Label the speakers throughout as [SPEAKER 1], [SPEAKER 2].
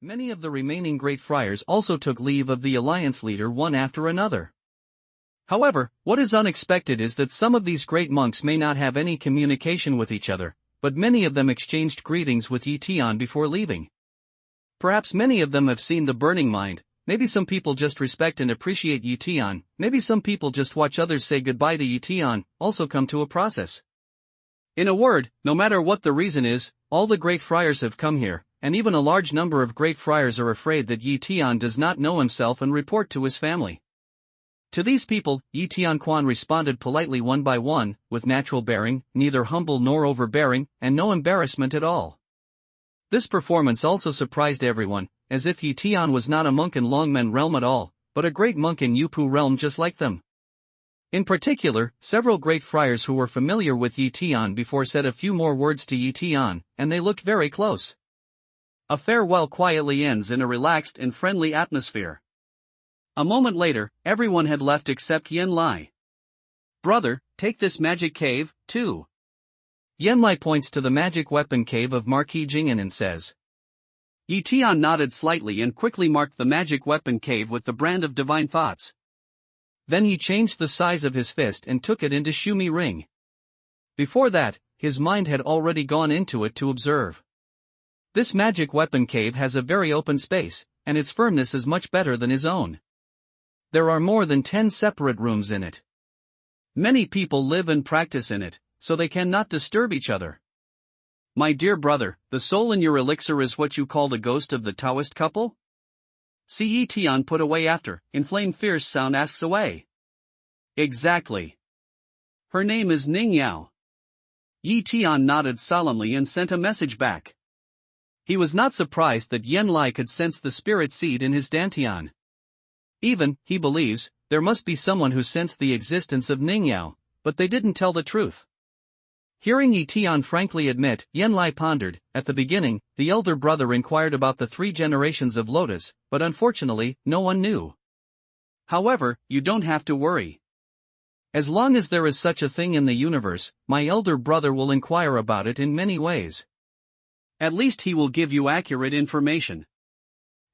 [SPEAKER 1] Many of the remaining great friars also took leave of the alliance leader one after another. However, what is unexpected is that some of these great monks may not have any communication with each other, but many of them exchanged greetings with Tian before leaving. Perhaps many of them have seen the burning mind, maybe some people just respect and appreciate Tian, maybe some people just watch others say goodbye to Tian, also come to a process. In a word, no matter what the reason is, all the great friars have come here, and even a large number of great friars are afraid that Tian does not know himself and report to his family. To these people, Tian Quan responded politely one by one, with natural bearing, neither humble nor overbearing, and no embarrassment at all. This performance also surprised everyone, as if Tian was not a monk in Longmen realm at all, but a great monk in Yupu realm just like them. In particular, several great friars who were familiar with Tian before said a few more words to Tian, and they looked very close. A farewell quietly ends in a relaxed and friendly atmosphere. A moment later, everyone had left except Yen Lai. "Brother, take this magic cave, too." Yen Lai points to the magic weapon cave of Marquis Jing'an and says. Tian nodded slightly and quickly marked the magic weapon cave with the brand of divine thoughts. Then he changed the size of his fist and took it into Shumi ring. Before that, his mind had already gone into it to observe. This magic weapon cave has a very open space, and its firmness is much better than his own. There are more than 10 separate rooms in it. Many people live and practice in it, so they cannot disturb each other. "My dear brother, the soul in your elixir is what you call the ghost of the Taoist couple?" Tian put away after, inflamed fierce sound asks away. "Exactly. Her name is Ning Yao." Tian nodded solemnly and sent a message back. He was not surprised that Yen Lai could sense the spirit seed in his dantian. Even, he believes, there must be someone who sensed the existence of Ning Yao, but they didn't tell the truth. Hearing Tian frankly admit, Yen Lai pondered. At the beginning, the elder brother inquired about the 3 generations of Lotus, but unfortunately, no one knew. However, you don't have to worry. As long as there is such a thing in the universe, my elder brother will inquire about it in many ways. At least he will give you accurate information.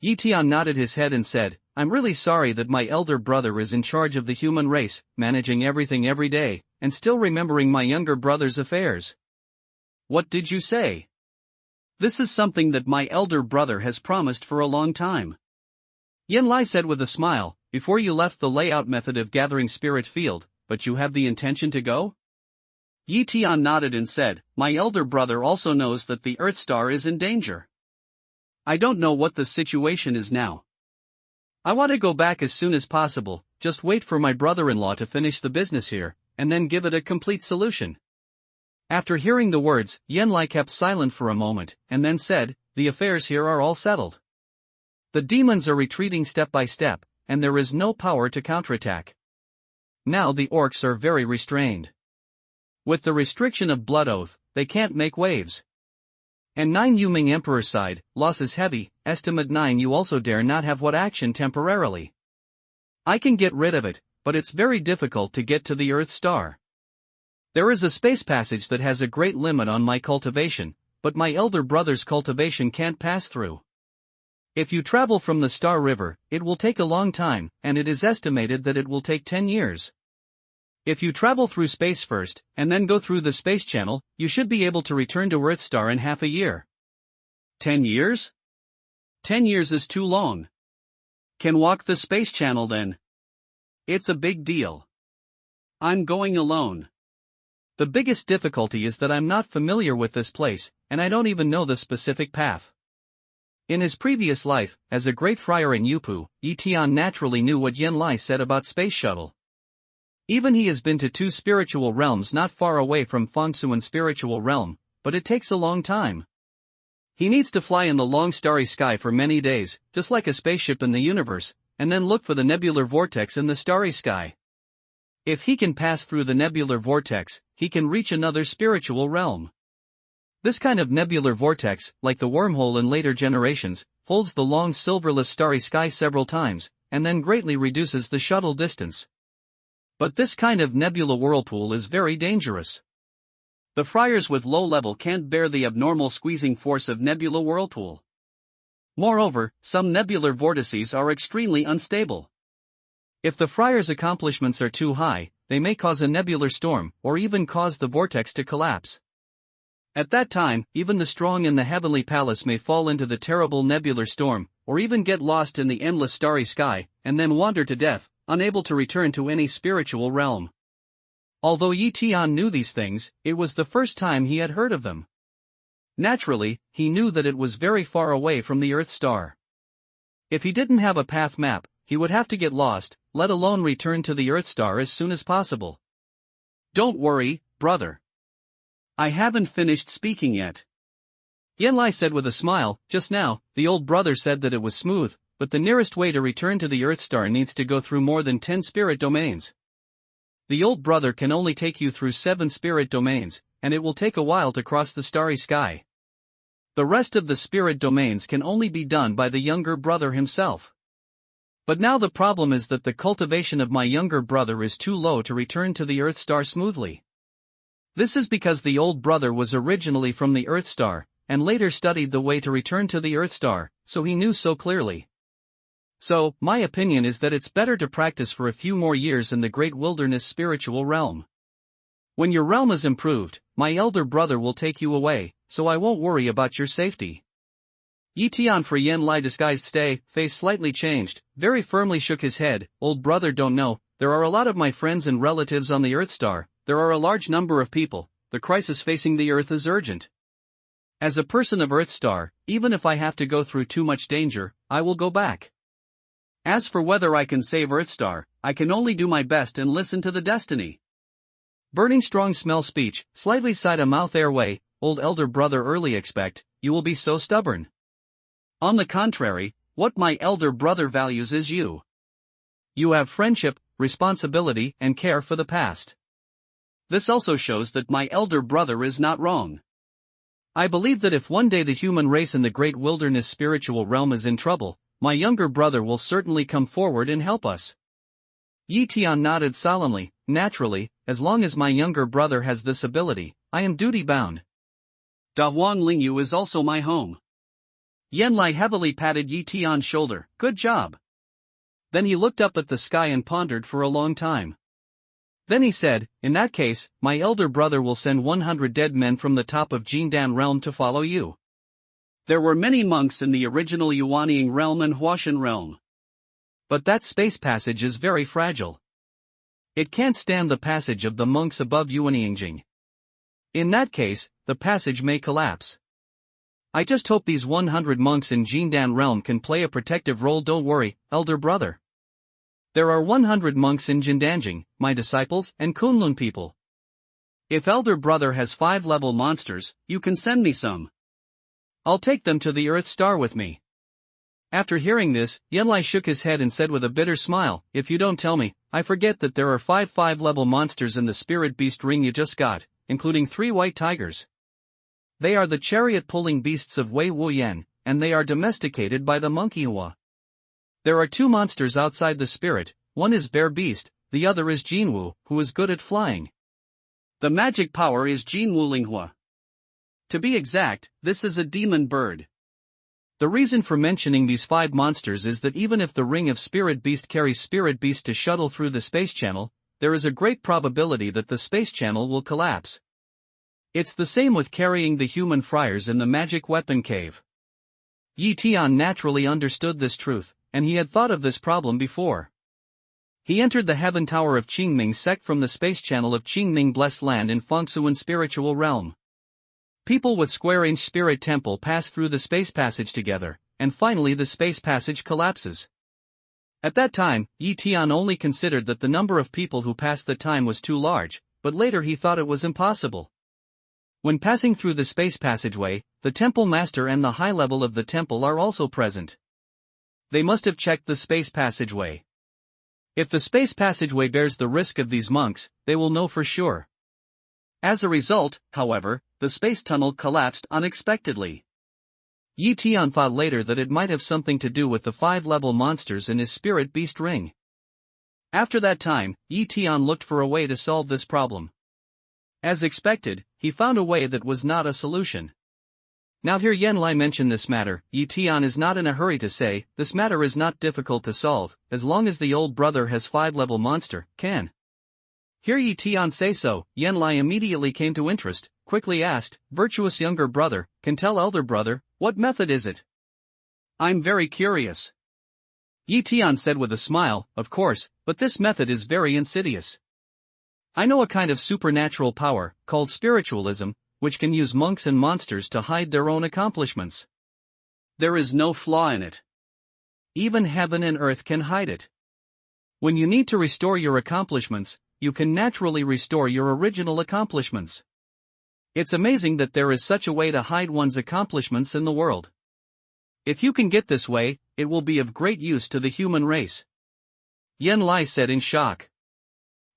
[SPEAKER 1] Tian nodded his head and said, "I'm really sorry that my elder brother is in charge of the human race, managing everything every day, and still remembering my younger brother's affairs." "What did you say?" "This is something that my elder brother has promised for a long time." Yen Lai said with a smile, "Before you left the layout method of gathering spirit field, but you have the intention to go?" Tian nodded and said, "My elder brother also knows that the Earth Star is in danger. I don't know what the situation is now. I want to go back as soon as possible, just wait for my brother-in-law to finish the business here, and then give it a complete solution." After hearing the words, Yen Lai kept silent for a moment, and then said, "The affairs here are all settled. The demons are retreating step by step, and there is no power to counterattack. Now the orcs are very restrained. With the restriction of Blood Oath, they can't make waves. And 9 Yu Ming Emperor side, loss is heavy, estimate 9 you also dare not have what action temporarily. I can get rid of it, but it's very difficult to get to the Earth Star. There is a space passage that has a great limit on my cultivation, but my elder brother's cultivation can't pass through. If you travel from the Star River, it will take a long time, and it is estimated that it will take 10 years. If you travel through space first, and then go through the space channel, you should be able to return to Earthstar in half a year." 10 years? 10 years is too long. Can walk the space channel then. It's a big deal. I'm going alone. The biggest difficulty is that I'm not familiar with this place, and I don't even know the specific path. In his previous life, as a great friar in Yupu, Tian naturally knew what Yen Lai said about space shuttle. Even he has been to 2 spiritual realms not far away from Fengsuan spiritual realm, but it takes a long time. He needs to fly in the long starry sky for many days, just like a spaceship in the universe, and then look for the nebular vortex in the starry sky. If he can pass through the nebular vortex, he can reach another spiritual realm. This kind of nebular vortex, like the wormhole in later generations, folds the long silverless starry sky several times, and then greatly reduces the shuttle distance. But this kind of nebula whirlpool is very dangerous. The friars with low level can't bear the abnormal squeezing force of nebula whirlpool. Moreover, some nebular vortices are extremely unstable. If the friar's accomplishments are too high, they may cause a nebular storm, or even cause the vortex to collapse. At that time, even the strong in the heavenly palace may fall into the terrible nebular storm, or even get lost in the endless starry sky, and then wander to death, unable to return to any spiritual realm. Although Tian knew these things, it was the first time he had heard of them. Naturally, he knew that it was very far away from the Earth star. If he didn't have a path map, he would have to get lost, let alone return to the Earth star as soon as possible. Don't worry, brother. I haven't finished speaking yet. Yanlai said with a smile. Just now, the old brother said that it was smooth, but the nearest way to return to the Earth star needs to go through more than 10 spirit domains. The old brother can only take you through 7 spirit domains, and it will take a while to cross the starry sky. The rest of the spirit domains can only be done by the younger brother himself. But now the problem is that the cultivation of my younger brother is too low to return to the Earth star smoothly. This is because the old brother was originally from the Earth star, and later studied the way to return to the Earth star, so he knew so clearly. So, my opinion is that it's better to practice for a few more years in the great wilderness spiritual realm. When your realm is improved, my elder brother will take you away, so I won't worry about your safety. Tian for Yanlai disguised stay, face slightly changed, very firmly shook his head. Old brother, don't know, there are a lot of my friends and relatives on the Earth star, there are a large number of people, the crisis facing the Earth is urgent. As a person of Earth star, even if I have to go through too much danger, I will go back. As for whether I can save Earthstar, I can only do my best and listen to the destiny. Burning strong smell speech, slightly side a mouth airway, old elder brother early expect, you will be so stubborn. On the contrary, what my elder brother values is you. You have friendship, responsibility, and care for the past. This also shows that my elder brother is not wrong. I believe that if one day the human race in the great wilderness spiritual realm is in trouble, my younger brother will certainly come forward and help us. Tian nodded solemnly. Naturally, as long as my younger brother has this ability, I am duty-bound. Da Huang Lingyu is also my home. Yanlai heavily patted Tian's shoulder. Good job. Then he looked up at the sky and pondered for a long time. Then he said, in that case, my elder brother will send 100 dead men from the top of Jindan realm to follow you. There were many monks in the original Yuanying realm and Huashan realm. But that space passage is very fragile. It can't stand the passage of the monks above Yuanyingjing. In that case, the passage may collapse. I just hope these 100 monks in Jindan realm can play a protective role. Don't worry, elder brother. There are 100 monks in Jindanjing, my disciples, and Kunlun people. If elder brother has 5-level monsters, you can send me some. I'll take them to the Earth star with me. After hearing this, Yanlai shook his head and said with a bitter smile, if you don't tell me, I forget that there are 5-level monsters in the spirit beast ring you just got, including 3 white tigers. They are the chariot-pulling beasts of Wei Wuyan, and they are domesticated by the monkey Hua. There are 2 monsters outside the spirit, one is Bear Beast, the other is Jinwu, who is good at flying. The magic power is Jinwu Linghua. To be exact, this is a demon bird. The reason for mentioning these 5 monsters is that even if the ring of Spirit Beast carries Spirit Beast to shuttle through the space channel, there is a great probability that the space channel will collapse. It's the same with carrying the human friars in the magic weapon cave. Tian naturally understood this truth, and he had thought of this problem before. He entered the Heaven Tower of Qingming sect from the space channel of Qingming Blessed Land in Fengsuan spiritual realm. People with square-inch spirit temple pass through the space passage together, and finally the space passage collapses. At that time, Tian only considered that the number of people who passed the time was too large, but later he thought it was impossible. When passing through the space passageway, the temple master and the high level of the temple are also present. They must have checked the space passageway. If the space passageway bears the risk of these monks, they will know for sure. As a result, however, the space tunnel collapsed unexpectedly. Tian thought later that it might have something to do with the 5-level monsters in his spirit beast ring. After that time, Tian looked for a way to solve this problem. As expected, he found a way that was not a solution. Now hear Yen Lai mention this matter. Yi Tian is not in a hurry to say, this matter is not difficult to solve, as long as the old brother has 5-level monster, can. Hear Yi Tian say so, Yen Lai immediately came to interest, quickly asked, virtuous younger brother, can tell elder brother, what method is it? I'm very curious. Yi Tian said with a smile, of course, but this method is very insidious. I know a kind of supernatural power, called spiritualism, which can use monks and monsters to hide their own accomplishments. There is no flaw in it. Even heaven and earth can hide it. When you need to restore your accomplishments, you can naturally restore your original accomplishments. It's amazing that there is such a way to hide one's accomplishments in the world. If you can get this way, it will be of great use to the human race. Yen Lai said in shock.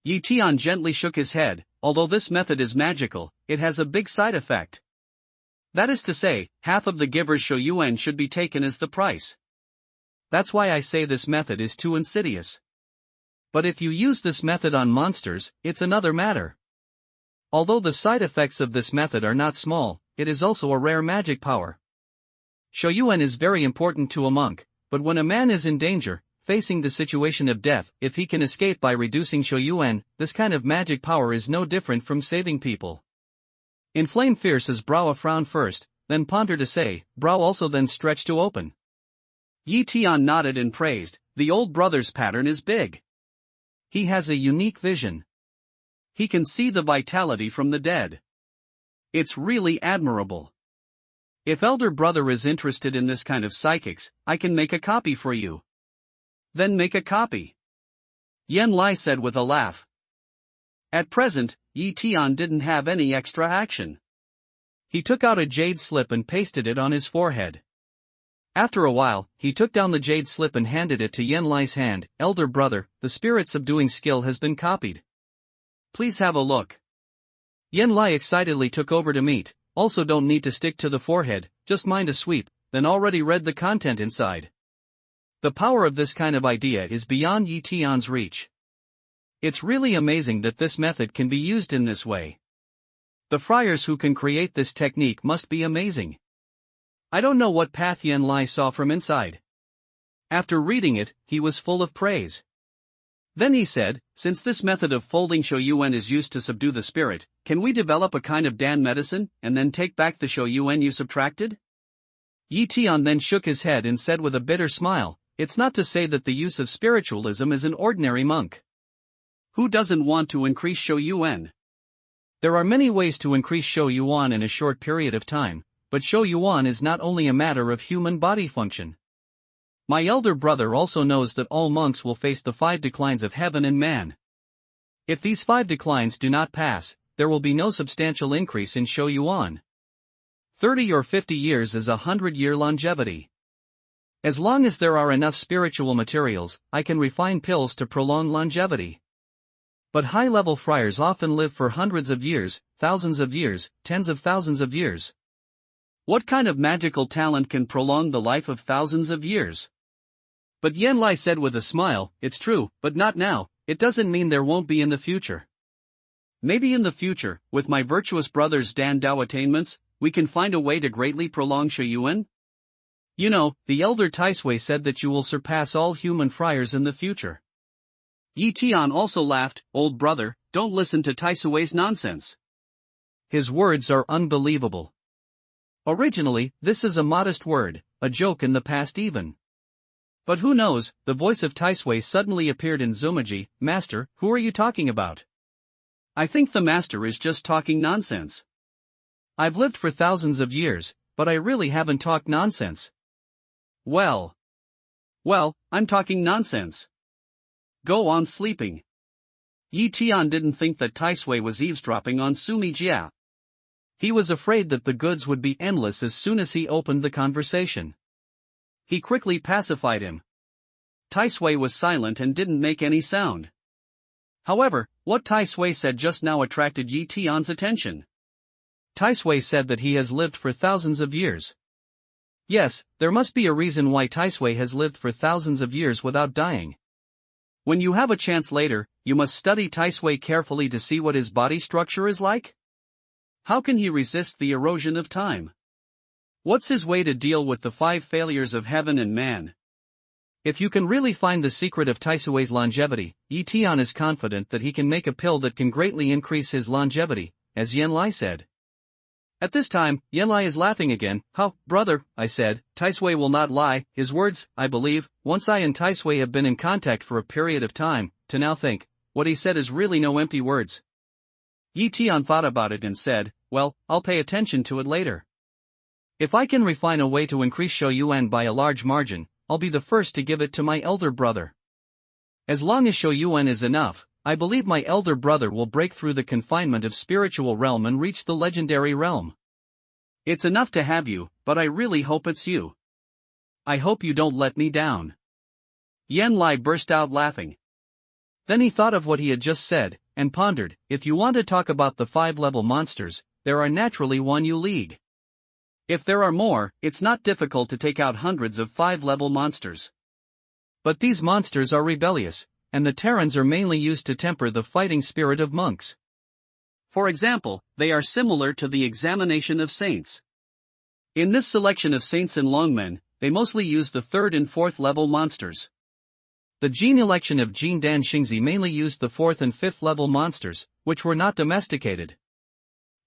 [SPEAKER 1] Yi Tian gently shook his head. Although this method is magical, it has a big side effect. That is to say, half of the giver's shou yuan should be taken as the price. That's why I say this method is too insidious. But if you use this method on monsters, it's another matter. Although the side effects of this method are not small, it is also a rare magic power. Shou yuan is very important to a monk, but when a man is in danger, facing the situation of death, if he can escape by reducing shou yuan, this kind of magic power is no different from saving people. Inflame Fierce's brow a frown first, then pondered to say, brow also then stretched to open. Yi Tian nodded and praised, the old brother's pattern is big. He has a unique vision. He can see the vitality from the dead. It's really admirable. If elder brother is interested in this kind of psychics, I can make a copy for you. Then make a copy. Yen Lai said with a laugh. At present, Yi Tian didn't have any extra action. He took out a jade slip and pasted it on his forehead. After a while, he took down the jade slip and handed it to Yen Lai's hand. Elder brother, the spirit subduing skill has been copied. Please have a look. Yen Lai excitedly took over to meet. Also don't need to stick to the forehead, just mind a sweep, then already read the content inside. The power of this kind of idea is beyond Yi Tian's reach. It's really amazing that this method can be used in this way. The friars who can create this technique must be amazing. I don't know what path Yen Lai saw from inside. After reading it, he was full of praise. Then he said, since this method of folding shou yuan is used to subdue the spirit, can we develop a kind of Dan medicine, and then take back the shou yuan you subtracted? Yi Tian then shook his head and said with a bitter smile, it's not to say that the use of spiritualism is an ordinary monk. Who doesn't want to increase shou yuan? There are many ways to increase shou yuan in a short period of time, but shou yuan is not only a matter of human body function. My elder brother also knows that all monks will face the 5 declines of heaven and man. If these 5 declines do not pass, there will be no substantial increase in shou yuan. 30 or 50 years is a 100-year longevity. As long as there are enough spiritual materials, I can refine pills to prolong longevity. But high-level friars often live for hundreds of years, thousands of years, tens of thousands of years. What kind of magical talent can prolong the life of thousands of years? But Yen Lai said with a smile, it's true, but not now. It doesn't mean there won't be in the future. Maybe in the future, with my virtuous brother's Dan Dao attainments, we can find a way to greatly prolong shou yuan. You know, the elder Taisui said that you will surpass all human friars in the future. Yi Tian also laughed, old brother, don't listen to Taisui's nonsense. His words are unbelievable. Originally, this is a modest word, a joke in the past even. But who knows, the voice of Taisui suddenly appeared in Zumaji, Master, who are you talking about? I think the master is just talking nonsense. I've lived for thousands of years, but I really haven't talked nonsense. Well, I'm talking nonsense. Go on sleeping. Yi Tian didn't think that Taisui was eavesdropping on Sumi Jia. He was afraid that the goods would be endless as soon as he opened the conversation. He quickly pacified him. Taisui was silent and didn't make any sound. However, what Taisui said just now attracted Yi Tian's attention. Taisui said that he has lived for thousands of years. Yes, there must be a reason why Taisui has lived for thousands of years without dying. When you have a chance later, you must study Taisui carefully to see what his body structure is like. How can he resist the erosion of time?
[SPEAKER 2] What's his way to deal with the 5 failures of heaven and man?
[SPEAKER 1] If you can really find the secret of Taisui's longevity, Tian is confident that he can make a pill that can greatly increase his longevity, as Yanlai said. At this time, Yanlai is laughing again. "How, brother," I said, "Taisui will not lie." His words, I believe, once I and Taisui have been in contact for a period of time, to now think, what he said is really no empty words. Tian thought about it and said, "Well, I'll pay attention to it later. If I can refine a way to increase Shou Yuan by a large margin, I'll be the first to give it to my elder brother. As long as Shou Yuan is enough, I believe my elder brother will break through the confinement of spiritual realm and reach the legendary realm.
[SPEAKER 2] It's enough to have you, but I really hope it's you. I hope you don't let me down." Yanlai burst out laughing.
[SPEAKER 1] Then he thought of what he had just said, and pondered, "If you want to talk about the 5-level monsters, there are naturally 1 U League.
[SPEAKER 2] If there are more, it's not difficult to take out hundreds of 5-level monsters.
[SPEAKER 1] But these monsters are rebellious, and the Terrans are mainly used to temper the fighting spirit of monks.
[SPEAKER 2] For example, they are similar to the examination of saints. In this selection of saints and longmen, they mostly use the 3rd and 4th level monsters.
[SPEAKER 1] The Jin election of Jin Dan Xingzi mainly used the 4th and 5th level monsters, which were not domesticated.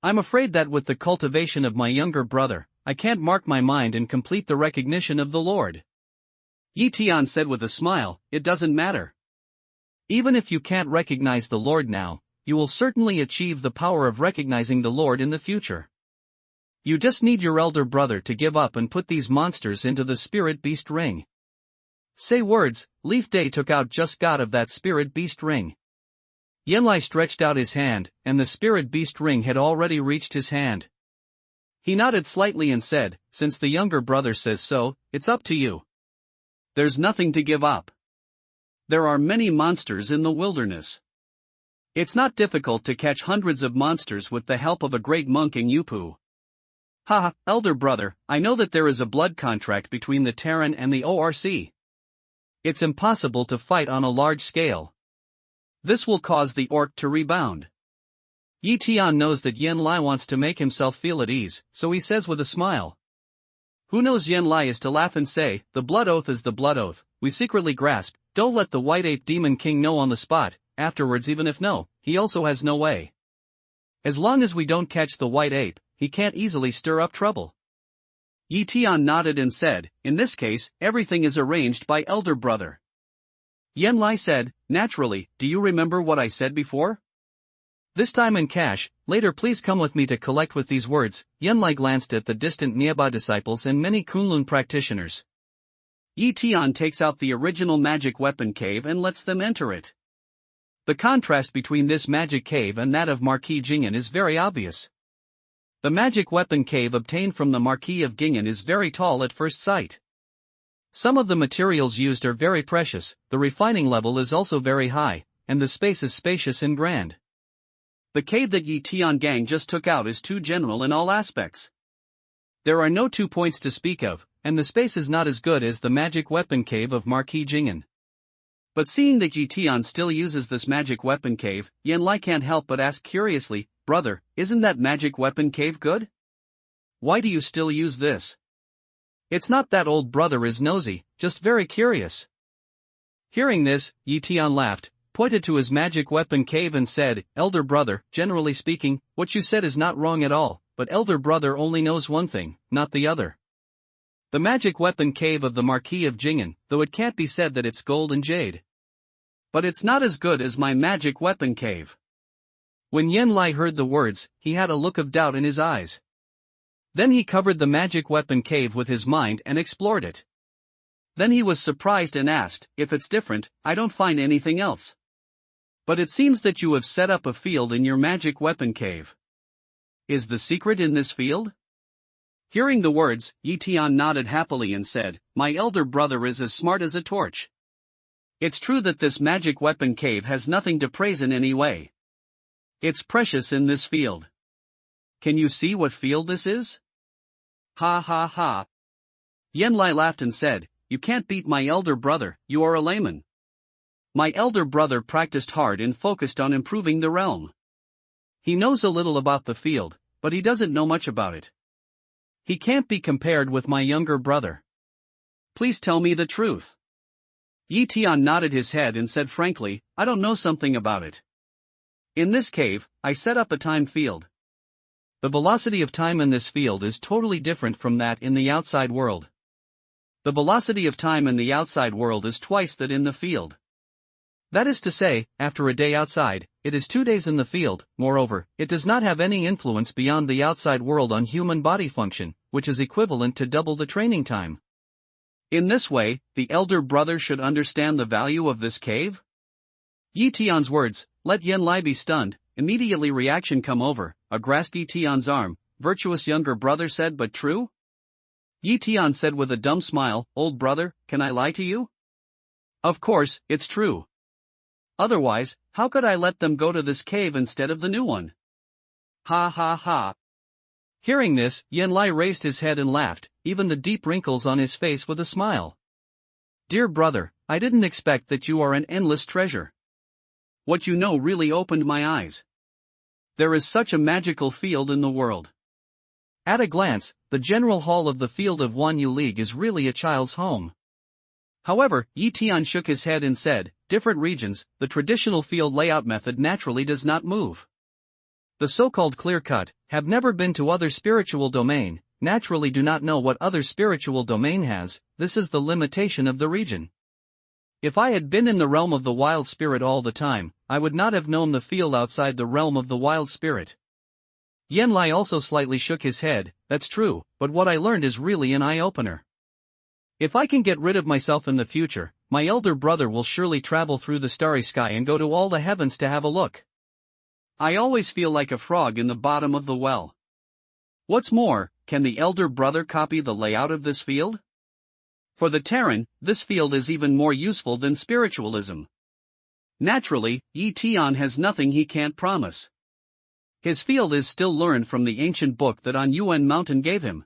[SPEAKER 1] I'm afraid that with the cultivation of my younger brother, I can't mark my mind and complete the recognition of the Lord."
[SPEAKER 2] Tian said with a smile, "It doesn't matter.
[SPEAKER 1] Even if you can't recognize the Lord now, you will certainly achieve the power of recognizing the Lord in the future. You just need your elder brother to give up and put these monsters into the spirit beast ring. Say words." Leaf Day took out just God of that spirit beast ring. Yanlai stretched out his hand, and the spirit beast ring had already reached his hand. He nodded slightly and said, "Since the younger brother says so, it's up to you."
[SPEAKER 2] "There's nothing to give up. There are many monsters in the wilderness. It's not difficult to catch hundreds of monsters with the help of a great monk in Yupu."
[SPEAKER 1] "Ha, elder brother, I know that there is a blood contract between the Terran and the ORC. It's impossible to fight on a large scale. This will cause the orc to rebound." Tian knows that Yanlai wants to make himself feel at ease, so he says with a smile. "Who knows?" Yanlai is to laugh and say, "The blood oath is the blood oath, we secretly grasp. Don't let the white ape demon king know on the spot, afterwards even if no, he also has no way. As long as we don't catch the white ape, he can't easily stir up trouble."
[SPEAKER 2] Tian nodded and said, "In this case, everything is arranged by elder brother."
[SPEAKER 1] Yanlai said, "Naturally, do you remember what I said before? This time in cash, later please come with me to collect." With these words, Yanlai glanced at the distant Nieba disciples and many Kunlun practitioners.
[SPEAKER 2] Tian takes out the original magic weapon cave and lets them enter it.
[SPEAKER 1] The contrast between this magic cave and that of Marquis Jing'an is very obvious. The magic weapon cave obtained from the Marquis of Jing'an is very tall at first sight. Some of the materials used are very precious, the refining level is also very high, and the space is spacious and grand.
[SPEAKER 2] The cave that Tian gang just took out is too general in all aspects. There are no 2 points to speak of, and the space is not as good as the magic weapon cave of Marquis Jing'an. But seeing that Tian still uses this magic weapon cave, Yanlai can't help but ask curiously, "Brother, isn't that magic weapon cave good? Why do you still use this?"
[SPEAKER 1] "It's not that old brother is nosy, just very curious." Hearing this, Tian laughed, pointed to his magic weapon cave and said, "Elder brother, generally speaking, what you said is not wrong at all, but elder brother only knows one thing, not the other. The magic weapon cave of the Marquis of Jing'an, though it can't be said that it's gold and jade.
[SPEAKER 2] But it's not as good as my magic weapon cave."
[SPEAKER 1] When Yanlai heard the words, he had a look of doubt in his eyes. Then he covered the magic weapon cave with his mind and explored it.
[SPEAKER 2] Then he was surprised and asked, "If it's different, I don't find anything else. But it seems that you have set up a field in your magic weapon cave. Is the secret in this field?" Hearing the words, Tian nodded happily and said, "My elder brother is as smart as a torch. It's true that this magic weapon cave has nothing to praise in any way. It's precious in this field. Can you see what field this is?"
[SPEAKER 1] "Ha ha ha."
[SPEAKER 2] Yanlai laughed and said, "You can't beat my elder brother, you are a layman. My elder brother practiced hard and focused on improving the realm. He knows a little about the field, but he doesn't know much about it. He can't be compared with my younger brother. Please tell me the truth. Tian nodded his head and said frankly, I don't know something about it. In this cave, I set up a time field. The velocity of time in this field is totally different from that in the outside world. The velocity of time in the outside world is twice that in the field. That is to say, after a day outside, it is 2 days in the field. Moreover, it does not have any influence beyond the outside world on human body function, which is equivalent to double the training time. In this way, the elder brother should understand the value of this cave? Tian's words, let Yenlai be stunned, immediately reaction come over, grasped Tian's arm. Virtuous younger brother said, but true? Tian said with a dumb smile, old brother, can I lie to you? Of course, it's true. Otherwise, how could I let them go to this cave instead of the new one? Ha ha ha. Hearing this, Yenlai raised his head and laughed, even the deep wrinkles on his face with a smile. Dear brother, I didn't expect that you are an endless treasure. What you know really opened my eyes. There is such a magical field in the world. At a glance, the general hall of the field of Wanyu League is really a child's home. However, Tian shook his head and said, different regions, the traditional field layout method naturally does not move. The so-called clear-cut, have never been to other spiritual domain, naturally do not know what other spiritual domain has. This is the limitation of the region. If I had been in the realm of the wild spirit all the time, I would not have known the field outside the realm of the wild spirit. Yenlai also slightly shook his head, that's true, but what I learned is really an eye-opener. If I can get rid of myself in the future, my elder brother will surely travel through the starry sky and go to all the heavens to have a look. I always feel like a frog in the bottom of the well. What's more, can the elder brother copy the layout of this field? For the Terran, this field is even more useful than spiritualism. Naturally, Tian has nothing he can't promise. His field is still learned from the ancient book that On Yuan Mountain gave him.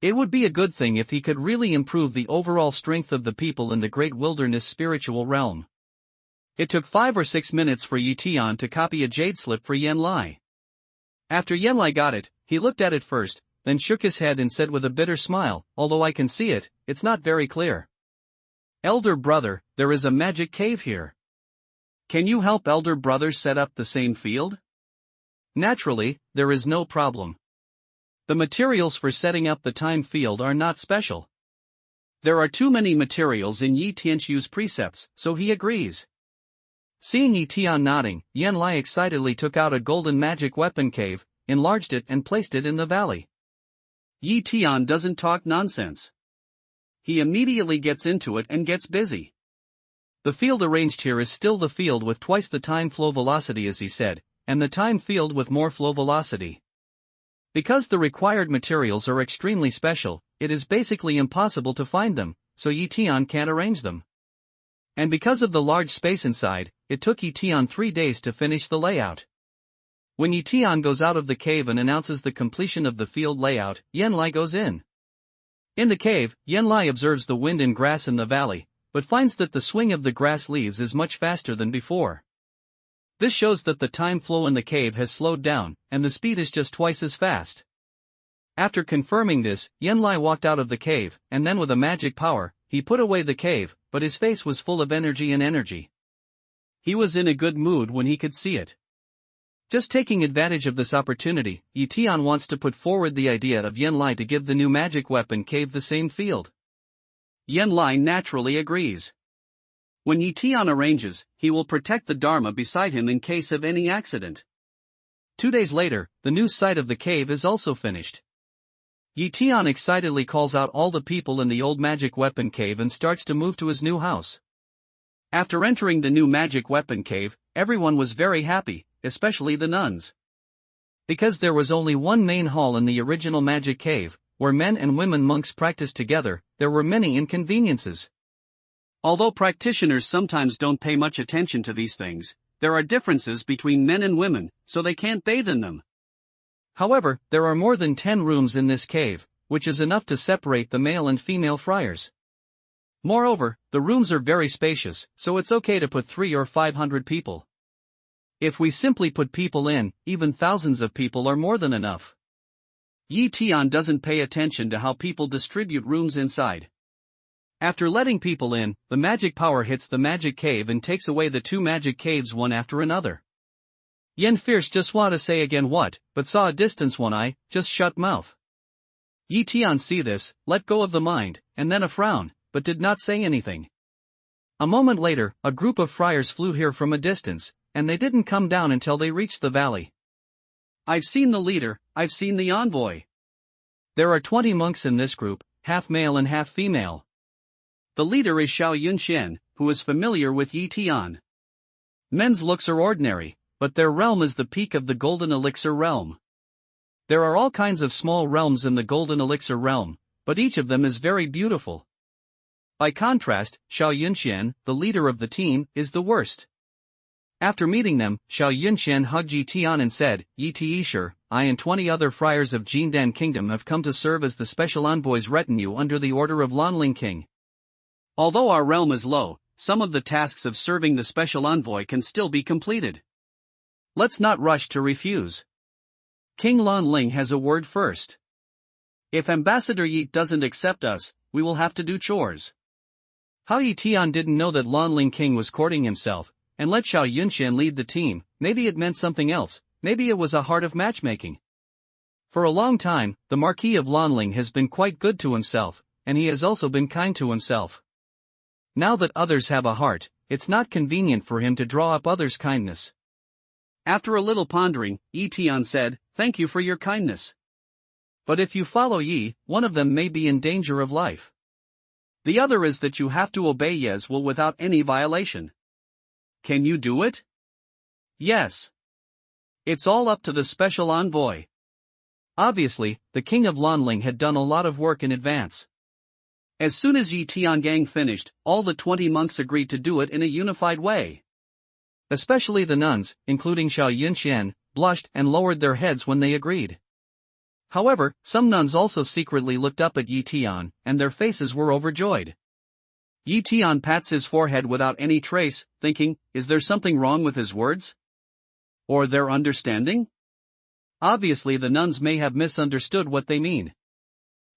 [SPEAKER 2] It would be a good thing if he could really improve the overall strength of the people in the great wilderness spiritual realm. It took 5 or 6 minutes for Tian to copy a jade slip for Yenlai. After Yenlai got it, he looked at it first, then shook his head and said with a bitter smile, although I can see it, it's not very clear. Elder brother, there is a magic cave here. Can you help elder brother set up the same field? Naturally, there is no problem. The materials for setting up the time field are not special. There are too many materials in Tian's precepts, so he agrees. Seeing Tian nodding, Yenlai excitedly took out a golden magic weapon cave, enlarged it and placed it in the valley. Tian doesn't talk nonsense. He immediately gets into it and gets busy. The field arranged here is still the field with twice the time flow velocity as he said, and the time field with more flow velocity. Because the required materials are extremely special, it is basically impossible to find them, so Tian can't arrange them. And because of the large space inside, it took Tian 3 days to finish the layout. When Tian goes out of the cave and announces the completion of the field layout, Yenlai goes in. In the cave, Yenlai observes the wind and grass in the valley, but finds that the swing of the grass leaves is much faster than before. This shows that the time flow in the cave has slowed down, and the speed is just twice as fast. After confirming this, Yenlai walked out of the cave, and then with a magic power, he put away the cave, but his face was full of energy and energy. He was in a good mood when he could see it. Just taking advantage of this opportunity, Tian wants to put forward the idea of Yenlai to give the new magic weapon cave the same field. Yenlai naturally agrees. When Tian arranges, he will protect the Dharma beside him in case of any accident. 2 days later, the new site of the cave is also finished. Tian excitedly calls out all the people in the old magic weapon cave and starts to move to his new house. After entering the new magic weapon cave, everyone was very happy, especially the nuns. Because there was only one main hall in the original magic cave, where men and women monks practiced together, there were many inconveniences. Although practitioners sometimes don't pay much attention to these things, there are differences between men and women, so they can't bathe in them. However, there are more than 10 rooms in this cave, which is enough to separate the male and female friars. Moreover, the rooms are very spacious, so it's okay to put 300 or 500 people. If we simply put people in, even thousands of people are more than enough. Yi Tian doesn't pay attention to how people distribute rooms inside. After letting people in, the magic power hits the magic cave and takes away the two magic caves one after another. Yen Fierce just want to say again what, but saw a distance one eye, just shut mouth. Yi Tian see this, let go of the mind, and then a frown, but did not say anything. A moment later, a group of friars flew here from a distance, and they didn't come down until they reached the valley.
[SPEAKER 1] I've seen the leader, I've seen the envoy. There are 20 monks in this group, half male and half female.
[SPEAKER 2] The leader is Xiao Yunxian, who is familiar with Yi Tian.
[SPEAKER 1] Men's looks are ordinary, but their realm is the peak of the Golden Elixir realm. There are all kinds of small realms in the Golden Elixir realm, but each of them is very beautiful. By contrast, Xiao Yunxian, the leader of the team, is the worst. After meeting them, Xiao Yunxian hugged Yi Tian and said, Yi Tian, I and 20 other friars of Jindan Kingdom have come to serve as the special envoy's retinue under the order of Lanling King.
[SPEAKER 2] Although our realm is low, some of the tasks of serving the special envoy can still be completed.
[SPEAKER 1] Let's not rush to refuse. King Lanling has a word first.
[SPEAKER 2] If Ambassador Yi doesn't accept us, we will have to do chores.
[SPEAKER 1] How Yi Tian didn't know that Lanling King was courting himself, and let Xiao Yunxian lead the team. Maybe it meant something else, maybe it was a heart of matchmaking. For a long time, the Marquis of Lanling has been quite good to himself, and he has also been kind to himself. Now that others have a heart, it's not convenient for him to draw up others' kindness.
[SPEAKER 2] After a little pondering, Yi Tian said, Thank you for your kindness.
[SPEAKER 1] But if you follow Yi, one of them may be in danger of life.
[SPEAKER 2] The other is that you have to obey Ye's will without any violation. Can you do it?
[SPEAKER 1] Yes.
[SPEAKER 2] It's all up to the special envoy.
[SPEAKER 1] Obviously, the king of Lanling had done a lot of work in advance.
[SPEAKER 2] As soon as Yi Tiangang finished, all the 20 monks agreed to do it in a unified way.
[SPEAKER 1] Especially the nuns, including Xiao Yunxian, blushed and lowered their heads when they agreed. However, some nuns also secretly looked up at Yi Tian, and their faces were overjoyed.
[SPEAKER 2] Yi Tian pats his forehead without any trace, thinking, is there something wrong with his words? Or their understanding?
[SPEAKER 1] Obviously the nuns may have misunderstood what they mean.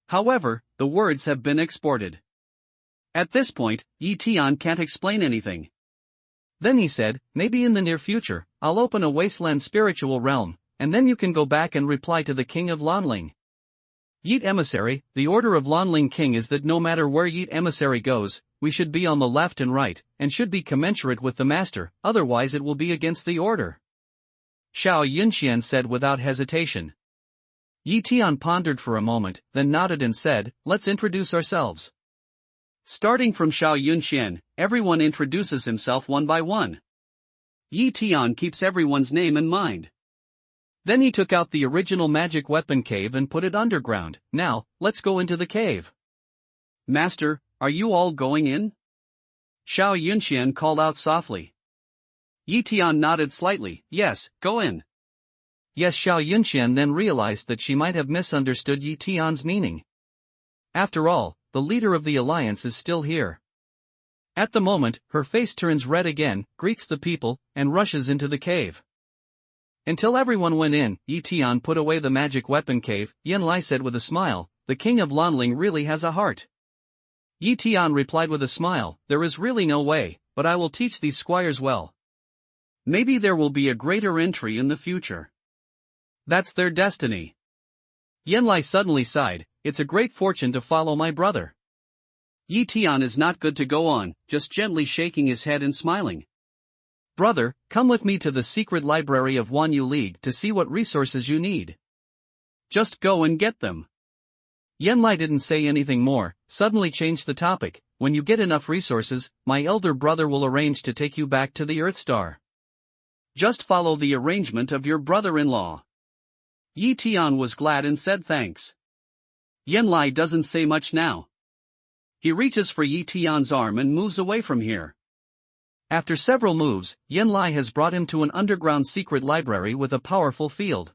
[SPEAKER 2] However, the words have been exported. At this point, Yi Tian can't explain anything.
[SPEAKER 1] Then he said, maybe in the near future, I'll open a wasteland spiritual realm, and then you can go back and reply to the king of Lanling. Yeet Emissary, the order of Lanling King is that no matter where Yeet Emissary goes, we should be on the left and right, and should be commensurate with the master, otherwise it will be against the order. Xiao Yunxian said without hesitation. Yi Tian pondered for a moment, then nodded and said, let's introduce ourselves.
[SPEAKER 2] Starting from Xiao Yunxian, everyone introduces himself one by one. Yi Tian keeps everyone's name in mind.
[SPEAKER 1] Then he took out the original magic weapon cave and put it underground. Now, let's go into the cave.
[SPEAKER 2] Master, are you all going in? Xiao Yunxian called out softly. Yi Tian nodded slightly, yes, go in.
[SPEAKER 1] Yes, Xiao Yunxian then realized that she might have misunderstood Yi Tian's meaning. After all, the leader of the alliance is still here. At the moment, her face turns red again, greets the people, and rushes into the cave. Until everyone went in, Yi Tian put away the magic weapon cave. Yen Lai said with a smile, the king of Lanling really has a heart. Yi Tian replied with a smile, there is really no way, but I will teach these squires well.
[SPEAKER 2] Maybe there will be a greater entry in the future.
[SPEAKER 1] That's their destiny. Yen Lai suddenly sighed, it's a great fortune to follow my brother.
[SPEAKER 2] Yi Tian is not good to go on, just gently shaking his head and smiling.
[SPEAKER 1] Brother, come with me to the secret library of Wanyu League to see what resources you need.
[SPEAKER 2] Just go and get them.
[SPEAKER 1] Yen Lai didn't say anything more, suddenly changed the topic, when you get enough resources, my elder brother will arrange to take you back to the Earth Star.
[SPEAKER 2] Just follow the arrangement of your brother-in-law. Yi Tian was glad and said thanks. Yen Lai doesn't say much now. He reaches for Yi Tian's arm and moves away from here.
[SPEAKER 1] After several moves, Yen Lai has brought him to an underground secret library with a powerful field.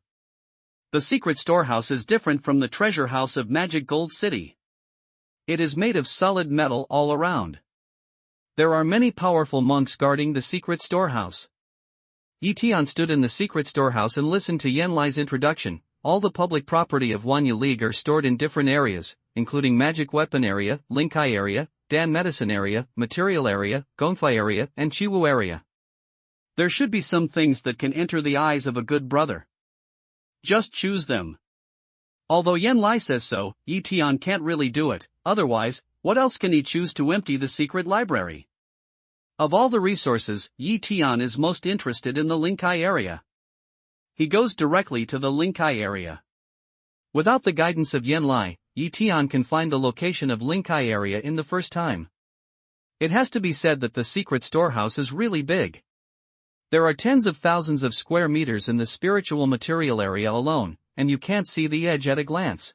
[SPEAKER 2] The secret storehouse is different from the treasure house of Magic Gold City.
[SPEAKER 1] It is made of solid metal all around. There are many powerful monks guarding the secret storehouse. Yi Tian stood in the secret storehouse and listened to Yen Lai's introduction. all the public property of Wanyu League are stored in different areas, including Magic Weapon Area, Linkai Area, Dan Medicine Area, Material Area, Gongfei Area, and Chiwu Area.
[SPEAKER 2] There should be some things that can enter the eyes of a good brother. Just choose them. Although Yen Lai says so, Yi Tian can't really do it, otherwise, what else can he choose to empty the secret library? Of all the resources, Yi Tian is most interested in the Linkai area. He goes directly to the Linkai area. Without the guidance of Yen Lai, Yi Tian can find the location of Linkai area in the first time. It has to be said that the secret storehouse is really big. There are tens of thousands of square meters in the spiritual material area alone, and you can't see the edge at a glance.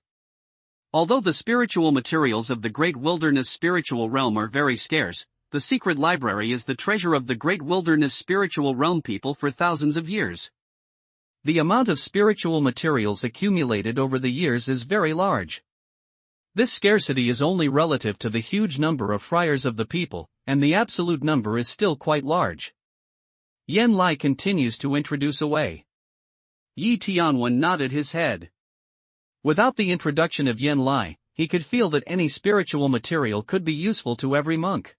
[SPEAKER 2] Although the spiritual materials of the Great Wilderness spiritual realm are very scarce, the secret library is the treasure of the Great Wilderness spiritual realm people for thousands of years. The amount of spiritual materials accumulated over the years is very large. This scarcity is only relative to the huge number of friars of the people, and the absolute number is still quite large. Yen Lai continues to introduce a way. Yi Tianwen nodded his head. Without the introduction of Yen Lai, he could feel that any spiritual material could be useful to every monk.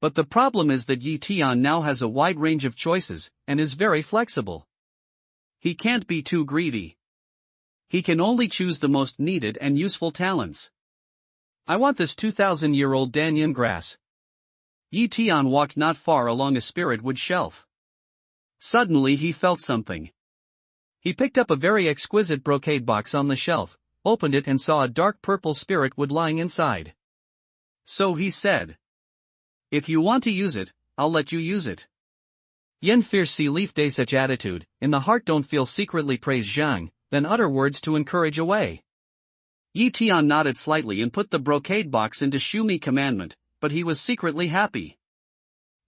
[SPEAKER 2] But the problem is that Yi Tian now has a wide range of choices, and is very flexible. He can't be too greedy. He can only choose the most needed and useful talents. I want this 2,000-year-old Danyan grass. Yi Tian walked not far along a spiritwood shelf. Suddenly he felt something. He picked up a very exquisite brocade box on the shelf, opened it and saw a dark purple spiritwood lying inside. So he said, "If you want to use it, I'll let you use it." Yen fears see leaf day such attitude, in the heart don't feel secretly praise Zhang, then utter words to encourage away. Yi Tian nodded slightly and put the brocade box into Shumi commandment, but he was secretly happy.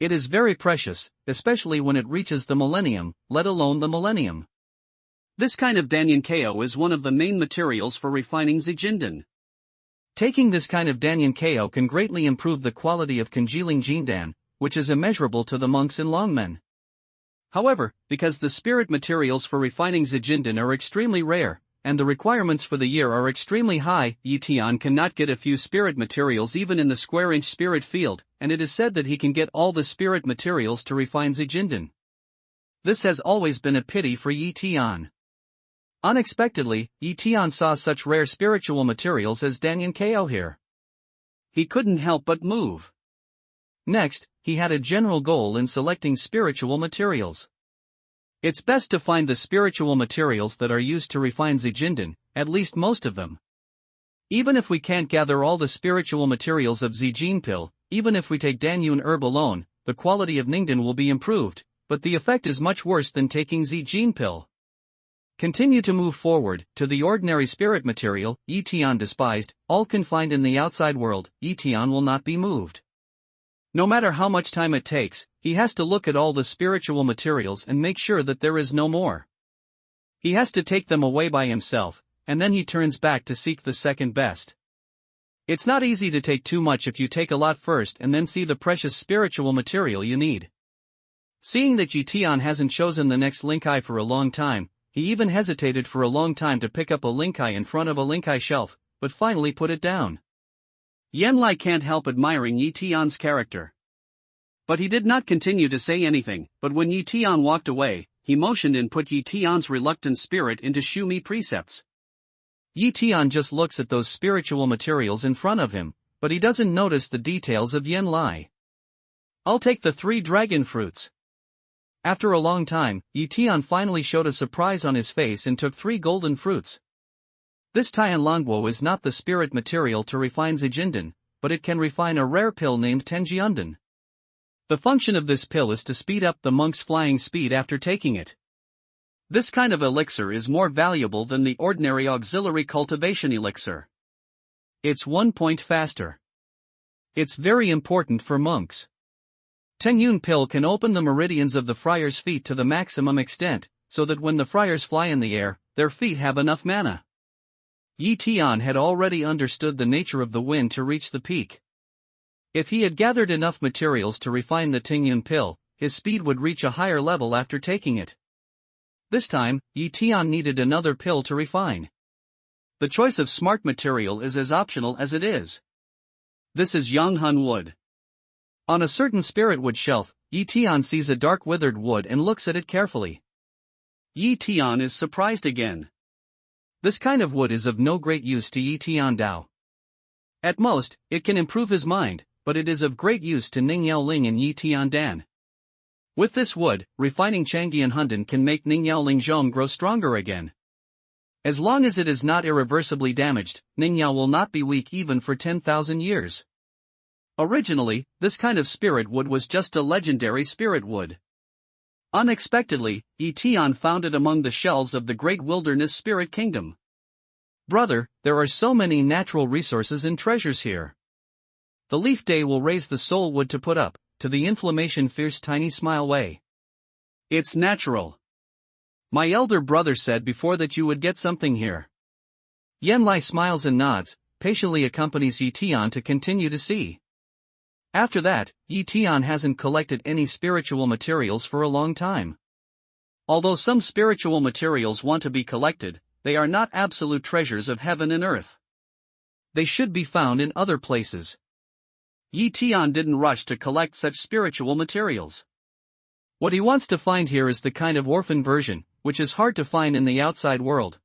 [SPEAKER 2] It is very precious, especially when it reaches the millennium, let alone the millennium. This kind of Danyan Ko is one of the main materials for refining Zijindan. Taking this kind of Danyan Ko can greatly improve the quality of congealing Jindan, which is immeasurable to the monks in Longmen. However, because the spirit materials for refining Zijindan are extremely rare, and the requirements for the year are extremely high, Yi Tian cannot get a few spirit materials even in the square-inch spirit field, and it is said that he can get all the spirit materials to refine Zijindan. This has always been a pity for Yi Tian. Unexpectedly, Yi Tian saw such rare spiritual materials as Danyan Ko here. He couldn't help but move. Next, he had a general goal in selecting spiritual materials. It's best to find the spiritual materials that are used to refine Zijindan, at least most of them. Even if we can't gather all the spiritual materials of Zijin pill, even if we take Danyun herb alone, the quality of Ningdan will be improved, but the effect is much worse than taking Zijin pill. Continue to move forward, to the ordinary spirit material, Yi Tian despised, all confined in the outside world, Yi Tian will not be moved. No matter how much time it takes, he has to look at all the spiritual materials and make sure that there is no more. He has to take them away by himself, and then he turns back to seek the second best. It's not easy to take too much if you take a lot first and then see the precious spiritual material you need. Seeing that Yi Tian hasn't chosen the next Linkai for a long time, he even hesitated for a long time to pick up a Linkai in front of a Linkai shelf, but finally put it down. Yen Lai can't help admiring Yi Tian's character. But he did not continue to say anything, but when Yi Tian walked away, he motioned and put Yi Tian's reluctant spirit into Shumi precepts. Yi Tian just looks at those spiritual materials in front of him, but he doesn't notice the details of Yen Lai. "I'll take the 3 dragon fruits." After a long time, Yi Tian finally showed a surprise on his face and took 3 golden fruits. This Tian Longguo is not the spirit material to refine Zijindan, but it can refine a rare pill named Tenjiundan. The function of this pill is to speed up the monk's flying speed after taking it. This kind of elixir is more valuable than the ordinary auxiliary cultivation elixir. It's 1 point faster. It's very important for monks. Tengyun pill can open the meridians of the friar's feet to the maximum extent, so that when the friars fly in the air, their feet have enough mana. Yi Tian had already understood the nature of the wind to reach the peak. If he had gathered enough materials to refine the Tengyun pill, his speed would reach a higher level after taking it.
[SPEAKER 1] This time, Tian needed another pill to refine.
[SPEAKER 2] The choice of smart material is as optional as it is. This is Yonghun wood.
[SPEAKER 1] On a certain spirit wood shelf, Tian sees a dark withered wood and looks at it carefully.
[SPEAKER 2] Tian is surprised again.
[SPEAKER 1] This kind of wood is of no great use to Tian Dao. At most, it can improve his mind, but it is of great use to Ning Yaoling and Tian Dan. With this wood, refining Changdian Hunden can make Ning Yaoling Zhong grow stronger again. As long as it is not irreversibly damaged, Ning Yao will not be weak even for 10,000 years.
[SPEAKER 2] Originally, this kind of spirit wood was just a legendary spirit wood. Unexpectedly, Tian found it among the shelves of the great wilderness spirit kingdom.
[SPEAKER 1] Brother, there are so many natural resources and treasures here. The leaf day will raise the soul wood to put up, to the inflammation fierce tiny smile way.
[SPEAKER 2] It's natural. My elder brother said before that you would get something here.
[SPEAKER 1] Yanlai smiles and nods, patiently accompanies Tian to continue to see. After that, Tian hasn't collected any spiritual materials for a long time. Although some spiritual materials want to be collected, they are not absolute treasures of heaven and earth. They should be found in other places.
[SPEAKER 2] Tian didn't rush to collect such spiritual materials.
[SPEAKER 1] What he wants to find here is the kind of orphan version, which is hard to find in the outside world.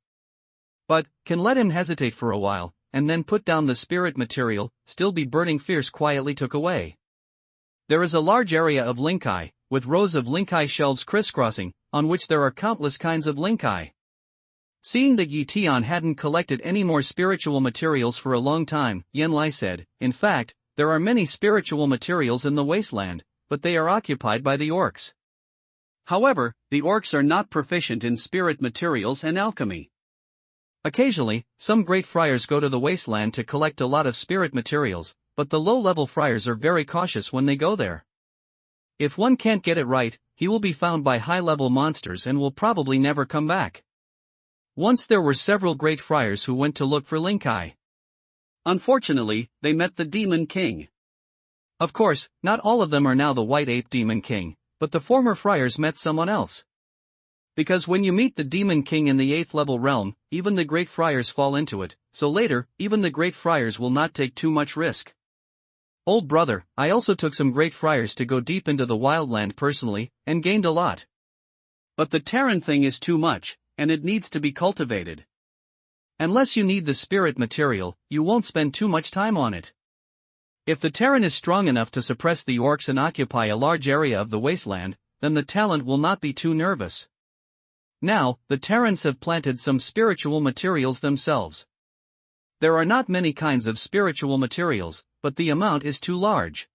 [SPEAKER 1] But, can let him hesitate for a while, and then put down the spirit material, still be burning fierce quietly took away. There is a large area of linkai, with rows of linkai shelves crisscrossing, on which there are countless kinds of linkai. Seeing that Tian hadn't collected any more spiritual materials for a long time, Yanlai said, in fact, there are many spiritual materials in the wasteland, but they are occupied by the orcs.
[SPEAKER 2] However, the orcs are not proficient in spirit materials and alchemy.
[SPEAKER 1] Occasionally, some great friars go to the wasteland to collect a lot of spirit materials, but the low-level friars are very cautious when they go there. If one can't get it right, he will be found by high-level monsters and will probably never come back. Once there were several great friars who went to look for linkai.
[SPEAKER 2] Unfortunately, they met the Demon King.
[SPEAKER 1] Of course, not all of them are now the White Ape Demon King, but the former friars met someone else. Because when you meet the Demon King in the 8th level realm, even the great friars fall into it, so later, even the great friars will not take too much risk. Old brother, I also took some great friars to go deep into the wildland personally, and gained a lot.
[SPEAKER 2] But the Terran thing is too much, and it needs to be cultivated.
[SPEAKER 1] Unless you need the spirit material, you won't spend too much time on it. If the Terran is strong enough to suppress the orcs and occupy a large area of the wasteland, then the talent will not be too nervous. Now, the Terrans have planted some spiritual materials themselves. There are not many kinds of spiritual materials, but the amount is too large.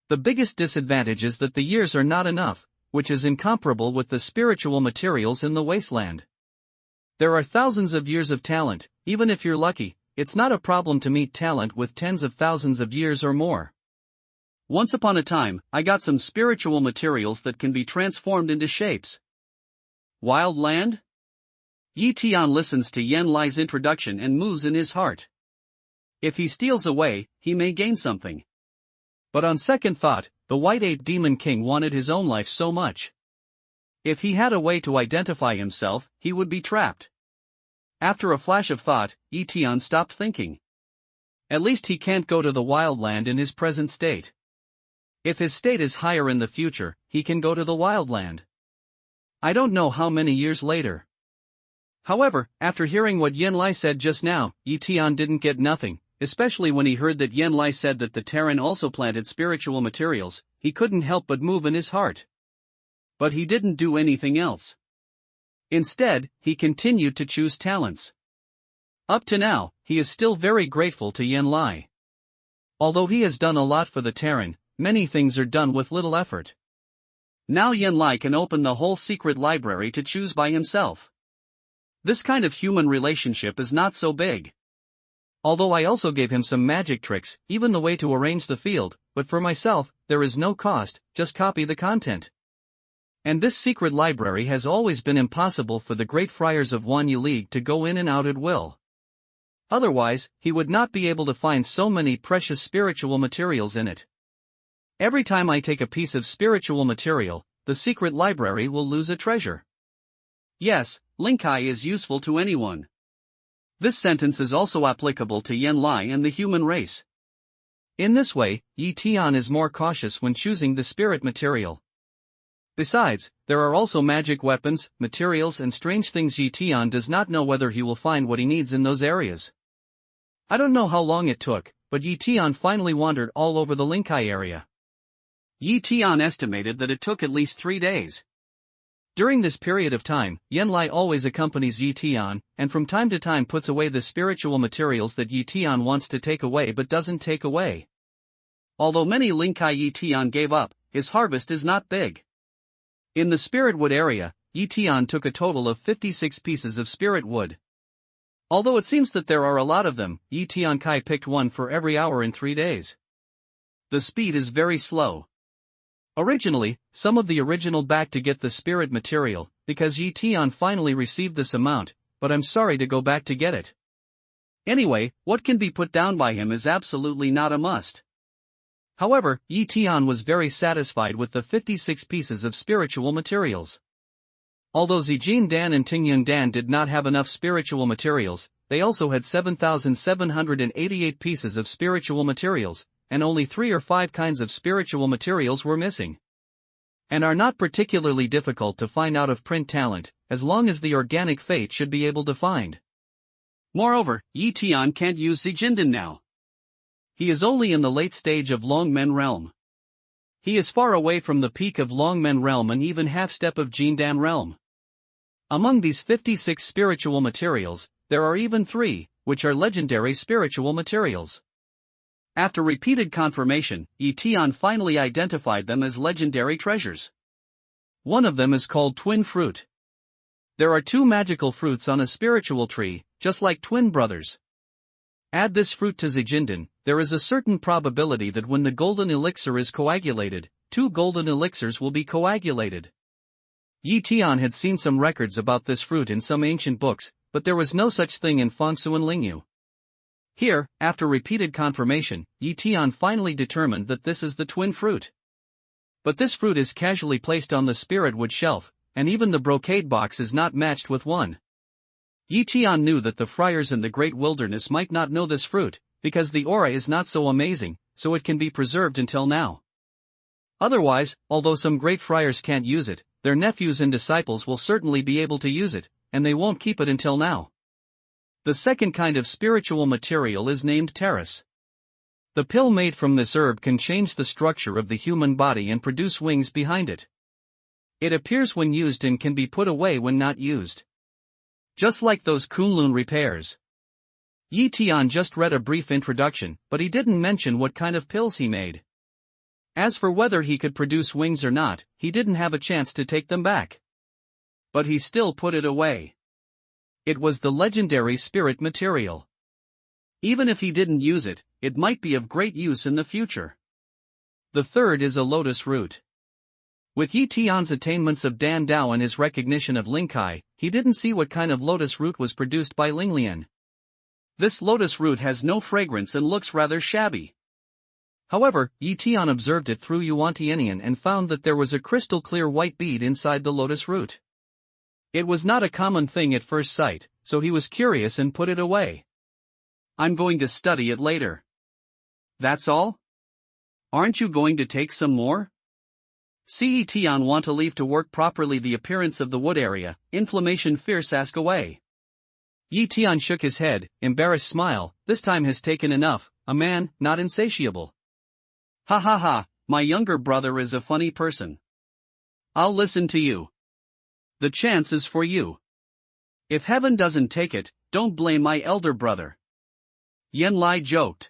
[SPEAKER 1] The biggest disadvantage is that the years are not enough, which is incomparable with the spiritual materials in the wasteland. There are thousands of years of talent, even if you're lucky, it's not a problem to meet talent with tens of thousands of years or more.
[SPEAKER 2] Once upon a time, I got some spiritual materials that can be transformed into shapes. Wild land? Tian listens to Yanlai's introduction and moves in his heart. If he steals away, he may gain something.
[SPEAKER 1] But on second thought, the White Ape Demon King wanted his own life so much. If he had a way to identify himself, he would be trapped. After a flash of thought, Tian stopped thinking. At least he can't go to the wildland in his present state. If his state is higher in the future, he can go to the wildland. I don't know how many years later. However, after hearing what Yanlai said just now, Tian didn't get nothing, especially when he heard that Yanlai said that the Terran also planted spiritual materials, he couldn't help but move in his heart. But he didn't do anything else. Instead, he continued to choose talents. Up to now, he is still very grateful to Yanlai. Although he has done a lot for the Terran, many things are done with little effort.
[SPEAKER 2] Now Yanlai can open the whole secret library to choose by himself. This kind of human relationship is not so big.
[SPEAKER 1] Although I also gave him some magic tricks, even the way to arrange the field, but for myself, there is no cost, just copy the content. And this secret library has always been impossible for the great friars of Wanyu League to go in and out at will. Otherwise, he would not be able to find so many precious spiritual materials in it. Every time I take a piece of spiritual material, the secret library will lose a treasure.
[SPEAKER 2] Yes, Linkai is useful to anyone. This sentence is also applicable to Yenlai and the human race.
[SPEAKER 1] In this way, Yi Tian is more cautious when choosing the spirit material. Besides, there are also magic weapons, materials and strange things Yi Tian does not know whether he will find what he needs in those areas. I don't know how long it took, but Yi Tian finally wandered all over the Linkai area.
[SPEAKER 2] Yi Tian estimated that it took at least 3 days.
[SPEAKER 1] During this period of time, Yenlai always accompanies Yi Tian, and from time to time puts away the spiritual materials that Yi Tian wants to take away but doesn't take away.
[SPEAKER 2] Although many Linkai Yi Tian gave up, his harvest is not big. In the spirit wood area, Yi Tian took a total of 56 pieces of spirit wood. Although it seems that there are a lot of them, Yi Tian Kai picked one for every hour in 3 days. The speed is very slow.
[SPEAKER 1] Originally, some of the original back to get the spirit material, because Yi Tian finally received this amount, but I'm sorry to go back to get it.
[SPEAKER 2] Anyway, what can be put down by him is absolutely not a must.
[SPEAKER 1] However, Yi Tian was very satisfied with the 56 pieces of spiritual materials. Although Zijin Dan and Tingyun Dan did not have enough spiritual materials, they also had 7,788 pieces of spiritual materials, and only 3 or 5 kinds of spiritual materials were missing. And are not particularly difficult to find out of print talent, as long as the organic fate should be able to find.
[SPEAKER 2] Moreover, Yi Tian can't use Zijindan now. He is only in the late stage of Longmen realm. He is far away from the peak of Longmen realm and even half-step of Jindan realm. Among these 56 spiritual materials, there are even 3, which are legendary spiritual materials. After repeated confirmation, Yi Tian finally identified them as legendary treasures.
[SPEAKER 1] One of them is called Twin Fruit. There are 2 magical fruits on a spiritual tree, just like twin brothers. Add this fruit to Zijindan, there is a certain probability that when the golden elixir is coagulated, 2 golden elixirs will be coagulated. Yi Tian had seen some records about this fruit in some ancient books, but there was no such thing in Fangsu and Lingyu. Here, after repeated confirmation, Yi Tian finally determined that this is the twin fruit. But this fruit is casually placed on the spirit wood shelf, and even the brocade box is not matched with one. Yi Tian knew that the friars in the great wilderness might not know this fruit, because the aura is not so amazing, so it can be preserved until now. Otherwise, although some great friars can't use it, their nephews and disciples will certainly be able to use it, and they won't keep it until now. The second kind of spiritual material is named Terrace. The pill made from this herb can change the structure of the human body and produce wings behind it. It appears when used and can be put away when not used. Just like those Kunlun repairs. Yi Tian just read a brief introduction, but he didn't mention what kind of pills he made. As for whether he could produce wings or not, he didn't have a chance to take them back. But he still put it away. It was the legendary spirit material. Even if he didn't use it, it might be of great use in the future. The third is a lotus root. With Yi Tian's attainments of Dan Dao and his recognition of Linkai, he didn't see what kind of lotus root was produced by Linglian. This lotus root has no fragrance and looks rather shabby. However, Yi Tian observed it through Yuantianian and found that there was a crystal-clear white bead inside the lotus root. It was not a common thing at first sight, so he was curious and put it away.
[SPEAKER 2] I'm going to study it later. That's all? Aren't you going to take some more? See, Tian want to leave to work properly the appearance of the wood area, inflammation fierce ask away.
[SPEAKER 1] Yi Tian shook his head, embarrassed smile, this time has taken enough, a man, not insatiable.
[SPEAKER 2] Ha ha ha, my younger brother is a funny person. I'll listen to you. The chance is for you. If heaven doesn't take it, don't blame my elder brother. Yenlai joked.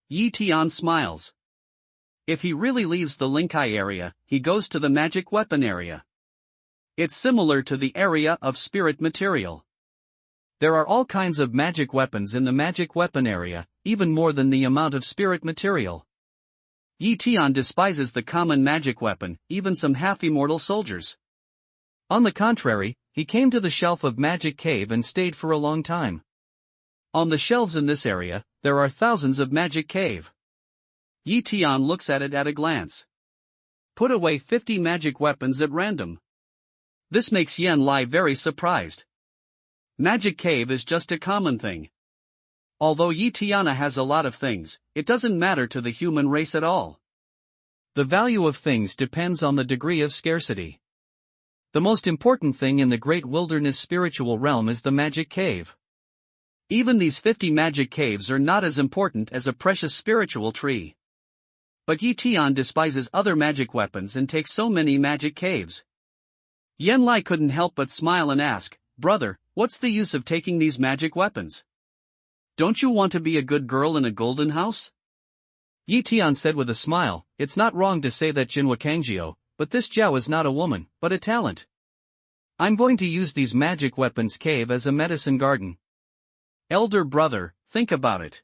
[SPEAKER 2] Yi Tian smiles. If he really leaves the Linkai area, he goes to the magic weapon area. It's similar to the area of spirit material.
[SPEAKER 1] There are all kinds of magic weapons in the magic weapon area, even more than the amount of spirit material.
[SPEAKER 2] Yi Tian despises the common magic weapon, even some half-immortal soldiers.
[SPEAKER 1] On the contrary, he came to the shelf of Magic Cave and stayed for a long time. On the shelves in this area, there are thousands of Magic Cave.
[SPEAKER 2] Yi Tian looks at it at a glance. Put away 50 magic weapons at random. This makes Yen Lai very surprised. Magic cave is just a common thing. Although Yi Tiana has a lot of things, it doesn't matter to the human race at all.
[SPEAKER 1] The value of things depends on the degree of scarcity. The most important thing in the great wilderness spiritual realm is the magic cave.
[SPEAKER 2] Even these 50 magic caves are not as important as a precious spiritual tree. But Yi Tian despises other magic weapons and takes so many magic caves. Yen Lai couldn't help but smile and ask, "Brother, what's the use of taking these magic weapons? Don't you want to be a good girl in a golden house?"
[SPEAKER 1] Yi Tian said with a smile, "It's not wrong to say that, Jinhua Kangjiu, but this Jiao is not a woman, but a talent. I'm going to use these magic weapons cave as a medicine garden."
[SPEAKER 2] Elder brother, think about it.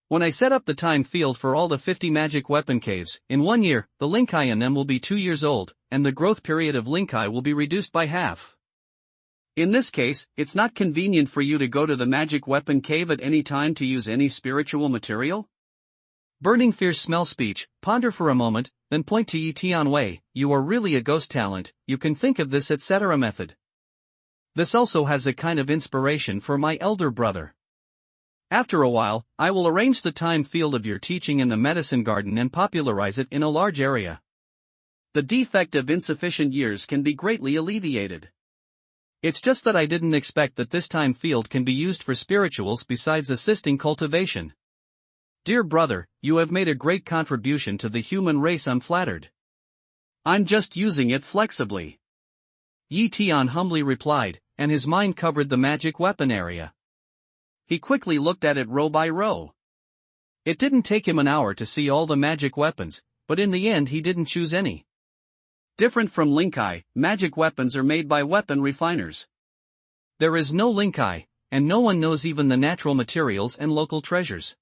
[SPEAKER 1] When I set up the time field for all the 50 magic weapon caves, in 1 year, the Linkai in them will be 2 years old, and the growth period of Linkai will be reduced by half.
[SPEAKER 2] In this case, it's not convenient for you to go to the magic weapon cave at any time to use any spiritual material?
[SPEAKER 1] Burning Fierce smell speech, ponder for a moment, then point to Yi Tian Wei, "You are really a ghost talent, you can think of this etc. method. This also has a kind of inspiration for my elder brother. After a while, I will arrange the time field of your teaching in the medicine garden and popularize it in a large area.
[SPEAKER 2] The defect of insufficient years can be greatly alleviated.
[SPEAKER 1] It's just that I didn't expect that this time field can be used for spirituals besides assisting cultivation. Dear brother, you have made a great contribution to the human race. I'm flattered.
[SPEAKER 2] I'm just using it flexibly,"
[SPEAKER 1] Yi Tian humbly replied, and his mind covered the magic weapon area.
[SPEAKER 2] He quickly looked at it row by row.
[SPEAKER 1] It didn't take him an hour to see all the magic weapons, but in the end he didn't choose any.
[SPEAKER 2] Different from Linkai, magic weapons are made by weapon refiners.
[SPEAKER 1] There is no Linkai, and no one knows even the natural materials and local treasures.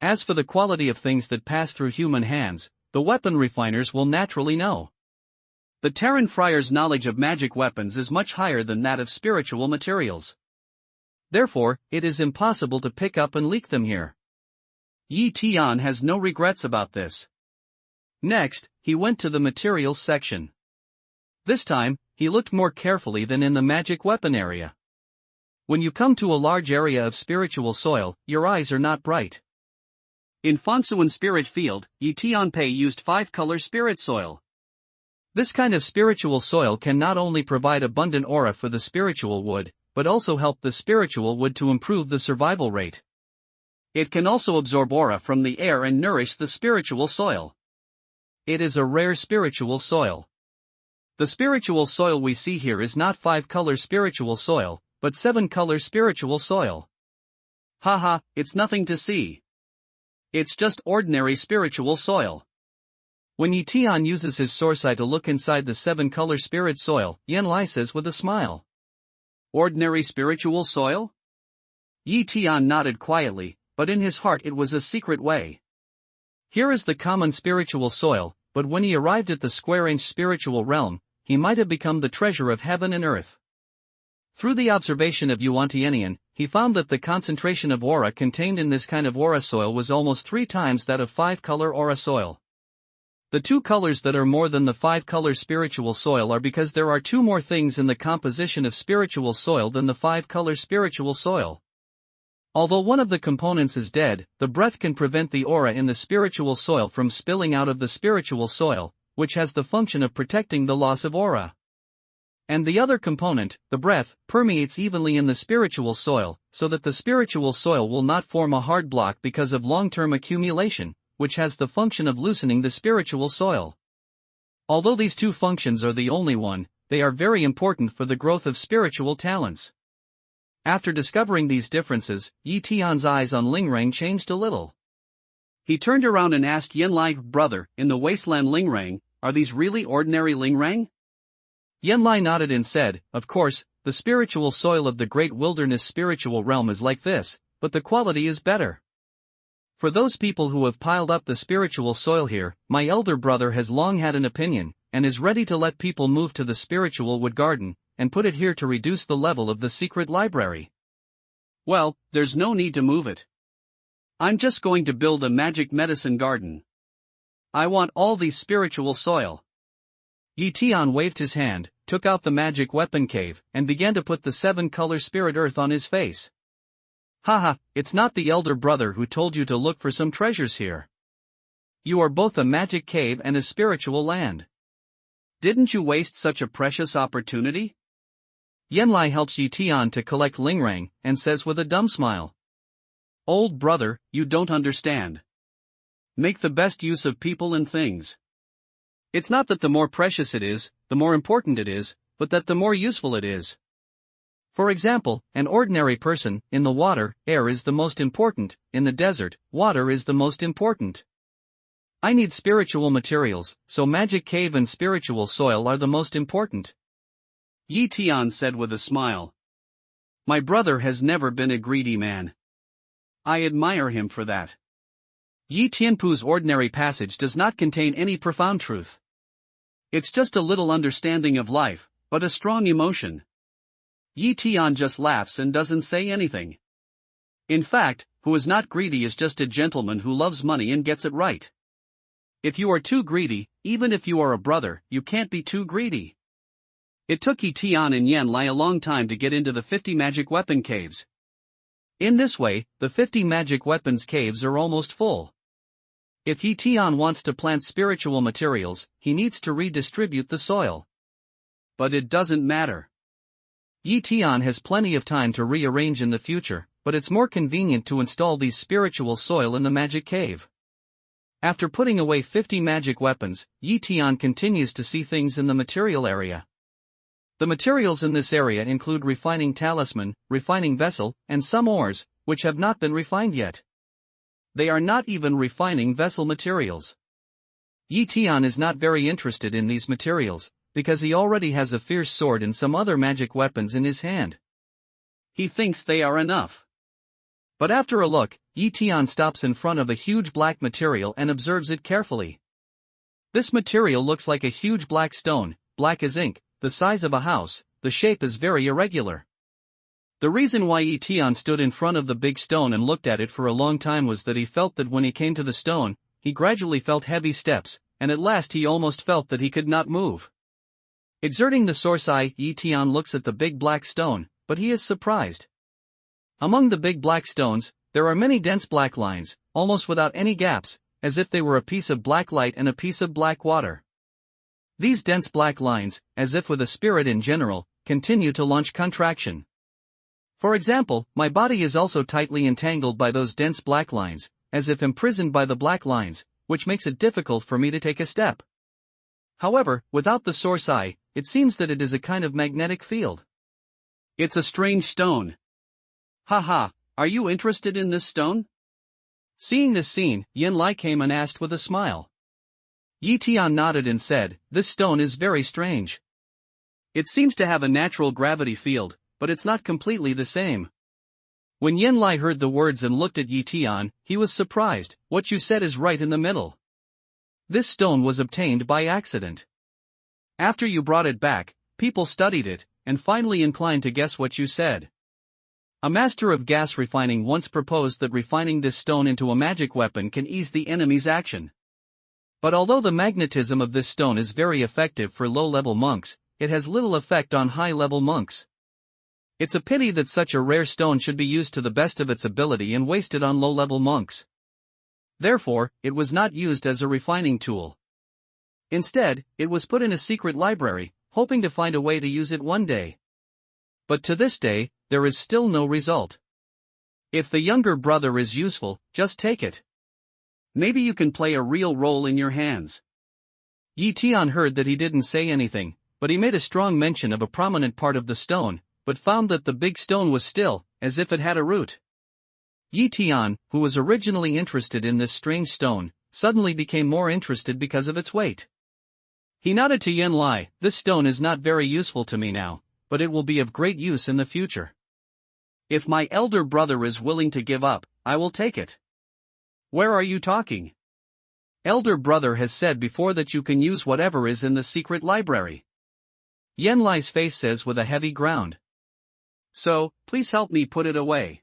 [SPEAKER 1] As for the quality of things that pass through human hands, the weapon refiners will naturally know.
[SPEAKER 2] The Terran Friar's knowledge of magic weapons is much higher than that of spiritual materials.
[SPEAKER 1] Therefore, it is impossible to pick up and leak them here.
[SPEAKER 2] Yi Tian has no regrets about this.
[SPEAKER 1] Next, he went to the materials section. This time, he looked more carefully than in the magic weapon area. When you come to a large area of spiritual soil, your eyes are not bright.
[SPEAKER 2] In Fonsuan Spirit Field, Yi Tianpei used 5-color spirit soil.
[SPEAKER 1] This kind of spiritual soil can not only provide abundant aura for the spiritual wood, but also help the spiritual wood to improve the survival rate.
[SPEAKER 2] It can also absorb aura from the air and nourish the spiritual soil.
[SPEAKER 1] It is a rare spiritual soil. The spiritual soil we see here is not 5-color spiritual soil, but 7-color spiritual soil.
[SPEAKER 2] Haha, it's nothing to see. It's just ordinary spiritual soil.
[SPEAKER 1] When Yi Tian uses his sourceye to look inside the 7-color spirit soil, Yen Lai says with a smile.
[SPEAKER 2] Ordinary spiritual soil? Yi Tian nodded quietly, but in his heart it was a secret way.
[SPEAKER 1] Here is the common spiritual soil, but when he arrived at the square-inch spiritual realm, he might have become the treasure of heaven and earth. Through the observation of Yuan Tianian, he found that the concentration of aura contained in this kind of aura soil was almost 3 times that of 5-color aura soil. The 2 colors that are more than the 5-color spiritual soil are because there are 2 more things in the composition of spiritual soil than the 5-color spiritual soil. Although one of the components is dead, the breath can prevent the aura in the spiritual soil from spilling out of the spiritual soil, which has the function of protecting the loss of aura. And the other component, the breath, permeates evenly in the spiritual soil, so that the spiritual soil will not form a hard block because of long-term accumulation, which has the function of loosening the spiritual soil. Although these 2 functions are the only one, they are very important for the growth of spiritual talents. After discovering these differences, Yi Tian's eyes on Lingrang changed a little.
[SPEAKER 2] He turned around and asked Yen Lai, "Brother, in the wasteland Lingrang, are these really ordinary Lingrang?"
[SPEAKER 1] Yen Lai nodded and said, "Of course, the spiritual soil of the great wilderness spiritual realm is like this, but the quality is better. For those people who have piled up the spiritual soil here, my elder brother has long had an opinion, and is ready to let people move to the spiritual wood garden, and put it here to reduce the level of the secret library."
[SPEAKER 2] Well, there's no need to move it. I'm just going to build a magic medicine garden. I want all these spiritual soil.
[SPEAKER 1] Yi Tian waved his hand, took out the magic weapon cave, and began to put the 7-color spirit earth on his face. Haha, it's not the elder brother who told you to look for some treasures here. You are both a magic cave and a spiritual land.
[SPEAKER 2] Didn't you waste such a precious opportunity?
[SPEAKER 1] Yanlai helps Yi Tian to collect Lingrang, and says with a dumb smile.
[SPEAKER 2] Old brother, you don't understand. Make the best use of people and things. It's not that the more precious it is, the more important it is, but that the more useful it is.
[SPEAKER 1] For example, an ordinary person, in the water, air is the most important, in the desert, water is the most important. I need spiritual materials, so magic cave and spiritual soil are the most important.
[SPEAKER 2] Yi Tian said with a smile. My brother has never been a greedy man. I admire him for that.
[SPEAKER 1] Yi Tianpu's ordinary passage does not contain any profound truth.
[SPEAKER 2] It's just a little understanding of life, but a strong emotion. Yi Tian just laughs and doesn't say anything. In fact, who is not greedy is just a gentleman who loves money and gets it right. If you are too greedy, even if you are a brother, you can't be too greedy. It took Yi Tian and Yanlai a long time to get into the 50 magic weapon caves.
[SPEAKER 1] In this way, the 50 magic weapons caves are almost full. If Yi Tian wants to plant spiritual materials, he needs to redistribute the soil.
[SPEAKER 2] But it doesn't matter.
[SPEAKER 1] Yi Tian has plenty of time to rearrange in the future, but it's more convenient to install these spiritual soil in the magic cave. After putting away 50 magic weapons, Yi Tian continues to see things in the material area. The materials in this area include refining talisman, refining vessel, and some ores, which have not been refined yet. They are not even refining vessel materials. Yi Tian is not very interested in these materials, because he already has a fierce sword and some other magic weapons in his hand.
[SPEAKER 2] He thinks they are enough.
[SPEAKER 1] But after a look, Yi Tian stops in front of a huge black material and observes it carefully. This material looks like a huge black stone, black as ink, the size of a house. The shape is very irregular. The reason why Yi Tian stood in front of the big stone and looked at it for a long time was that he felt that when he came to the stone, he gradually felt heavy steps, and at last he almost felt that he could not move. Exerting the source eye, Yi Tian looks at the big black stone, but he is surprised. Among the big black stones, there are many dense black lines, almost without any gaps, as if they were a piece of black light and a piece of black water. These dense black lines, as if with a spirit in general, continue to launch contraction. For example, my body is also tightly entangled by those dense black lines, as if imprisoned by the black lines, which makes it difficult for me to take a step. However, without the source eye, it seems that it is a kind of magnetic field.
[SPEAKER 2] It's a strange stone. Haha, are you interested in this stone?
[SPEAKER 1] Seeing this scene, Yanlai came and asked with a smile. Yi Tian nodded and said, this stone is very strange.
[SPEAKER 2] It seems to have a natural gravity field, but it's not completely the same.
[SPEAKER 1] When Yanlai heard the words and looked at Yi Tian, he was surprised. What you said is right in the middle. This stone was obtained by accident. After you brought it back, people studied it, and finally inclined to guess what you said. A master of gas refining once proposed that refining this stone into a magic weapon can ease the enemy's action. But although the magnetism of this stone is very effective for low-level monks, it has little effect on high-level monks. It's a pity that such a rare stone should be used to the best of its ability and wasted on low-level monks. Therefore, it was not used as a refining tool. Instead, it was put in a secret library, hoping to find a way to use it one day. But to this day, there is still no result. If the younger brother is useful, just take it. Maybe you can play a real role in your hands. Yi Tian heard that he didn't say anything, but he made a strong mention of a prominent part of the stone, but found that the big stone was still, as if it had a root. Yi Tian, who was originally interested in this strange stone, suddenly became more interested because of its weight. He nodded to Yanlai, this stone is not very useful to me now, but it will be of great use in the future.
[SPEAKER 2] If my elder brother is willing to give up, I will take it. Where are you talking?
[SPEAKER 1] Elder brother has said before that you can use whatever is in the secret library. Yanlai's face says with a heavy ground.
[SPEAKER 2] So, please help me put it away.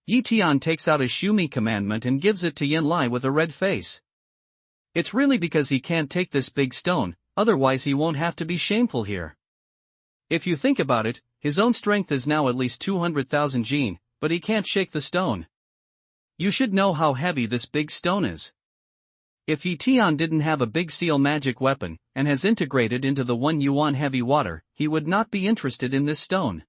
[SPEAKER 1] Yi Tian takes out a Shumi commandment and gives it to Yanlai with a red face. It's really because he can't take this big stone, otherwise he won't have to be shameful here. If you think about it, his own strength is now at least 200,000 gene, but he can't shake the stone. You should know how heavy this big stone is. If Tian didn't have a big seal magic weapon, and has integrated into the 1 yuan heavy water, he would not be interested in this stone.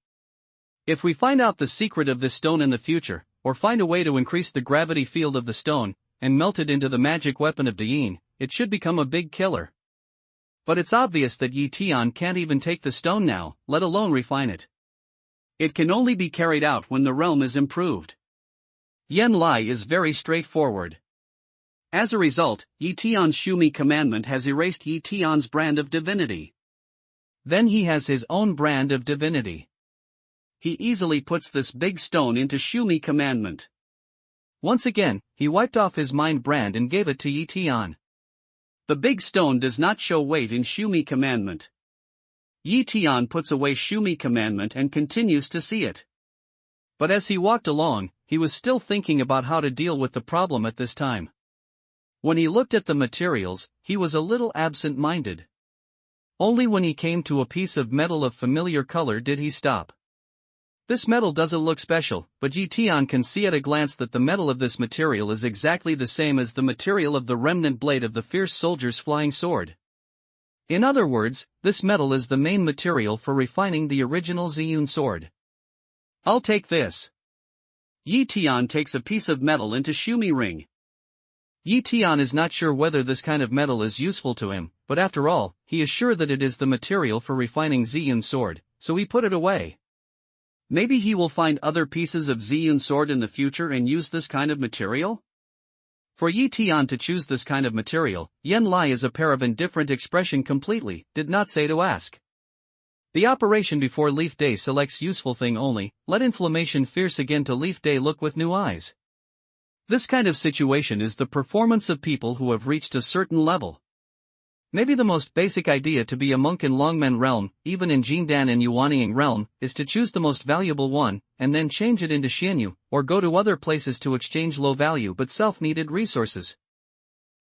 [SPEAKER 1] If we find out the secret of this stone in the future, or find a way to increase the gravity field of the stone, and melt it into the magic weapon of Tian, it should become a big killer. But it's obvious that Tian can't even take the stone now, let alone refine it. It can only be carried out when the realm is improved. Yen Lai is very straightforward. As a result, Tian's Shumi commandment has erased Tian's brand of divinity. Then he has his own brand of divinity. He easily puts this big stone into Shumi commandment. Once again, he wiped off his mind brand and gave it to Tian. The big stone does not show weight in Shumi commandment. Tian puts away Shumi commandment and continues to see it. But as he walked along, he was still thinking about how to deal with the problem at this time. When he looked at the materials, he was a little absent-minded. Only when he came to a piece of metal of familiar color did he stop. This metal doesn't look special, but Tian can see at a glance that the metal of this material is exactly the same as the material of the remnant blade of the fierce soldier's flying sword. In other words, this metal is the main material for refining the original Ziyun sword. I'll take this. Tian takes a piece of metal into Shumi ring. Tian is not sure whether this kind of metal is useful to him, but after all, he is sure that it is the material for refining Ziyun sword, so he put it away. Maybe he will find other pieces of Ziyun sword in the future and use this kind of material? For Tian to choose this kind of material, Yen Lai is a pair of indifferent expression completely, did not say to ask. The operation before Leaf Day selects useful thing only, let inflammation fierce again to Leaf Day look with new eyes. This kind of situation is the performance of people who have reached a certain level. Maybe the most basic idea to be a monk in Longmen realm, even in Jindan and Yuanying realm, is to choose the most valuable one, and then change it into Xianyu, or go to other places to exchange low value but self-needed resources.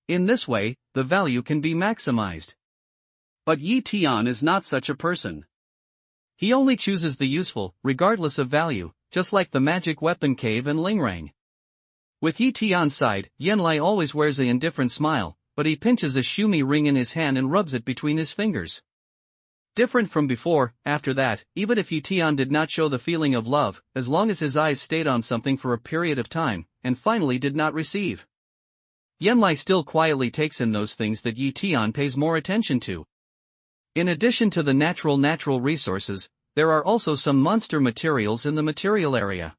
[SPEAKER 1] In this way, the value can be maximized. But Tian is not such a person. He only chooses the useful, regardless of value, just like the magic weapon cave and Lingrang. With Tian's side, Yen Lai always wears an indifferent smile, but he pinches a Shumi ring in his hand and rubs it between his fingers. Different from before, after that, even if Tian did not show the feeling of love, as long as his eyes stayed on something for a period of time, and finally did not receive. Yen Lai still quietly takes in those things that Tian pays more attention to. In addition to the natural resources, there are also some monster materials in the material area.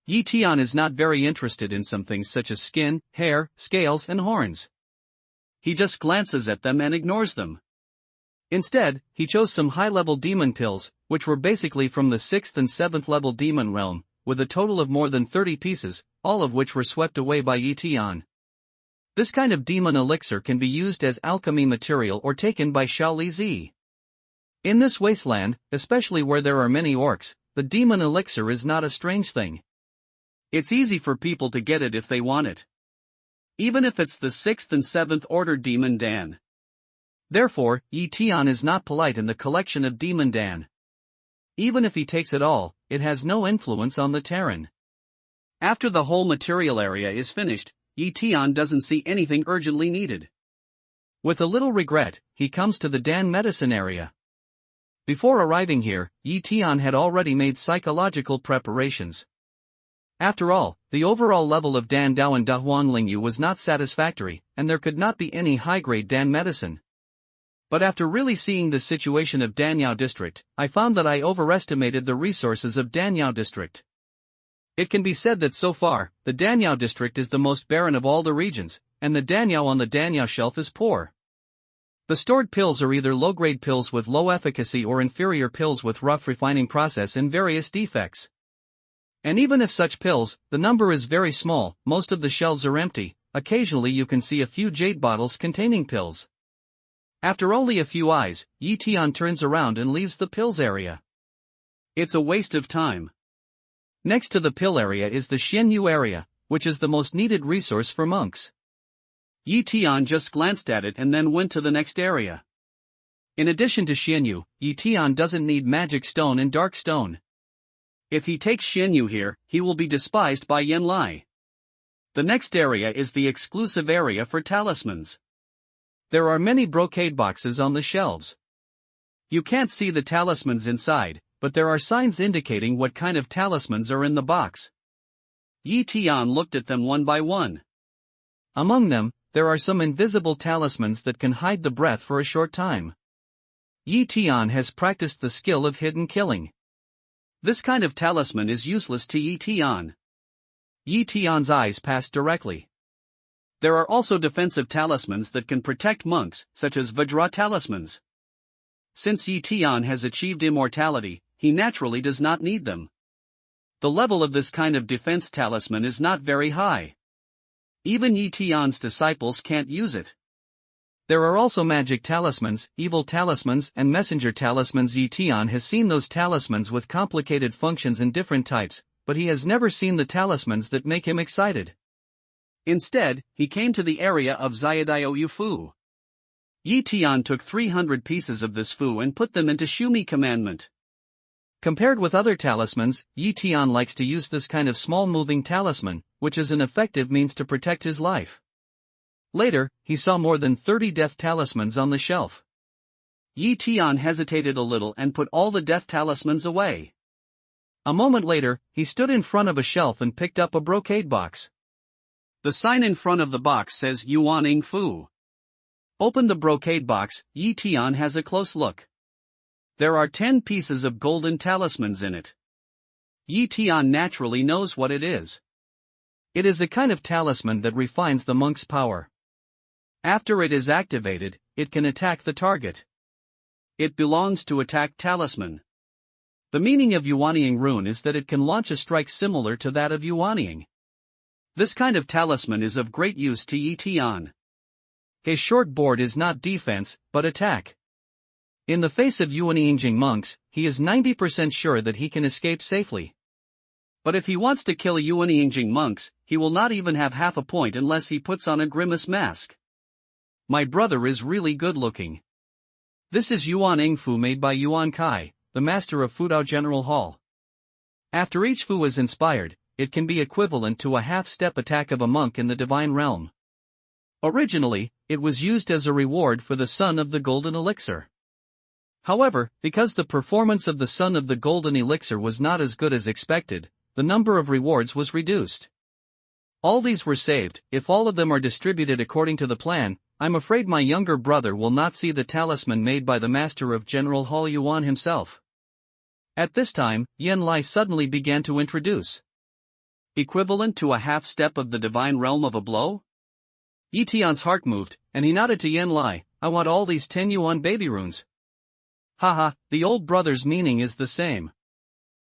[SPEAKER 1] Tian is not very interested in some things such as skin, hair, scales and horns. He just glances at them and ignores them. Instead, he chose some high-level demon pills, which were basically from the 6th and 7th level demon realm, with a total of more than 30 pieces, all of which were swept away by Tian. This kind of demon elixir can be used as alchemy material or taken by Shaoli Zi. In this wasteland, especially where there are many orcs, the demon elixir is not a strange thing. It's easy for people to get it if they want it. Even if it's the 6th and 7th order demon Dan. Therefore, Tian is not polite in the collection of demon Dan. Even if he takes it all, it has no influence on the Terran. After the whole material area is finished, Tian doesn't see anything urgently needed. With a little regret, he comes to the Dan medicine area. Before arriving here, Tian had already made psychological preparations. After all, the overall level of Dan Dao and Dahuan Lingyu was not satisfactory, and there could not be any high-grade Dan medicine. But after really seeing the situation of Danyao district, I found that I overestimated the resources of Danyao district. It can be said that so far, the Danyao district is the most barren of all the regions, and the Danyao on the Danyao shelf is poor. The stored pills are either low-grade pills with low efficacy or inferior pills with rough refining process and various defects. And even if such pills, the number is very small, most of the shelves are empty. Occasionally you can see a few jade bottles containing pills. After only a few eyes, Tian turns around and leaves the pills area. It's a waste of time. Next to the pill area is the Xianyu area, which is the most needed resource for monks. Tian just glanced at it and then went to the next area. In addition to Xianyu, Tian doesn't need magic stone and dark stone.
[SPEAKER 2] If he takes Xianyu here, he will be despised by Yanlai. The next area is the exclusive area for talismans.
[SPEAKER 1] There are many brocade boxes on the shelves. You can't see the talismans inside, but there are signs indicating what kind of talismans are in the box.
[SPEAKER 2] Tian looked at them one by one.
[SPEAKER 1] Among them, there are some invisible talismans that can hide the breath for a short time. Tian has practiced the skill of hidden killing.
[SPEAKER 2] This kind of talisman is useless to Tian.
[SPEAKER 1] Tian's eyes passed directly.
[SPEAKER 2] There are also defensive talismans that can protect monks, such as Vajra talismans. Since Tian has achieved immortality, he naturally does not need them. The level of this kind of defense talisman is not very high. Even Tian's disciples can't use it.
[SPEAKER 1] There are also magic talismans, evil talismans, and messenger talismans. Tian has seen those talismans with complicated functions and different types, but he has never seen the talismans that make him excited.
[SPEAKER 2] Instead, he came to the area of Xiaodio Fu. Tian took 300 pieces of this fu and put them into Shumi commandment.
[SPEAKER 1] Compared with other talismans, Tian likes to use this kind of small moving talisman, which is an effective means to protect his life. Later, he saw more than 30 death talismans on the shelf.
[SPEAKER 2] Tian hesitated a little and put all the death talismans away.
[SPEAKER 1] A moment later, he stood in front of a shelf and picked up a brocade box.
[SPEAKER 2] The sign in front of the box says Yuaning Fu. Open the brocade box. Tian has a close look. There are 10 pieces of golden talismans in it. Tian naturally knows what it is.
[SPEAKER 1] It is a kind of talisman that refines the monk's power.
[SPEAKER 2] After it is activated, it can attack the target. It belongs to attack talisman.
[SPEAKER 1] The meaning of Yuanying rune is that it can launch a strike similar to that of Yuanying.
[SPEAKER 2] This kind of talisman is of great use to Tian.
[SPEAKER 1] His short board is not defense, but attack. In the face of Yuanying monks, he is 90% sure that he can escape safely.
[SPEAKER 2] But if he wants to kill Yuanying monks, he will not even have half a point unless he puts on a grimace mask.
[SPEAKER 1] My brother is really good looking. This is Yuan Fu made by Yuan Kai, the master of Fudao General Hall. After each fu is inspired, it can be equivalent to a half-step attack of a monk in the divine realm. Originally, it was used as a reward for the Son of the Golden Elixir. However, because the performance of the Son of the Golden Elixir was not as good as expected, the number of rewards was reduced. All these were saved. If all of them are distributed according to the plan, I'm afraid my younger brother will not see the talisman made by the master of General Hall Yuan himself. At this time, Yanlai suddenly began to introduce.
[SPEAKER 2] Equivalent to a half-step of the divine realm of a blow?
[SPEAKER 1] Tian's heart moved, and he nodded to Yanlai. I want all these 10 yuan baby runes. Haha, the old brother's meaning is the same.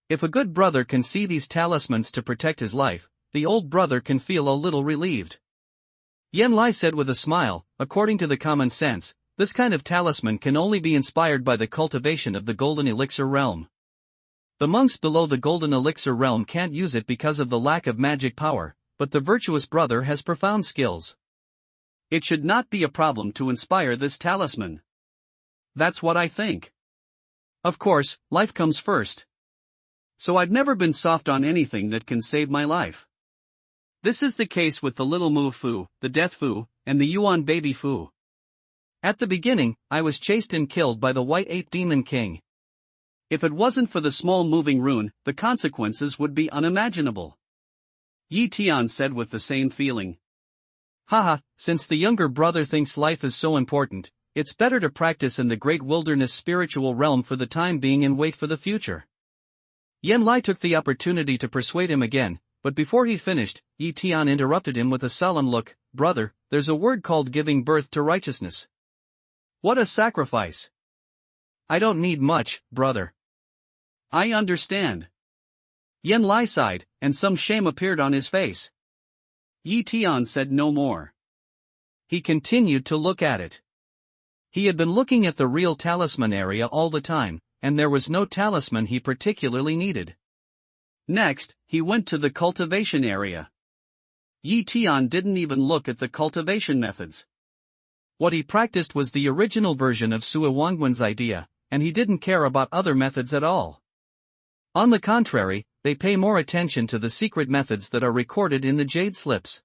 [SPEAKER 1] If a good brother can see these talismans to protect his life, the old brother can feel a little relieved. Yanlai said with a smile, according to the common sense, this kind of talisman can only be inspired by the cultivation of the golden elixir realm. The monks below the golden elixir realm can't use it because of the lack of magic power, but the virtuous brother has profound skills.
[SPEAKER 2] It should not be a problem to inspire this talisman. That's what I think.
[SPEAKER 1] Of course, life comes first.
[SPEAKER 2] So I've never been soft on anything that can save my life. This is the case with the little Mu Fu, the Death Fu, and the Yuan Baby Fu.
[SPEAKER 1] At the beginning, I was chased and killed by the White Ape Demon King.
[SPEAKER 2] If it wasn't for the small moving rune, the consequences would be unimaginable. Tian said with the same feeling.
[SPEAKER 1] Haha, since the younger brother thinks life is so important, it's better to practice in the great wilderness spiritual realm for the time being and wait for the future. Yanlai took the opportunity to persuade him again, but before he finished, Tian interrupted him with a solemn look. Brother, there's a word called giving birth to righteousness.
[SPEAKER 2] What a sacrifice!
[SPEAKER 1] I don't need much, brother.
[SPEAKER 2] I understand. Yanlai sighed, and some shame appeared on his face. Tian said no more.
[SPEAKER 1] He continued to look at it. He had been looking at the real talisman area all the time, and there was no talisman he particularly needed.
[SPEAKER 2] Next, he went to the cultivation area. Tian didn't even look at the cultivation methods.
[SPEAKER 1] What he practiced was the original version of Sue Wangwen's idea, and he didn't care about other methods at all. On the contrary, they pay more attention to the secret methods that are recorded in the jade slips.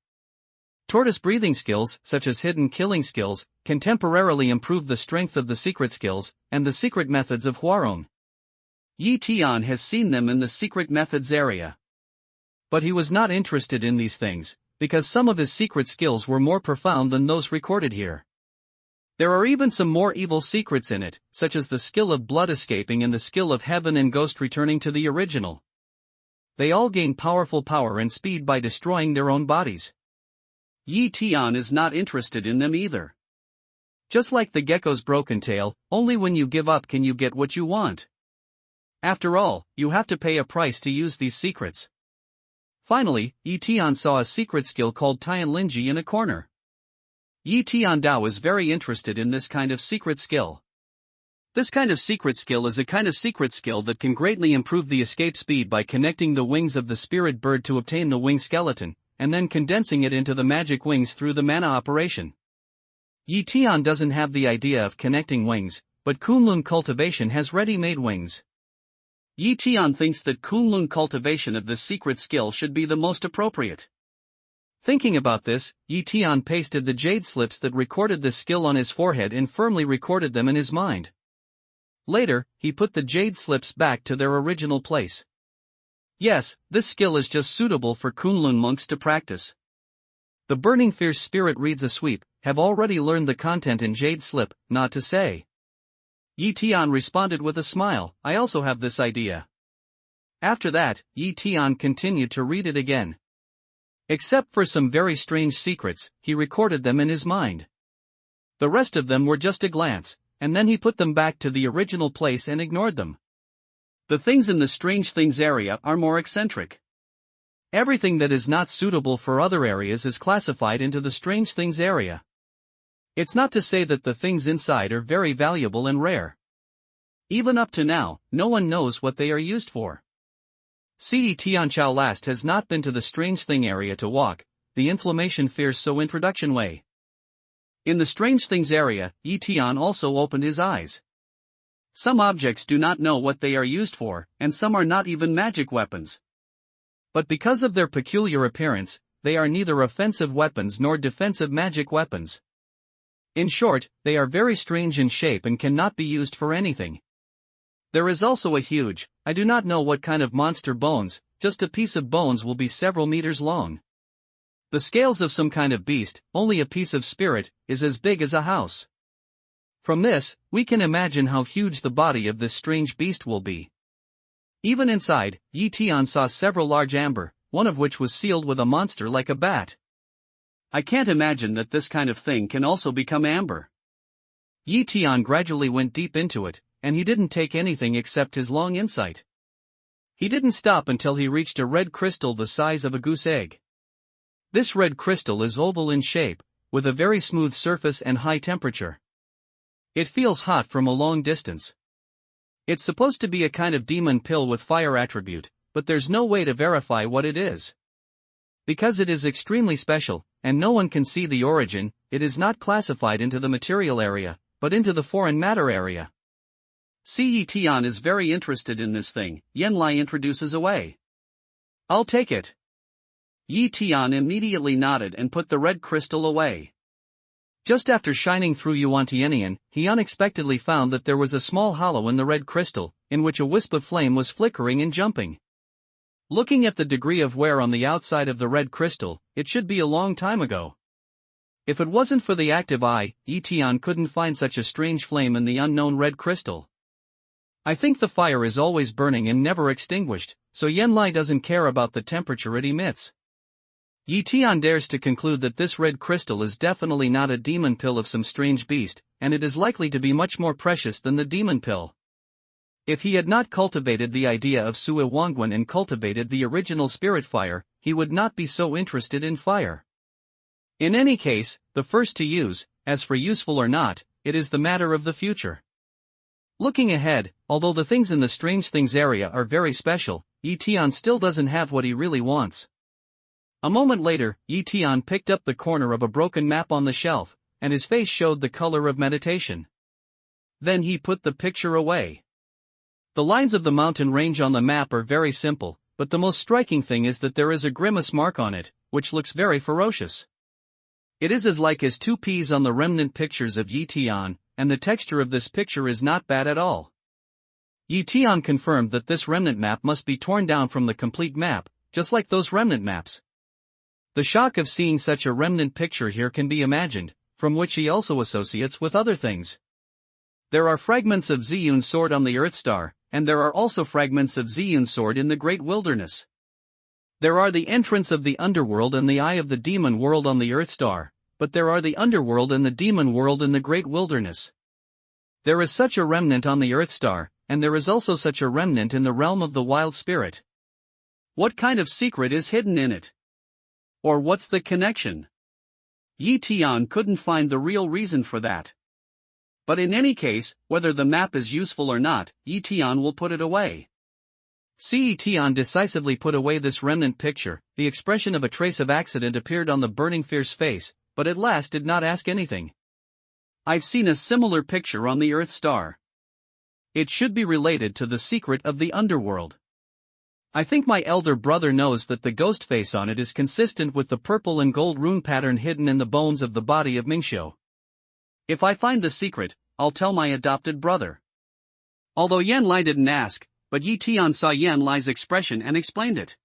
[SPEAKER 1] Tortoise breathing skills, such as hidden killing skills, can temporarily improve the strength of the secret skills, and the secret methods of Huarong.
[SPEAKER 2] Tian has seen them in the secret methods area.
[SPEAKER 1] But he was not interested in these things, because some of his secret skills were more profound than those recorded here. There are even some more evil secrets in it, such as the skill of blood escaping and the skill of heaven and ghost returning to the original. They all gain powerful power and speed by destroying their own bodies.
[SPEAKER 2] Tian is not interested in them either.
[SPEAKER 1] Just like the gecko's broken tail, only when you give up can you get what you want. After all, you have to pay a price to use these secrets. Finally, Tian saw a secret skill called Tian Linji in a corner. Tian Dao is very interested in this kind of secret skill. This kind of secret skill is a kind of secret skill that can greatly improve the escape speed by connecting the wings of the spirit bird to obtain the wing skeleton, and then condensing it into the magic wings through the mana operation. Tian doesn't have the idea of connecting wings, but Kunlun cultivation has ready-made wings.
[SPEAKER 2] Tian thinks that Kunlun cultivation of this secret skill should be the most appropriate.
[SPEAKER 1] Thinking about this, Tian pasted the jade slips that recorded this skill on his forehead and firmly recorded them in his mind. Later, he put the jade slips back to their original place. Yes, this skill is just suitable for Kunlun monks to practice. The burning fierce spirit reads a sweep, have already learned the content in jade slip, not to say. Tian responded with a smile, I also have this idea. After that, Tian continued to read it again. Except for some very strange secrets, he recorded them in his mind. The rest of them were just a glance, and then he put them back to the original place and ignored them.
[SPEAKER 2] The things in the strange things area are more eccentric.
[SPEAKER 1] Everything that is not suitable for other areas is classified into the strange things area. It's not to say that the things inside are very valuable and rare. Even up to now, no one knows what they are used for. Tian Chao last has not been to the strange thing area to walk, the inflammation fears so introduction way. In the strange things area, Tian also opened his eyes. Some objects do not know what they are used for, and some are not even magic weapons. But because of their peculiar appearance, they are neither offensive weapons nor defensive magic weapons. In short, they are very strange in shape and cannot be used for anything. There is also a huge, I do not know what kind of monster bones, just a piece of bones will be several meters long. The scales of some kind of beast, only a piece of spirit, is as big as a house. From this, we can imagine how huge the body of this strange beast will be. Even inside, Tian saw several large amber, one of which was sealed with a monster like a bat.
[SPEAKER 2] I can't imagine that this kind of thing can also become amber.
[SPEAKER 1] Tian gradually went deep into it, and he didn't take anything except his long insight. He didn't stop until he reached a red crystal the size of a goose egg. This red crystal is oval in shape, with a very smooth surface and high temperature. It feels hot from a long distance. It's supposed to be a kind of demon pill with fire attribute, but there's no way to verify what it is. Because it is extremely special, and no one can see the origin, it is not classified into the material area, but into the foreign matter area.
[SPEAKER 2] Tian is very interested in this thing, Yenlai introduces a way.
[SPEAKER 1] I'll take it.
[SPEAKER 2] Tian immediately nodded and put the red crystal away.
[SPEAKER 1] Just after shining through Yuan-Tianian, he unexpectedly found that there was a small hollow in the red crystal, in which a wisp of flame was flickering and jumping. Looking at the degree of wear on the outside of the red crystal, it should be a long time ago. If it wasn't for the active eye, Tian couldn't find such a strange flame in the unknown red crystal. I think the fire is always burning and never extinguished, so Yenlai doesn't care about the temperature it emits. Tian dares to conclude that this red crystal is definitely not a demon pill of some strange beast, and it is likely to be much more precious than the demon pill. If he had not cultivated the idea of Sui Wangwen and cultivated the original spirit fire, he would not be so interested in fire. In any case, the first to use, as for useful or not, it is the matter of the future. Looking ahead, although the things in the strange things area are very special, Tian still doesn't have what he really wants. A moment later, Tian picked up the corner of a broken map on the shelf, and his face showed the color of meditation. Then he put the picture away. The lines of the mountain range on the map are very simple, but the most striking thing is that there is a grimace mark on it, which looks very ferocious. It is as like as two peas on the remnant pictures of Tian, and the texture of this picture is not bad at all. Tian confirmed that this remnant map must be torn down from the complete map, just like those remnant maps. The shock of seeing such a remnant picture here can be imagined, from which he also associates with other things. There are fragments of Ziyun's sword on the Earth Star, and there are also fragments of Ziyun's sword in the Great Wilderness. There are the entrance of the underworld and the eye of the demon world on the Earth Star, but there are the underworld and the demon world in the Great Wilderness. There is such a remnant on the Earth Star, and there is also such a remnant in the realm of the wild spirit. What kind of secret is hidden in it? Or what's the connection? Tian couldn't find the real reason for that. But in any case, whether the map is useful or not, Tian will put it away. Tian decisively put away this remnant picture. The expression of a trace of accident appeared on the burning fierce face, but at last did not ask anything. I've seen a similar picture on the Earth Star. It should be related to the secret of the underworld. I think my elder brother knows that the ghost face on it is consistent with the purple and gold rune pattern hidden in the bones of the body of Mingxiu. If I find the secret, I'll tell my adopted brother. Although Yan Lai didn't ask, but Tian saw Yan Lai's expression and explained it.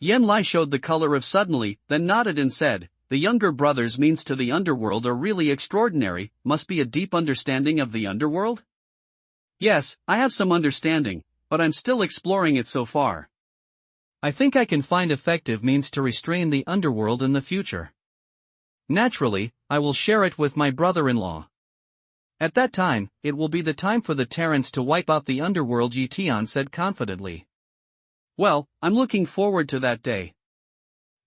[SPEAKER 1] Yan Lai showed the color of suddenly, then nodded and said, "The younger brother's means to the underworld are really extraordinary, must be a deep understanding of the underworld?" "Yes, I have some understanding, but I'm still exploring it so far. I think I can find effective means to restrain the underworld in the future. Naturally, I will share it with my brother-in-law. At that time, it will be the time for the Terrans to wipe out the underworld," Tian said confidently. "Well, I'm looking forward to that day.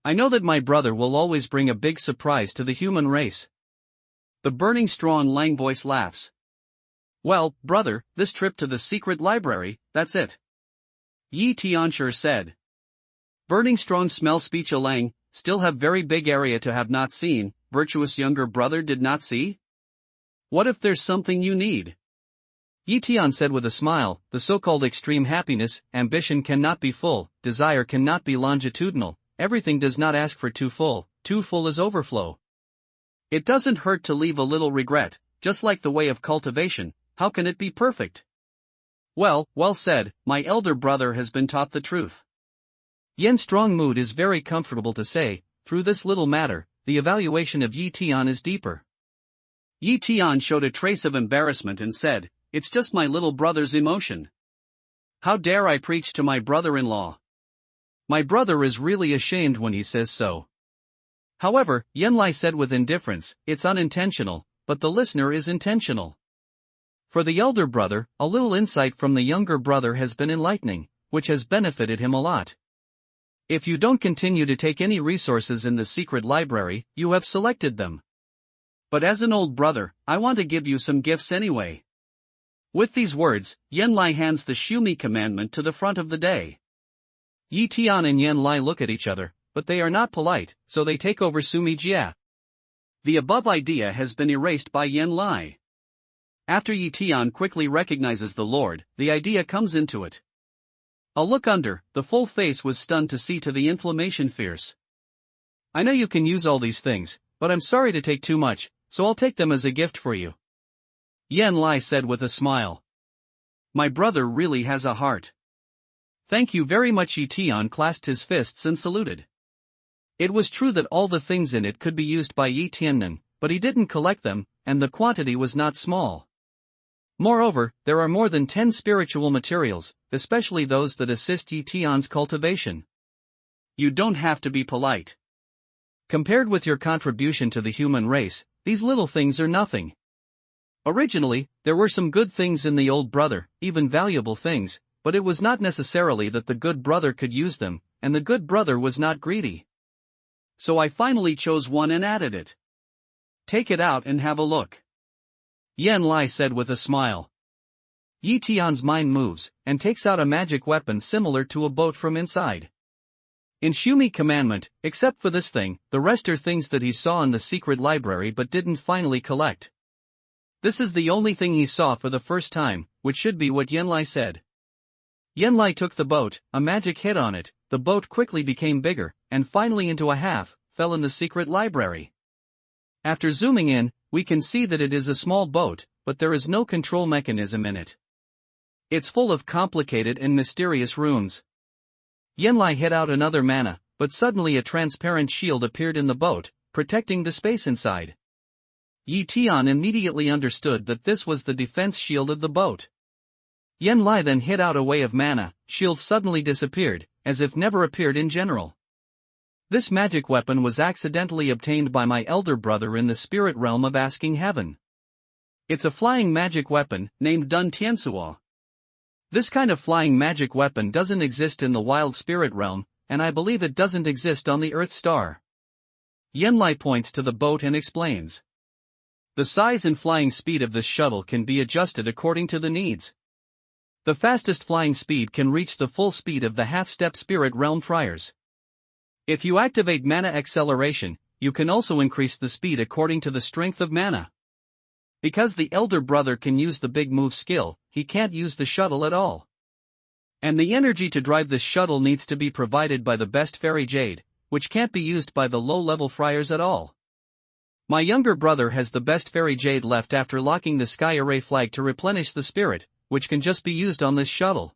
[SPEAKER 1] I know that my brother will always bring a big surprise to the human race." The burning strong Lang voice laughs. "Well, brother, this trip to the secret library, that's it." Tian sure said. Burning strong smell speech Lang, still have very big area to have not seen, virtuous younger brother did not see? What if there's something you need? Tian said with a smile, the so-called extreme happiness, ambition cannot be full, desire cannot be longitudinal, everything does not ask for too full is overflow. It doesn't hurt to leave a little regret, just like the way of cultivation, how can it be perfect? Well said, my elder brother has been taught the truth. Yan's strong mood is very comfortable to say, through this little matter, the evaluation of Tian is deeper. Tian showed a trace of embarrassment and said, "It's just my little brother's emotion. How dare I preach to my brother-in-law? My brother is really ashamed when he says so." However, Yan Lai said with indifference, "It's unintentional, but the listener is intentional." For the elder brother, a little insight from the younger brother has been enlightening, which has benefited him a lot. If you don't continue to take any resources in the secret library, you have selected them. But as an old brother, I want to give you some gifts anyway. With these words, Yan Lai hands the Shumi commandment to the front of the day. Tian and Yan Lai look at each other, but they are not polite, so they take over Sumi Jia. The above idea has been erased by Yan Lai. After Tian quickly recognizes the Lord, the idea comes into it. A look under, the full face was stunned to see to the inflammation fierce. "I know you can use all these things, but I'm sorry to take too much, so I'll take them as a gift for you," Yan Lai said with a smile. "My brother really has a heart. Thank you very much." Tian clasped his fists and saluted. It was true that all the things in it could be used by Tiannan, but he didn't collect them, and the quantity was not small. Moreover, there are more than 10 spiritual materials, especially those that assist Tian's cultivation. You don't have to be polite. Compared with your contribution to the human race, these little things are nothing. Originally, there were some good things in the old brother, even valuable things, but it was not necessarily that the good brother could use them, and the good brother was not greedy. So I finally chose one and added it. Take it out and have a look, Yan Lai said with a smile. Tian's mind moves, and takes out a magic weapon similar to a boat from inside. In Shumi commandment, except for this thing, the rest are things that he saw in the secret library but didn't finally collect. This is the only thing he saw for the first time, which should be what Yenlai said. Yenlai took the boat, a magic hit on it, the boat quickly became bigger, and finally into a half, fell in the secret library. After zooming in, we can see that it is a small boat, but there is no control mechanism in it. It's full of complicated and mysterious runes. Yenlai hit out another mana, but suddenly a transparent shield appeared in the boat, protecting the space inside. Tian immediately understood that this was the defense shield of the boat. Yenlai then hit out a wave of mana, shield suddenly disappeared, as if never appeared in general. This magic weapon was accidentally obtained by my elder brother in the spirit realm of Asking Heaven. It's a flying magic weapon, named Dun Tiansuo. This kind of flying magic weapon doesn't exist in the wild spirit realm, and I believe it doesn't exist on the Earth star. Yenlai points to the boat and explains. The size and flying speed of this shuttle can be adjusted according to the needs. The fastest flying speed can reach the full speed of the half-step spirit realm friars. If you activate mana acceleration, you can also increase the speed according to the strength of mana. Because the elder brother can use the big move skill, he can't use the shuttle at all. And the energy to drive this shuttle needs to be provided by the best fairy jade, which can't be used by the low-level friars at all. My younger brother has the best fairy jade left after locking the sky array flag to replenish the spirit, which can just be used on this shuttle.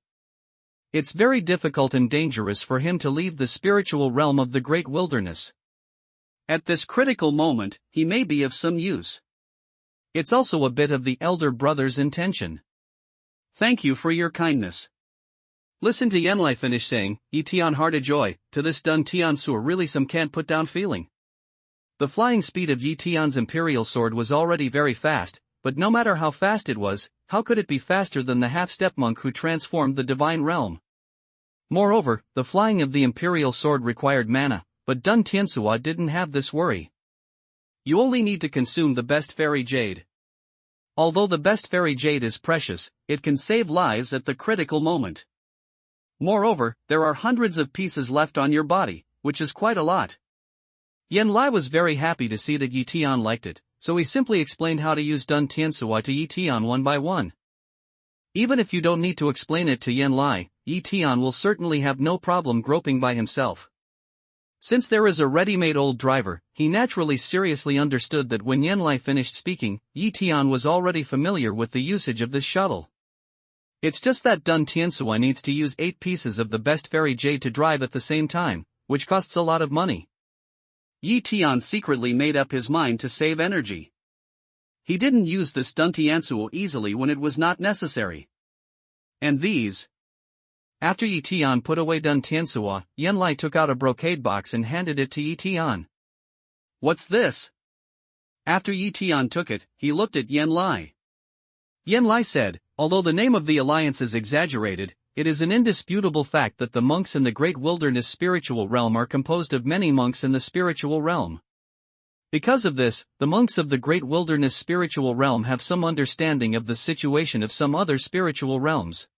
[SPEAKER 1] It's very difficult and dangerous for him to leave the spiritual realm of the great wilderness. At this critical moment, he may be of some use. It's also a bit of the elder brother's intention. Thank you for your kindness. Listen to Yenlai finish saying, Tian hearted joy, to this Dun Tian Sur really some can't put down feeling. The flying speed of Tian's imperial sword was already very fast, but no matter how fast it was, how could it be faster than the half-step monk who transformed the divine realm? Moreover, the flying of the imperial sword required mana, but Dun Tiansuo didn't have this worry. You only need to consume the best fairy jade. Although the best fairy jade is precious, it can save lives at the critical moment. Moreover, there are hundreds of pieces left on your body, which is quite a lot. Yenlai was very happy to see that Tian liked it, so he simply explained how to use Dun Tiansuo to Tian one by one. Even if you don't need to explain it to Yenlai, Tian will certainly have no problem groping by himself. Since there is a ready-made old driver, he naturally seriously understood that when Yenlai finished speaking, Tian was already familiar with the usage of this shuttle. It's just that Dun Tiansuo needs to use 8 pieces of the best fairy jade to drive at the same time, which costs a lot of money. Tian secretly made up his mind to save energy. He didn't use this Dun Tiansuo easily when it was not necessary. And these. After Tian put away Dun Tiansuo, Yenlai took out a brocade box and handed it to Tian. What's this? After Tian took it, he looked at Yenlai. Yenlai said, although the name of the alliance is exaggerated, it is an indisputable fact that the monks in the great wilderness spiritual realm are composed of many monks in the spiritual realm. Because of this, the monks of the great wilderness spiritual realm have some understanding of the situation of some other spiritual realms.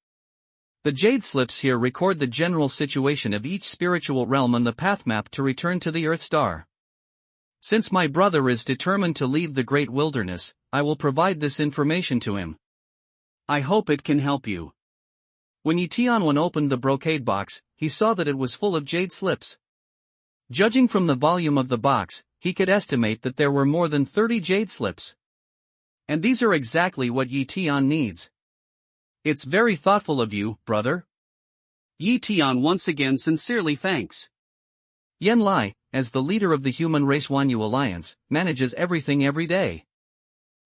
[SPEAKER 1] The jade slips here record the general situation of each spiritual realm on the path map to return to the Earth star. Since my brother is determined to leave the great wilderness, I will provide this information to him. I hope it can help you. When Tian opened the brocade box, he saw that it was full of jade slips. Judging from the volume of the box, he could estimate that there were more than 30 jade slips. And these are exactly what Tian needs. It's very thoughtful of you, brother. Tian once again sincerely thanks. Yenlai, as the leader of the human race Wanyu Alliance, manages everything every day.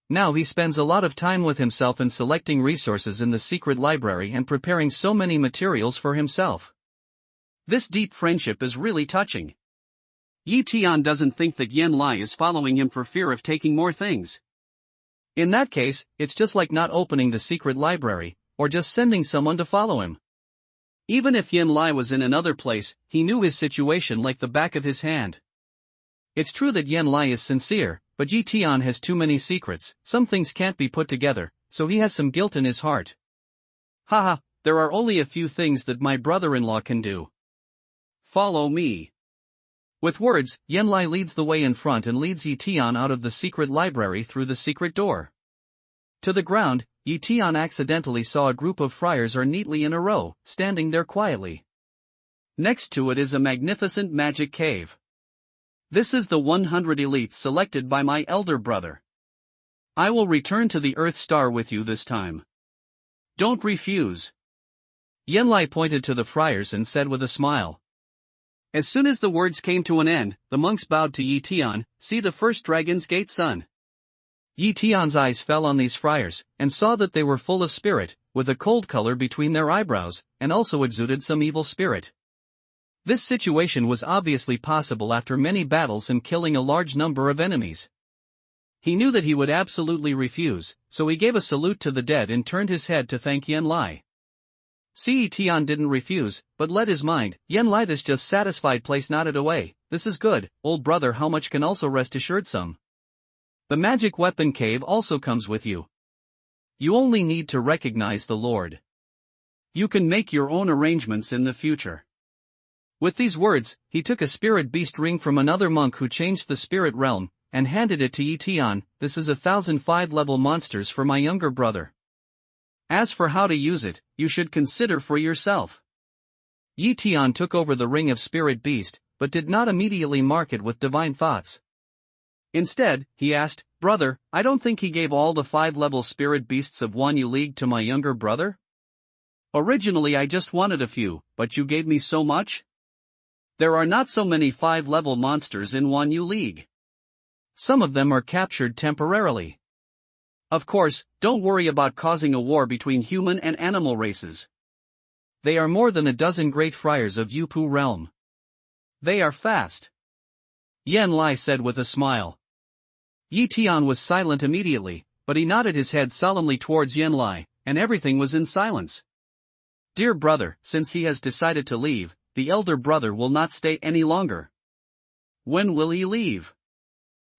[SPEAKER 1] Now he spends a lot of time with himself in selecting resources in the secret library and preparing so many materials for himself. This deep friendship is really touching. Tian doesn't think that Yenlai is following him for fear of taking more things. In that case, it's just like not opening the secret library, or just sending someone to follow him. Even if Yenlai was in another place, he knew his situation like the back of his hand. It's true that Yenlai is sincere, but Tian has too many secrets, some things can't be put together, so he has some guilt in his heart. Haha, there are only a few things that my brother-in-law can do.
[SPEAKER 2] Follow me.
[SPEAKER 1] With words, Yanlai leads the way in front and leads Yi Tian out of the secret library through the secret door. To the ground, Yi Tian accidentally saw a group of friars are neatly in a row, standing there quietly.
[SPEAKER 2] Next to it is a magnificent magic cave. This is the 100 elites selected by my elder brother. I will return to the Earth Star with you this time. Don't refuse.
[SPEAKER 1] Yanlai pointed to the friars and said with a smile.
[SPEAKER 2] As soon as the words came to an end, the monks bowed to Yi Tian. See the first Dragon's Gate son.
[SPEAKER 1] Yi Tian's eyes fell on these friars, and saw that they were full of spirit, with a cold color between their eyebrows, and also exuded some evil spirit. This situation was obviously possible after many battles and killing a large number of enemies. He knew that he would absolutely refuse, so he gave a salute to the dead and turned his head to thank Yanlai. Yi Tian didn't refuse, but let his mind, Yanlai this just satisfied place nodded away. This is good, old brother, how much can also rest assured some. The magic weapon cave also comes with you. You only need to recognize the Lord.
[SPEAKER 2] You can make your own arrangements in the future.
[SPEAKER 1] With these words, he took a spirit beast ring from another monk who changed the spirit realm, and handed it to Yi Tian. This is 1,005 level monsters for my younger brother. As for how to use it, you should consider for yourself. Yi Tian took over the ring of spirit beast, but did not immediately mark it with divine thoughts. Instead, he asked, brother, I don't think he gave all the 5-level spirit beasts of Wanyu League to my younger brother?
[SPEAKER 2] Originally I just wanted a few, but you gave me so much? There are not so many 5-level monsters in Wanyu League.
[SPEAKER 1] Some of them are captured temporarily.
[SPEAKER 2] Of course, don't worry about causing a war between human and animal races.
[SPEAKER 1] They are more than a dozen great friars of Yupu realm.
[SPEAKER 2] They are fast.
[SPEAKER 1] Yanlai said with a smile. Yi Tian was silent immediately, but he nodded his head solemnly towards Yanlai, and everything was in silence. Dear brother, since he has decided to leave, the elder brother will not stay any longer.
[SPEAKER 2] When will he leave?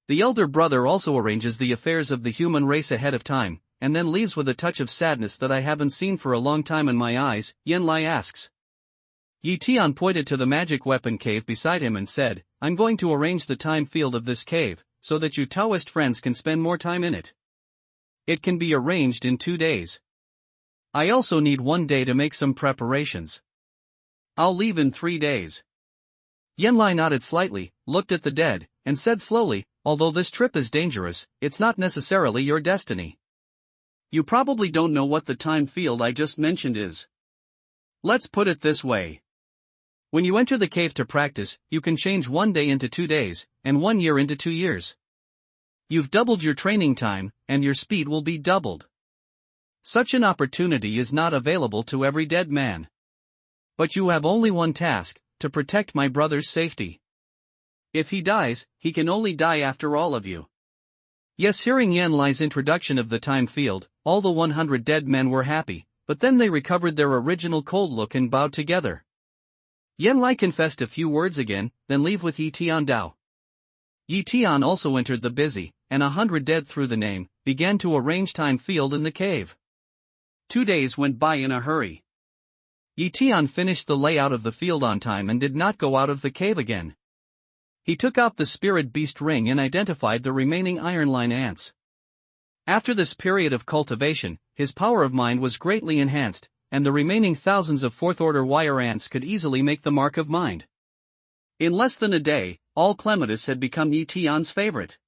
[SPEAKER 1] The elder brother also arranges the affairs of the human race ahead of time, and then leaves with a touch of sadness that I haven't seen for a long time in my eyes, Yanlai asks. Yi Tian pointed to the magic weapon cave beside him and said, I'm going to arrange the time field of this cave, so that you Taoist friends can spend more time in it. It can be arranged in 2 days. I also need 1 day to make some preparations.
[SPEAKER 2] I'll leave in 3 days.
[SPEAKER 1] Yanlai nodded slightly, looked at the dead, and said slowly, although this trip is dangerous, it's not necessarily your destiny.
[SPEAKER 2] You probably don't know what the time field I just mentioned is. Let's put it this way.
[SPEAKER 1] When you enter the cave to practice, you can change 1 day into 2 days, and 1 year into 2 years. You've doubled your training time, and your speed will be doubled. Such an opportunity is not available to every dead man. But you have only one task, to protect my brother's safety. If he dies, he can only die after all of you. Yes, hearing Yanlai's introduction of the time field, all the 100 dead men were happy, but then they recovered their original cold look and bowed together. Yanlai confessed a few words again, then leave with Yi Tian Dao. Yi Tian also entered the busy, and 100 dead through the name, began to arrange time field in the cave.
[SPEAKER 2] 2 days went by in a hurry.
[SPEAKER 1] Yi Tian finished the layout of the field on time and did not go out of the cave again. He took out the spirit beast ring and identified the remaining iron line ants. After this period of cultivation, his power of mind was greatly enhanced, and the remaining thousands of fourth-order wire ants could easily make the mark of mind.
[SPEAKER 2] In less than a day, all clematis had become Yi Tian's favorite.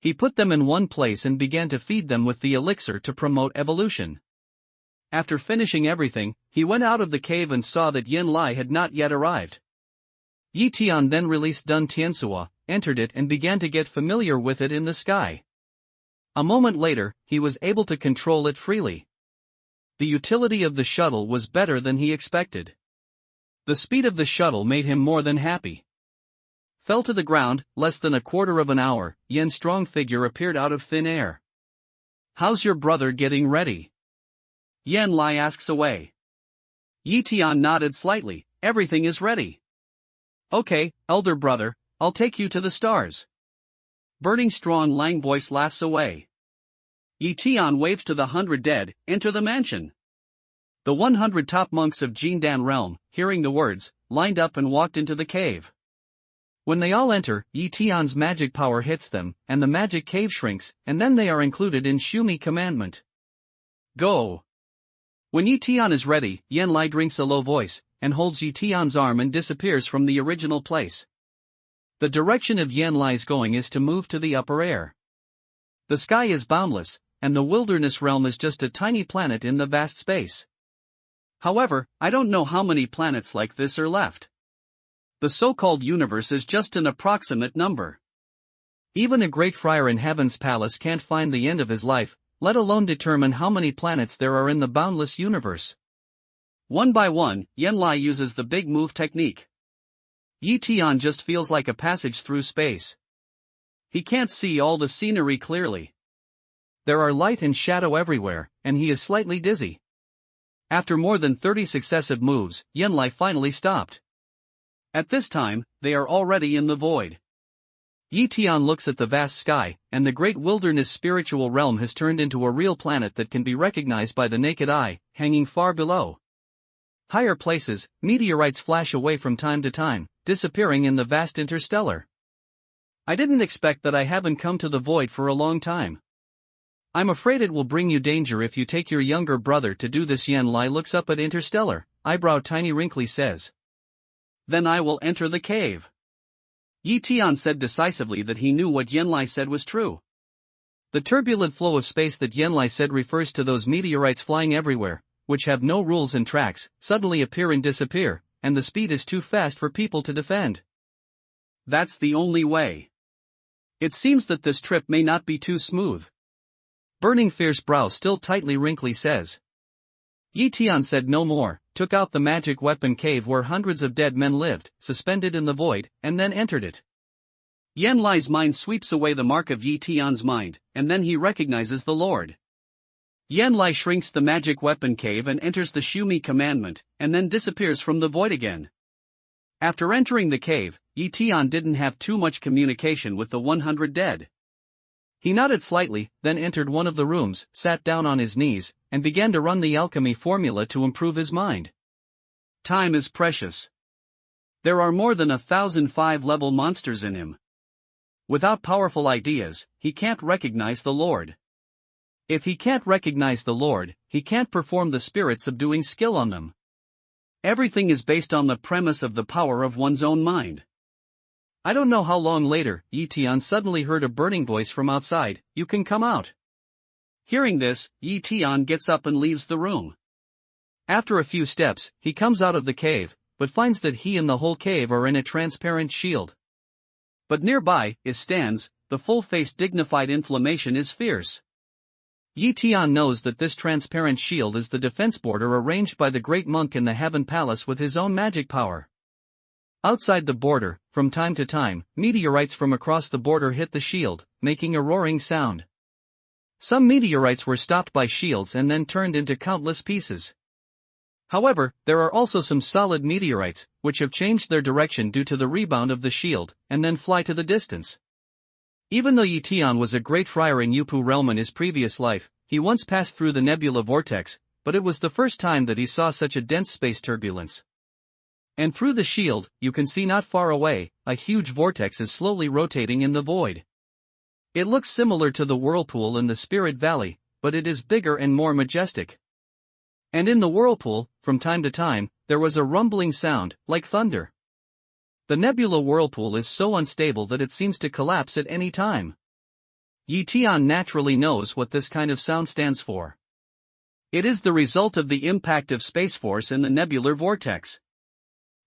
[SPEAKER 1] He put them in one place and began to feed them with the elixir to promote evolution. After finishing everything, he went out of the cave and saw that Yanlai had not yet arrived. Yi Tian then released Dun Tiansua, entered it and began to get familiar with it in the sky. A moment later, he was able to control it freely. The utility of the shuttle was better than he expected. The speed of the shuttle made him more than happy. Fell to the ground, less than a quarter of an hour, Yan's strong figure appeared out of thin air. How's your brother getting ready?
[SPEAKER 2] Yanlai asks away.
[SPEAKER 1] Yi Tian nodded slightly, everything is ready. Okay, elder brother, I'll take you to the stars.
[SPEAKER 2] Burning strong Lang voice laughs away. Yi Tian waves to the 100 dead, enter the mansion. The 100 top monks of Jindan realm, hearing the words, lined up and walked into the cave. When they all enter, Yi Tian's magic power hits them, and the magic cave shrinks, and then they are included in Shumi commandment. Go! When Yi Tian is ready, Yan Lai drinks a low voice, and holds Yi Tian's arm and disappears from the original place. The direction of Yan Lai's going is to move to the upper air. The sky is boundless, and the wilderness realm is just a tiny planet in the vast space. However, I don't know how many planets like this are left. The so-called universe is just an approximate number. Even a great friar in Heaven's palace can't find the end of his life, let alone determine how many planets there are in the boundless universe. One by one, Yan Lai uses the big move technique. Yi Tian just feels like a passage through space. He can't see all the scenery clearly. There are light and shadow everywhere, and he is slightly dizzy. After more than 30 successive moves, Yan Lai finally stopped. At this time, they are already in the void. Yi Tian looks at the vast sky, and the great wilderness spiritual realm has turned into a real planet that can be recognized by the naked eye, hanging far below. Higher places, meteorites flash away from time to time, disappearing in the vast interstellar. I didn't expect that. I haven't come to the void for a long time. I'm afraid it will bring you danger if you take your younger brother to do this. Yan Lai looks up at Interstellar, eyebrow tiny wrinkly says. Then I will enter the cave. Yi Tian said decisively that he knew what Yan Lai said was true. The turbulent flow of space that Yan Lai said refers to those meteorites flying everywhere, which have no rules and tracks, suddenly appear and disappear, and the speed is too fast for people to defend. That's the only way. It seems that this trip may not be too smooth. Burning fierce brow still tightly wrinkly says. Yi Tian said no more, took out the magic weapon cave where hundreds of dead men lived, suspended in the void, and then entered it. Yan Lai's mind sweeps away the mark of Yi Tian's mind, and then he recognizes the Lord. Yan Lai shrinks the magic weapon cave and enters the Shumi commandment, and then disappears from the void again. After entering the cave, Yi Tian didn't have too much communication with the 100 dead. He nodded slightly, then entered one of the rooms, sat down on his knees, and began to run the alchemy formula to improve his mind. Time is precious. There are more than 1,005 level monsters in him. Without powerful ideas, he can't recognize the Lord. If he can't recognize the Lord, he can't perform the spirit subduing skill on them. Everything is based on the premise of the power of one's own mind. I don't know how long later, Yi Tian suddenly heard a burning voice from outside, "You can come out." Hearing this, Yi Tian gets up and leaves the room. After a few steps, he comes out of the cave, but finds that he and the whole cave are in a transparent shield. But nearby, stands, the full-faced dignified inflammation is fierce. Yi Tian knows that this transparent shield is the defense border arranged by the great monk in the Heaven Palace with his own magic power. Outside the border, from time to time, meteorites from across the border hit the shield, making a roaring sound. Some meteorites were stopped by shields and then turned into countless pieces. However, there are also some solid meteorites, which have changed their direction due to the rebound of the shield, and then fly to the distance. Even though Yi Tian was a great friar in Yupu realm in his previous life, he once passed through the nebula vortex, but it was the first time that he saw such a dense space turbulence. And through the shield, you can see not far away, a huge vortex is slowly rotating in the void. It looks similar to the whirlpool in the Spirit Valley, but it is bigger and more majestic. And in the whirlpool, from time to time, there was a rumbling sound, like thunder. The nebula whirlpool is so unstable that it seems to collapse at any time. Yi Tian naturally knows what this kind of sound stands for. It is the result of the impact of space force in the nebular vortex.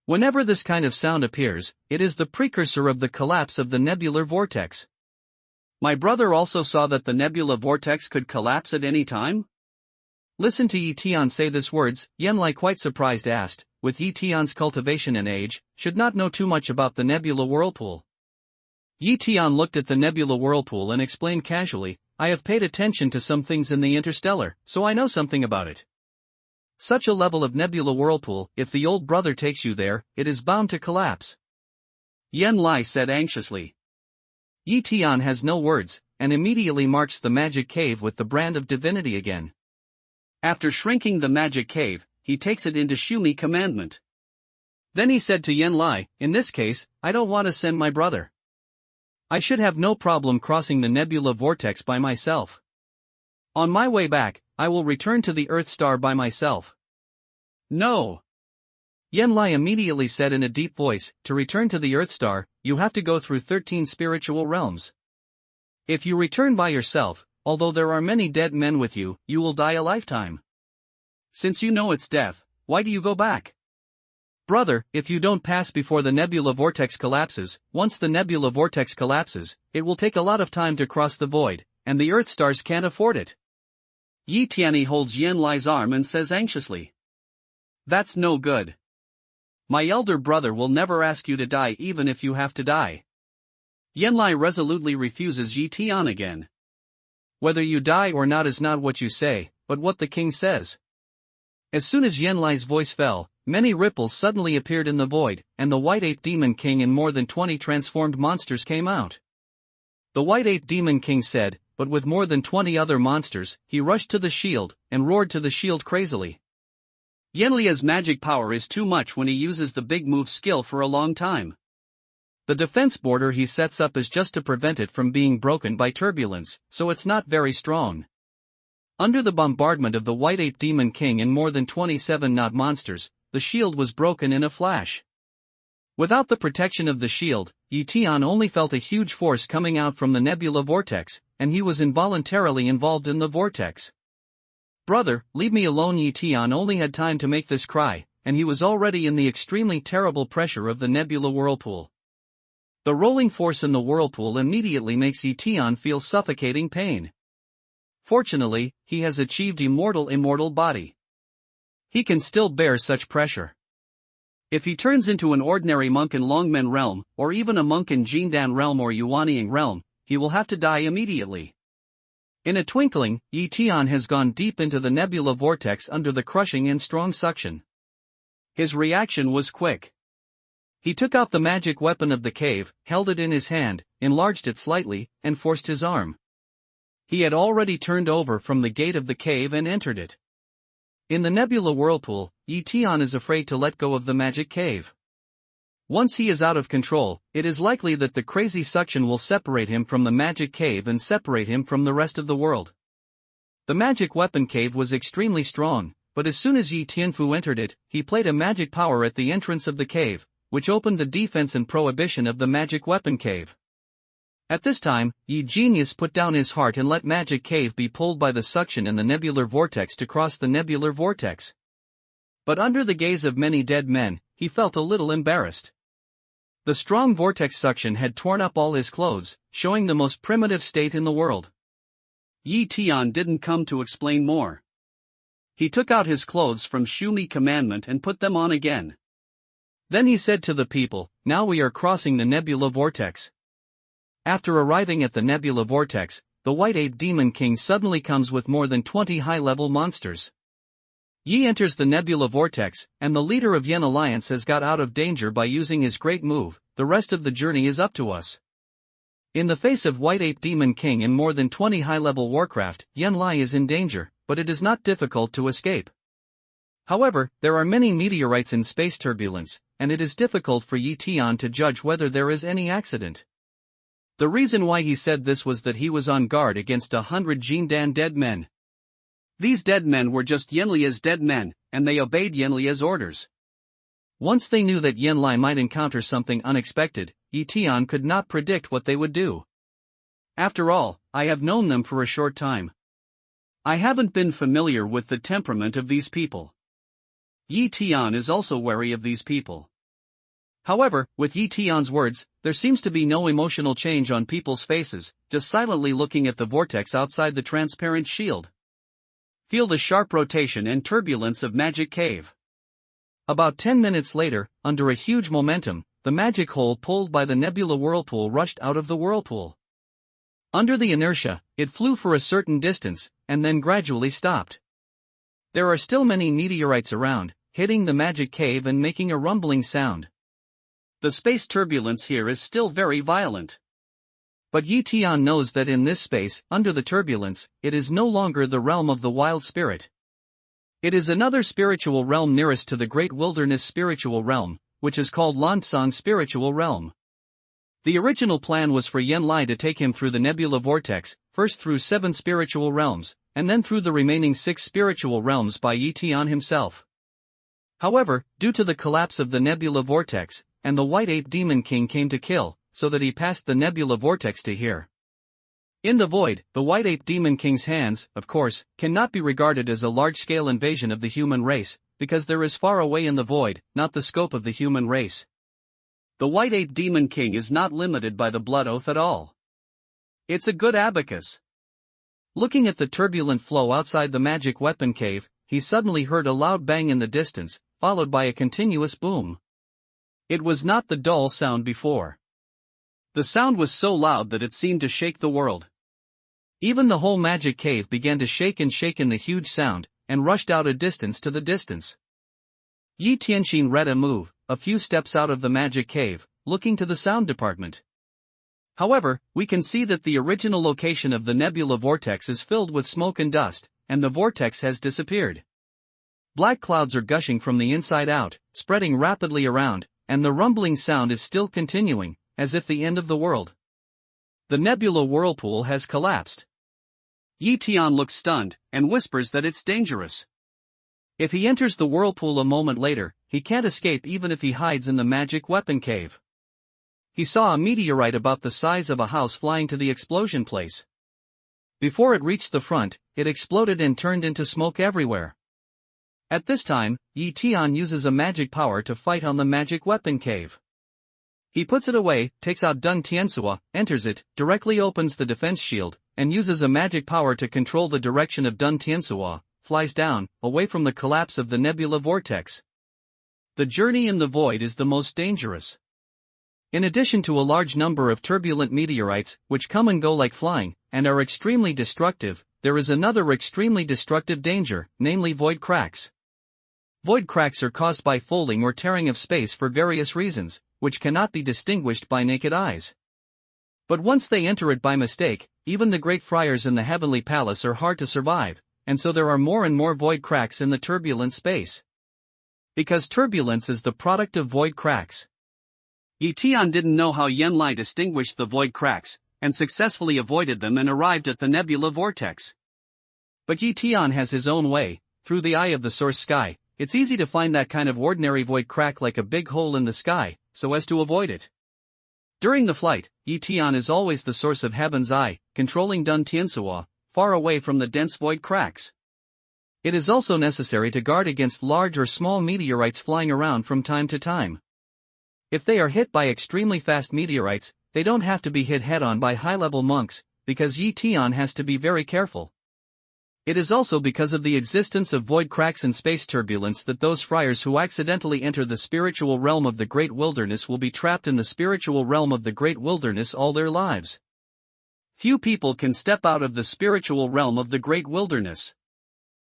[SPEAKER 2] Whenever this kind of sound appears, it is the precursor of the collapse of the nebular vortex. My brother also saw that the nebula vortex could collapse at any time? Listen to Yi Tian say these words. Yan Lai, quite surprised, asked, with Yi Tian's cultivation and age, should not know too much about the nebula whirlpool. Yi Tian looked at the nebula whirlpool and explained casually, I have paid attention to some things in the interstellar, so I know something about it. Such a level of nebula whirlpool, if the old brother takes you there, it is bound to collapse. Yan Lai said anxiously. Yi Tian has no words, and immediately marks the magic cave with the brand of divinity again. After shrinking the magic cave, he takes it into Shumi commandment. Then he said to Yanlai, in this case, I don't want to send my brother. I should have no problem crossing the nebula vortex by myself. On my way back, I will return to the Earth star by myself. No. Yanlai immediately said in a deep voice, to return to the Earth star, you have to go through 13 spiritual realms. If you return by yourself, although there are many dead men with you, you will die a lifetime. Since you know it's death, why do you go back? Brother, if you don't pass before the nebula vortex collapses, once the nebula vortex collapses, it will take a lot of time to cross the void, and the Earth stars can't afford it. Yi Tianyi holds Yanlai's arm and says anxiously. That's no good. My elder brother will never ask you to die even if you have to die. Yanlai resolutely refuses Yi Tian again. Whether you die or not is not what you say, but what the king says. As soon as Yanlai's voice fell, many ripples suddenly appeared in the void, and the White Ape Demon King and more than 20 transformed monsters came out. The White Ape Demon King said, but with more than 20 other monsters, he rushed to the shield, and roared to the shield crazily. Yanlia's magic power is too much when he uses the big move skill for a long time. The defense border he sets up is just to prevent it from being broken by turbulence, so it's not very strong. Under the bombardment of the White Ape Demon King and more than 27 Nod monsters, the shield was broken in a flash. Without the protection of the shield, Yi Tian only felt a huge force coming out from the nebula vortex, and he was involuntarily involved in the vortex. Brother, leave me alone. Yi Tian only had time to make this cry, and he was already in the extremely terrible pressure of the nebula whirlpool. The rolling force in the whirlpool immediately makes Yi Tian feel suffocating pain. Fortunately, he has achieved immortal body. He can still bear such pressure. If he turns into an ordinary monk in Longmen realm, or even a monk in Jindan realm or Yuanying realm, he will have to die immediately. In a twinkling, Yi Tian has gone deep into the nebula vortex under the crushing and strong suction. His reaction was quick. He took out the magic weapon of the cave, held it in his hand, enlarged it slightly, and forced his arm. He had already turned over from the gate of the cave and entered it. In the nebula whirlpool, Yi Tian is afraid to let go of the magic cave. Once he is out of control, it is likely that the crazy suction will separate him from the magic cave and separate him from the rest of the world. The magic weapon cave was extremely strong, but as soon as Yi Tianfu entered it, he played a magic power at the entrance of the cave, which opened the defense and prohibition of the magic weapon cave. At this time, Yi Genius put down his heart and let magic cave be pulled by the suction in the nebular vortex to cross the nebular vortex. But under the gaze of many dead men, he felt a little embarrassed. The strong vortex suction had torn up all his clothes, showing the most primitive state in the world. Yi Tian didn't come to explain more. He took out his clothes from Shumi commandment and put them on again. Then he said to the people, now we are crossing the nebula vortex. After arriving at the nebula vortex, the White Ape Demon King suddenly comes with more than 20 high-level monsters. Yi enters the nebula vortex, and the leader of Yen Alliance has got out of danger by using his great move. The rest of the journey is up to us. In the face of White Ape Demon King and more than 20 high-level warcraft, Yen Lai is in danger, but it is not difficult to escape. However, there are many meteorites in space turbulence, and it is difficult for Yi Tian to judge whether there is any accident. The reason why he said this was that he was on guard against 100 Jindan dead men. These dead men were just Yanlia's dead men, and they obeyed Yanlia's orders. Once they knew that Yanlai might encounter something unexpected, Yi Tian could not predict what they would do. After all, I have known them for a short time. I haven't been familiar with the temperament of these people. Yi Tian is also wary of these people. However, with Yi Tian's words, there seems to be no emotional change on people's faces, just silently looking at the vortex outside the transparent shield. Feel the sharp rotation and turbulence of Magic Cave. About 10 minutes later, under a huge momentum, the magic hole pulled by the nebula whirlpool rushed out of the whirlpool. Under the inertia, it flew for a certain distance, and then gradually stopped. There are still many meteorites around, hitting the magic cave and making a rumbling sound. The space turbulence here is still very violent. But Yi Tian knows that in this space, under the turbulence, it is no longer the realm of the wild spirit.
[SPEAKER 1] It is another spiritual realm nearest to the Great Wilderness spiritual realm, which is called Lansang spiritual realm. The original plan was for Yenlai to take him through the nebula vortex, first through 7 spiritual realms, and then through the remaining 6 spiritual realms by Tian himself. However, due to the collapse of the nebula vortex, and the White Ape Demon King came to kill, so that he passed the nebula vortex to here. In the void, the White Ape Demon King's hands, of course, cannot be regarded as a large-scale invasion of the human race, because there is far away in the void, not the scope of the human race. The White Ape Demon King is not limited by the blood oath at all. It's a good abacus. Looking at the turbulent flow outside the magic weapon cave, he suddenly heard a loud bang in the distance, followed by a continuous boom. It was not the dull sound before. The sound was so loud that it seemed to shake the world. Even the whole magic cave began to shake in the huge sound, and rushed out a distance to the distance. Yi Tianxin read a move, a few steps out of the magic cave, looking to the sound department. However, we can see that the original location of the nebula vortex is filled with smoke and dust, and the vortex has disappeared. Black clouds are gushing from the inside out, spreading rapidly around, and the rumbling sound is still continuing, as if the end of the world. The nebula whirlpool has collapsed. Yi Tian looks stunned, and whispers that it's dangerous. If he enters the whirlpool a moment later, he can't escape even if he hides in the magic weapon cave. He saw a meteorite about the size of a house flying to the explosion place. Before it reached the front, it exploded and turned into smoke everywhere. At this time, Yi Tian uses a magic power to fight on the magic weapon cave. He puts it away, takes out Dun Tiansua, enters it, directly opens the defense shield, and uses a magic power to control the direction of Dun Tiansua, flies down, away from the collapse of the nebula vortex. The journey in the void is the most dangerous. In addition to a large number of turbulent meteorites, which come and go like flying, and are extremely destructive, there is another extremely destructive danger, namely void cracks. Void cracks are caused by folding or tearing of space for various reasons, which cannot be distinguished by naked eyes. But once they enter it by mistake, even the great friars in the heavenly palace are hard to survive, and so there are more and more void cracks in the turbulent space. Because turbulence is the product of void cracks. Yi Tian didn't know how Yenlai distinguished the void cracks, and successfully avoided them and arrived at the nebula vortex. But Yi Tian has his own way. Through the eye of the source sky, it's easy to find that kind of ordinary void crack like a big hole in the sky, so as to avoid it. During the flight, Yi Tian is always the source of heaven's eye, controlling Dun Tiansua, far away from the dense void cracks. It is also necessary to guard against large or small meteorites flying around from time to time. If they are hit by extremely fast meteorites, they don't have to be hit head-on by high-level monks, because Yi Tian has to be very careful. It is also because of the existence of void cracks and space turbulence that those friars who accidentally enter the spiritual realm of the Great Wilderness will be trapped in the spiritual realm of the Great Wilderness all their lives. Few people can step out of the spiritual realm of the Great Wilderness.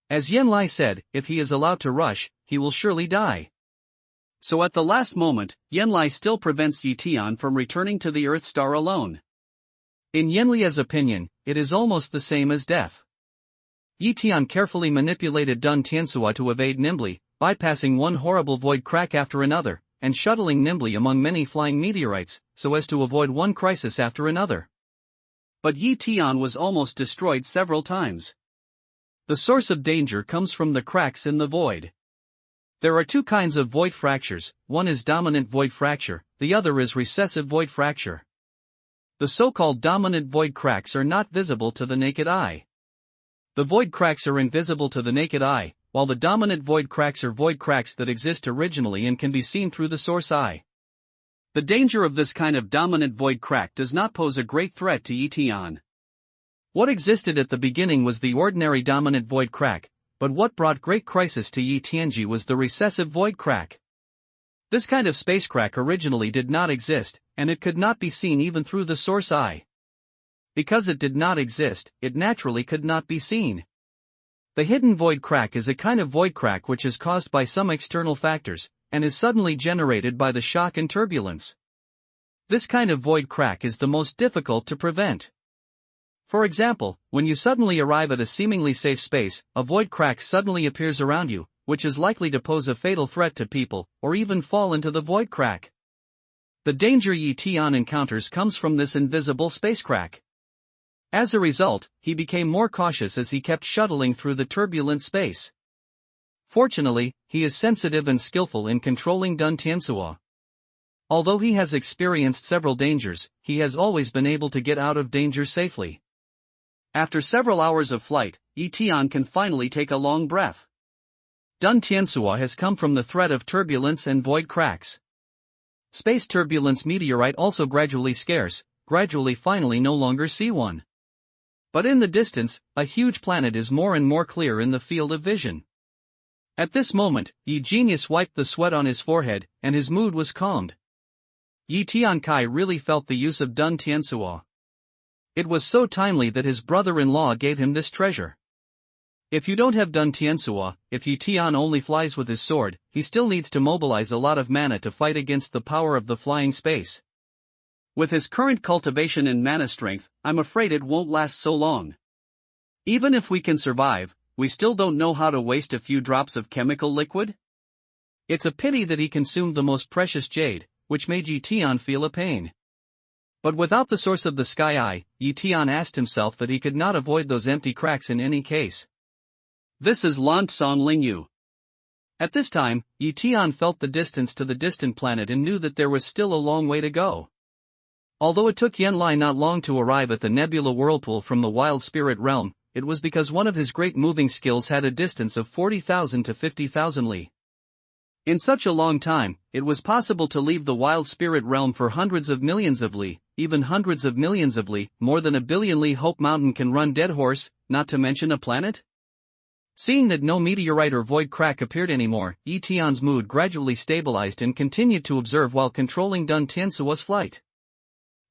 [SPEAKER 1] As Yenlai said, if he is allowed to rush, he will surely die. So at the last moment, Yenlai still prevents Yi Tian from returning to the Earth Star alone. In Yenlia's opinion, it is almost the same as death. Yi Tian carefully manipulated Dun Tiansua to evade nimbly, bypassing one horrible void crack after another, and shuttling nimbly among many flying meteorites, so as to avoid one crisis after another. But Yi Tian was almost destroyed several times. The source of danger comes from the cracks in the void. There are two kinds of void fractures, one is dominant void fracture, the other is recessive void fracture. The so-called dominant void cracks are not visible to the naked eye. The void cracks are invisible to the naked eye, while the dominant void cracks are void cracks that exist originally and can be seen through the source eye. The danger of this kind of dominant void crack does not pose a great threat to Yi Tian. What existed at the beginning was the ordinary dominant void crack, but what brought great crisis to Yi Tianji was the recessive void crack. This kind of space crack originally did not exist, and it could not be seen even through the source eye. Because it did not exist, it naturally could not be seen. The hidden void crack is a kind of void crack which is caused by some external factors, and is suddenly generated by the shock and turbulence. This kind of void crack is the most difficult to prevent. For example, when you suddenly arrive at a seemingly safe space, a void crack suddenly appears around you, which is likely to pose a fatal threat to people, or even fall into the void crack. The danger Tian encounters comes from this invisible space crack. As a result, he became more cautious as he kept shuttling through the turbulent space. Fortunately, he is sensitive and skillful in controlling Dun Tiansuo. Although he has experienced several dangers, he has always been able to get out of danger safely. After several hours of flight, Tian can finally take a long breath. Dun Tiansuo has come from the threat of turbulence and void cracks. Space turbulence meteorite also gradually scarce, gradually finally no longer see one. But in the distance, a huge planet is more and more clear in the field of vision. At this moment, Yi Genius wiped the sweat on his forehead, and his mood was calmed. Yi Tiankai really felt the use of Dun Tiansuo. It was so timely that his brother-in-law gave him this treasure. If you don't have Dun Tiansuo, if Yi Tian only flies with his sword, he still needs to mobilize a lot of mana to fight against the power of the flying space. With his current cultivation and mana strength, I'm afraid it won't last so long. Even if we can survive, we still don't know how to waste a few drops of chemical liquid? It's a pity that he consumed the most precious jade, which made Yi Tian feel a pain. But without the source of the sky eye, Yi Tian asked himself that he could not avoid those empty cracks in any case. This is Lansong Lingyu. At this time, Yi Tian felt the distance to the distant planet and knew that there was still a long way to go. Although it took Yanlai not long to arrive at the nebula whirlpool from the wild spirit realm, it was because one of his great moving skills had a distance of 40,000 to 50,000 li. In such a long time, it was possible to leave the wild spirit realm for hundreds of millions of li, even hundreds of millions of li, more than a billion li. Hope Mountain can run dead horse, not to mention a planet? Seeing that no meteorite or void crack appeared anymore, Yi Tian's mood gradually stabilized and continued to observe while controlling Dun Tiansuo's flight.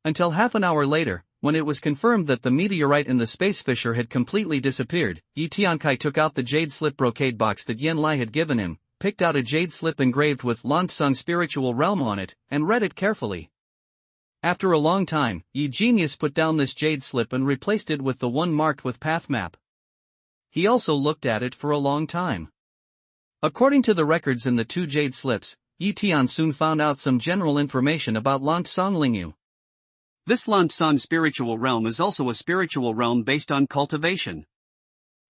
[SPEAKER 1] Until half an hour later, when it was confirmed that the meteorite in the space fissure had completely disappeared, Yi Tiankai took out the jade slip brocade box that Yanlai had given him, picked out a jade slip engraved with Lansong Spiritual Realm on it, and read it carefully. After a long time, Yi Genius put down this jade slip and replaced it with the one marked with path map. He also looked at it for a long time. According to the records in the two jade slips, Yi Tian soon found out some general information about Lansong Lingyu. This Lansong spiritual realm is also a spiritual realm based on cultivation.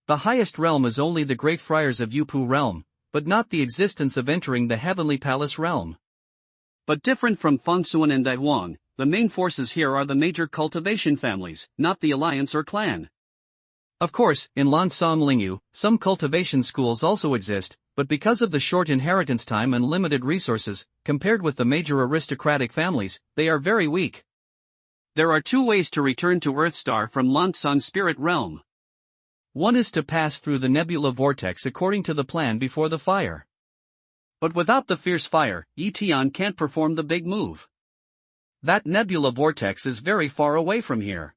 [SPEAKER 1] The highest realm is only the Great Friars of Yupu realm, but not the existence of entering the Heavenly Palace realm. But different from Fengsuan and Daihuang, the main forces here are the major cultivation families, not the alliance or clan. Of course, in Lansong Lingyu, some cultivation schools also exist, but because of the short inheritance time and limited resources, compared with the major aristocratic families, they are very weak. There are two ways to return to Earthstar from Lansong Spirit Realm. One is to pass through the nebula vortex according to the plan before the fire. But without the fierce fire, Yi Tian can't perform the big move. That nebula vortex is very far away from here.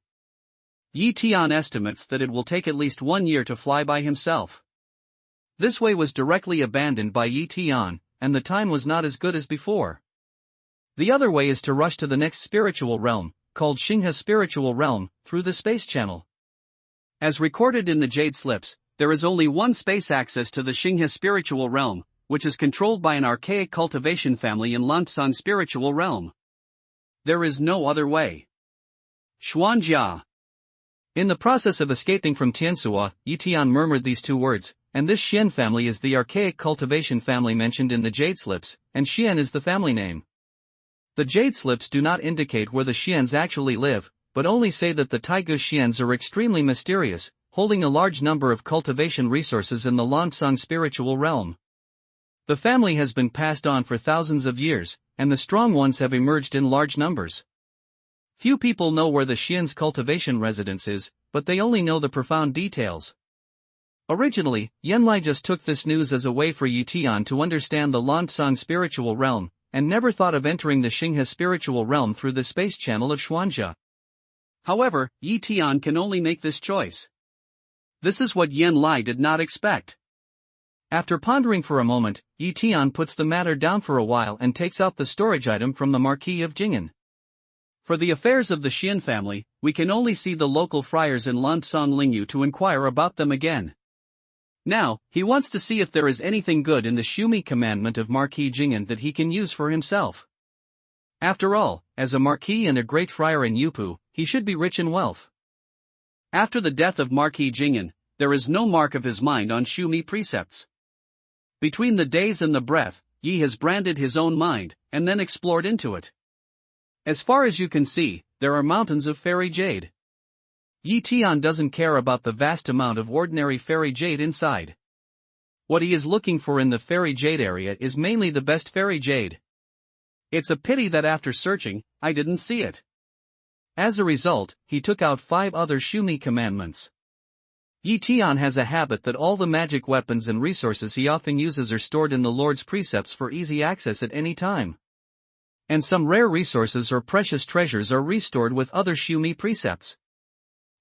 [SPEAKER 1] Yi Tian estimates that it will take at least 1 year to fly by himself. This way was directly abandoned by Yi Tian, and the time was not as good as before. The other way is to rush to the next spiritual realm, called Xinghe Spiritual Realm, through the space channel. As recorded in the Jade Slips, there is only one space access to the Xinghe Spiritual Realm, which is controlled by an archaic cultivation family in Lansong Spiritual Realm. There is no other way. Xuanjia. In the process of escaping from Tiansuo, Yi Tian murmured these two words, and this Xian family is the archaic cultivation family mentioned in the Jade Slips, and Xian is the family name. The Jade Slips do not indicate where the Xians actually live, but only say that the Taigu Xians are extremely mysterious, holding a large number of cultivation resources in the Lansong Spiritual Realm. The family has been passed on for thousands of years, and the strong ones have emerged in large numbers. Few people know where the Xian's cultivation residence is, but they only know the profound details. Originally, Yanlai just took this news as a way for Yi Tian to understand the Lansong Spiritual Realm, and never thought of entering the Xinghe Spiritual Realm through the space channel of Xuanjia. However, Yi Tian can only make this choice. This is what Yanlai did not expect. After pondering for a moment, Yi Tian puts the matter down for a while and takes out the storage item from the Marquis of Jing'an.
[SPEAKER 2] For the affairs of the Xian family, we can only see the local friars in Lansong Lingyu to inquire about them again. Now, he wants to see if there is anything good in the Xumi commandment of Marquis Jing'an that he can use for himself. After all, as a marquis and a great friar in Yupu, he should be rich in wealth. After the death of Marquis Jing'an, there is no mark of his mind on Xumi precepts. Between the days and the breath, Yi has branded his own mind, and then explored into it. As far as you can see, there are mountains of fairy jade. Yi Tian doesn't care about the vast amount of ordinary fairy jade inside. What he is looking for in the fairy jade area is mainly the best fairy jade. It's a pity that after searching, I didn't see it. As a result, he took out 5 other Xumi commandments. Yi Tian has a habit that all the magic weapons and resources he often uses are stored in the Lord's precepts for easy access at any time. And some rare resources or precious treasures are restored with other Xumi precepts.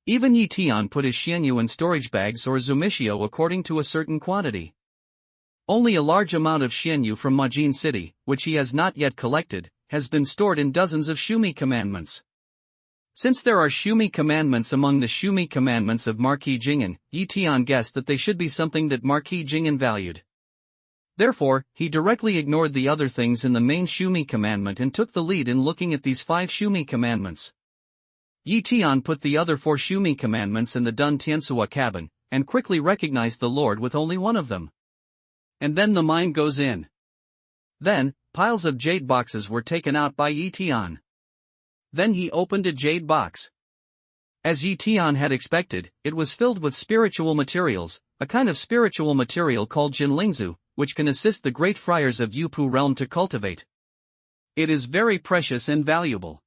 [SPEAKER 2] Even Yi Tian put his xianyu in storage bags or zumishio according to a certain quantity. Only a large amount of xianyu from Majin City, which he has not yet collected, has been stored in dozens of Xumi commandments. Since there are Xumi commandments among the Xumi commandments of Marquis Jing'an, Yi Tian guessed that they should be something that Marquis Jing'an valued. Therefore, he directly ignored the other things in the main Xumi commandment and took the lead in looking at these 5 Xumi commandments. Yi Tian put the other 4 Xumi commandments in the Dun Tiansuo cabin, and quickly recognized the Lord with only one of them. And then the mind goes in. Then, piles of jade boxes were taken out by Yi Tian. Then he opened a jade box. As Yi Tian had expected, it was filled with spiritual materials, a kind of spiritual material called Jinlingzu, which can assist the great friars of Yupu realm to cultivate. It is very precious and valuable.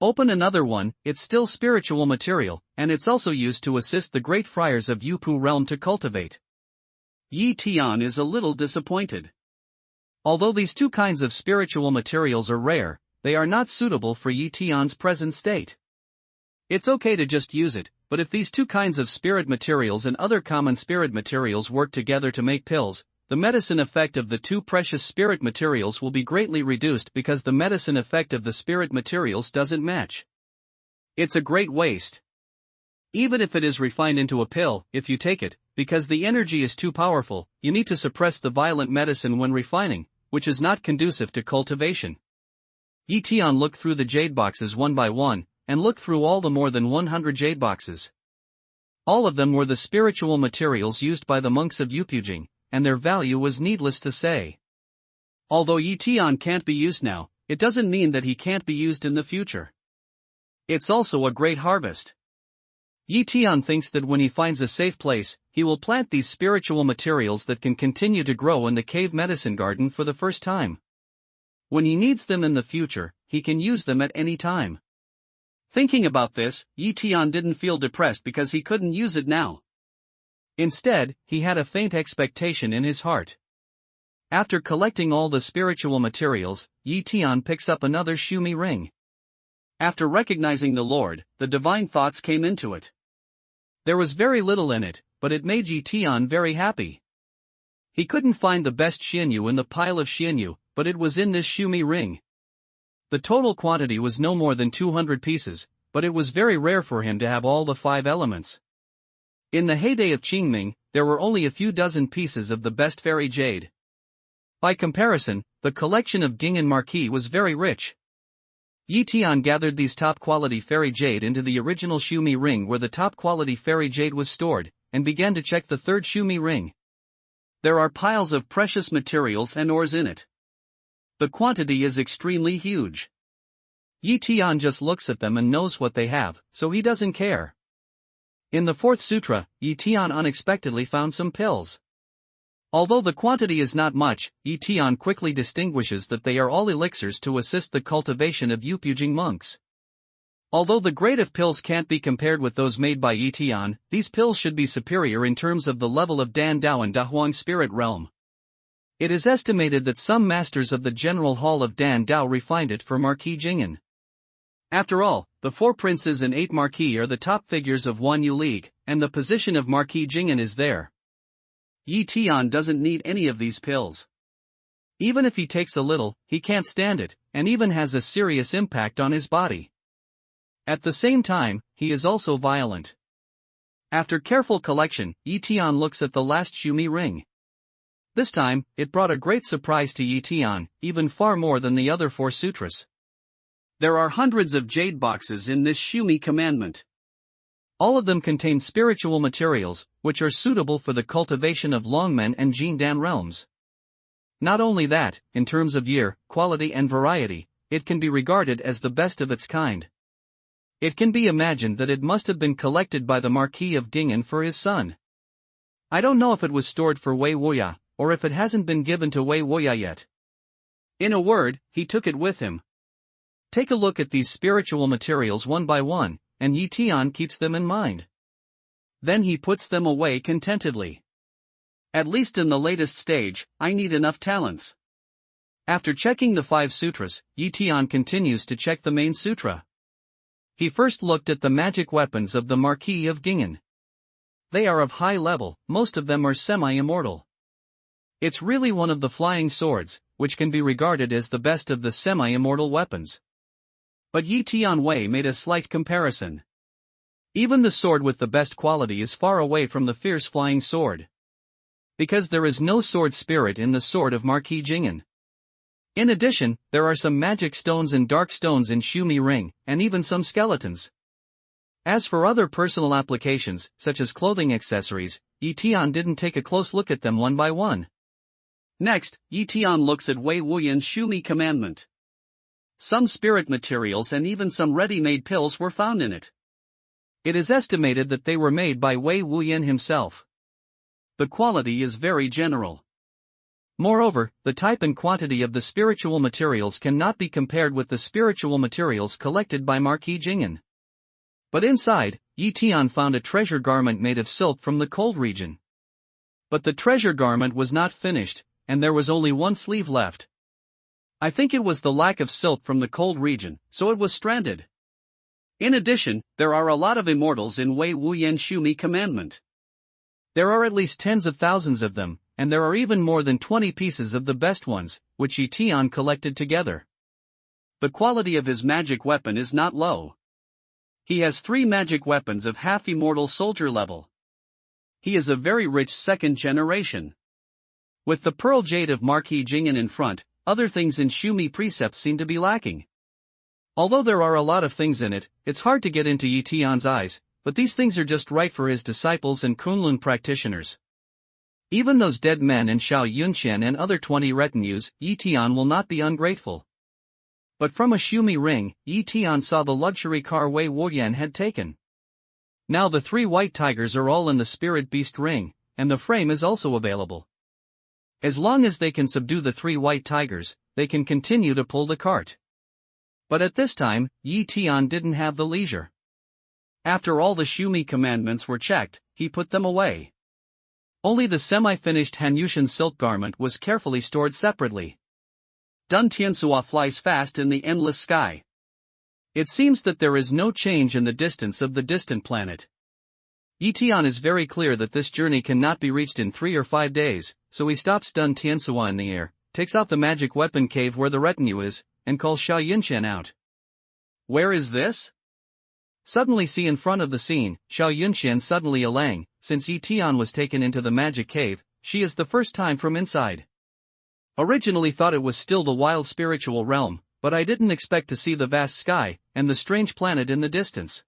[SPEAKER 2] Open another one, it's still spiritual material, and it's also used to assist the great friars of Yupu realm to cultivate. Yi Tian is a little disappointed. Although these 2 kinds of spiritual materials are rare, they are not suitable for Yi Tian's present state. It's okay to just use it, but if these 2 kinds of spirit materials and other common spirit materials work together to make pills, the medicine effect of the 2 precious spirit materials will be greatly reduced because the medicine effect of the spirit materials doesn't match. It's a great waste. Even if it is refined into a pill, if you take it, because the energy is too powerful, you need to suppress the violent medicine when refining, which is not conducive to cultivation. Yi Tian looked through the jade boxes one by one, and looked through all the more than 100 jade boxes. All of them were the spiritual materials used by the monks of Yupujing, and their value was needless to say. Although Yi Tian can't be used now, it doesn't mean that he can't be used in the future. It's also a great harvest. Yi Tian thinks that when he finds a safe place, he will plant these spiritual materials that can continue to grow in the cave medicine garden for the first time. When he needs them in the future, he can use them at any time. Thinking about this, Yi Tian didn't feel depressed because he couldn't use it now. Instead, he had a faint expectation in his heart. After collecting all the spiritual materials, Yi Tian picks up another Xumi ring. After recognizing the Lord, the divine thoughts came into it. There was very little in it, but it made Yi Tian very happy. He couldn't find the best xianyu in the pile of xianyu, but it was in this Xumi ring. The total quantity was no more than 200 pieces, but it was very rare for him to have all the 5 elements. In the heyday of Qingming, there were only a few dozen pieces of the best fairy jade. By comparison, the collection of Jing'an Marquis was very rich. Yi Tian gathered these top-quality fairy jade into the original Xumi ring where the top-quality fairy jade was stored, and began to check the 3rd Xumi ring. There are piles of precious materials and ores in it. The quantity is extremely huge. Yi Tian just looks at them and knows what they have, so he doesn't care. In the 4th sutra, Yi Tian unexpectedly found some pills. Although the quantity is not much, Yi Tian quickly distinguishes that they are all elixirs to assist the cultivation of Yupujing monks. Although the grade of pills can't be compared with those made by Yi Tian, these pills should be superior in terms of the level of Dan Dao and Dahuang spirit realm. It is estimated that some masters of the General Hall of Dan Dao refined it for Marquis Jing'an. After all, the 4 princes and 8 marquis are the top figures of Wanyu League, and the position of Marquis Jing'an is there. Yi Tian doesn't need any of these pills. Even if he takes a little, he can't stand it,
[SPEAKER 1] and even has a serious impact on his body. At the same time, he is also violent. After careful collection, Tian looks at the last Shumi ring. This time, it brought a great surprise to Tian, even far more than the other 4 sutras.
[SPEAKER 2] There are hundreds of jade boxes in this Shumi commandment.
[SPEAKER 1] All of them contain spiritual materials, which are suitable for the cultivation of Longmen and Jindan realms. Not only that, in terms of year, quality and variety, it can be regarded as the best of its kind. It can be imagined that it must have been collected by the Marquis of Gingen for his son. I don't know if it was stored for Wei Wuya, or if it hasn't been given to Wei Wuya yet.
[SPEAKER 2] In a word, he took it with him.
[SPEAKER 1] Take a look at these spiritual materials one by one, and Tian keeps them in mind.
[SPEAKER 2] Then he puts them away contentedly. At least in the latest stage, I need enough talents.
[SPEAKER 1] After checking the 5 sutras, Tian continues to check the main sutra. He first looked at the magic weapons of the Marquis of Gingen. They are of high level, most of them are semi-immortal. It's really one of the flying swords, which can be regarded as the best of the semi-immortal weapons. But Tian Wei made a slight comparison. Even the sword with the best quality is far away from the fierce flying sword. Because there is no sword spirit in the sword of Marquis Jingen. In addition, there are some magic stones and dark stones in Shumi ring, and even some skeletons. As for other personal applications, such as clothing accessories, Tian didn't take a close look at them one by one.
[SPEAKER 2] Next, Tian looks at Wei Wuyan's Shumi commandment. Some spirit materials and even some ready-made pills were found in it.
[SPEAKER 1] It is estimated that they were made by Wei Wuyan himself.
[SPEAKER 2] The quality is very general.
[SPEAKER 1] Moreover, the type and quantity of the spiritual materials cannot be compared with the spiritual materials collected by Marquis Jingen. But inside, Tian found a treasure garment made of silk from the cold region. But the treasure garment was not finished, and there was only one sleeve left. I think it was the lack of silk from the cold region, so it was stranded.
[SPEAKER 2] In addition, there are a lot of immortals in Wei Wuyan's Shumi commandment.
[SPEAKER 1] There are at least tens of thousands of them, and there are even more than 20 pieces of the best ones, which Tian collected together.
[SPEAKER 2] The quality of his magic weapon is not low. He has 3 magic weapons of half-immortal soldier level. He is a very rich second generation. With the pearl jade of Marquis Jingen in front, other things in Shumi precepts seem to be lacking. Although there are a lot of things in it, it's hard to get into Tian's eyes, but these things are just right for his disciples and Kunlun practitioners. Even those dead men and Xiao Yunxian and other 20 retinues, Tian will not be ungrateful. But from a Shumi ring, Tian saw the luxury car Wei Wuyan had taken. Now the 3 white tigers are all in the spirit beast ring, and the frame is also available. As long as they can subdue the 3 white tigers, they can continue to pull the cart. But at this time, Tian didn't have the leisure. After all the Shumi commandments were checked, he put them away. Only the semi-finished Hanyushan silk garment was carefully stored separately. Dun Tiansua flies fast in the endless sky.
[SPEAKER 1] It seems that there is no change in the distance of the distant planet. Tian is very clear that this journey cannot be reached in 3 or 5 days, so he stops Dun Tiansua in the air, takes out the magic weapon cave where the retinue is, and calls Xiao Yunxian out.
[SPEAKER 2] Where is this?
[SPEAKER 1] Suddenly see in front of the scene, Xiao Yunxian suddenly Alang, since Tian was taken into the magic cave, she is the first time from inside. Originally thought it was still the wild spiritual realm, but I didn't expect to see the vast sky, and the strange planet in the distance.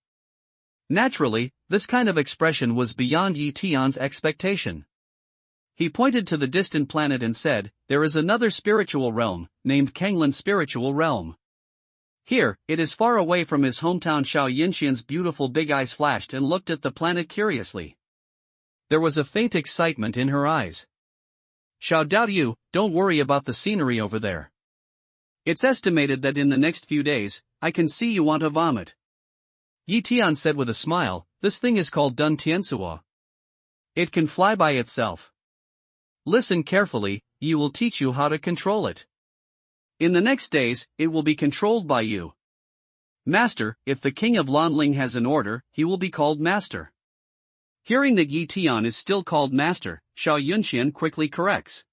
[SPEAKER 1] Naturally, this kind of expression was beyond Tian's expectation. He pointed to the distant planet and said, there is another spiritual realm, named Kanglan Spiritual Realm. Here, it is far away from his hometown. Xiao Yunxian's beautiful big eyes flashed and looked at the planet curiously. There was a faint excitement in her eyes. Xiao Daoyu, don't worry about the scenery over there. It's estimated that in the next few days, I can see you want to vomit. Tian said with a smile, this thing is called Dun Tiansua. It can fly by itself. Listen carefully, Yi will teach you how to control it. In the next days, it will be controlled by you. Master, if the king of Lanling has an order, he will be called master. Hearing that Tian is still called master, Xiao Yunxian quickly corrects.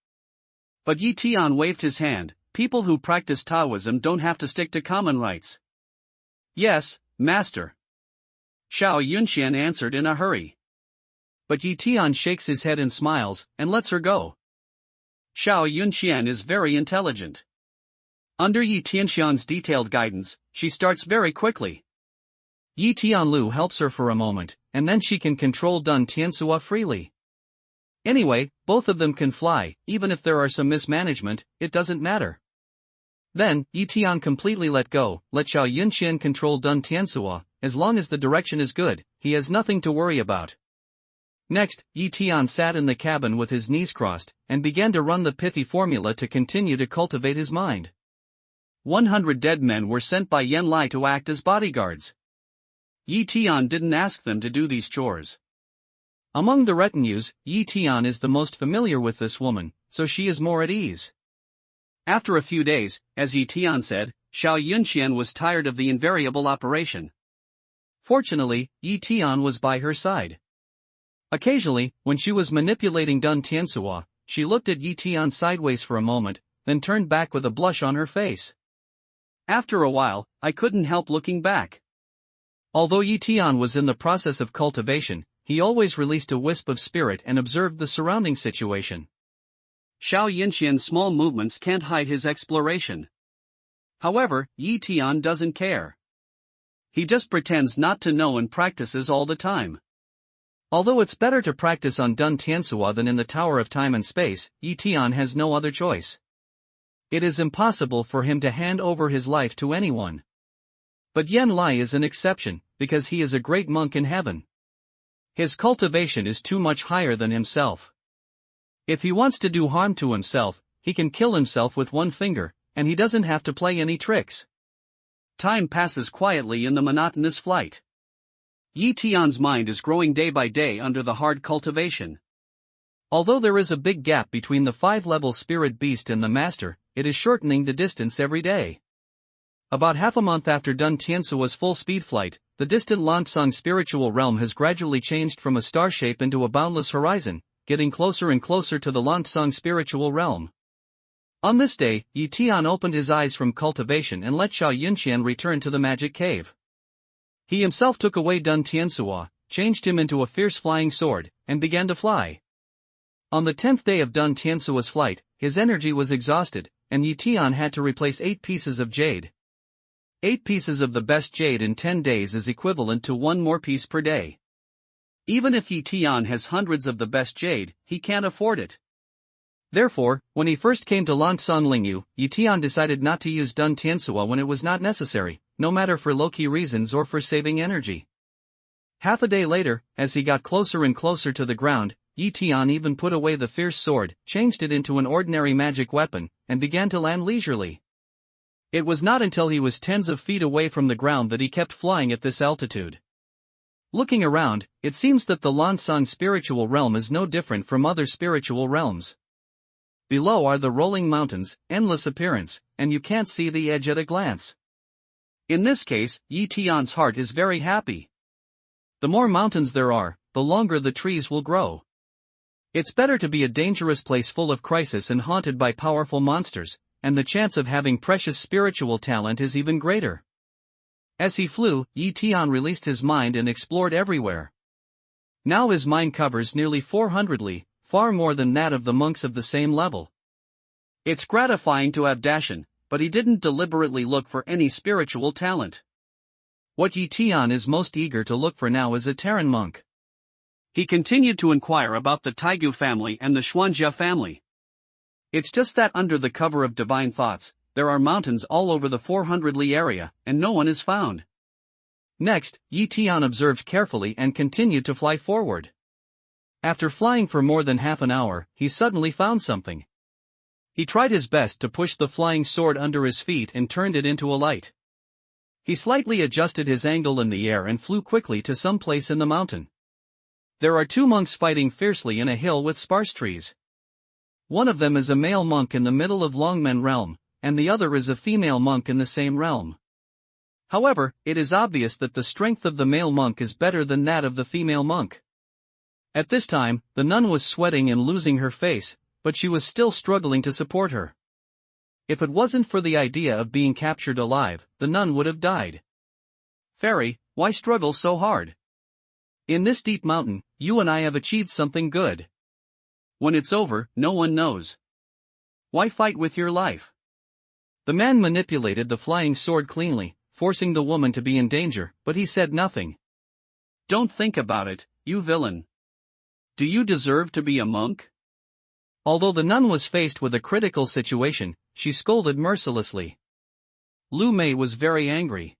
[SPEAKER 1] But Tian waved his hand,
[SPEAKER 2] people who practice Taoism don't have to stick to common rites. Yes, master. Xiao Yunxian answered in a hurry.
[SPEAKER 1] But Yi Tian shakes his head and smiles, and lets her go.
[SPEAKER 2] Xiao Yunxian is very intelligent. Under Yi Tianxian's detailed guidance, she starts very quickly.
[SPEAKER 1] Yi Tianlu helps her for a moment, and then she can control Dun Tiansua freely. Anyway, both of them can fly, even if there are some mismanagement, it doesn't matter. Then, Yi Tian completely let go, let Xiao Yunxian control Dun Tiansua, as long as the direction is good, he has nothing to worry about. Next, Yi Tian sat in the cabin with his knees crossed, and began to run the pithy formula to continue to cultivate his mind.
[SPEAKER 2] 100 dead men were sent by Yan Lai to act as bodyguards. Yi Tian didn't ask them to do these chores.
[SPEAKER 1] Among the retinues, Yi Tian is the most familiar with this woman, so she is more at ease.
[SPEAKER 2] After a few days, as Yi Tian said, Xiao Yunxian was tired of the invariable operation.
[SPEAKER 1] Fortunately, Yi Tian was by her side. Occasionally, when she was manipulating Dun Tiansua, she looked at Yi Tian sideways for a moment, then turned back with a blush on her face.
[SPEAKER 2] After a while, I couldn't help looking back.
[SPEAKER 1] Although Yi Tian was in the process of cultivation, he always released a wisp of spirit and observed the surrounding situation.
[SPEAKER 2] Xiao Yunxian's small movements can't hide his exploration. However, Yi Tian doesn't care. He just pretends not to know and practices all the time.
[SPEAKER 1] Although it's better to practice on Dun Tiansua than in the Tower of Time and Space, Yi Tian has no other choice. It is impossible for him to hand over his life to anyone. But Yan Lai is an exception, because he is a great monk in heaven. His cultivation is too much higher than himself. If he wants to do harm to himself, he can kill himself with one finger, and he doesn't have to play any tricks.
[SPEAKER 2] Time passes quietly in the monotonous flight. Yi Tian's mind is growing day by day under the hard cultivation.
[SPEAKER 1] Although there is a big gap between the 5-level spirit beast and the master, it is shortening the distance every day. About half a month after Dun Tiansua's full speed flight, the distant Lansang spiritual realm has gradually changed from a star shape into a boundless horizon, getting closer and closer to the Lansang spiritual realm. On this day, Yi Tian opened his eyes from cultivation and let Xiao Yunxian return to the magic cave. He himself took away Dun Tiansua, changed him into a fierce flying sword, and began to fly. On the 10th day of Dun Tiansua's flight, his energy was exhausted, and Yi Tian had to replace 8 pieces of jade. 8 pieces of the best jade in 10 days is equivalent to 1 more piece per day. Even if Yi Tian has hundreds of the best jade, he can't afford it. Therefore, when he first came to Lansang Lingyu, Yi Tian decided not to use Dun Tiansua when it was not necessary, no matter for low-key reasons or for saving energy. Half a day later, as he got closer and closer to the ground, Yi Tian even put away the fierce sword, changed it into an ordinary magic weapon, and began to land leisurely. It was not until he was tens of feet away from the ground that he kept flying at this altitude. Looking around, it seems that the Lansang spiritual realm is no different from other spiritual realms. Below are the rolling mountains, endless appearance, and you can't see the edge at a glance. In this case, Yi Tian's heart is very happy. The more mountains there are, the longer the trees will grow. It's better to be a dangerous place full of crisis and haunted by powerful monsters, and the chance of having precious spiritual talent is even greater. As he flew, Yi Tian released his mind and explored everywhere. Now his mind covers nearly 400 li, far more than that of the monks of the same level. It's gratifying to have Dashan, but he didn't deliberately look for any spiritual talent. What Yi Tian is most eager to look for now is a Terran monk. He continued to inquire about the Taigu family and the Xuanjia family. It's just that under the cover of divine thoughts, there are mountains all over the 400 li area, and no one is found. Next, Yi Tian observed carefully and continued to fly forward. After flying for more than half an hour, he suddenly found something. He tried his best to push the flying sword under his feet and turned it into a light. He slightly adjusted his angle in the air and flew quickly to some place in the mountain. There are 2 monks fighting fiercely in a hill with sparse trees. One of them is a male monk in the middle of Longmen realm, and the other is a female monk in the same realm. However, it is obvious that the strength of the male monk is better than that of the female monk. At this time, the nun was sweating and losing her face, but she was still struggling to support her. If it wasn't for the idea of being captured alive, the nun would have died.
[SPEAKER 2] Fairy, why struggle so hard?
[SPEAKER 1] In this deep mountain, you and I have achieved something good.
[SPEAKER 2] When it's over, no one knows. Why fight with your life?
[SPEAKER 1] The man manipulated the flying sword cleanly, forcing the woman to be in danger, but he said nothing.
[SPEAKER 2] Don't think about it, you villain. Do you deserve to be a monk?
[SPEAKER 1] Although the nun was faced with a critical situation, she scolded mercilessly.
[SPEAKER 2] Lu Mei was very angry.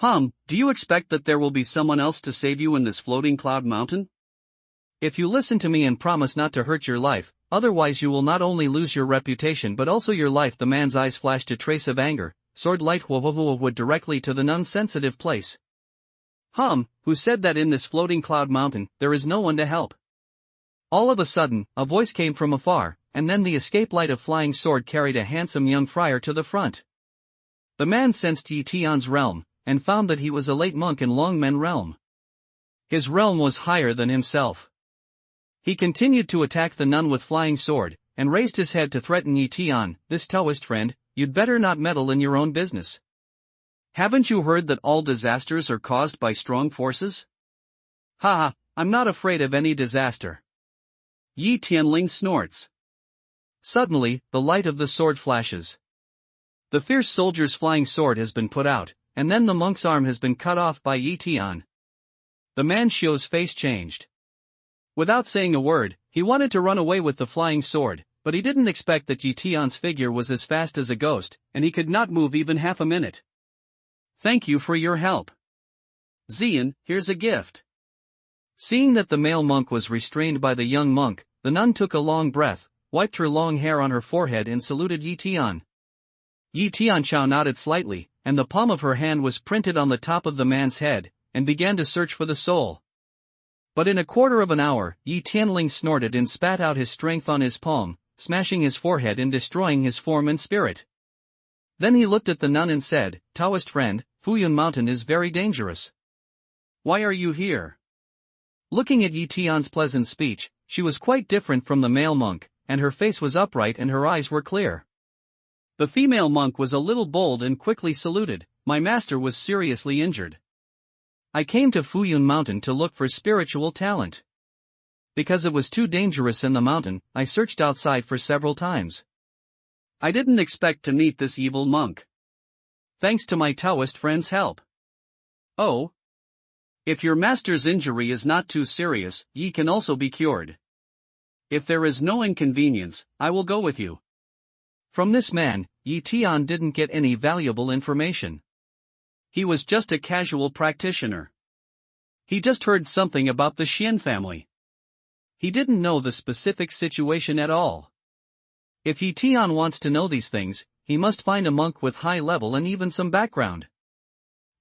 [SPEAKER 2] Do you expect that there will be someone else to save you in this floating cloud mountain?
[SPEAKER 1] If you listen to me and promise not to hurt your life, otherwise you will not only lose your reputation but also your life. The man's eyes flashed a trace of anger, sword light would directly to the nun's sensitive place.
[SPEAKER 2] Who said that in this floating cloud mountain, there is no one to help?
[SPEAKER 1] All of a sudden, a voice came from afar, and then the escape light of flying sword carried a handsome young friar to the front. The man sensed Yi Tian's realm, and found that he was a late monk in Longmen realm. His realm was higher than himself. He continued to attack the nun with flying sword, and raised his head to threaten Yi Tian. This Taoist friend, you'd better not meddle in your own business.
[SPEAKER 2] Haven't you heard that all disasters are caused by strong forces?
[SPEAKER 1] I'm not afraid of any disaster.
[SPEAKER 2] Yi Tianling snorts.
[SPEAKER 1] Suddenly, the light of the sword flashes. The fierce soldier's flying sword has been put out, and then the monk's arm has been cut off by Yi Tian. The man Xiu's face changed. Without saying a word, he wanted to run away with the flying sword, but he didn't expect that Yi Tian's figure was as fast as a ghost, and he could not move even half a minute.
[SPEAKER 2] Thank you for your help. Xian, here's a gift.
[SPEAKER 1] Seeing that the male monk was restrained by the young monk, the nun took a long breath, wiped her long hair on her forehead and saluted Yi Tian. Yi Tianchao nodded slightly, and the palm of her hand was printed on the top of the man's head, and began to search for the soul. But in a quarter of an hour, Yi Tianling snorted and spat out his strength on his palm, smashing his forehead and destroying his form and spirit. Then he looked at the nun and said, Taoist friend, Fuyun Mountain is very dangerous.
[SPEAKER 2] Why are you here?
[SPEAKER 1] Looking at Yi Tian's pleasant speech, she was quite different from the male monk, and her face was upright and her eyes were clear.
[SPEAKER 2] The female monk was a little bold and quickly saluted, my master was seriously injured.
[SPEAKER 1] I came to Fuyun Mountain to look for spiritual talent. Because it was too dangerous in the mountain, I searched outside for several times.
[SPEAKER 2] I didn't expect to meet this evil monk.
[SPEAKER 1] Thanks to my Taoist friend's help.
[SPEAKER 2] Oh. If your master's injury is not too serious, ye can also be cured. If there is no inconvenience, I will go with you.
[SPEAKER 1] From this man, Yi Tian didn't get any valuable information.
[SPEAKER 2] He was just a casual practitioner. He just heard something about the Xian family.
[SPEAKER 1] He didn't know the specific situation at all. If Yi Tian wants to know these things, he must find a monk with high level and even some background.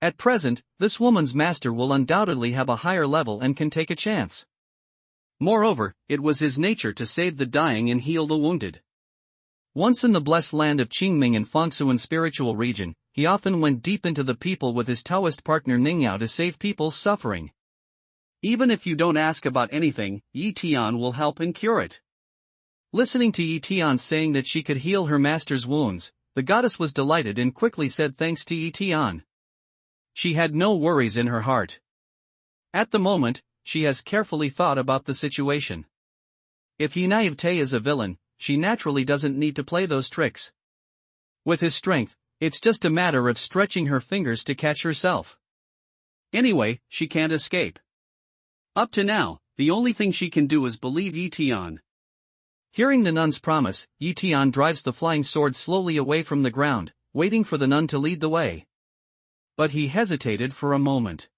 [SPEAKER 1] At present, this woman's master will undoubtedly have a higher level and can take a chance. Moreover, it was his nature to save the dying and heal the wounded. Once in the blessed land of Qingming and Fangsuan spiritual region, he often went deep into the people with his Taoist partner Ningyao to save people's suffering.
[SPEAKER 2] Even if you don't ask about anything, Yi Tian will help and cure it.
[SPEAKER 1] Listening to Yi Tian saying that she could heal her master's wounds, the goddess was delighted and quickly said thanks to Yi Tian. She had no worries in her heart. At the moment, she has carefully thought about the situation. If Yi Naivete is a villain, she naturally doesn't need to play those tricks. With his strength, it's just a matter of stretching her fingers to catch herself.
[SPEAKER 2] Anyway, she can't escape. Up to now, the only thing she can do is believe Yi Tian.
[SPEAKER 1] Hearing the nun's promise, Yi Tian drives the flying sword slowly away from the ground, waiting for the nun to lead the way. But he hesitated for a moment.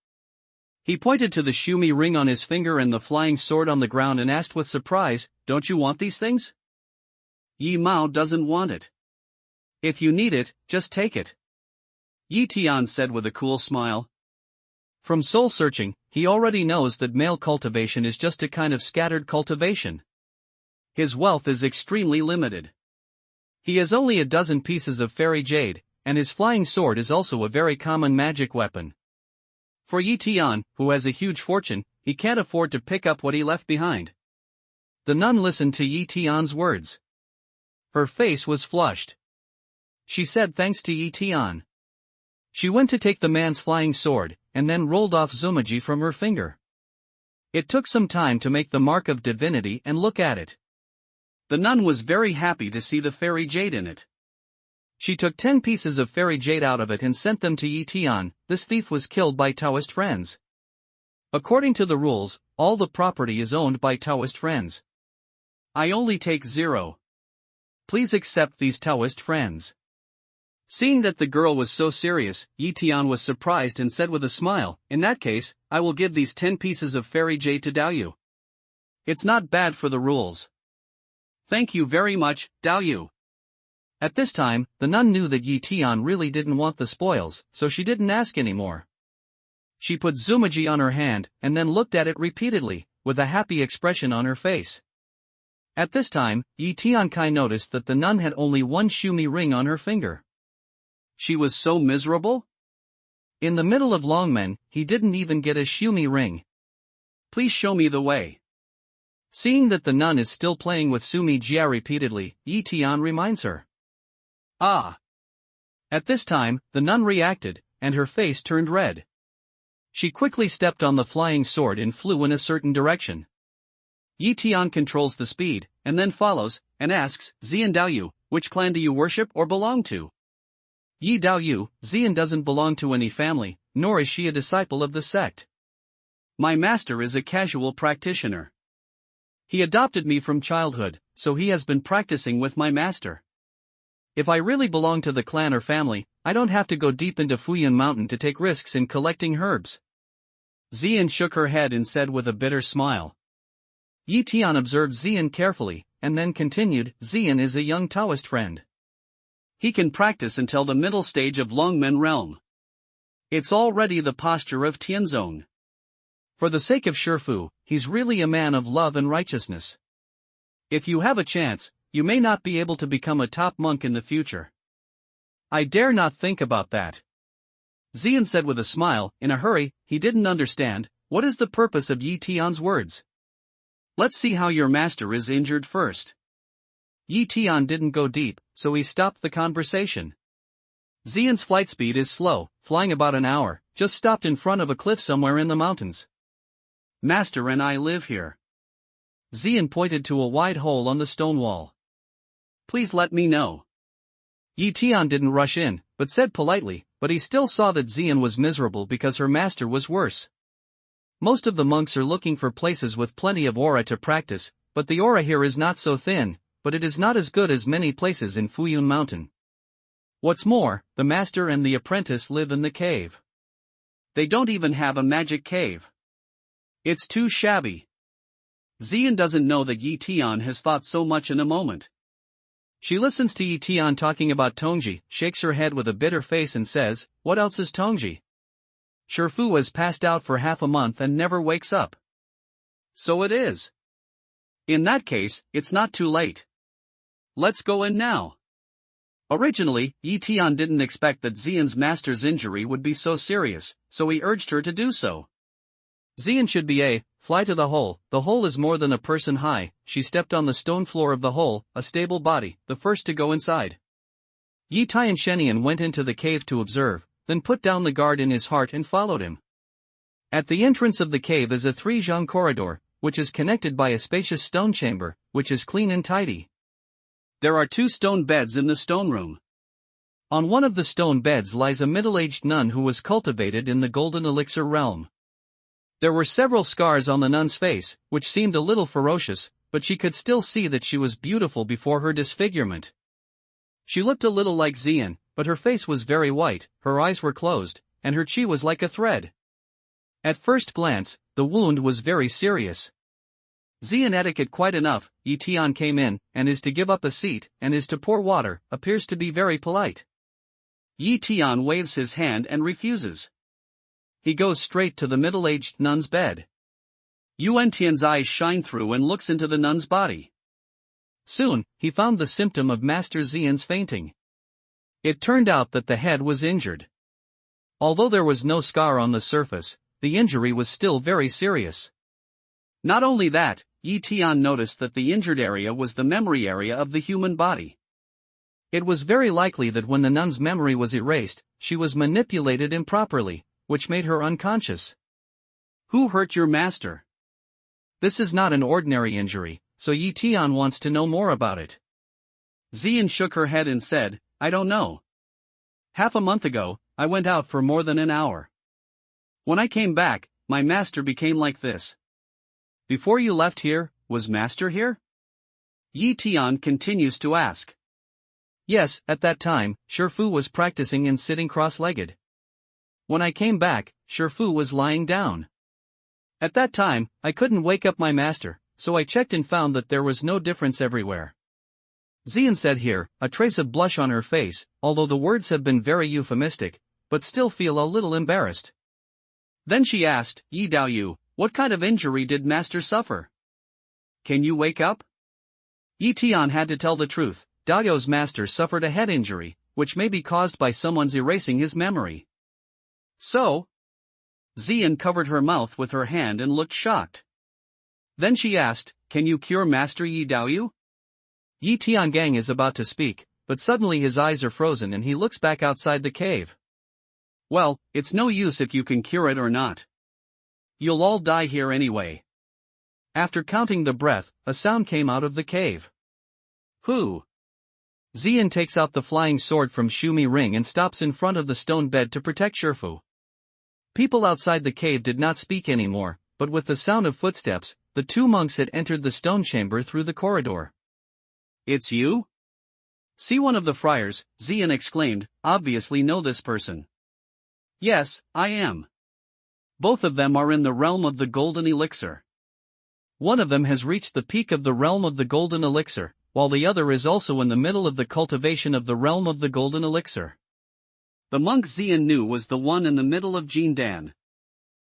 [SPEAKER 1] He pointed to the Shumi ring on his finger and the flying sword on the ground and asked with surprise, "Don't you want these things?"
[SPEAKER 2] Yi Mao doesn't want it.
[SPEAKER 1] If you need it, just take it.
[SPEAKER 2] Yi Tian said with a cool smile.
[SPEAKER 1] From soul searching, he already knows that male cultivation is just a kind of scattered cultivation. His wealth is extremely limited. He has only a dozen pieces of fairy jade, and his flying sword is also a very common magic weapon. For Yi Tian, who has a huge fortune, he can't afford to pick up what he left behind. The nun listened to Yi Tian's words. Her face was flushed. she said thanks to Yi Tian. She went to take the man's flying sword, and then rolled off Zumaji from her finger. It took some time to make the mark of divinity and look at it.
[SPEAKER 2] The nun was very happy to see the fairy jade in it.
[SPEAKER 1] She took 10 pieces of fairy jade out of it and sent them to Yi Tian. This thief was killed by Taoist friends. According to the rules, all the property is owned by Taoist friends.
[SPEAKER 2] I only take 0. Please accept these Taoist friends. Seeing that the girl was so serious, Yi Tian was surprised and said with a smile, in that case, I will give these 10 pieces of fairy jade to Dao Yu. It's not bad for the rules. Thank you very much, Dao Yu.
[SPEAKER 1] At this time, the nun knew that Yi Tian really didn't want the spoils, so she didn't ask anymore. She put Zumaji on her hand, and then looked at it repeatedly, with a happy expression on her face. At this time, Yi Tiankai noticed that the nun had only one Shumi ring on her finger.
[SPEAKER 2] She was so miserable?
[SPEAKER 1] In the middle of Longmen, he didn't even get a Shumi ring.
[SPEAKER 2] Please show me the way.
[SPEAKER 1] Seeing that the nun is still playing with Sumi Jia repeatedly, Yi Tian reminds her.
[SPEAKER 2] Ah!
[SPEAKER 1] At this time, the nun reacted, and her face turned red. She quickly stepped on the flying sword and flew in a certain direction. Yi Tian controls the speed, and then follows, and asks, Xian Dao Yu, which clan do you worship or belong to? Yi Dao Yu, Xian doesn't belong to any family, nor is she a disciple of the sect.
[SPEAKER 2] My master is a casual practitioner. He adopted me from childhood, so he has been practicing with my master.
[SPEAKER 1] If I really belong to the clan or family, I don't have to go deep into Fuyun Mountain to take risks in collecting herbs.
[SPEAKER 2] Xian shook her head and said with a bitter smile.
[SPEAKER 1] Yi Tian observed Xian carefully, and then continued, Xian is a young Taoist friend.
[SPEAKER 2] He can practice until the middle stage of Longmen realm. It's already the posture of Tianzong.
[SPEAKER 1] For the sake of Shifu, he's really a man of love and righteousness. If you have a chance, you may not be able to become a top monk in the future.
[SPEAKER 2] I dare not think about that.
[SPEAKER 1] Xian said with a smile. In a hurry, he didn't understand. What is the purpose of Yi Tian's words?
[SPEAKER 2] Let's see how your master is injured first.
[SPEAKER 1] Yi Tian didn't go deep, so he stopped the conversation. Xian's flight speed is slow, flying about an hour, just stopped in front of a cliff somewhere in the mountains.
[SPEAKER 2] Master and I live here.
[SPEAKER 1] Xian pointed to a wide hole on the stone wall.
[SPEAKER 2] Please let me know.
[SPEAKER 1] Yi Tian didn't rush in, but said politely, but he still saw that Xian was miserable because her master was worse. Most of the monks are looking for places with plenty of aura to practice, but the aura here is not so thin, but it is not as good as many places in Fuyun Mountain. What's more, the master and the apprentice live in the cave.
[SPEAKER 2] They don't even have a magic cave. It's too shabby. Xian doesn't know that Yi Tian has thought so much in a moment.
[SPEAKER 1] She listens to Yi Tian talking about Tongji, shakes her head with a bitter face and says, what else is Tongji? Shifu has passed out for half a month and never wakes up.
[SPEAKER 2] So it is. In that case, it's not too late. Let's go in now. Originally, Yi Tian didn't expect that Xian's master's injury would be so serious, so he urged her to do so.
[SPEAKER 1] Xian should be fly to the hole. The hole is more than a person high. She stepped on the stone floor of the hole, a stable body, the first to go inside. Yi Tian Shenian went into the cave to observe, then put down the guard in his heart and followed him. At the entrance of the cave is a 3-zhang corridor, which is connected by a spacious stone chamber, which is clean and tidy.
[SPEAKER 2] There are 2 stone beds in the stone room.
[SPEAKER 1] On one of the stone beds lies a middle-aged nun who was cultivated in the golden elixir realm. There were several scars on the nun's face, which seemed a little ferocious, but she could still see that she was beautiful before her disfigurement. She looked a little like Xian, but her face was very white, her eyes were closed, and her chi was like a thread. At first glance, the wound was very serious. Xian etiquette quite enough. Yi Tian came in, and is to give up a seat, and is to pour water, appears to be very polite.
[SPEAKER 2] Yi Tian waves his hand and refuses. He goes straight to the middle-aged nun's bed. Yuan Tian's eyes shine through and looks into the nun's body.
[SPEAKER 1] Soon, he found the symptom of Master Xian's fainting. It turned out that the head was injured. Although there was no scar on the surface, the injury was still very serious.
[SPEAKER 2] Not only that, Yi Tian noticed that the injured area was the memory area of the human body.
[SPEAKER 1] It was very likely that when the nun's memory was erased, she was manipulated improperly, which made her unconscious.
[SPEAKER 2] Who hurt your master?
[SPEAKER 1] This is not an ordinary injury, so Yi Tian wants to know more about it.
[SPEAKER 2] Xian shook her head and said, I don't know. Half a month ago, I went out for more than an hour. When I came back, my master became like this.
[SPEAKER 1] Before you left here, was master here?
[SPEAKER 2] Yi Tian continues to ask.
[SPEAKER 1] Yes, at that time, Shifu was practicing and sitting cross-legged. When I came back, Shifu was lying down. At that time, I couldn't wake up my master, so I checked and found that there was no difference everywhere. Xian said here, a trace of blush on her face, although the words have been very euphemistic, but still feel a little embarrassed.
[SPEAKER 2] Then she asked, Yi Daoyu, what kind of injury did master suffer? Can you wake up?
[SPEAKER 1] Yi Tian had to tell the truth. Daoyu's master suffered a head injury, which may be caused by someone's erasing his memory.
[SPEAKER 2] So? Xian covered her mouth with her hand and looked shocked. Then she asked, can you cure Master Yi Daoyu?
[SPEAKER 1] Yi Tiangang is about to speak, but suddenly his eyes are frozen and he looks back outside the cave.
[SPEAKER 2] Well, it's no use if you can cure it or not. You'll all die here anyway.
[SPEAKER 1] After counting the breath, a sound came out of the cave.
[SPEAKER 2] Who?
[SPEAKER 1] Xian takes out the flying sword from Shumi Ring and stops in front of the stone bed to protect Shifu. People outside the cave did not speak anymore, but with the sound of footsteps, the two monks had entered the stone chamber through the corridor.
[SPEAKER 2] It's you? See, one of the friars, Xian exclaimed, obviously know this person. Yes, I am. Both of them are in the realm of the golden elixir.
[SPEAKER 1] One of them has reached the peak of the realm of the golden elixir, while the other is also in the middle of the cultivation of the realm of the golden elixir.
[SPEAKER 2] The monk Xian knew was the one in the middle of Jindan.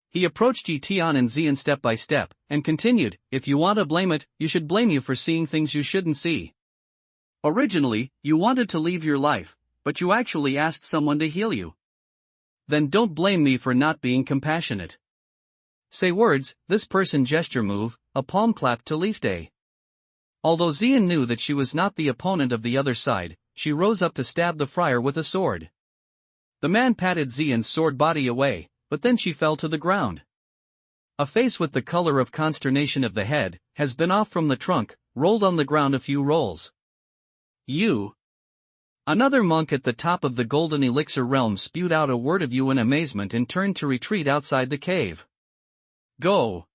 [SPEAKER 1] He approached Yi Tian and Xian step by step, and continued, if you want to blame it, you should blame you for seeing things you shouldn't see.
[SPEAKER 2] Originally, you wanted to leave your life, but you actually asked someone to heal you.
[SPEAKER 1] Then don't blame me for not being compassionate. Say words, this person gesture move, a palm clap to Leaf Day. Although Xian knew that she was not the opponent of the other side, she rose up to stab the friar with a sword. The man patted Xian's sword body away, but then she fell to the ground. A face with the color of consternation of the head, has been off from the trunk, rolled on the ground a few rolls.
[SPEAKER 2] You.
[SPEAKER 1] Another monk at the top of the golden elixir realm spewed out a word of you in amazement and turned to retreat outside the cave.
[SPEAKER 2] Go.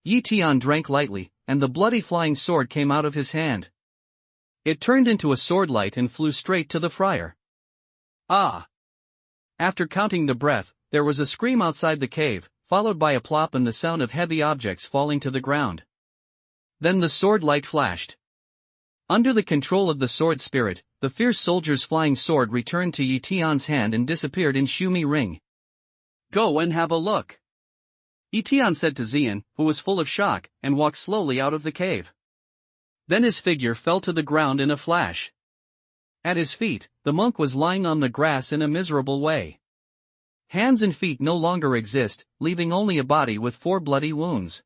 [SPEAKER 1] Yi Tian drank lightly, and the bloody flying sword came out of his hand. It turned into a swordlight and flew straight to the friar.
[SPEAKER 2] Ah!
[SPEAKER 1] After counting the breath, there was a scream outside the cave, followed by a plop and the sound of heavy objects falling to the ground. Then the sword light flashed. Under the control of the sword spirit, the fierce soldier's flying sword returned to Yi Tian's hand and disappeared in Shumi Ring.
[SPEAKER 2] Go and have a look. Yi Tian said to Xian, who was full of shock, and walked slowly out of the cave. Then his figure fell to the ground in a flash.
[SPEAKER 1] At his feet, the monk was lying on the grass in a miserable way. Hands and feet no longer exist, leaving only a body with 4 bloody wounds.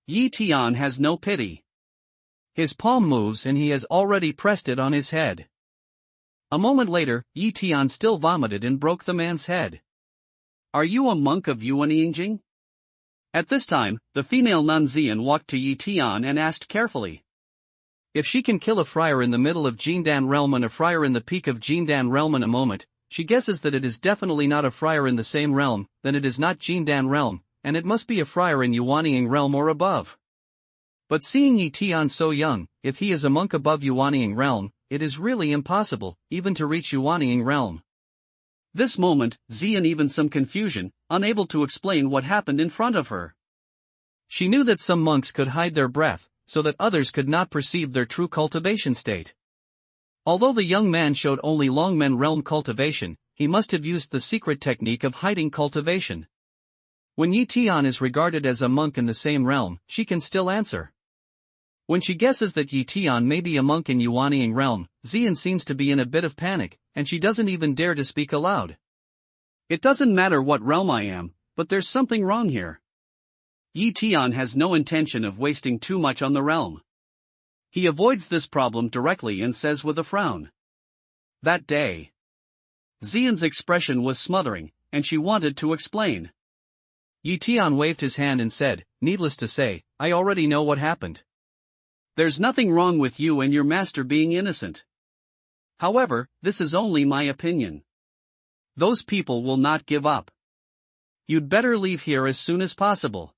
[SPEAKER 2] Yi Tian has no pity.
[SPEAKER 1] His palm moves and he has already pressed it on his head. A moment later, Yi Tian still vomited and broke the man's head.
[SPEAKER 2] Are you a monk of Yuanyingjing? At this time, the female nun Xian walked to Yi Tian and asked carefully.
[SPEAKER 1] If she can kill a friar in the middle of Jindan realm and a friar in the peak of Jindan realm in a moment, she guesses that it is definitely not a friar in the same realm, then it is not Jindan realm, and it must be a friar in Yuanying realm or above. But seeing Yi Tian so young, if he is a monk above Yuanying realm, it is really impossible, even to reach Yuanying realm.
[SPEAKER 2] This moment, Xian even some confusion, unable to explain what happened in front of her.
[SPEAKER 1] She knew that some monks could hide their breath, so that others could not perceive their true cultivation state. Although the young man showed only Longmen realm cultivation, he must have used the secret technique of hiding cultivation. When Yi Tian is regarded as a monk in the same realm, she can still answer. When she guesses that Yi Tian may be a monk in Yuanying realm, Xian seems to be in a bit of panic, and she doesn't even dare to speak aloud.
[SPEAKER 2] It doesn't matter what realm I am, but there's something wrong here. Yi Tian has no intention of wasting too much on the realm. He avoids this problem directly and says with a frown. That day, Xian's expression was smothering, and she wanted to explain.
[SPEAKER 1] Yi Tian waved his hand and said, "Needless to say, I already know what happened.
[SPEAKER 2] There's nothing wrong with you and your master being innocent. However, this is only my opinion. Those people will not give up. You'd better leave here as soon as possible."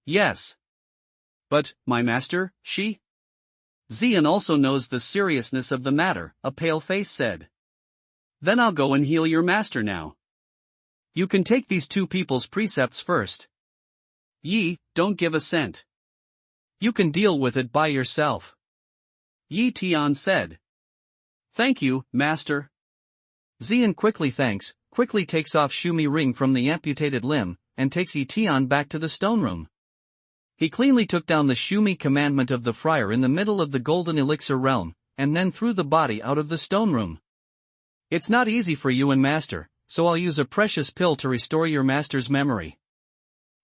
[SPEAKER 1] "Yes.
[SPEAKER 2] But, my master, she?" "Xian also knows the seriousness of the matter," a pale face said. "Then I'll go and heal your master now. You can take these two people's precepts first. Yi, don't give a cent.
[SPEAKER 1] You can deal with it by yourself,"
[SPEAKER 2] Yi Tian said. "Thank you, master."
[SPEAKER 1] Xian quickly takes off Shumi ring from the amputated limb, and takes Yi Tian back to the stone room. He cleanly took down the Shumi commandment of the friar in the middle of the golden elixir realm, and then threw the body out of the stone room. "It's not easy for you and master, so I'll use a precious pill to restore your master's memory.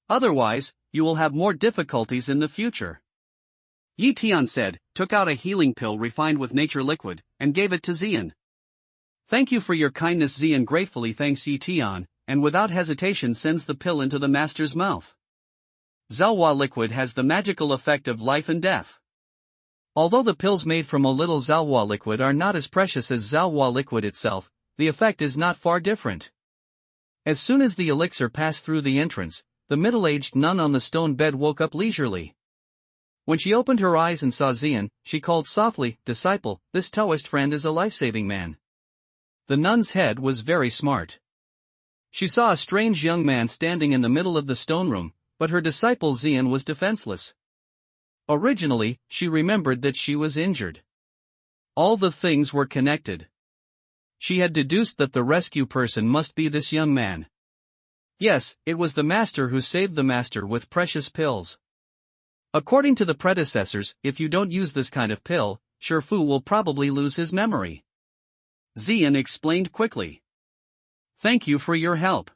[SPEAKER 2] Otherwise, you will have more difficulties in the future," Yi Tian said, took out a healing pill refined with nature liquid, and gave it to Xian. "Thank you for your kindness." Xian gratefully thanks Yi Tian, and without hesitation sends the pill into the master's mouth. Zhaohua liquid has the magical effect of life and death.
[SPEAKER 1] Although the pills made from a little Zhaohua liquid are not as precious as Zhaohua liquid itself, the effect is not far different. As soon as the elixir passed through the entrance, the middle-aged nun on the stone bed woke up leisurely. When she opened her eyes and saw Xian, she called softly, "Disciple, this Taoist friend is a life-saving man." The nun's head was very smart. She saw a strange young man standing in the middle of the stone room, but her disciple Xian was defenseless. Originally, she remembered that she was injured. All the things were connected. She had deduced that the rescue person must be this young man. Yes, it was the master who saved the master with precious pills. According to the predecessors, if you don't use this kind of pill, Shifu will probably lose his memory.
[SPEAKER 2] Xian explained quickly.
[SPEAKER 1] "Thank you for your help."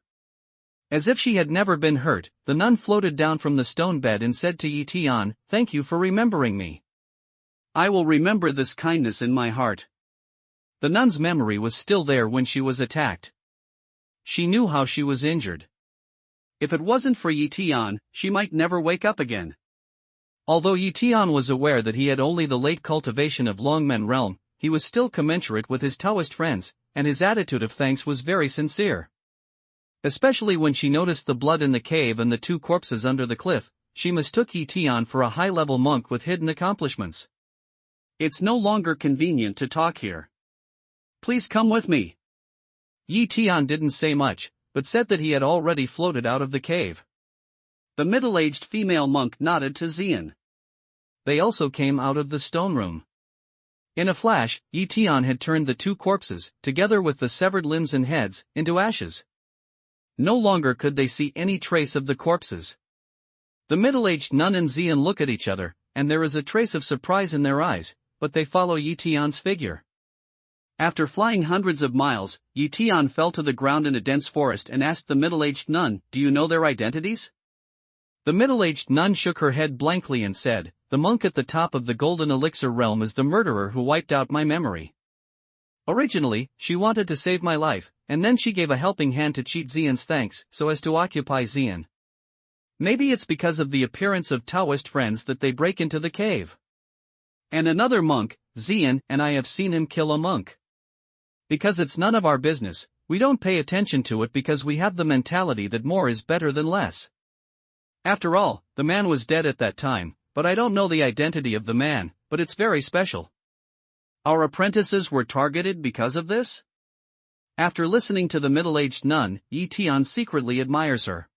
[SPEAKER 1] As if she had never been hurt, the nun floated down from the stone bed and said to Yi Tian, "Thank you for remembering me.
[SPEAKER 2] I will remember this kindness in my heart."
[SPEAKER 1] The nun's memory was still there when she was attacked. She knew how she was injured.
[SPEAKER 2] If it wasn't for Yi Tian, she might never wake up again.
[SPEAKER 1] Although Yi Tian was aware that he had only the late cultivation of Longmen realm, he was still commensurate with his Taoist friends, and his attitude of thanks was very sincere. Especially when she noticed the blood in the cave and the two corpses under the cliff, she mistook Yi Tian for a high-level monk with hidden accomplishments.
[SPEAKER 2] "It's no longer convenient to talk here. Please come with me."
[SPEAKER 1] Yi Tian didn't say much, but said that he had already floated out of the cave.
[SPEAKER 2] The middle-aged female monk nodded to Xian.
[SPEAKER 1] They also came out of the stone room. In a flash, Yi Tian had turned the two corpses, together with the severed limbs and heads, into ashes. No longer could they see any trace of the corpses. The middle-aged nun and Xian look at each other, and there is a trace of surprise in their eyes, but they follow Yi Tian's figure.
[SPEAKER 2] After flying hundreds of miles, Yi Tian fell to the ground in a dense forest and asked the middle-aged nun, "Do you know their identities?"
[SPEAKER 1] The middle-aged nun shook her head blankly and said, "The monk at the top of the golden elixir realm is the murderer who wiped out my memory. Originally, she wanted to save my life, and then she gave a helping hand to cheat Xian's thanks, so as to occupy Xian. Maybe it's because of the appearance of Taoist friends that they break into the cave. And another monk, Xian, and I have seen him kill a monk. Because it's none of our business, we don't pay attention to it because we have the mentality that more is better than less. After all, the man was dead at that time, but I don't know the identity of the man, but it's very special.
[SPEAKER 2] Our apprentices were targeted because of this?"
[SPEAKER 1] After listening to the middle-aged nun, Yi Tian secretly admires her.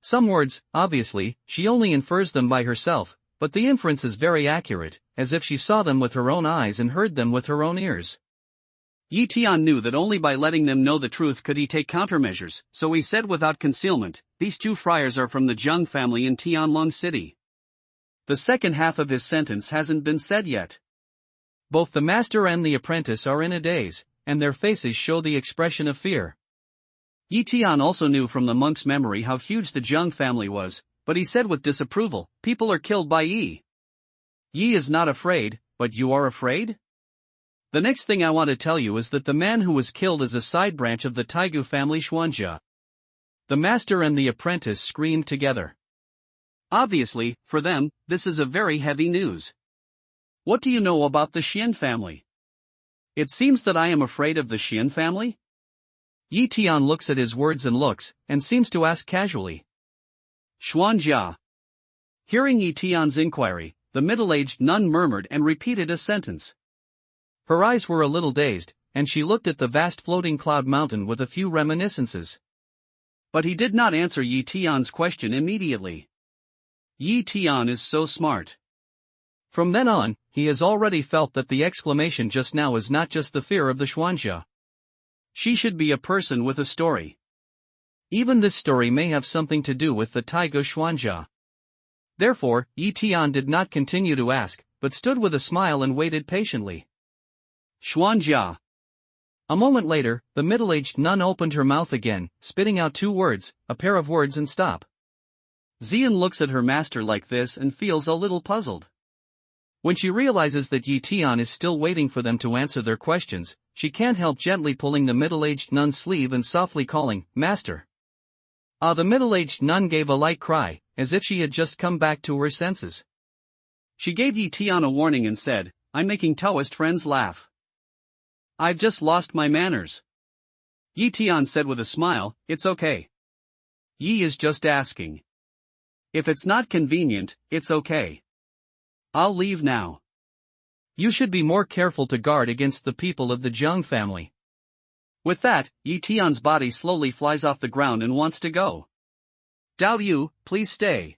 [SPEAKER 1] Some words, obviously, she only infers them by herself, but the inference is very accurate, as if she saw them with her own eyes and heard them with her own ears.
[SPEAKER 2] Yi Tian knew that only by letting them know the truth could he take countermeasures, so he said without concealment, "These two friars are from the Zheng family in Tianlong City." The second half of his sentence hasn't been said yet.
[SPEAKER 1] Both the master and the apprentice are in a daze, and their faces show the expression of fear.
[SPEAKER 2] Yi Tian also knew from the monk's memory how huge the Zheng family was, but he said with disapproval, "People are killed by Yi. Yi is not afraid, but you are afraid?" The next thing I want to tell you is that the man who was killed is a side branch of the Taigu family Xuanjia. The master and the apprentice screamed together. Obviously, for them, this is a very heavy news. What do you know about the Xian family? It seems that I am afraid of the Xian family? Yi Tian looks at his words and seems to ask casually. Xuanjia. Hearing Yi Tian's inquiry, the middle-aged nun murmured and repeated a sentence. Her eyes were a little dazed, and she looked at the vast floating cloud mountain with a few reminiscences. But he did not answer Yi Tian's question immediately. Yi Tian is so smart. From then on, he has already felt that the exclamation just now is not just the fear of the Xuanjia. She should be a person with a story. Even this story may have something to do with the Taigu Xuanjia. Therefore, Yi Tian did not continue to ask, but stood with a smile and waited patiently. Xuanjia. A moment later, the middle-aged nun opened her mouth again, spitting out two words, a pair of words and stop. Xian looks at her master like this and feels a little puzzled. When she realizes that Yi Tian is still waiting for them to answer their questions, she can't help gently pulling the middle-aged nun's sleeve and softly calling, "Master." The middle-aged nun gave a light cry, as if she had just come back to her senses. She gave Yi Tian a warning and said, "I'm making Taoist friends laugh. I've just lost my manners." Yi Tian said with a smile, "It's okay. Yi is just asking. If it's not convenient, it's okay. I'll leave now. You should be more careful to guard against the people of the Zhang family." With that, Yi Tian's body slowly flies off the ground and wants to go. "Dao Yu, please stay."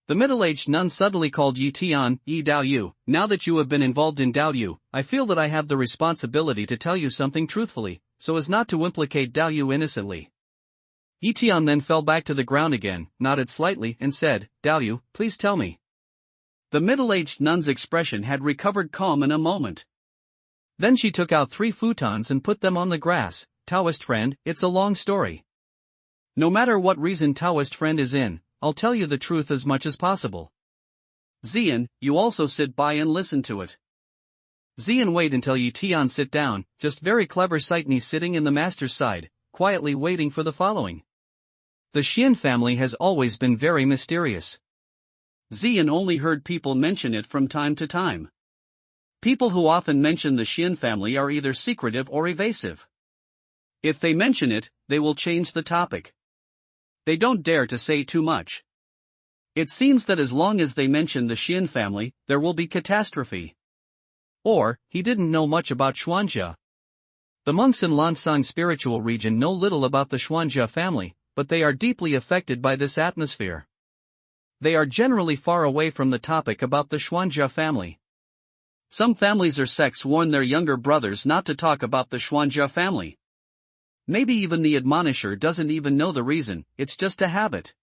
[SPEAKER 2] The middle-aged nun suddenly called Yi Tian, "Yi Dao Yu, now that you have been involved in Dao Yu, I feel that I have the responsibility to tell you something truthfully, so as not to implicate Dao Yu innocently." Yi Tian then fell back to the ground again, nodded slightly and said, "Dao Yu, please tell me." The middle-aged nun's expression had recovered calm in a moment. Then she took out 3 futons and put them on the grass. "Taoist friend, it's a long story. No matter what reason Taoist friend is in, I'll tell you the truth as much as possible. Xian, you also sit by and listen to it." Xian wait until Yi Tian sit down, just very clever Saitni sitting in the master's side, quietly waiting for the following. The Xian family has always been very mysterious. Xian only heard people mention it from time to time. People who often mention the Xian family are either secretive or evasive. If they mention it, they will change the topic. They don't dare to say too much. It seems that as long as they mention the Xian family, there will be catastrophe. Or, he didn't know much about Xuanjia. The monks in Lansang spiritual region know little about the Xuanjia family, but they are deeply affected by this atmosphere. They are generally far away from the topic about the Xuanjia family. Some families or sects warn their younger brothers not to talk about the Xuanjia family. Maybe even the admonisher doesn't even know the reason, it's just a habit.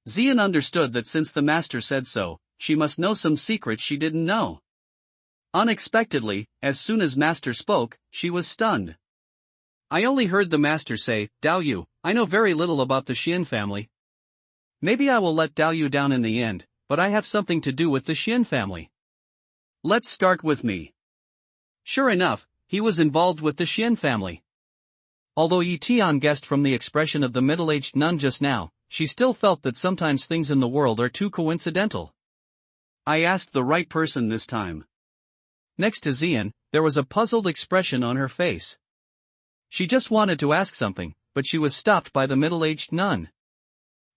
[SPEAKER 2] Xian understood that since the master said so, she must know some secrets she didn't know. Unexpectedly, as soon as master spoke, she was stunned. "I only heard the master say, 'Dao Yu, I know very little about the Xian family. Maybe I will let Dao Yu down in the end, but I have something to do with the Xian family. Let's start with me.'" Sure enough, he was involved with the Xian family. Although Yi Tian guessed from the expression of the middle-aged nun just now, she still felt that sometimes things in the world are too coincidental. "I asked the right person this time." Next to Xian, there was a puzzled expression on her face. She just wanted to ask something, but she was stopped by the middle-aged nun.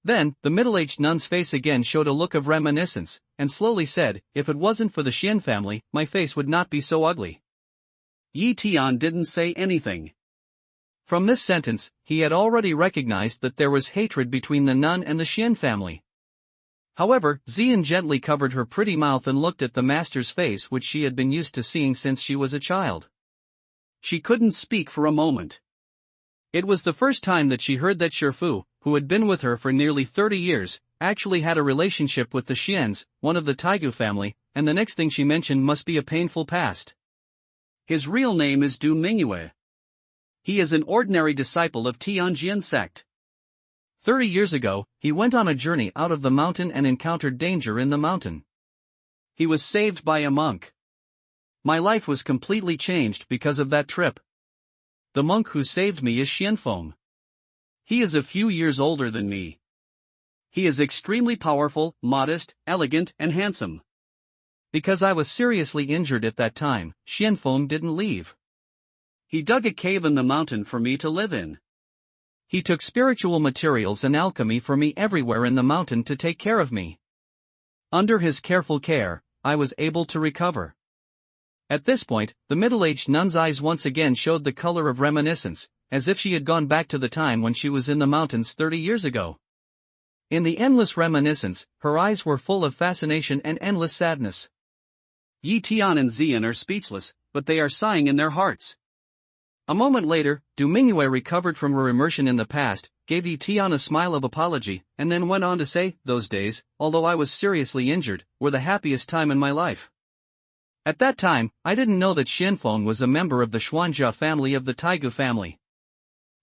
[SPEAKER 2] Then, the middle-aged nun's face again showed a look of reminiscence, and slowly said, "If it wasn't for the Xian family, my face would not be so ugly." Yi Tian didn't say anything. From this sentence, he had already recognized that there was hatred between the nun and the Xian family. However, Xian gently covered her pretty mouth and looked at the master's face, which she had been used to seeing since she was a child. She couldn't speak for a moment. It was the first time that she heard that Shifu, who had been with her for nearly 30 years, actually had a relationship with the Xians, one of the Taigu family, and the next thing she mentioned must be a painful past. His real name is Du Mingyue. He is an ordinary disciple of Tianjin sect. 30 years ago, he went on a journey out of the mountain and encountered danger in the mountain. He was saved by a monk. My life was completely changed because of that trip. The monk who saved me is Xianfeng. He is a few years older than me. He is extremely powerful, modest, elegant, and handsome.
[SPEAKER 1] Because I was seriously injured at that time, Xianfeng didn't leave.
[SPEAKER 2] He dug a cave in the mountain for me to live in.
[SPEAKER 1] He took spiritual materials and alchemy for me everywhere in the mountain to take care of me. Under his careful care, I was able to recover. At this point, the middle-aged nun's eyes once again showed the color of reminiscence, as if she had gone back to the time when she was in the mountains 30 years ago. In the endless reminiscence, her eyes were full of fascination and endless sadness.
[SPEAKER 2] Yi Tian and Xian are speechless, but they are sighing in their hearts.
[SPEAKER 1] A moment later, Du Mingyue recovered from her immersion in the past, gave Yi Tian a smile of apology, and then went on to say, "Those days, although I was seriously injured, were the happiest time in my life. At that time, I didn't know that Xianfeng was a member of the Xuanjia family of the Taigu family.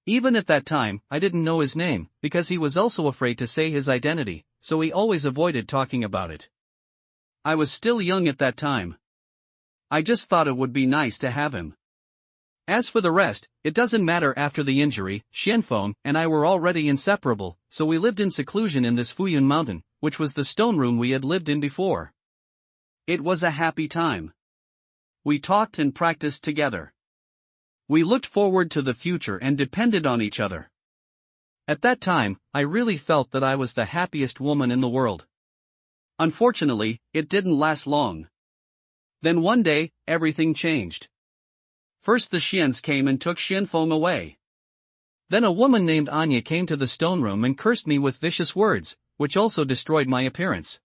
[SPEAKER 1] Even at that time, I didn't know his name, because he was also afraid to say his identity, so he always avoided talking about it. I was still young at that time. I just thought it would be nice to have him. As for the rest, it doesn't matter. After the injury, Xianfeng and I were already inseparable, so we lived in seclusion in this Fuyun mountain, which was the stone room we had lived in before.
[SPEAKER 2] It was a happy time. We talked and practiced together. We looked forward to the future and depended on each other.
[SPEAKER 1] At that time, I really felt that I was the happiest woman in the world.
[SPEAKER 2] Unfortunately, it didn't last long. Then one day, everything changed. First the Xians came and took Xianfeng away.
[SPEAKER 1] Then a woman named Anya came to the stone room and cursed me with vicious words, which also destroyed my appearance.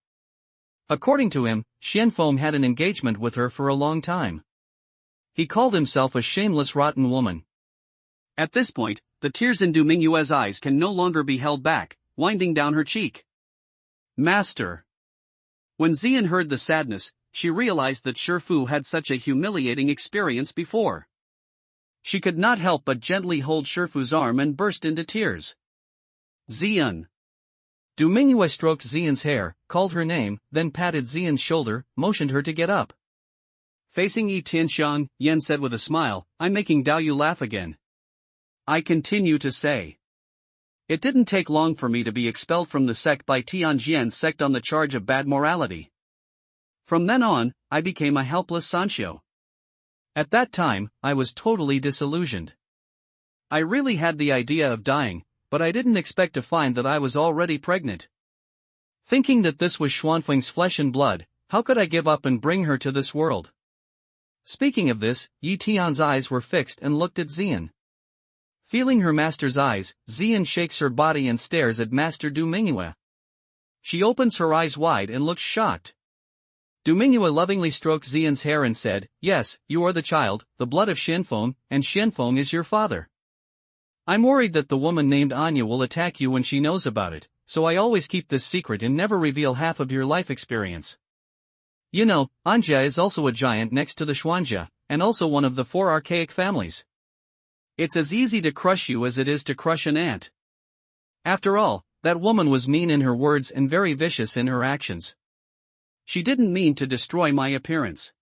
[SPEAKER 1] According to him, Xianfeng had an engagement with her for a long time. He called himself a shameless rotten woman.
[SPEAKER 2] At this point, the tears in Du Mingyue's eyes can no longer be held back, winding down her cheek. Master. When Xian heard the sadness, she realized that Shifu had such a humiliating experience before. She could not help but gently hold Shifu's arm and burst into tears. Xian.
[SPEAKER 1] Du Mingyue stroked Xian's hair, called her name, then patted Xian's shoulder, motioned her to get up.
[SPEAKER 2] Facing Yi Tianxiang, Yan said with a smile, "I'm making Dao Yu laugh again." I continue to say. It didn't take long for me to be expelled from the sect by Tianjian's sect on the charge of bad morality. From then on, I became a helpless Sanshio.
[SPEAKER 1] At that time, I was totally disillusioned. I really had the idea of dying, but I didn't expect to find that I was already pregnant. Thinking that this was Xuanfeng's flesh and blood, how could I give up and bring her to this world? Speaking of this, Yi Tian's eyes were fixed and looked at Xian. Feeling her master's eyes, Xian shakes her body and stares at Master Du Mingyue. She opens her eyes wide and looks shocked. Du Mingyue lovingly stroked Xian's hair and said, "Yes, you are the child, the blood of Xianfeng, and Xianfeng is your father. I'm worried that the woman named Anya will attack you when she knows about it, so I always keep this secret and never reveal half of your life experience. You know, Anja is also a giant next to the Xuanjia, and also one of the 4 archaic families. It's as easy to crush you as it is to crush an ant. After all, that woman was mean in her words and very vicious in her actions. She didn't mean to destroy my appearance.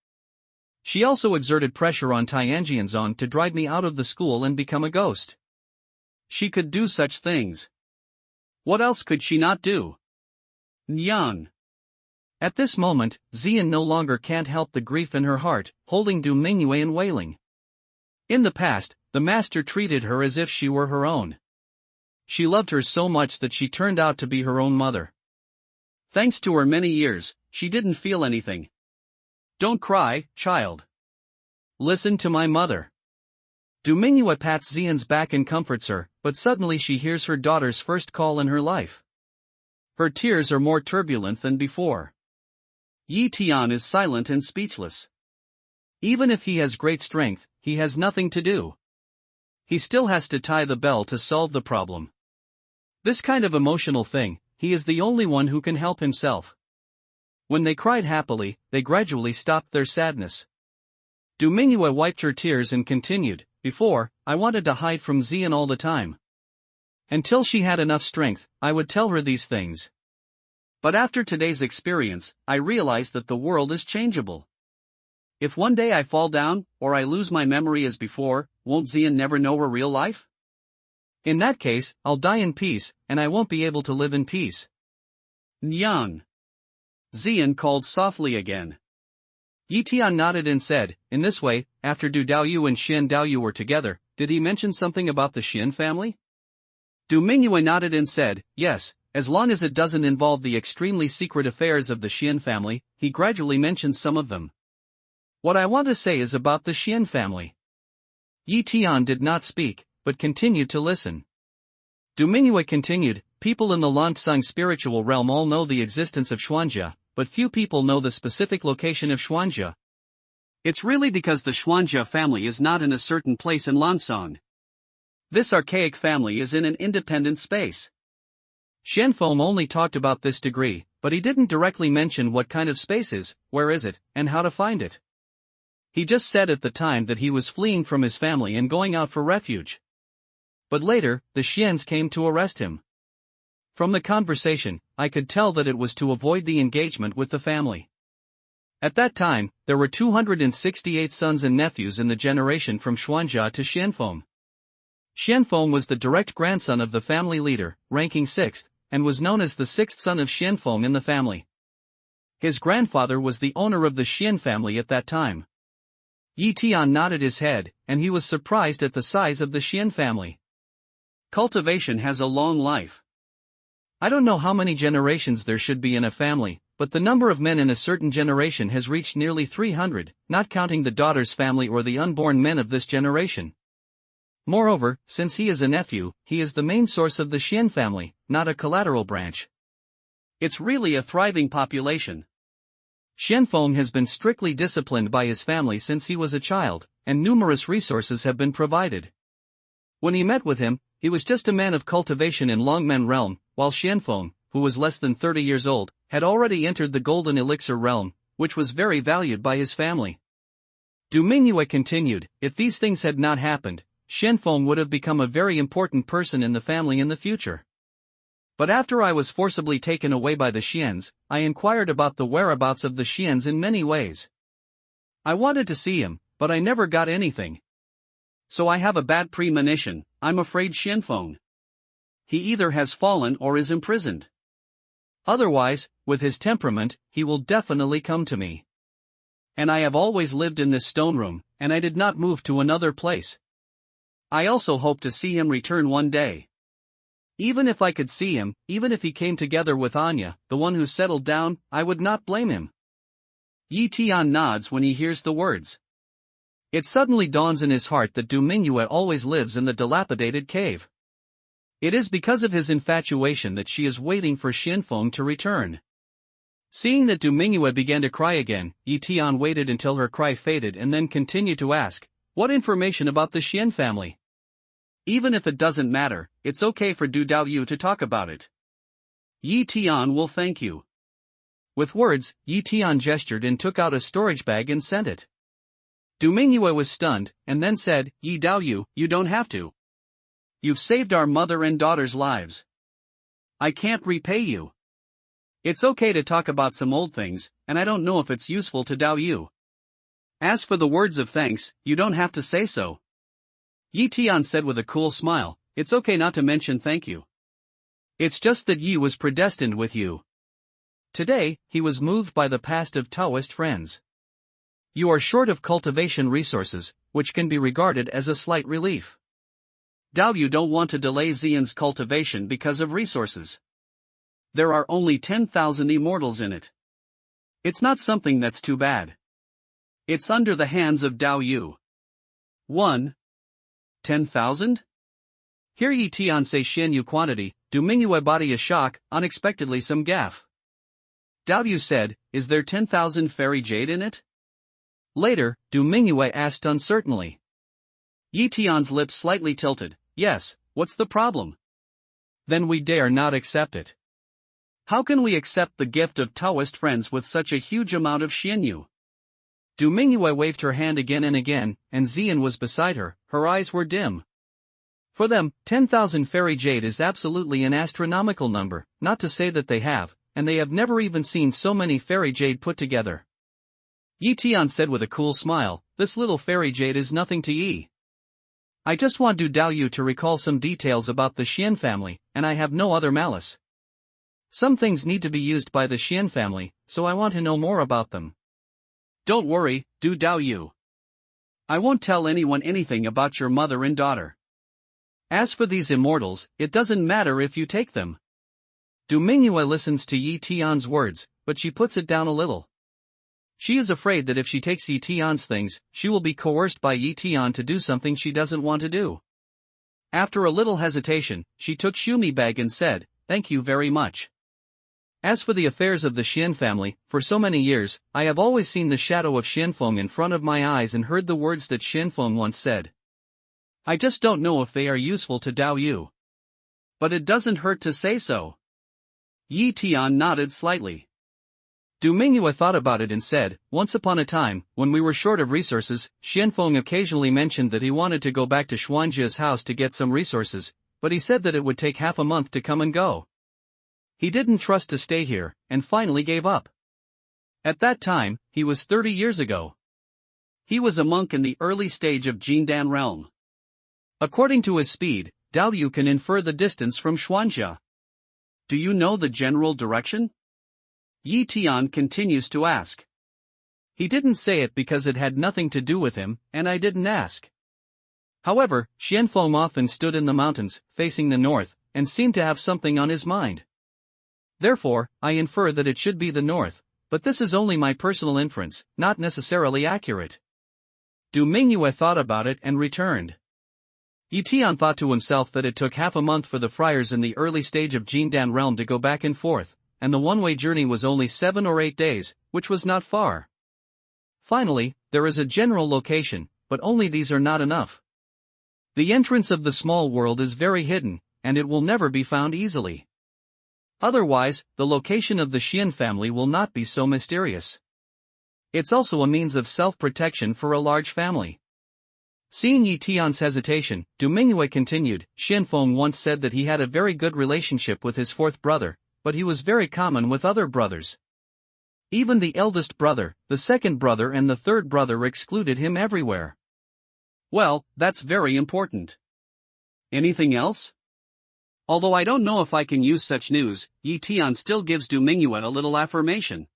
[SPEAKER 1] She also exerted pressure on Tianjianzong to drive me out of the school and become a ghost. She could do such things. What else could she not do? Nyang." At this moment, Xian no longer can't help the grief in her heart, holding Du Mingyue and wailing. In the past, the master treated her as if she were her own. She loved her so much that she turned out to be her own mother. Thanks to her many years, she didn't feel anything. Don't cry, child. Listen to my mother. Du Mingyue pats Xian's back and comforts her, but suddenly she hears her daughter's first call in her life. Her tears are more turbulent than before. Yi Tian is silent and speechless. Even if he has great strength, he has nothing to do. He still has to tie the bell to solve the problem. This kind of emotional thing, he is the only one who can help himself. When they cried happily, they gradually stopped their sadness. Du Mingyue wiped her tears and continued, "Before, I wanted to hide from Xian all the time. Until she had enough strength, I would tell her these things. But after today's experience, I realized that the world is changeable.
[SPEAKER 2] If one day I fall down, or I lose my memory as before, won't Xian never know her real life?
[SPEAKER 1] In that case, I'll die in peace, and I won't be able to live in peace.
[SPEAKER 2] Nyang. Xian called softly again.
[SPEAKER 1] Yi Tian nodded and said, in this way, after Du Daoyu and Xian Daoyu were together, did he mention something about the Xian family?
[SPEAKER 2] Du Mingyue nodded and said, yes, as long as it doesn't involve the extremely secret affairs of the Xian family. He gradually mentioned some of them.
[SPEAKER 1] What I want to say is about the Xian family. Yi Tian did not speak, but continued to listen. Du Mingyue continued, people in the Lansang spiritual realm all know the existence of Xuanjia, but few people know the specific location of Xuanjia.
[SPEAKER 2] It's really because the Xuanjia family is not in a certain place in Lansang. This archaic family is in an independent space.
[SPEAKER 1] Xianfeng only talked about this degree, but he didn't directly mention what kind of space is, where is it, and how to find it. He just said at the time that he was fleeing from his family and going out for refuge. But later, the Xians came to arrest him. From the conversation, I could tell that it was to avoid the engagement with the family. At that time, there were 268 sons and nephews in the generation from Xuanjia to Xianfeng. Xianfeng was the direct grandson of the family leader, ranking 6th, and was known as the 6th son of Xianfeng in the family. His grandfather was the owner of the Xian family at that time. Yi Tian nodded his head, and he was surprised at the size of the Xian family.
[SPEAKER 2] Cultivation has a long life.
[SPEAKER 1] I don't know how many generations there should be in a family, but the number of men in a certain generation has reached nearly 300, not counting the daughter's family or the unborn men of this generation. Moreover, since he is a nephew, he is the main source of the Xian family, not a collateral branch.
[SPEAKER 2] It's really a thriving population.
[SPEAKER 1] Xianfeng has been strictly disciplined by his family since he was a child, and numerous resources have been provided. When he met with him, he was just a man of cultivation in Longmen realm, while Xianfeng, who was less than 30 years old, had already entered the golden elixir realm, which was very valued by his family. Du Mingyue continued, if these things had not happened, Xianfeng would have become a very important person in the family in the future. But after I was forcibly taken away by the Xians, I inquired about the whereabouts of the Xians in many ways. I wanted to see him, but I never got anything.
[SPEAKER 2] So I have a bad premonition. I'm afraid Xianfeng. He either has fallen or is imprisoned.
[SPEAKER 1] Otherwise, with his temperament, he will definitely come to me.
[SPEAKER 2] And I have always lived in this stone room, and I did not move to another place. I also hope to see him return one day. Even if I could see him, even if he came together with Anya, the one who settled down, I would not blame him.
[SPEAKER 1] Yi Tian nods when he hears the words. It suddenly dawns in his heart that Du Mingyue always lives in the dilapidated cave. It is because of his infatuation that she is waiting for Xianfeng to return. Seeing that Du Mingyue began to cry again, Yi Tian waited until her cry faded and then continued to ask, what information about the Xian family?
[SPEAKER 2] Even if it doesn't matter, it's okay for Du Daoyu to talk about it. Yi Tian will thank you.
[SPEAKER 1] With words, Yi Tian gestured and took out a storage bag and sent it. Du Mingyue was stunned, and then said, Yi Daoyu, you don't have to.
[SPEAKER 2] You've saved our mother and daughter's lives. I can't repay you. It's okay to talk about some old things, and I don't know if it's useful to Daoyu. As for the words of thanks, you don't have to say so.
[SPEAKER 1] Yi Tian said with a cool smile, it's okay not to mention thank you. It's just that Yi was predestined with you. Today, he was moved by the past of Taoist friends. You are short of cultivation resources, which can be regarded as a slight relief.
[SPEAKER 2] Daoyu don't want to delay Xian's cultivation because of resources. There are only 10,000 immortals in it. It's not something that's too bad. It's under the hands of Daoyu.
[SPEAKER 1] 10,000? Hear Yi Tian say Xianyu quantity, Du Mingyue body a shock, unexpectedly some gaffe.
[SPEAKER 2] Daoyu said, is there 10,000 fairy jade in it?
[SPEAKER 1] Later, Du Mingyue asked uncertainly.
[SPEAKER 2] Yi Tian's lips slightly tilted, yes, what's the problem?
[SPEAKER 1] Then we dare not accept it.
[SPEAKER 2] How can we accept the gift of Taoist friends with such a huge amount of Xianyu?
[SPEAKER 1] Du Mingyue waved her hand again and again, and Xian was beside her, her eyes were dim. For them, 10,000 fairy jade is absolutely an astronomical number, not to say that they have, and they have never even seen so many fairy jade put together. Yi Tian said with a cool smile, "This little fairy jade is nothing to Yi. I just want Du Dao Yu to recall some details about the Xian family, and I have no other malice. Some things need to be used by the Xian family, so I want to know more about them.
[SPEAKER 2] Don't worry, Du Dao Yu. I won't tell anyone anything about your mother and daughter. As for these immortals, it doesn't matter if you take them."
[SPEAKER 1] Du Mingyue listens to Yi Tian's words, but she puts it down a little. She is afraid that if she takes Yi Tian's things, she will be coerced by Yi Tian to do something she doesn't want to do. After a little hesitation, she took Xiumi bag and said, "Thank you very much. As for the affairs of the Xian family, for so many years, I have always seen the shadow of Xianfeng in front of my eyes and heard the words that Xianfeng once said. I just don't know if they are useful to Dao Yu.
[SPEAKER 2] But it doesn't hurt to say so." Yi Tian nodded slightly.
[SPEAKER 1] Du Mingyue thought about it and said, "Once upon a time, when we were short of resources, Xianfeng occasionally mentioned that he wanted to go back to Xuanjia's house to get some resources, but he said that it would take half a month to come and go. He didn't trust to stay here, and finally gave up. At that time, he was 30 years ago.
[SPEAKER 2] He was a monk in the early stage of Jindan realm.
[SPEAKER 1] According to his speed, Dao Yu can infer the distance from Xuanjia.
[SPEAKER 2] Do you know the general direction?" Yi Tian continues to ask.
[SPEAKER 1] He didn't say it because it had nothing to do with him, and I didn't ask. However, Xianfeng often stood in the mountains, facing the north, and seemed to have something on his mind. Therefore, I infer that it should be the north, but this is only my personal inference, not necessarily accurate." Du Mingyue thought about it and returned. Yi Tian thought to himself that it took half a month for the friars in the early stage of Jindan realm to go back and forth, and the one-way journey was only 7 or 8 days, which was not far. Finally, there is a general location, but only these are not enough. The entrance of the small world is very hidden, and it will never be found easily. Otherwise, the location of the Xian family will not be so mysterious. It's also a means of self-protection for a large family. Seeing Yi Tian's hesitation, Du Mingyue continued, "Xianfeng once said that he had a very good relationship with his fourth brother, but he was very common with other brothers. Even the eldest brother, the second brother and the third brother excluded him everywhere."
[SPEAKER 2] "Well, that's very important. Anything else?" Although I don't know if I can use such news, Yi Tian still gives Du Mingyue a little affirmation.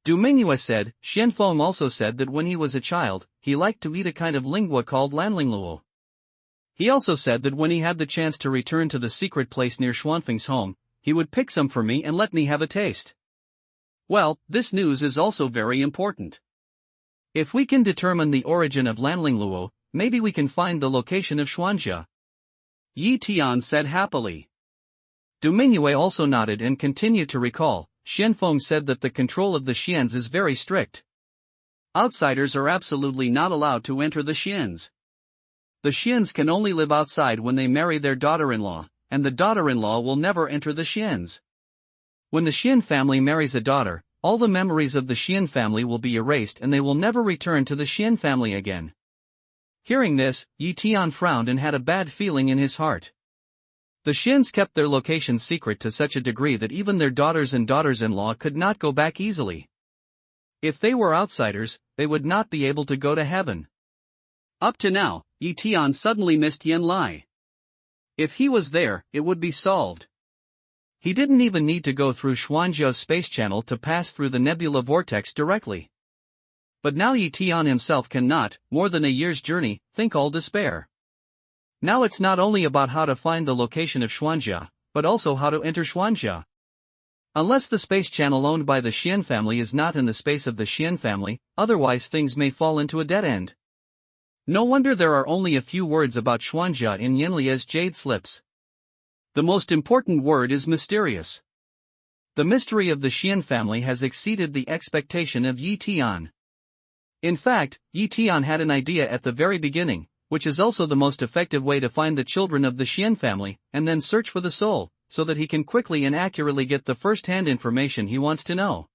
[SPEAKER 1] Du Mingyue said, "Xianfeng also said that when he was a child, he liked to eat a kind of lingua called lanlingluo. He also said that when he had the chance to return to the secret place near Xuanfeng's home, he would pick some for me and let me have a taste."
[SPEAKER 2] Well, this news is also very important.
[SPEAKER 1] If we can determine the origin of lanlingluo, maybe we can find the location of Xuanjia.
[SPEAKER 2] Yi Tian said happily.
[SPEAKER 1] Du Mingyue also nodded and continued to recall, Xianfeng said that the control of the Xians is very strict.
[SPEAKER 2] Outsiders are absolutely not allowed to enter the Xians. The Xians can only live outside when they marry their daughter-in-law, and the daughter-in-law will never enter the Xians. When the Xian family marries a daughter, all the memories of the Xian family will be erased and they will never return to the Xian family again. Hearing this, Yi Tian frowned and had a bad feeling in his heart. The Xians kept their location secret to such a degree that even their daughters and daughters-in-law could not go back easily. If they were outsiders, they would not be able to go to heaven. Up to now, Yi Tian suddenly missed Yan Lai. If he was there, it would be solved.
[SPEAKER 1] He didn't even need to go through Xuanjia's space channel to pass through the nebula vortex directly. But now Yi Tian himself cannot, more than a year's journey, think all despair. Now it's not only about how to find the location of Xuanjia, but also how to enter Xuanjia. Unless the space channel owned by the Xian family is not in the space of the Xian family, otherwise things may fall into a dead end. No wonder there are only a few words about Xuanjia in Yanlia's jade slips. The most important word is mysterious. The mystery of the Xian family has exceeded the expectation of Yi Tian. In fact, Yi Tian had an idea at the very beginning, which is also the most effective way to find the children of the Xian family, and then search for the soul, so that he can quickly and accurately get the first-hand information he wants to know.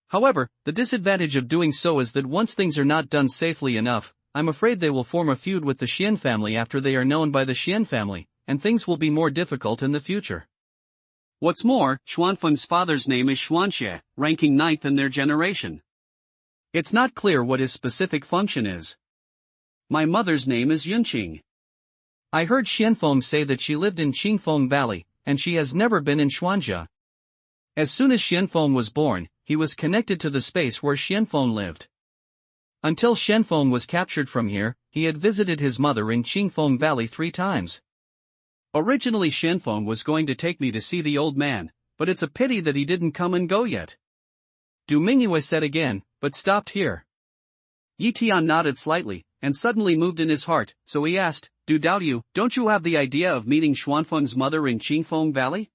[SPEAKER 1] However, the disadvantage of doing so is that once things are not done safely enough, I'm afraid they will form a feud with the Xian family after they are known by the Xian family, and things will be more difficult in the future.
[SPEAKER 2] What's more, Xuanfeng's father's name is Xuanxie, ranking 9th in their generation. It's not clear what his specific function is. My mother's name is Yunqing.
[SPEAKER 1] I heard Xianfeng say that she lived in Qingfeng Valley, and she has never been in Xuanjia. As soon as Xianfeng was born, he was connected to the space where Xianfeng lived. Until Xianfeng was captured from here, he had visited his mother in Qingfeng Valley 3 times.
[SPEAKER 2] Originally Xianfeng was going to take me to see the old man, but it's a pity that he didn't come and go yet.
[SPEAKER 1] Du Mingyue said again, but stopped here.
[SPEAKER 2] Yi Tian nodded slightly, and suddenly moved in his heart, so he asked, Du Daoyu, don't you have the idea of meeting Xuanfeng's mother in Qingfeng Valley?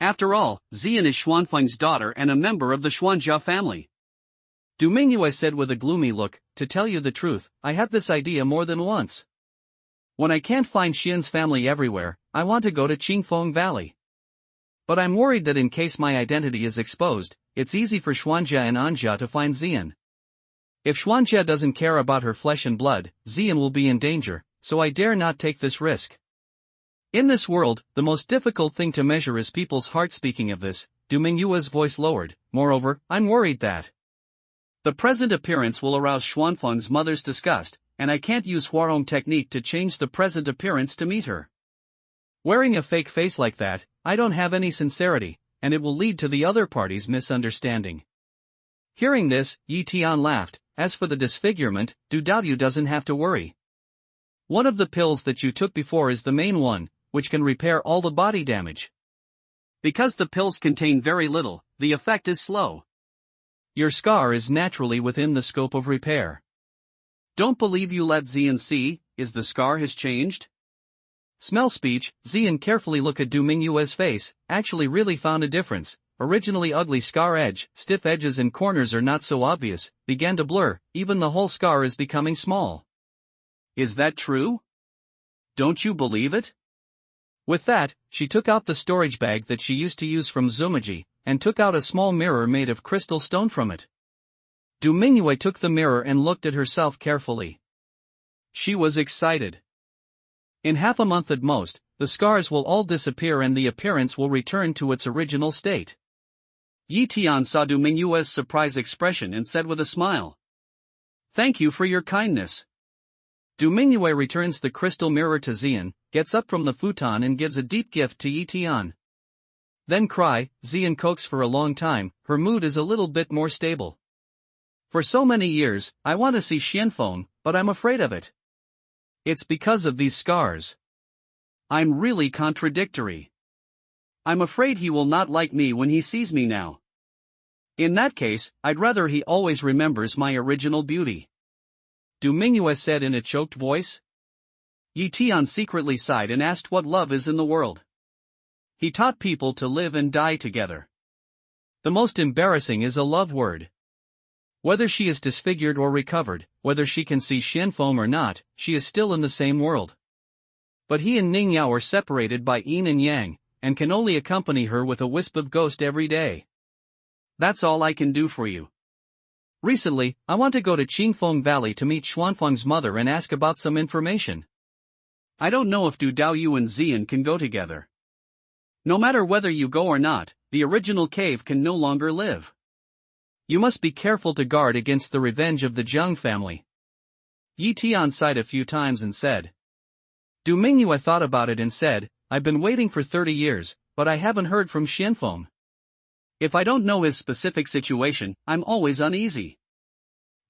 [SPEAKER 2] After all, Zian is Xuanfeng's daughter and a member of the Xuanjia family.
[SPEAKER 1] Du Mingyue said with a gloomy look, to tell you the truth, I had this idea more than once. When I can't find Xian's family everywhere, I want to go to Qingfeng Valley. But I'm worried that in case my identity is exposed, it's easy for Xuanjia and Anjia to find Zian. If Xuanjia doesn't care about her flesh and blood, Zian will be in danger, so I dare not take this risk. In this world, the most difficult thing to measure is people's heart. Speaking of this, Du Mingyue's voice lowered. Moreover, I'm worried that
[SPEAKER 2] the present appearance will arouse Xuanfeng's mother's disgust, and I can't use Huarong technique to change the present appearance to meet her.
[SPEAKER 1] Wearing a fake face like that, I don't have any sincerity, and it will lead to the other party's misunderstanding. Hearing this, Yi Tian laughed. As for the disfigurement, Du Daoyu doesn't have to worry. One of the pills that you took before is the main one, which can repair all the body damage.
[SPEAKER 2] Because the pills contain very little, the effect is slow.
[SPEAKER 1] Your scar is naturally within the scope of repair.
[SPEAKER 2] Don't believe you let Zian see, is the scar has changed?
[SPEAKER 1] Smell speech, Zian carefully looked at Du Mingyue's face, actually really found a difference. Originally ugly scar edge, stiff edges and corners are not so obvious, began to blur, even the whole scar is becoming small.
[SPEAKER 2] Is that true? Don't you believe it?
[SPEAKER 1] With that, she took out the storage bag that she used to use from Zumaji, and took out a small mirror made of crystal stone from it. Du Mingyue took the mirror and looked at herself carefully. She was excited. In half a month at most, the scars will all disappear and the appearance will return to its original state.
[SPEAKER 2] Yi Tian saw Du Mingyue's surprised expression and said with a smile, Thank you for your kindness.
[SPEAKER 1] Du Mingyue returns the crystal mirror to Zian, gets up from the futon and gives a deep gift to Yi Tian. Then cry, Zian cooks for a long time, her mood is a little bit more stable. For so many years, I want to see Xianfeng, but I'm afraid of it. It's because of these scars.
[SPEAKER 2] I'm really contradictory. I'm afraid he will not like me when he sees me now. In that case, I'd rather he always remembers my original beauty.
[SPEAKER 1] Du Mingyue said in a choked voice.
[SPEAKER 2] Yi Tian secretly sighed and asked what love is in the world. He taught people to live and die together.
[SPEAKER 1] The most embarrassing is a love word. Whether she is disfigured or recovered, whether she can see Xianfeng or not, she is still in the same world. But he and Ning Yao are separated by yin and yang, and can only accompany her with a wisp of ghost every day.
[SPEAKER 2] That's all I can do for you.
[SPEAKER 1] Recently, I want to go to Qingfeng Valley to meet Xuanfeng's mother and ask about some information.
[SPEAKER 2] I don't know if Du Daoyu and Zian can go together. No matter whether you go or not, the original cave can no longer live.
[SPEAKER 1] You must be careful to guard against the revenge of the Zheng family. Yi Tian sighed a few times and said. Du Mingyue thought about it and said, I've been waiting for 30 years, but I haven't heard from Xianfeng.
[SPEAKER 2] If I don't know his specific situation, I'm always uneasy.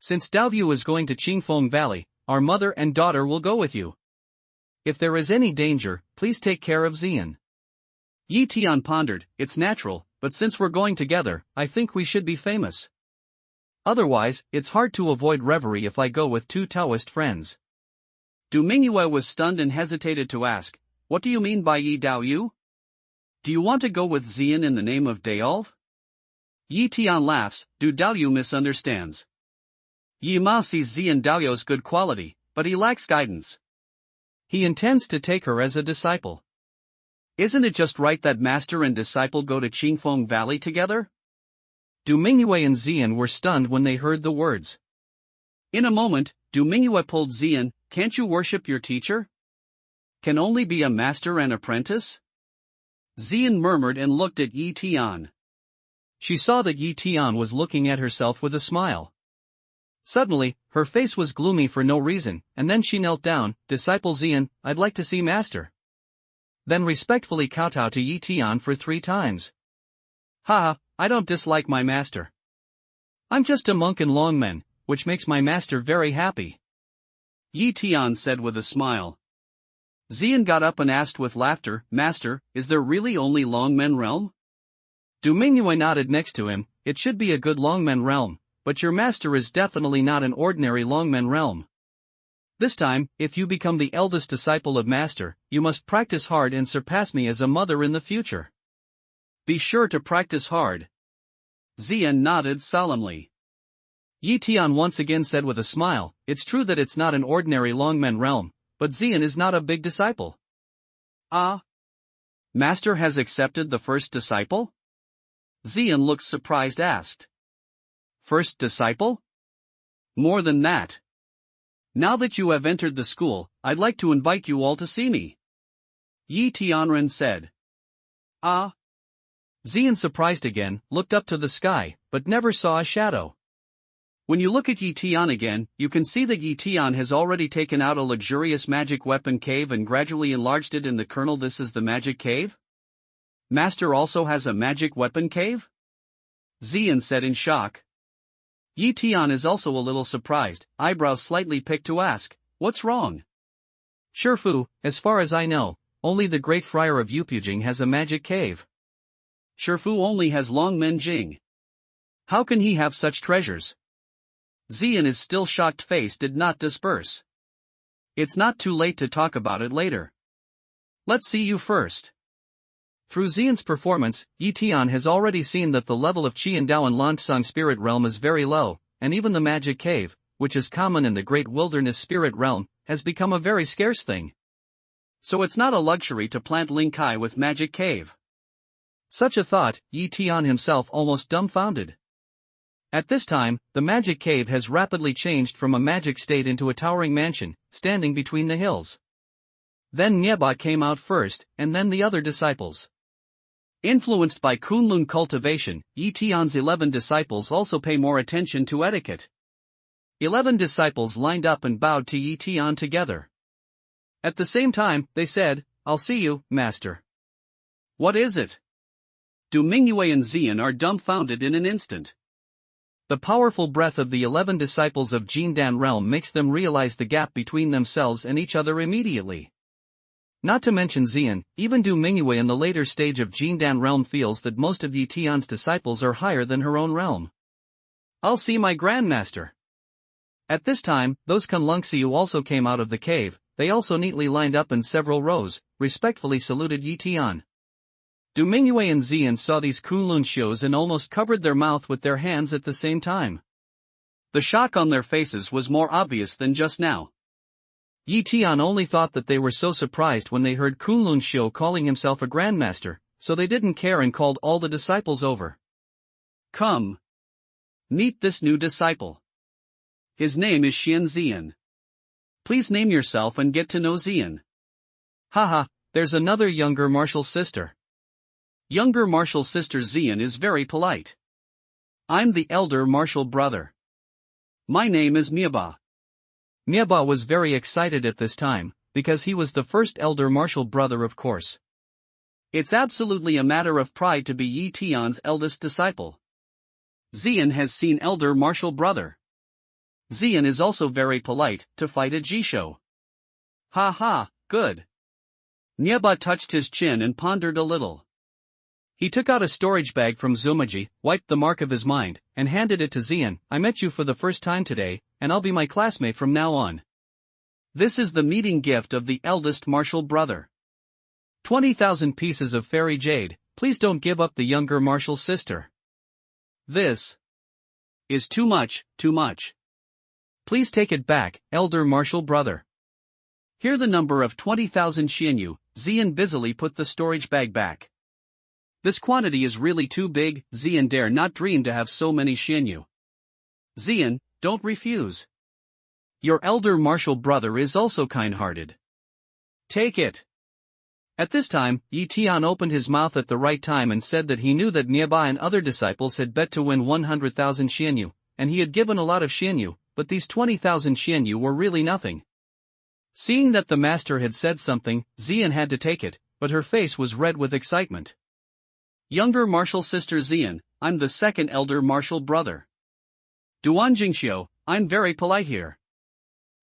[SPEAKER 1] Since Daoyu is going to Qingfeng Valley, our mother and daughter will go with you. If there is any danger, please take care of Zian.
[SPEAKER 2] Yi Tian pondered, it's natural, but since we're going together, I think we should be famous.
[SPEAKER 1] Otherwise, it's hard to avoid reverie if I go with 2 Taoist friends.
[SPEAKER 2] Du Mingyue was stunned and hesitated to ask, what do you mean by Yi Daoyu? Do you want to go with Zian in the name of Daolv? Yi Tian laughs, Du Daoyu misunderstands. Yi Ma sees Zian Daoyu's good quality, but he lacks guidance.
[SPEAKER 1] He intends to take her as a disciple.
[SPEAKER 2] Isn't it just right that master and disciple go to Qingfeng Valley together?
[SPEAKER 1] Du Mingyue and Zian were stunned when they heard the words.
[SPEAKER 2] In a moment, Du Mingyue pulled Zian, can't you worship your teacher? Can only be a master and apprentice? Zian murmured and looked at Yi Tian.
[SPEAKER 1] She saw that Yi Tian was looking at herself with a smile. Suddenly, her face was gloomy for no reason, and then she knelt down. Disciple Xian, I'd like to see Master. Then respectfully kowtow to Yi Tian for 3 times. Haha, I don't dislike my master. I'm just a monk in Longmen, which makes my master very happy.
[SPEAKER 2] Yi Tian said with a smile. Xian got up and asked with laughter, Master, is there really only Longmen realm?
[SPEAKER 1] Du Mingyue nodded next to him. It should be a good Longmen realm, but your master is definitely not an ordinary Longmen realm. This time, if you become the eldest disciple of Master, you must practice hard and surpass me as a mother in the future.
[SPEAKER 2] Be sure to practice hard. Xian nodded solemnly.
[SPEAKER 1] Yi Tian once again said with a smile, it's true that it's not an ordinary Longmen realm, but Xian is not a big disciple.
[SPEAKER 2] Ah? Master has accepted the first disciple? Xian looked surprised asked. First disciple? More than that. Now that you have entered the school, I'd like to invite you all to see me. Yi Tianren said. Ah?
[SPEAKER 1] Xian, surprised again, looked up to the sky, but never saw a shadow.
[SPEAKER 2] When you look at Yi Tian again, you can see that Yi Tian has already taken out a luxurious magic weapon cave and gradually enlarged it in the kernel. This is the magic cave? Master also has a magic weapon cave? Xian said in shock. Yi Tian is also a little surprised, eyebrows slightly picked to ask, what's wrong?
[SPEAKER 1] Shifu, as far as I know, only the great friar of Yupujing has a magic cave.
[SPEAKER 2] Shifu only has Longmen Jing. How can he have such treasures? Xian's still shocked face did not disperse. It's not too late to talk about it later. Let's see you first.
[SPEAKER 1] Through Xian's performance, Yi Tian has already seen that the level of Qi and Dao in Lanzang spirit realm is very low, and even the magic cave, which is common in the great wilderness spirit realm, has become a very scarce thing.
[SPEAKER 2] So it's not a luxury to plant Lingkai with magic cave.
[SPEAKER 1] Such a thought, Yi Tian himself almost dumbfounded. At this time, the magic cave has rapidly changed from a magic state into a towering mansion, standing between the hills. Then Nieba came out first, and then the other disciples. Influenced by Kunlun cultivation, Yi Tian's 11 disciples also pay more attention to etiquette. 11 disciples lined up and bowed to Yi Tian together. At the same time, they said, I'll see you, Master.
[SPEAKER 2] What is it? Du Mingyue and Xian are dumbfounded in an instant.
[SPEAKER 1] The powerful breath of the 11 disciples of Jindan realm makes them realize the gap between themselves and each other immediately. Not to mention Xian, even Du Mingyue in the later stage of Jindan realm feels that most of Yi Tian's disciples are higher than her own realm. I'll see my grandmaster. At this time, those Kunlunxiu also came out of the cave. They also neatly lined up in several rows, respectfully saluted Yi Tian. Du Mingyue and Xian saw these Kunlunxius and almost covered their mouth with their hands at the same time.
[SPEAKER 2] The shock on their faces was more obvious than just now.
[SPEAKER 1] Yi Tian only thought that they were so surprised when they heard Kunlunxiu calling himself a grandmaster, so they didn't care and called all the disciples over.
[SPEAKER 2] Come. Meet this new disciple. His name is Xian Xian. Please name yourself and get to know Xian.
[SPEAKER 1] Haha, there's another younger martial sister.
[SPEAKER 2] Younger martial sister Xian is very polite. I'm the elder martial brother. My name is Mieba.
[SPEAKER 1] Mieba was very excited at this time, because he was the first elder martial brother, of course.
[SPEAKER 2] It's absolutely a matter of pride to be Yi Tian's eldest disciple. Xian has seen elder martial brother. Xian is also very polite to fight at Jisho. Ha ha, good. Mieba touched his chin and pondered a little.
[SPEAKER 1] He took out a storage bag from Zumaji, wiped the mark of his mind, and handed it to Xian. I met you for the first time today, and I'll be my classmate from now on.
[SPEAKER 2] This is the meeting gift of the eldest martial brother.
[SPEAKER 1] 20,000 pieces of fairy jade. Please don't give up the younger martial sister.
[SPEAKER 2] This is too much, too much.
[SPEAKER 1] Please take it back, elder martial brother.
[SPEAKER 2] Here the number of 20,000 Xianyu. Xian busily put the storage bag back. This quantity is really too big. Xian dare not dream to have so many Xianyu. Xian, don't refuse. Your elder martial brother is also kind-hearted. Take it.
[SPEAKER 1] At this time, Yi Tian opened his mouth at the right time and said that he knew that Nieba and other disciples had bet to win 100,000 Xianyu, and he had given a lot of Xianyu, but these 20,000 xianyu were really nothing. Seeing that the master had said something, Xian had to take it, but her face was red with excitement.
[SPEAKER 2] Younger martial sister Xian, I'm the second elder martial brother. Duan Jingxiu, I'm very polite here.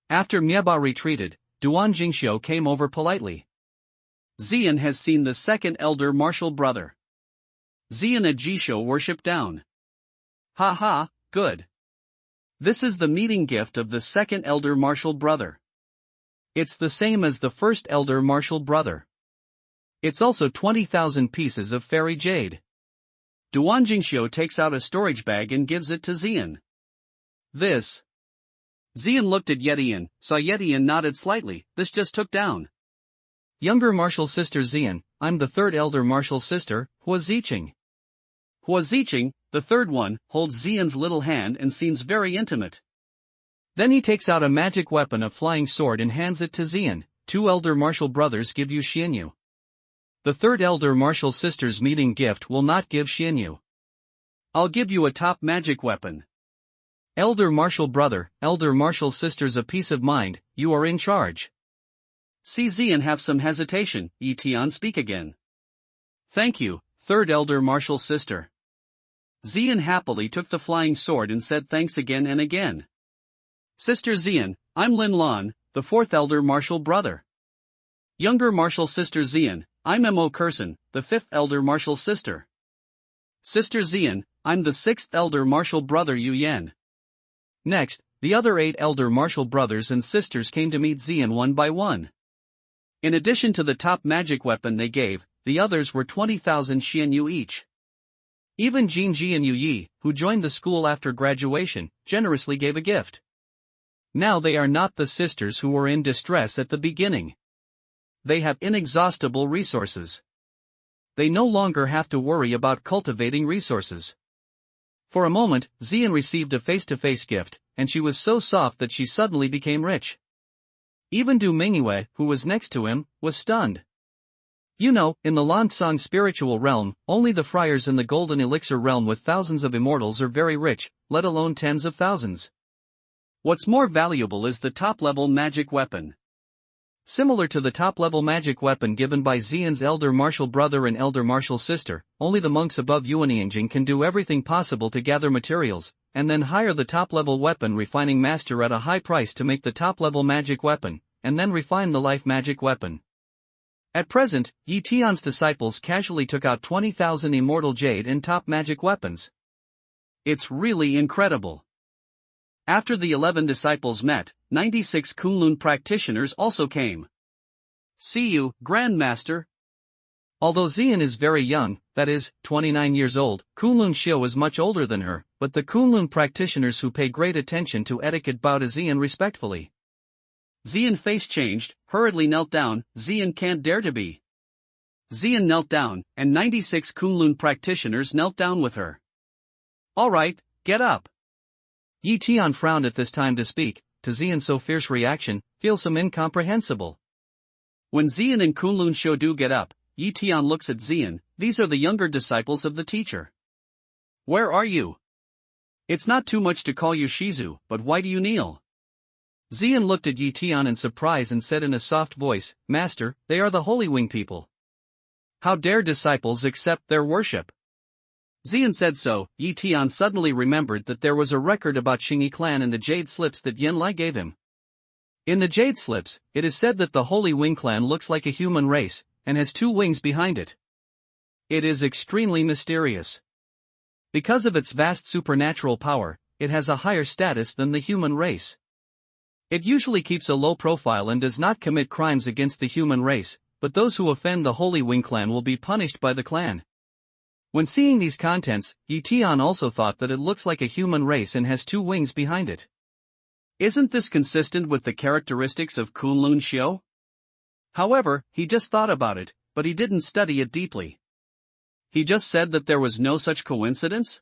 [SPEAKER 1] After Mieba retreated, Duan Jingxiu came over politely.
[SPEAKER 2] Xian has seen the second elder martial brother. Xian a Jisho worship down. Ha ha, good. This is the meeting gift of the second elder martial brother.
[SPEAKER 1] It's the same as the first elder martial brother. It's also 20,000 pieces of fairy jade.
[SPEAKER 2] Duan Jingxiu takes out a storage bag and gives it to Xian. This. Xian looked at Yetian, saw Yetian nodded slightly, this just took down.
[SPEAKER 1] Younger martial sister Xian, I'm the third elder martial sister, Hua Ziqing.
[SPEAKER 2] Hua Ziqing, the third one, holds Xian's little hand and seems very intimate.
[SPEAKER 1] Then he takes out a magic weapon, a flying sword, and hands it to Xian. 2 elder martial brothers give you xianyu. The third elder martial sister's meeting gift will not give xianyu.
[SPEAKER 2] I'll give you a top magic weapon.
[SPEAKER 1] Elder martial brother, elder martial sister's a peace of mind, you are in charge.
[SPEAKER 2] See Xian have some hesitation, Tian speak again. Thank you, third elder martial sister. Xian happily took the flying sword and said thanks again and again. Sister Xian, I'm Lin Lan, the fourth elder martial brother. Younger martial sister Xian, I'm Mo Kurson, the fifth elder martial sister. Sister Xian, I'm the sixth elder martial brother Yu Yan.
[SPEAKER 1] Next, the other 8 elder martial brothers and sisters came to meet Xian one by one.
[SPEAKER 2] In addition to the top magic weapon they gave, the others were 20,000 xianyu each.
[SPEAKER 1] Even Jinji and Yu Yi, who joined the school after graduation, generously gave a gift. Now they are not the sisters who were in distress at the beginning. They have inexhaustible resources. They no longer have to worry about cultivating resources. For a moment, Xian received a face-to-face gift, and she was so soft that she suddenly became rich. Even Du Mingyue, who was next to him, was stunned. You know, in the Lansang spiritual realm, only the friars in the golden elixir realm with thousands of immortals are very rich, let alone tens of thousands.
[SPEAKER 2] What's more valuable is the top-level magic weapon.
[SPEAKER 1] Similar to the top-level magic weapon given by Xian's elder martial brother and elder martial sister, only the monks above Yuanyingjing can do everything possible to gather materials, and then hire the top-level weapon refining master at a high price to make the top-level magic weapon, and then refine the life magic weapon. At present, Yi Tian's disciples casually took out 20,000 immortal jade and top magic weapons.
[SPEAKER 2] It's really incredible. After the 11 disciples met, 96 Kunlun practitioners also came. See you, Grandmaster.
[SPEAKER 1] Although Xian is very young, that is, 29 years old, Kunlun Xiu is much older than her, but the Kunlun practitioners who pay great attention to etiquette bow to Xian respectfully.
[SPEAKER 2] Xian face changed, hurriedly knelt down, Xian can't dare to be. Xian knelt down, and 96 Kunlun practitioners knelt down with her. Alright, get up.
[SPEAKER 1] Yi Tian frowned at this time to speak, to Xian's so fierce reaction, feels some incomprehensible.
[SPEAKER 2] When Xian and Kunlun Shodu get up, Yi Tian looks at Xian, these are the younger disciples of the teacher. Where are you? It's not too much to call you Shizu, but why do you kneel?
[SPEAKER 1] Xian looked at Yi Tian in surprise and said in a soft voice, Master, they are the Holy Wing people. How dare disciples accept their worship?
[SPEAKER 2] Xian said so. Yi Tian suddenly remembered that there was a record about Xingyi clan in the jade slips that Yen Lai gave him.
[SPEAKER 1] In the jade slips, it is said that the Holy Wing clan looks like a human race, and has 2 wings behind it. It is extremely mysterious. Because of its vast supernatural power, it has a higher status than the human race. It usually keeps a low profile and does not commit crimes against the human race, but those who offend the Holy Wing clan will be punished by the clan. When seeing these contents, Yi Tian also thought that it looks like a human race and has 2 wings behind it.
[SPEAKER 2] Isn't this consistent with the characteristics of Kunlun Xiu? However, he just thought about it, but he didn't study it deeply. He just said that there was no such coincidence?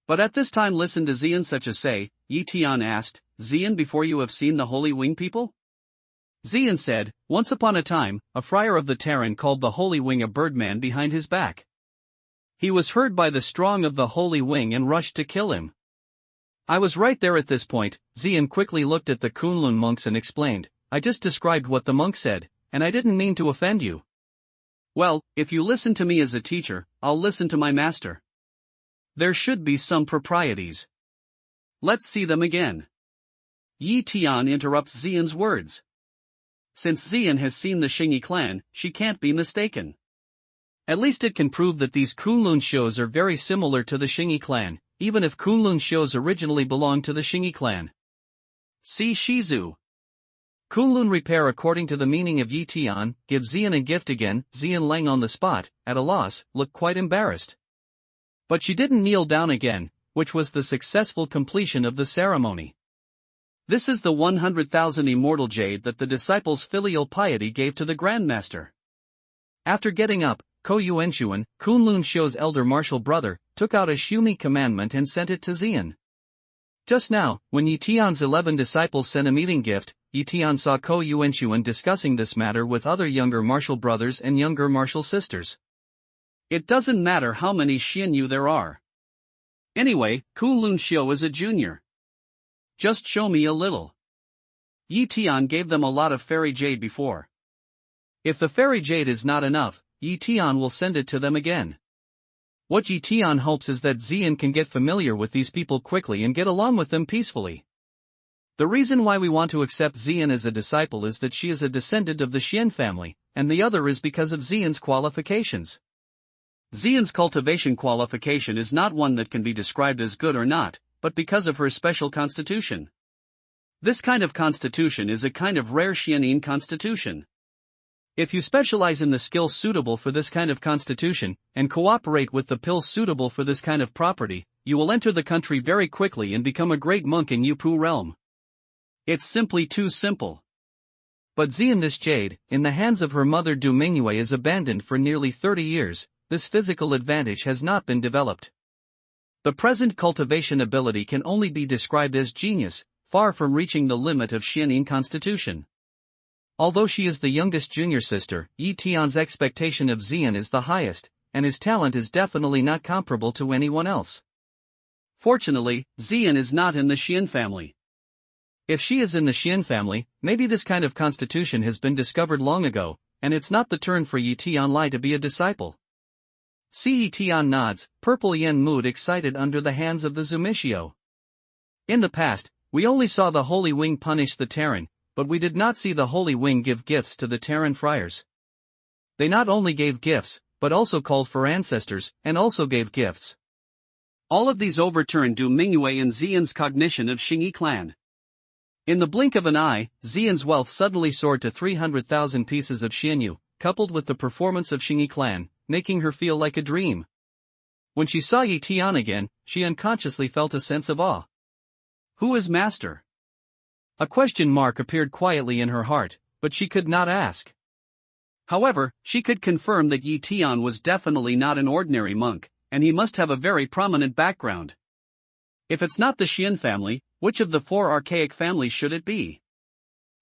[SPEAKER 2] But at this time listen to Xian such as say, Yi Tian asked, Xian, before you have seen the Holy Wing people? Xian said, once upon a time, a friar of the Terran called the Holy Wing a birdman behind his back. He was heard by the strong of the Holy Wing and rushed to kill him.
[SPEAKER 1] I was right there at this point. Xian quickly looked at the Kunlun monks and explained, I just described what the monk said, and I didn't mean to offend you.
[SPEAKER 2] Well, if you listen to me as a teacher, I'll listen to my master. There should be some proprieties. Let's see them again. Yi Tian interrupts Xian's words. Since Xian has seen the Xingyi clan, she can't be mistaken.
[SPEAKER 1] At least it can prove that these Kunlun shows are very similar to the Xingyi clan, even if Kunlun shows originally belonged to the Xingyi clan.
[SPEAKER 2] See Shizu.
[SPEAKER 1] Kunlun repair according to the meaning of Yi Tian, give Xian a gift again. Xian Lang on the spot, at a loss, looked quite embarrassed. But she didn't kneel down again, which was the successful completion of the ceremony.
[SPEAKER 2] This is the 100,000 immortal jade that the disciples' filial piety gave to the Grandmaster.
[SPEAKER 1] After getting up, Ko Yuanshuan, Kunlun Shou's elder martial brother, took out a Shumi commandment and sent it to Xian. Just now, when Yi Tian's 11 disciples sent a meeting gift, Yi Tian saw Ko Yuanshuan discussing this matter with other younger martial brothers and younger martial sisters.
[SPEAKER 2] It doesn't matter how many Xianyu there are. Anyway, Kunlun Shou is a junior. Just show me a little. Yi Tian gave them a lot of fairy jade before.
[SPEAKER 1] If the fairy jade is not enough, Yi Tian will send it to them again. What Yi Tian hopes is that Xian can get familiar with these people quickly and get along with them peacefully. The reason why we want to accept Xian as a disciple is that she is a descendant of the Xian family, and the other is because of Xian's qualifications.
[SPEAKER 2] Xian's cultivation qualification is not one that can be described as good or not, but because of her special constitution. This kind of constitution is a kind of rare Xianin constitution. If you specialize in the skills suitable for this kind of constitution, and cooperate with the pills suitable for this kind of property, you will enter the country very quickly and become a great monk in Yupu realm. It's simply too simple. But Xian, this jade, in the hands of her mother Du Mingyue, is abandoned for nearly 30 years, this physical advantage has not been developed. The present cultivation ability can only be described as genius, far from reaching the limit of Xianin constitution. Although she is the youngest junior sister, Yi Tian's expectation of Xian is the highest, and his talent is definitely not comparable to anyone else. Fortunately, Xian is not in the Xian family.
[SPEAKER 1] If she is in the Xian family, maybe this kind of constitution has been discovered long ago, and it's not the turn for Yi Tian Lai to be a disciple. See, Yi Tian nods, purple yen mood excited under the hands of the Zumishio. In the past, we only saw the Holy Wing punish the Terran, but we did not see the Holy Wing give gifts to the Terran friars. They not only gave gifts, but also called for ancestors, and also gave gifts.
[SPEAKER 2] All of these overturned Du Mingyue and Xian's cognition of Xingyi clan. In the blink of an eye, Xian's wealth suddenly soared to 300,000 pieces of Xianyu, coupled with the performance of Xingyi clan, making her feel like a dream. When she saw Yi Tian again, she unconsciously felt a sense of awe. Who is master?
[SPEAKER 1] A question mark appeared quietly in her heart, but she could not ask.
[SPEAKER 2] However, she could confirm that Yi Tian was definitely not an ordinary monk, and he must have a very prominent background. If it's not the Xian family, which of the 4 archaic families should it be?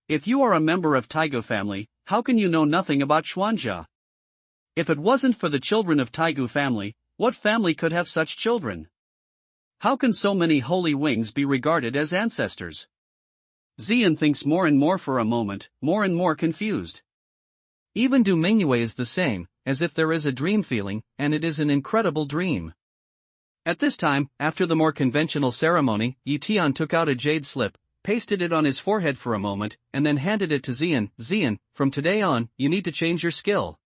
[SPEAKER 2] If you are a member of Taigu family, how can you know nothing about Xuanjia? If it wasn't for the children of Taigu family, what family could have such children? How can so many holy wings be regarded as ancestors? Xian thinks more and more for a moment, more and more confused.
[SPEAKER 1] Even Du Mingyue is the same, as if there is a dream feeling, and it is an incredible dream. At this time, after the more conventional ceremony, Yi Tian took out a jade slip, pasted it on his forehead for a moment, and then handed it to Xian. Xian, from today on, you need to change your skill.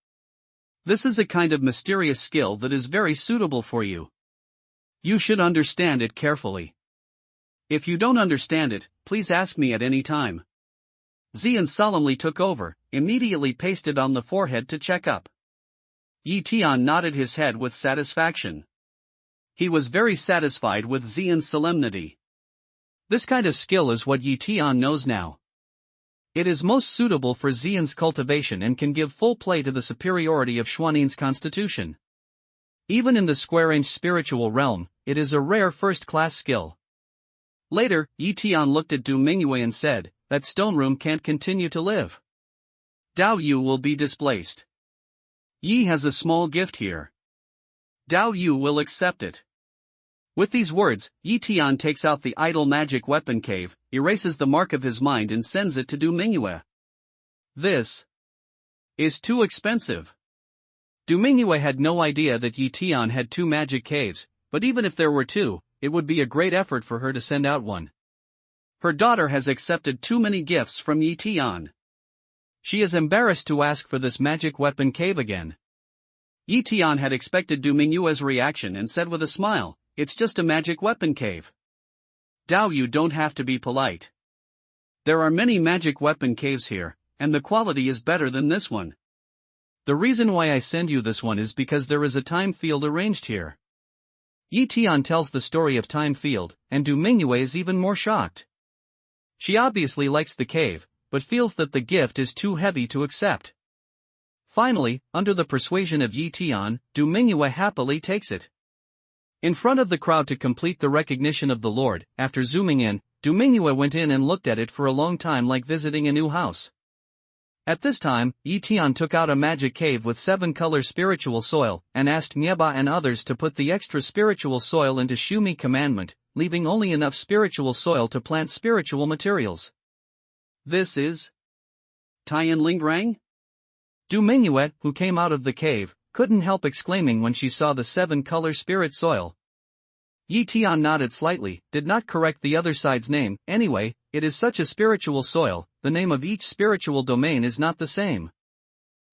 [SPEAKER 1] This is a kind of mysterious skill that is very suitable for you. You should understand it carefully. If you don't understand it, please ask me at any time. Xian solemnly took over, immediately pasted on the forehead to check up. Yi Tian nodded his head with satisfaction. He was very satisfied with Xian's solemnity. This kind of skill is what Yi Tian knows now. It is most suitable for Xian's cultivation and can give full play to the superiority of Xuanin's constitution. Even in the square-inch spiritual realm, it is a rare first-class skill. Later, Yi Tian looked at Du Mingyue and said, that stone room can't continue to live. Dao Yu will be displaced. Yi has a small gift here. Dao Yu will accept it.
[SPEAKER 2] With these words, Tian takes out the idle magic weapon cave, erases the mark of his mind and sends it to Du Mingyue. This is too expensive. Du Mingyue had no idea that Tian had 2 magic caves, but even if there were 2, it would be a great effort for her to send out one. Her daughter has accepted too many gifts from Tian. She is embarrassed to ask for this magic weapon cave again. Tian had expected Du Mingyue's reaction and said with a smile, "It's just a magic weapon cave. Dao, you don't have to be polite. There are many magic weapon caves here, and the quality is better than this one. The reason why I send you this one is because there is a time field arranged here." Tian tells the story of time field, and Du Mingyue is even more shocked. She obviously likes the cave, but feels that the gift is too heavy to accept. Finally, under the persuasion of Tian, Du Mingyue happily takes it. In front of the crowd to complete the recognition of the Lord, after zooming in, Du Mingyue went in and looked at it for a long time like visiting a new house. At this time, Tian took out a magic cave with 7-color spiritual soil, and asked Nieba and others to put the extra spiritual soil into Shumi commandment, leaving only enough spiritual soil to plant spiritual materials. This is Tian Lingrang? Du Mingyue, who came out of the cave, couldn't help exclaiming when she saw the 7-color spirit soil. Tian nodded slightly, did not correct the other side's name. Anyway, it is such a spiritual soil, the name of each spiritual domain is not the same.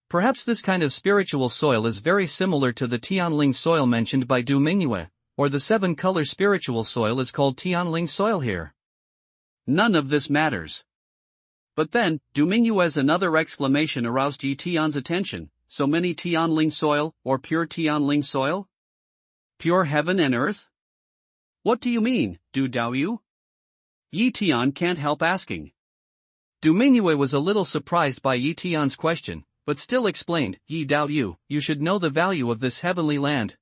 [SPEAKER 2] Perhaps this kind of spiritual soil is very similar to the Tianling soil mentioned by Du Mingyue, or the 7-color spiritual soil is called Tianling soil here. None of this matters. But then, Du Mingyue's another exclamation aroused Tian's attention. So many Tianling soil, or pure Tianling soil? Pure heaven and earth? What do you mean, Du Daoyu? Tian can't help asking. Du Mingyue was a little surprised by Tian's question, but still explained, Daoyu, you should know the value of this heavenly land.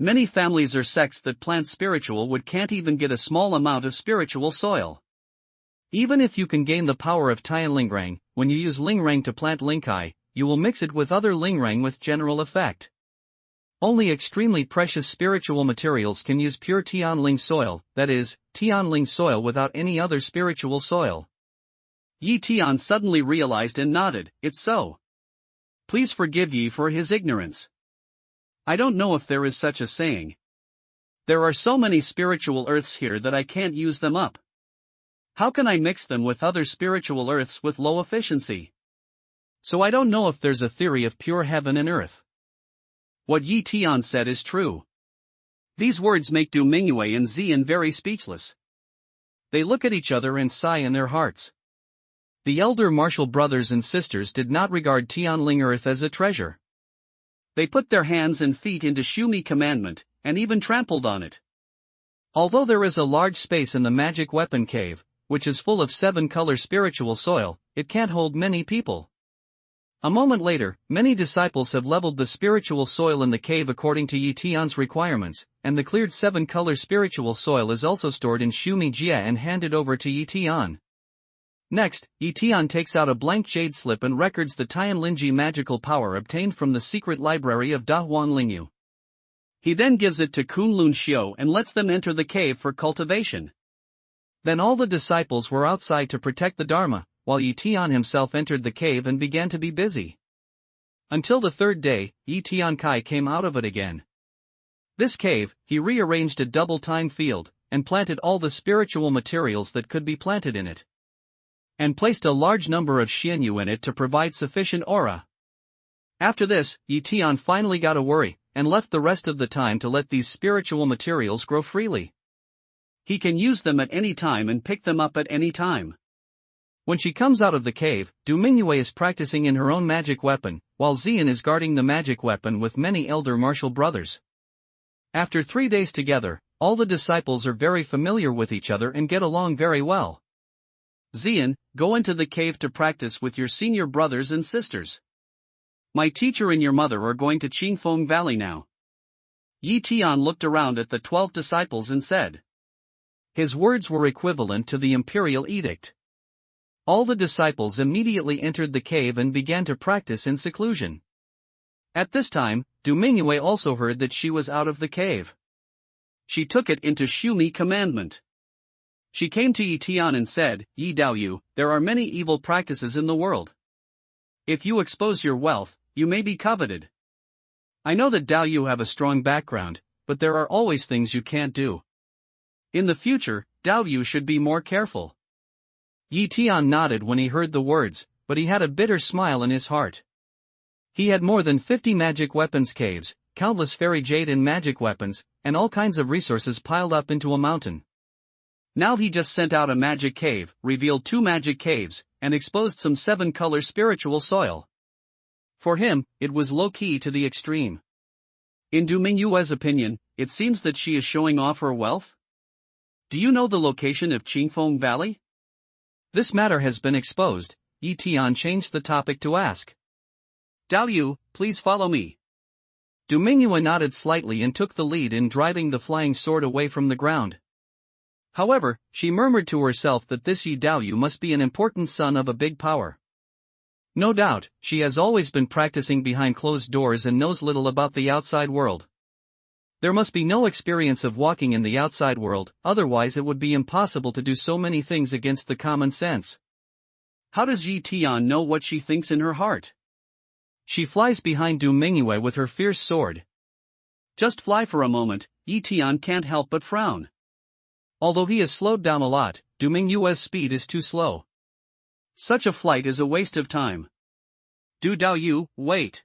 [SPEAKER 2] Many families or sects that plant spiritual wood can't even get a small amount of spiritual soil. Even if you can gain the power of Tianlingrang, when you use Lingrang to plant Linkai, you will mix it with other Lingrang with general effect. Only extremely precious spiritual materials can use pure Tianling soil, that is, Tianling soil without any other spiritual soil. Tian suddenly realized and nodded, "It's so. Please forgive Yi for his ignorance. I don't know if there is such a saying. There are so many spiritual earths here that I can't use them up. How can I mix them with other spiritual earths with low efficiency? So I don't know if there's a theory of pure heaven and earth." What Tian said is true. These words make Du Mingyue and Zian very speechless. They look at each other and sigh in their hearts. The elder martial brothers and sisters did not regard Tianling earth as a treasure. They put their hands and feet into Shumi commandment, and even trampled on it. Although there is a large space in the magic weapon cave, which is full of 7-color spiritual soil, it can't hold many people. A moment later, many disciples have leveled the spiritual soil in the cave according to Tian's requirements, and the cleared 7-color spiritual soil is also stored in Shumi Jia and handed over to Tian. Next, Tian takes out a blank jade slip and records the Tianlingji magical power obtained from the secret library of Da Huan Lingyu. He then gives it to Kunlun Xiu and lets them enter the cave for cultivation. Then all the disciples were outside to protect the Dharma, while Tian himself entered the cave and began to be busy. Until the 3rd day, Tian Kai came out of it again. This cave, he rearranged a double time field, and planted all the spiritual materials that could be planted in it. And placed a large number of Xianyu in it to provide sufficient aura. After this, Tian finally got a worry, and left the rest of the time to let these spiritual materials grow freely. He can use them at any time and pick them up at any time. When she comes out of the cave, Du Mingyue is practicing in her own magic weapon, while Zian is guarding the magic weapon with many elder martial brothers. After 3 days together, all the disciples are very familiar with each other and get along very well. Zian, go into the cave to practice with your senior brothers and sisters. My teacher and your mother are going to Qingfeng Valley now. Tian looked around at the 12 disciples and said. His words were equivalent to the imperial edict. All the disciples immediately entered the cave and began to practice in seclusion. At this time, Du Mingyue also heard that she was out of the cave. She took it into Shumi commandment. She came to Yi Tian and said, Yi Dao Yu, there are many evil practices in the world. If you expose your wealth, you may be coveted. I know that Dao Yu have a strong background, but there are always things you can't do. In the future, Dao Yu should be more careful. Yi Tian nodded when he heard the words, but he had a bitter smile in his heart. He had more than 50 magic weapons caves, countless fairy jade and magic weapons, and all kinds of resources piled up into a mountain. Now he just sent out a magic cave, revealed 2 magic caves, and exposed some 7-color spiritual soil. For him, it was low-key to the extreme. In Du Mingyue's opinion, it seems that she is showing off her wealth. Do you know the location of Qingfeng Valley? This matter has been exposed. Yi Tian changed the topic to ask. Dao Yu, please follow me. Du Mingyue nodded slightly and took the lead in driving the flying sword away from the ground. However, she murmured to herself that this Yi Dao Yu must be an important son of a big power. No doubt, she has always been practicing behind closed doors and knows little about the outside world. There must be no experience of walking in the outside world, otherwise it would be impossible to do so many things against the common sense. How does Yi Tian know what she thinks in her heart? She flies behind Du Mingyue with her fierce sword. Just fly for a moment, Yi Tian can't help but frown. Although he has slowed down a lot, Du Mingyue's speed is too slow. Such a flight is a waste of time. Du Dao Yu, wait.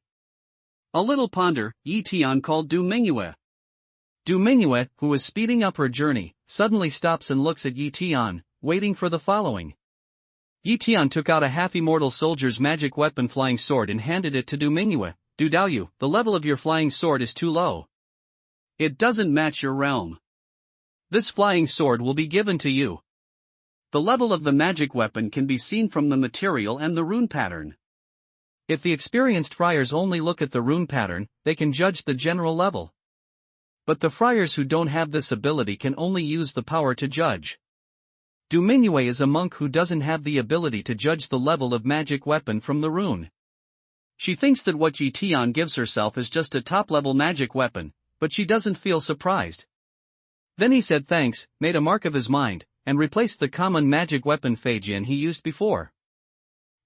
[SPEAKER 2] A little ponder, Yi Tian called Du Mingyue. Du Mingyue, who is speeding up her journey, suddenly stops and looks at Yi Tian, waiting for the following. Yi Tian took out a half-immortal soldier's magic weapon flying sword and handed it to Du Mingyue. Du Dao Yu, the level of your flying sword is too low. It doesn't match your realm. This flying sword will be given to you. The level of the magic weapon can be seen from the material and the rune pattern. If the experienced friars only look at the rune pattern, they can judge the general level. But the friars who don't have this ability can only use the power to judge. Du Mingyue is a monk who doesn't have the ability to judge the level of magic weapon from the rune. She thinks that what Yi Tian gives herself is just a top-level magic weapon, but she doesn't feel surprised. Then he said thanks, made a mark of his mind, and replaced the common magic weapon Fei Jin he used before.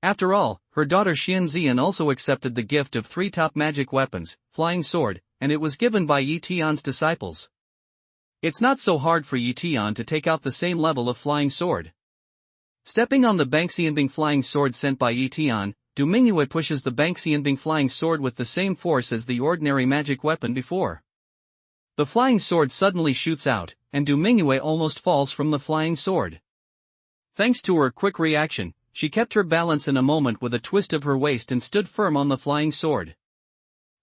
[SPEAKER 2] After all, her daughter Xian Zian also accepted the gift of 3 top magic weapons, flying sword, and it was given by Yi Tian's disciples. It's not so hard for Yi Tian to take out the same level of flying sword. Stepping on the Bangxianbing flying sword sent by Yi Tian, Du Mingyue pushes the Bangxianbing flying sword with the same force as the ordinary magic weapon before. The flying sword suddenly shoots out, and Du Mingyue almost falls from the flying sword. Thanks to her quick reaction, she kept her balance in a moment with a twist of her waist and stood firm on the flying sword.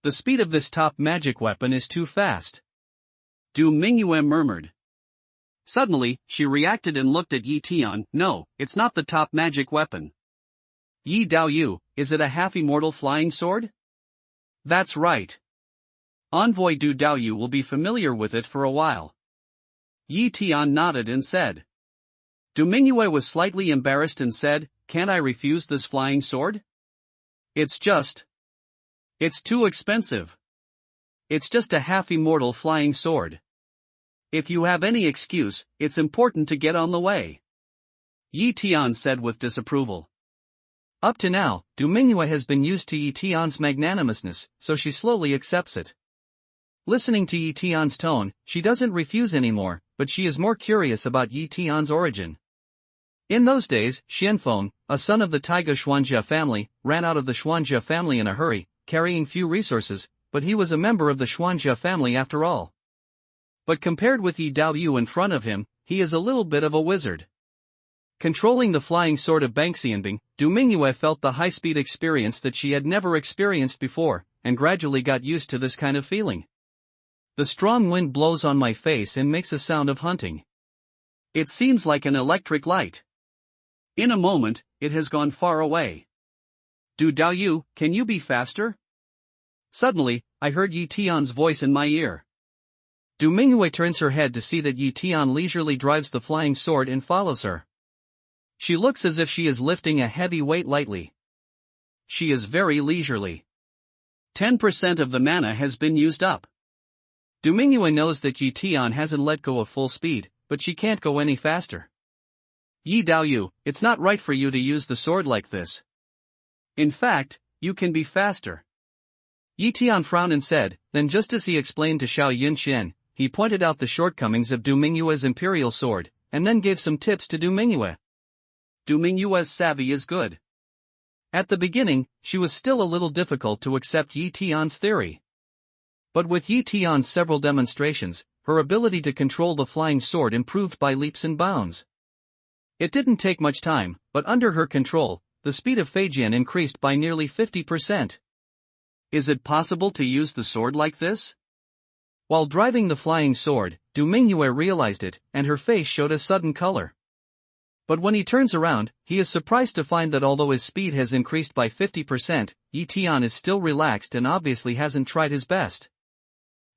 [SPEAKER 2] The speed of this top magic weapon is too fast. Du Mingyue murmured. Suddenly, she reacted and looked at Yi Tian. No, it's not the top magic weapon. Yi Dao Yu, is it a half-immortal flying sword? That's right. Envoy Du Dao Yu will be familiar with it for a while. Yi Tian nodded and said. Du Mingyue was slightly embarrassed and said, can't I refuse this flying sword? It's too expensive. It's just a half-immortal flying sword. If you have any excuse, it's important to get on the way. Yi Tian said with disapproval. Up to now, Du Mingyue has been used to Yi Tian's magnanimousness, so she slowly accepts it. Listening to Yi Tian's tone, she doesn't refuse anymore, but she is more curious about Yi Tian's origin. In those days, Xianfeng, a son of the Taiga Xuanjia family, ran out of the Xuanjia family in a hurry, carrying few resources, but he was a member of the Xuanjia family after all. But compared with Yi Dao Yu in front of him, he is a little bit of a wizard. Controlling the flying sword of Bangxianbing, Du Mingyue felt the high-speed experience that she had never experienced before, and gradually got used to this kind of feeling. The strong wind blows on my face and makes a sound of hunting. It seems like an electric light. In a moment, it has gone far away. Du Dao Yu, can you be faster? Suddenly, I heard Yi Tian's voice in my ear. Du Mingyue turns her head to see that Yi Tian leisurely drives the flying sword and follows her. She looks as if she is lifting a heavy weight lightly. She is very leisurely. 10% of the mana has been used up.
[SPEAKER 1] Du Mingyue knows that Yi Tian hasn't let go of full speed, but she can't go any faster. Yi Daoyu, it's not right for you to use the sword like this. In fact, you can be faster. Yi Tian frowned and said, then just as he explained to Xiao Yunxian, he pointed out the shortcomings of Du Mingyue's imperial sword, and then gave some tips to Du Mingyue. Du Mingyue's savvy is good. At the beginning, she was still a little difficult to accept Yi Tian's theory. But with Yi Tian's several demonstrations, her ability to control the flying sword improved by leaps and bounds. It didn't take much time, but under her control, the speed of Feijian increased by nearly 50%. Is it possible to use the sword like this? While driving the flying sword, Du Mingyue realized it, and her face showed a sudden color. But when he turns around, he is surprised to find that although his speed has increased by 50%, Yi Tian is still relaxed and obviously hasn't tried his best.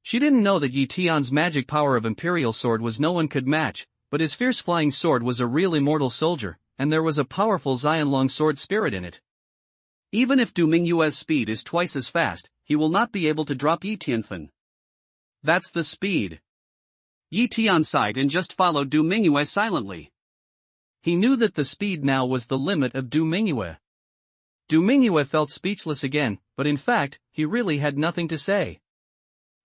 [SPEAKER 1] She didn't know that Yi Tian's magic power of imperial sword was no one could match, but his fierce flying sword was a real immortal soldier, and there was a powerful Xianlong sword spirit in it. Even if Du Mingyue's speed is twice as fast, he will not be able to drop Yi Tianfen. That's the speed. Yi Tian sighed and just followed Du Mingyue silently. He knew that the speed now was the limit of Du Mingyue. Du Mingyue felt speechless again, but in fact, he really had nothing to say.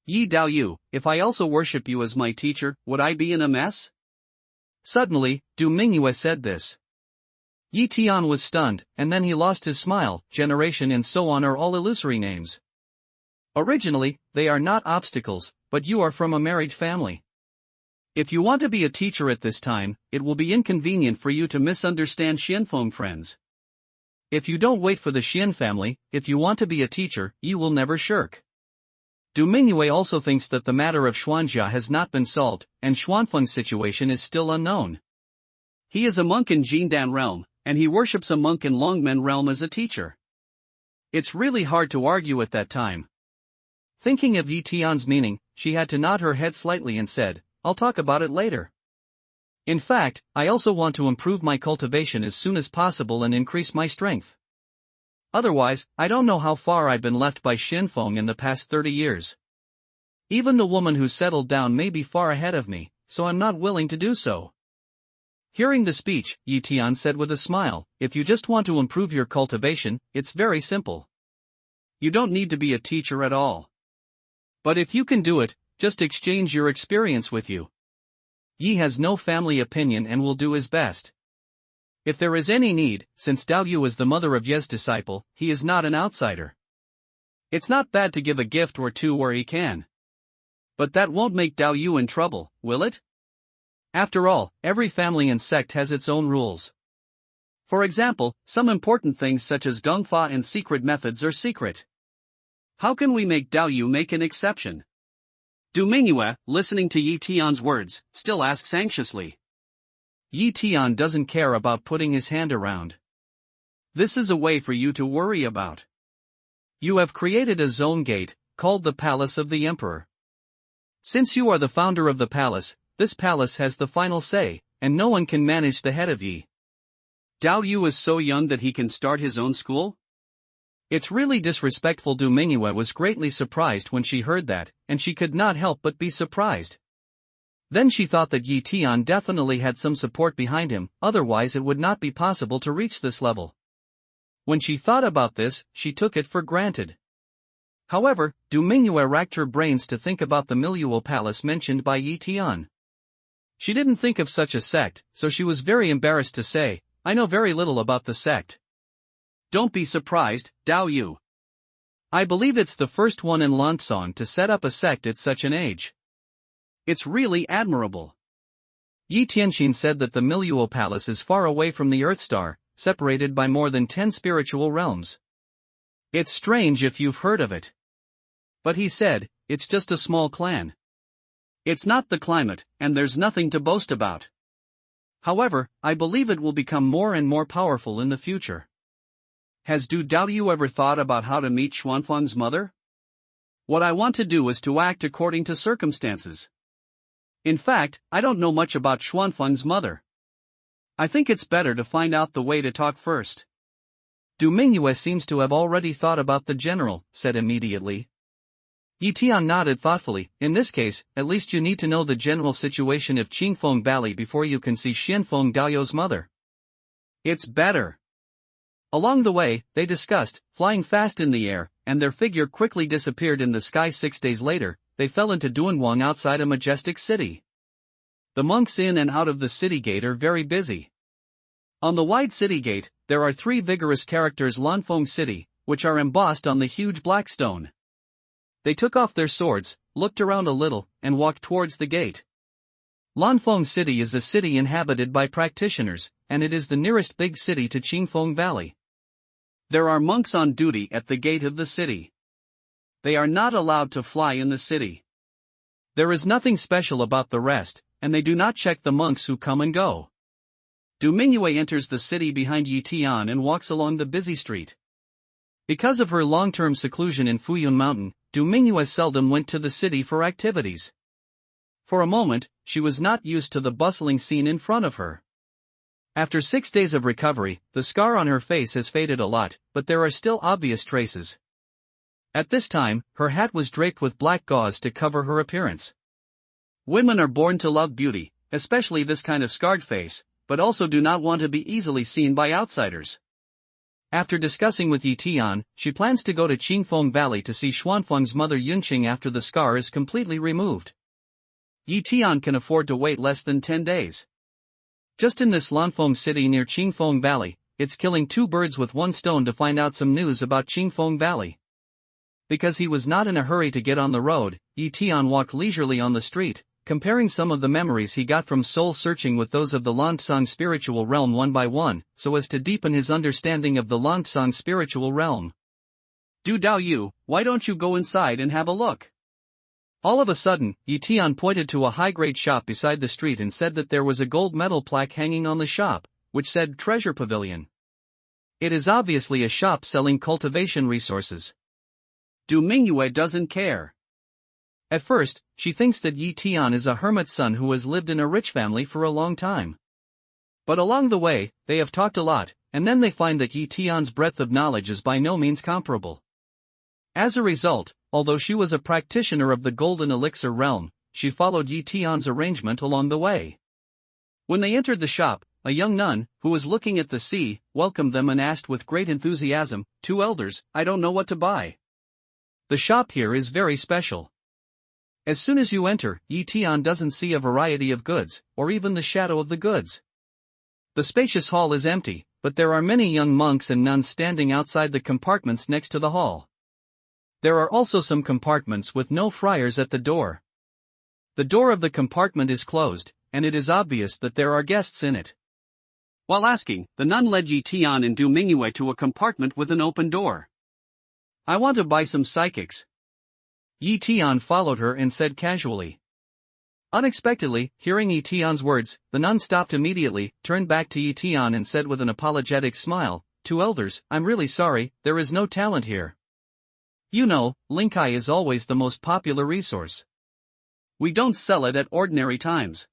[SPEAKER 1] Yi Daoyu, if I also worship you as my teacher, would I be in a mess? Suddenly, Du Mingyue said this. Yi Tian was stunned, and then he lost his smile. Generation and so on are all illusory names. Originally, they are not obstacles, but you are from a married family. If you want to be a teacher at this time, it will be inconvenient for you to misunderstand Xianfeng friends. If you don't wait for the Xian family, if you want to be a teacher, you will never shirk. Du Mingyue also thinks that the matter of Xuanjia has not been solved, and Xuanfeng's situation is still unknown. He is a monk in Jindan realm, and he worships a monk in Longmen realm as a teacher. It's really hard to argue at that time. Thinking of Yi Tian's meaning, she had to nod her head slightly and said, I'll talk about it later. In fact, I also want to improve my cultivation as soon as possible and increase my strength. Otherwise, I don't know how far I've been left by Xinfeng in the past 30 years. Even the woman who settled down may be far ahead of me, so I'm not willing to do so. Hearing the speech, Yi Tian said with a smile, if you just want to improve your cultivation, it's very simple. You don't need to be a teacher at all. But if you can do it, just exchange your experience with you. Yi has no family opinion and will do his best. If there is any need, since Daoyu is the mother of Ye's disciple, he is not an outsider. It's not bad to give a gift or two where he can. But that won't make Daoyu in trouble, will it? After all, every family and sect has its own rules. For example, some important things such as gongfa and secret methods are secret. How can we make Daoyu make an exception? Du Mingyue, listening to Yi Tian's words, still asks anxiously. Yi Tian doesn't care about putting his hand around. This is a way for you to worry about. You have created a zone gate, called the Palace of the Emperor. Since you are the founder of the palace, this palace has the final say, and no one can manage the head of Yi. Daoyu is so young that he can start his own school? It's really disrespectful. Du Mingyue was greatly surprised when she heard that, and she could not help but be surprised. Then she thought that Yi Tian definitely had some support behind him, otherwise it would not be possible to reach this level. When she thought about this, she took it for granted. However, Du Mingyue racked her brains to think about the Miluo Palace mentioned by Yi Tian. She didn't think of such a sect, so she was very embarrassed to say, I know very little about the sect. Don't be surprised, Daoyu. I believe it's the first one in Lansong to set up a sect at such an age. It's really admirable. Yi Tianxin said that the Miluo Palace is far away from the Earth Star, separated by more than 10 spiritual realms. It's strange if you've heard of it. But he said, it's just a small clan. It's not the climate, and there's nothing to boast about. However, I believe it will become more and more powerful in the future. Has Du Daoyu ever thought about how to meet Xuanfeng's mother? What I want to do is to act according to circumstances. In fact, I don't know much about Xuanfeng's mother. I think it's better to find out the way to talk first. Du Mingyue seems to have already thought about the general, said immediately. Yi Tian nodded thoughtfully. In this case, at least you need to know the general situation of Qingfeng Valley before you can see Xianfeng Daoyou's mother.
[SPEAKER 2] It's better.
[SPEAKER 1] Along the way, they discussed, flying fast in the air, and their figure quickly disappeared in the sky. 6 days later, they fell into Dunhuang outside a majestic city. The monks in and out of the city gate are very busy. On the wide city gate, there are 3 vigorous characters Lanfeng City, which are embossed on the huge black stone. They took off their swords, looked around a little, and walked towards the gate. Lanfeng City is a city inhabited by practitioners, and it is the nearest big city to Qingfeng Valley.
[SPEAKER 2] There are monks on duty at the gate of the city. They are not allowed to fly in the city.
[SPEAKER 1] There is nothing special about the rest, and they do not check the monks who come and go.
[SPEAKER 2] Du Mingyue enters the city behind Yi Tian and walks along the busy street.
[SPEAKER 1] Because of her long-term seclusion in Fuyun Mountain, Du Mingyue seldom went to the city for activities. For a moment, she was not used to the bustling scene in front of her. After 6 days of recovery, the scar on her face has faded a lot, but there are still obvious traces. At this time, her hat was draped with black gauze to cover her appearance.
[SPEAKER 2] Women are born to love beauty, especially this kind of scarred face, but also do not want to be easily seen by outsiders.
[SPEAKER 1] After discussing with Yi Tian, she plans to go to Qingfeng Valley to see Xuanfeng's mother Yunqing after the scar is completely removed.
[SPEAKER 2] Yi Tian can afford to wait less than 10 days.
[SPEAKER 1] Just in this Lanfeng city near Qingfeng Valley, it's killing 2 birds with 1 stone to find out some news about Qingfeng Valley. Because he was not in a hurry to get on the road, Yi Tian walked leisurely on the street, comparing some of the memories he got from soul searching with those of the Lansang spiritual realm one by one, so as to deepen his understanding of the Lansang spiritual realm.
[SPEAKER 2] Du Daoyu, why don't you go inside and have a look?
[SPEAKER 1] All of a sudden, Yi Tian pointed to a high-grade shop beside the street and said that there was a gold medal plaque hanging on the shop, which said Treasure Pavilion. It is obviously a shop selling cultivation resources.
[SPEAKER 2] Du Mingyue doesn't care.
[SPEAKER 1] At first, she thinks that Yi Tian is a hermit's son who has lived in a rich family for a long time. But along the way, they have talked a lot, and then they find that Yi Tian's breadth of knowledge is by no means comparable. As a result, although she was a practitioner of the golden elixir realm, she followed Yi Tian's arrangement along the way. When they entered the shop, a young nun, who was looking at the sea, welcomed them and asked with great enthusiasm, "Two elders, I don't know what to buy. The shop here is very special." As soon as you enter, Yi Tian doesn't see a variety of goods, or even the shadow of the goods. The spacious hall is empty, but there are many young monks and nuns standing outside the compartments next to the hall. There are also some compartments with no friars at the door. The door of the compartment is closed, and it is obvious that there are guests in it.
[SPEAKER 2] While asking, the nun led Yi Tian and Du Mingyue to a compartment with an open door.
[SPEAKER 1] "I want to buy some psychics." Yi Tian followed her and said casually. Unexpectedly, hearing Yi Tian's words, the nun stopped immediately, turned back to Yi Tian and said with an apologetic smile, "Two elders, I'm really sorry, there is no talent here. You know, Linkai is always the most popular resource.
[SPEAKER 2] We don't sell it at ordinary times.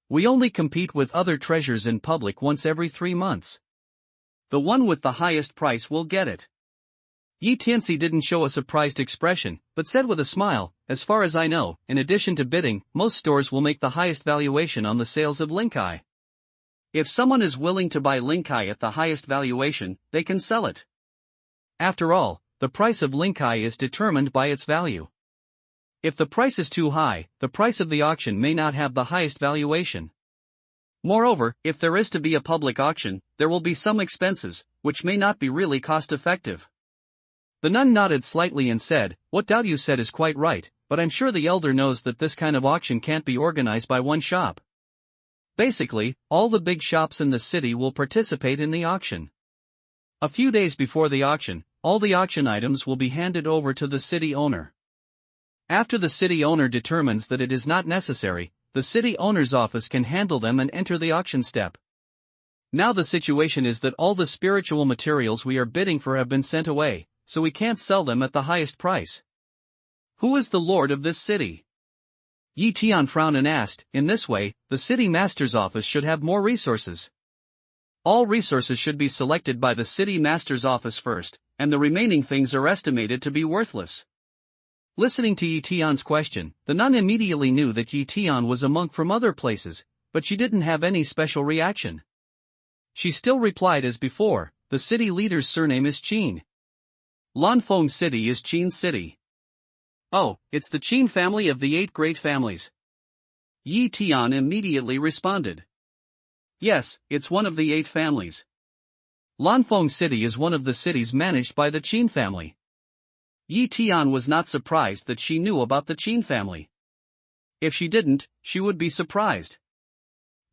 [SPEAKER 1] We only compete with other treasures in public once every 3 months.
[SPEAKER 2] The one with the highest price will get it."
[SPEAKER 1] Yi Tianxi didn't show a surprised expression, but said with a smile, "As far as I know, in addition to bidding, most stores will make the highest valuation on the sales of Linkai.
[SPEAKER 2] If someone is willing to buy Linkai at the highest valuation, they can sell it.
[SPEAKER 1] After all, the price of Linkai is determined by its value. If the price is too high, the price of the auction may not have the highest valuation.
[SPEAKER 2] Moreover, if there is to be a public auction, there will be some expenses, which may not be really cost-effective."
[SPEAKER 1] The nun nodded slightly and said, "What Daoyu said is quite right, but I'm sure the elder knows that this kind of auction can't be organized by one shop. Basically, all the big shops in the city will participate in the auction. A few days before the auction, all the auction items will be handed over to the city owner. After the city owner determines that it is not necessary, the city owner's office can handle them and enter the auction step. Now the situation is that all the spiritual materials we are bidding for have been sent away, so we can't sell them at the highest price."
[SPEAKER 2] "Who is the lord of this city?"
[SPEAKER 1] Yi Tian frowned and asked. "In this way, the city master's office should have more resources. All resources should be selected by the city master's office first, and the remaining things are estimated to be worthless. Listening to Yi Tian's question, the nun immediately knew that Yi Tian was a monk from other places, but she didn't have any special reaction. She still replied as before, the city leader's surname is Qin. Lanfeng City is Qin's city. Oh, it's the Qin family of the 8 great families. Yi Tian immediately responded. Yes, it's one of the 8 families. Lanfeng City is one of the cities managed by the Qin family. Yi Tian was not surprised that she knew about the Qin family. If she didn't, she would be surprised.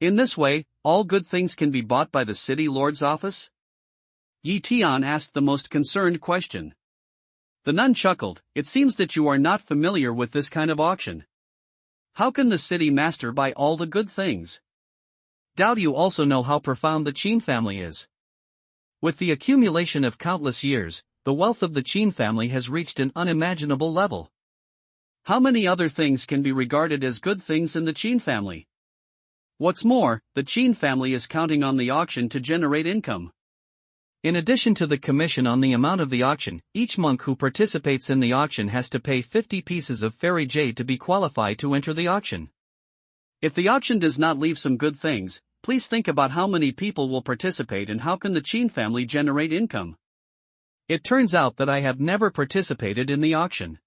[SPEAKER 1] In this way, all good things can be bought by the city lord's office? Yi Tian asked the most concerned question. The nun chuckled, it seems that you are not familiar with this kind of auction. How can the city master buy all the good things? Doubt you also know how profound the Qin family is. With the accumulation of countless years, the wealth of the Qin family has reached an unimaginable level. How many other things can be regarded as good things in the Qin family? What's more, the Qin family is counting on the auction to generate income. In addition to the commission on the amount of the auction, each monk who participates in the auction has to pay 50 pieces of fairy jade to be qualified to enter the auction. If the auction does not leave some good things, please think about how many people will participate and how can the Qin family generate income. It turns out that I have never participated in the auction.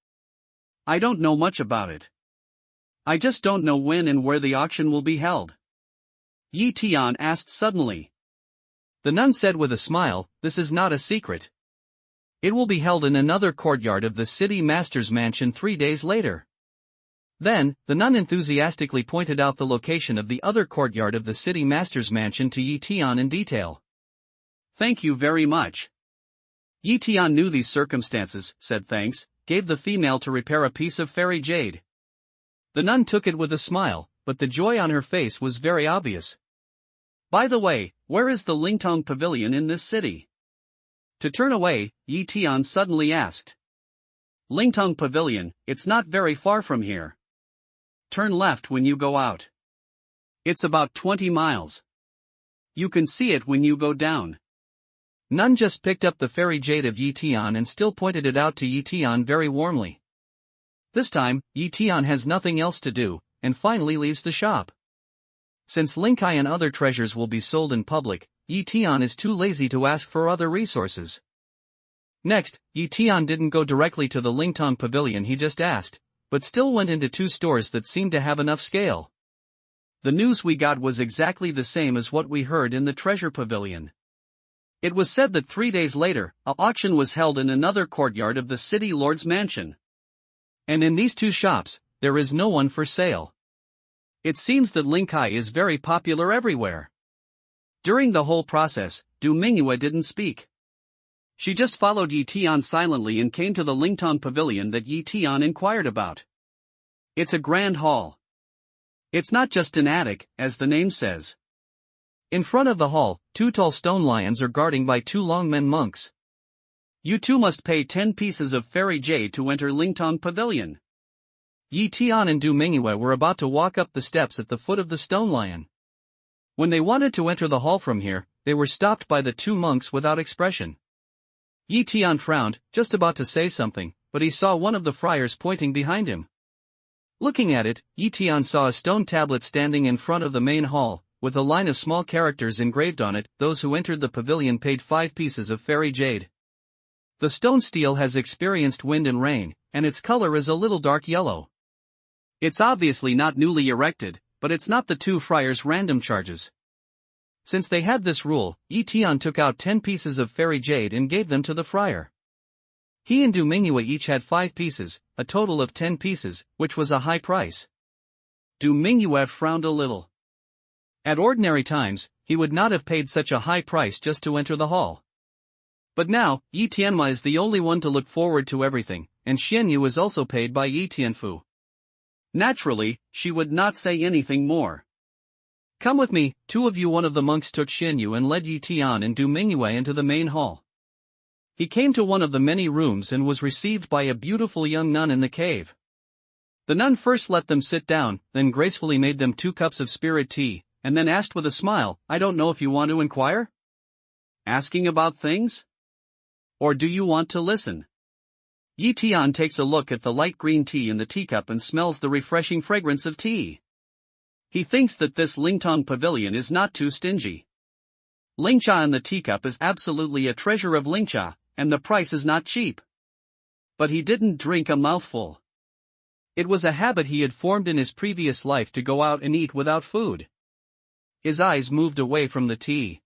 [SPEAKER 1] I don't know much about it. I just don't know when and where the auction will be held. Yi Tian asked suddenly. The nun said with a smile, this is not a secret. It will be held in another courtyard of the city master's mansion 3 days later. Then, the nun enthusiastically pointed out the location of the other courtyard of the city master's mansion to Yi Tian in detail. Thank you very much. Yi Tian knew these circumstances, said thanks, gave the female to repair a piece of fairy jade. The nun took it with a smile, but the joy on her face was very obvious. By the way, where is the Lingtong Pavilion in this city? To turn away, Yi Tian suddenly asked. Lingtong Pavilion, it's not very far from here. Turn left when you go out. It's about 20 miles. You can see it when you go down. Nun just picked up the fairy jade of Yi Tian and still pointed it out to Yi Tian very warmly. This time, Yi Tian has nothing else to do, and finally leaves the shop. Since Linkai and other treasures will be sold in public, Yi Tian is too lazy to ask for other resources. Next, Yi Tian didn't go directly to the Lingtong Pavilion he just asked, but still went into 2 stores that seemed to have enough scale. The news we got was exactly the same as what we heard in the treasure pavilion. It was said that 3 days later, an auction was held in another courtyard of the city lord's mansion. And in these 2 shops, there is no one for sale. It seems that Linkai is very popular everywhere. During the whole process, Du Mingyue didn't speak. She just followed Yi Tian silently and came to the Lingtong Pavilion that Yi Tian inquired about. It's a grand hall. It's not just an attic, as the name says. In front of the hall, 2 tall stone lions are guarding by 2 Longmen monks. You 2 must pay 10 pieces of fairy jade to enter Lingtong Pavilion. Yi Tian and Du Mingyue were about to walk up the steps at the foot of the stone lion. When they wanted to enter the hall from here, they were stopped by the 2 monks without expression. Yi Tian frowned, just about to say something, but he saw one of the friars pointing behind him. Looking at it, Yi Tian saw a stone tablet standing in front of the main hall, with a line of small characters engraved on it, those who entered the pavilion paid 5 pieces of fairy jade. The stone stele has experienced wind and rain, and its color is a little dark yellow. It's obviously not newly erected, but it's not the 2 friars' random charges. Since they had this rule, Yi Tian took out 10 pieces of fairy jade and gave them to the friar. He and Du Mingyue each had 5 pieces, a total of 10 pieces, which was a high price. Du Mingyue frowned a little. At ordinary times, he would not have paid such a high price just to enter the hall. But now, Yi Tianma is the only one to look forward to everything, and Xianyu is also paid by Yi Tianfu. Naturally, she would not say anything more. Come with me, 2 of you. One of the monks took Xianyu and led Yi Tian and Du Mingyue into the main hall. He came to one of the many rooms and was received by a beautiful young nun in the cave. The nun first let them sit down, then gracefully made them 2 cups of spirit tea, and then asked with a smile, I don't know if you want to inquire? Asking about things? Or do you want to listen?
[SPEAKER 2] Yi Tian takes a look at the light green tea in the teacup and smells the refreshing fragrance of tea. He thinks that this Lingtong pavilion is not too stingy. Lingcha in the teacup is absolutely a treasure of Lingcha, and the price is not cheap. But he didn't drink a mouthful. It was a habit he had formed in his previous life to go out and eat without food. His eyes moved away from the tea.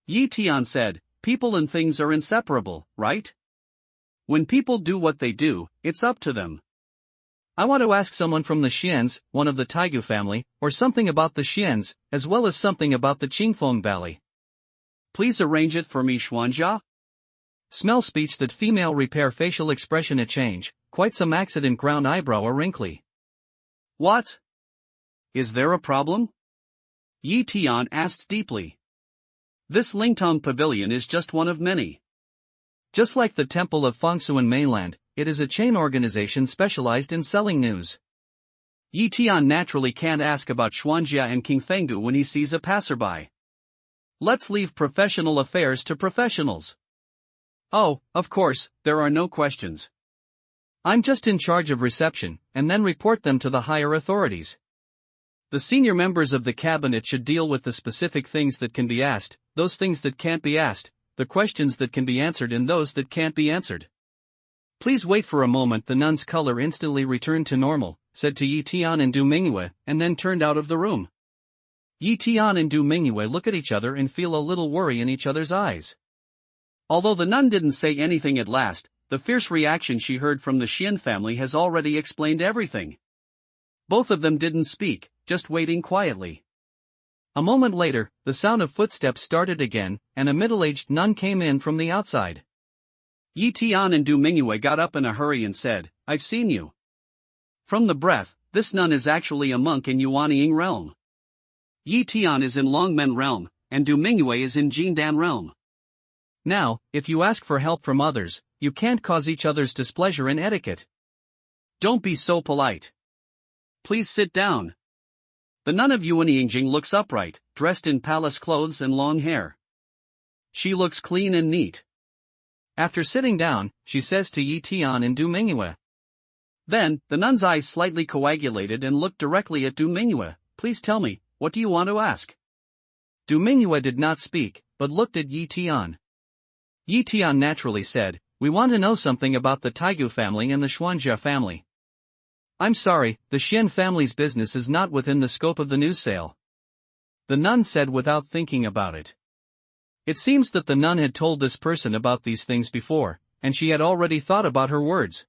[SPEAKER 2] Yi Tian said, "People and things are inseparable, right? When people do what they do, it's up to them. I want to ask someone from the Xians, one of the Taigu family, or something about the Xians, as well as something about the Qingfeng Valley. Please arrange it for me, Xuanjia." Smell speech that female repair facial expression a change, quite some accident ground eyebrow a wrinkly. What? Is there a problem? Yi Tian asked deeply. This Lingtong pavilion is just one of many. Just like the Temple of Fengsuan mainland, it is a chain organization specialized in selling news. Yi Tian naturally can't ask about Xuanjia and Qingfengu when he sees a passerby. Let's leave professional affairs to professionals. Oh, of course, there are no questions. I'm just in charge of reception, and then report them to the higher authorities. The senior members of the cabinet should deal with the specific things that can be asked, those things that can't be asked, the questions that can be answered and those that can't be answered. Please wait for a moment. The nun's color instantly returned to normal, said to Yi Tian and Du Mingyue, and then turned out of the room. Yi Tian and Du Mingyue look at each other and feel a little worry in each other's eyes. Although the nun didn't say anything at last, the fierce reaction she heard from the Xian family has already explained everything. Both of them didn't speak, just waiting quietly. A moment later, the sound of footsteps started again, and a middle-aged nun came in from the outside. Yi Tian and Du Mingyue got up in a hurry and said, "I've seen you." From the breath, this nun is actually a monk in Yuanying realm. Yi Tian is in Longmen realm, and Du Mingyue is in Jindan realm. Now, if you ask for help from others, you can't cause each other's displeasure in etiquette. Don't be so polite. Please sit down. The nun of Yuanying looks upright, dressed in palace clothes and long hair. She looks clean and neat. After sitting down, she says to Yi Tian and Du Mingyue. Then, the nun's eyes slightly coagulated and looked directly at Du Mingyue. "Please tell me, what do you want to ask?" Du Mingyue did not speak, but looked at Yi Tian. Yi Tian naturally said, "We want to know something about the Taigu family and the Xuanjia family." "I'm sorry, the Xian family's business is not within the scope of the news sale," the nun said without thinking about it. It seems that the nun had told this person about these things before, and she had already thought about her words.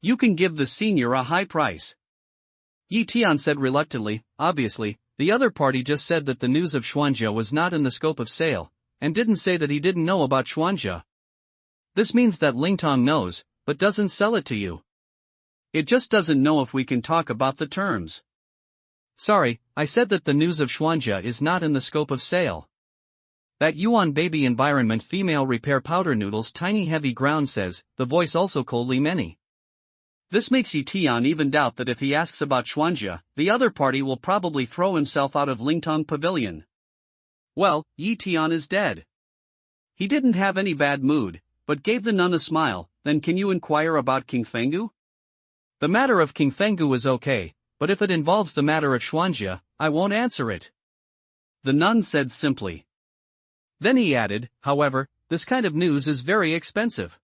[SPEAKER 2] "You can give the senior a high price," Yi Tian said reluctantly. Obviously, the other party just said that the news of Xuanjia was not in the scope of sale, and didn't say that he didn't know about Xuanjia. This means that Lingtong knows, but doesn't sell it to you. It just doesn't know if we can talk about the terms. Sorry, I said that the news of Xuanjia is not in the scope of sale. That Yuan baby environment female repair powder noodles tiny heavy ground says, the voice also coldly many. This makes Yi Tian even doubt that if he asks about Xuanjia, the other party will probably throw himself out of Lingtong pavilion. Well, Yi Tian is dead. He didn't have any bad mood, but gave the nun a smile. Then can you inquire about Qingfengu? The matter of Qingfengu is okay, but if it involves the matter of Xuanjia, I won't answer it, the nun said simply. Then he added, however, this kind of news is very expensive.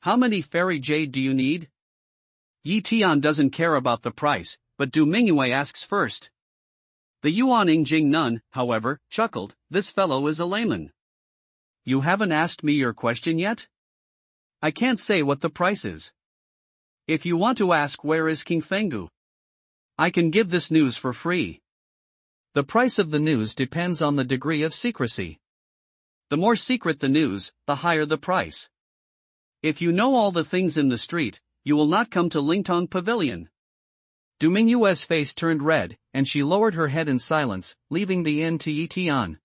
[SPEAKER 2] How many fairy jade do you need? Yi Tian doesn't care about the price, but Du Mingyue asks first. The Yuanying nun, however, chuckled, "This fellow is a layman. You haven't asked me your question yet? I can't say what the price is. If you want to ask where is Qingfengu, I can give this news for free. The price of the news depends on the degree of secrecy. The more secret the news, the higher the price. If you know all the things in the street, you will not come to Lingtong Pavilion." Du Mingyue's face turned red, and she lowered her head in silence, leaving the inn to Yi Tian.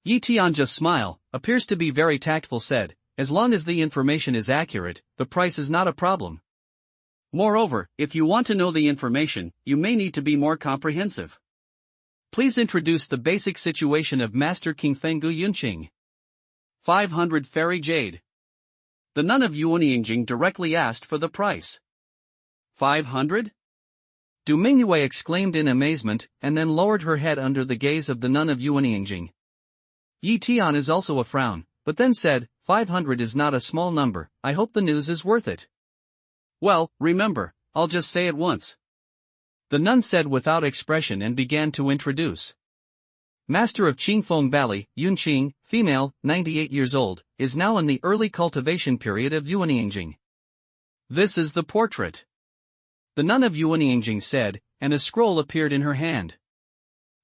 [SPEAKER 2] Yi Tian just smile, appears to be very tactful said, "As long as the information is accurate, the price is not a problem. Moreover, if you want to know the information, you may need to be more comprehensive. Please introduce the basic situation of Master Qingfengu Yunqing. 500 fairy jade. the nun of Yuanyingjing directly asked for the price. 500?
[SPEAKER 1] Du Mingyue exclaimed in amazement, and then lowered her head under the gaze of the nun of Yuanyingjing. Yi Tian is also a frown, but then said, 500 is not a small number, I hope the news is worth it.
[SPEAKER 2] Well, remember, I'll just say it once.
[SPEAKER 1] The nun said without expression and began to introduce. Master of Qingfeng Valley, Yun Qing, female, 98 years old, is now in the early cultivation period of Yuanyingjing.
[SPEAKER 2] This is the portrait.
[SPEAKER 1] The nun of Yuanyingjing said, and a scroll appeared in her hand.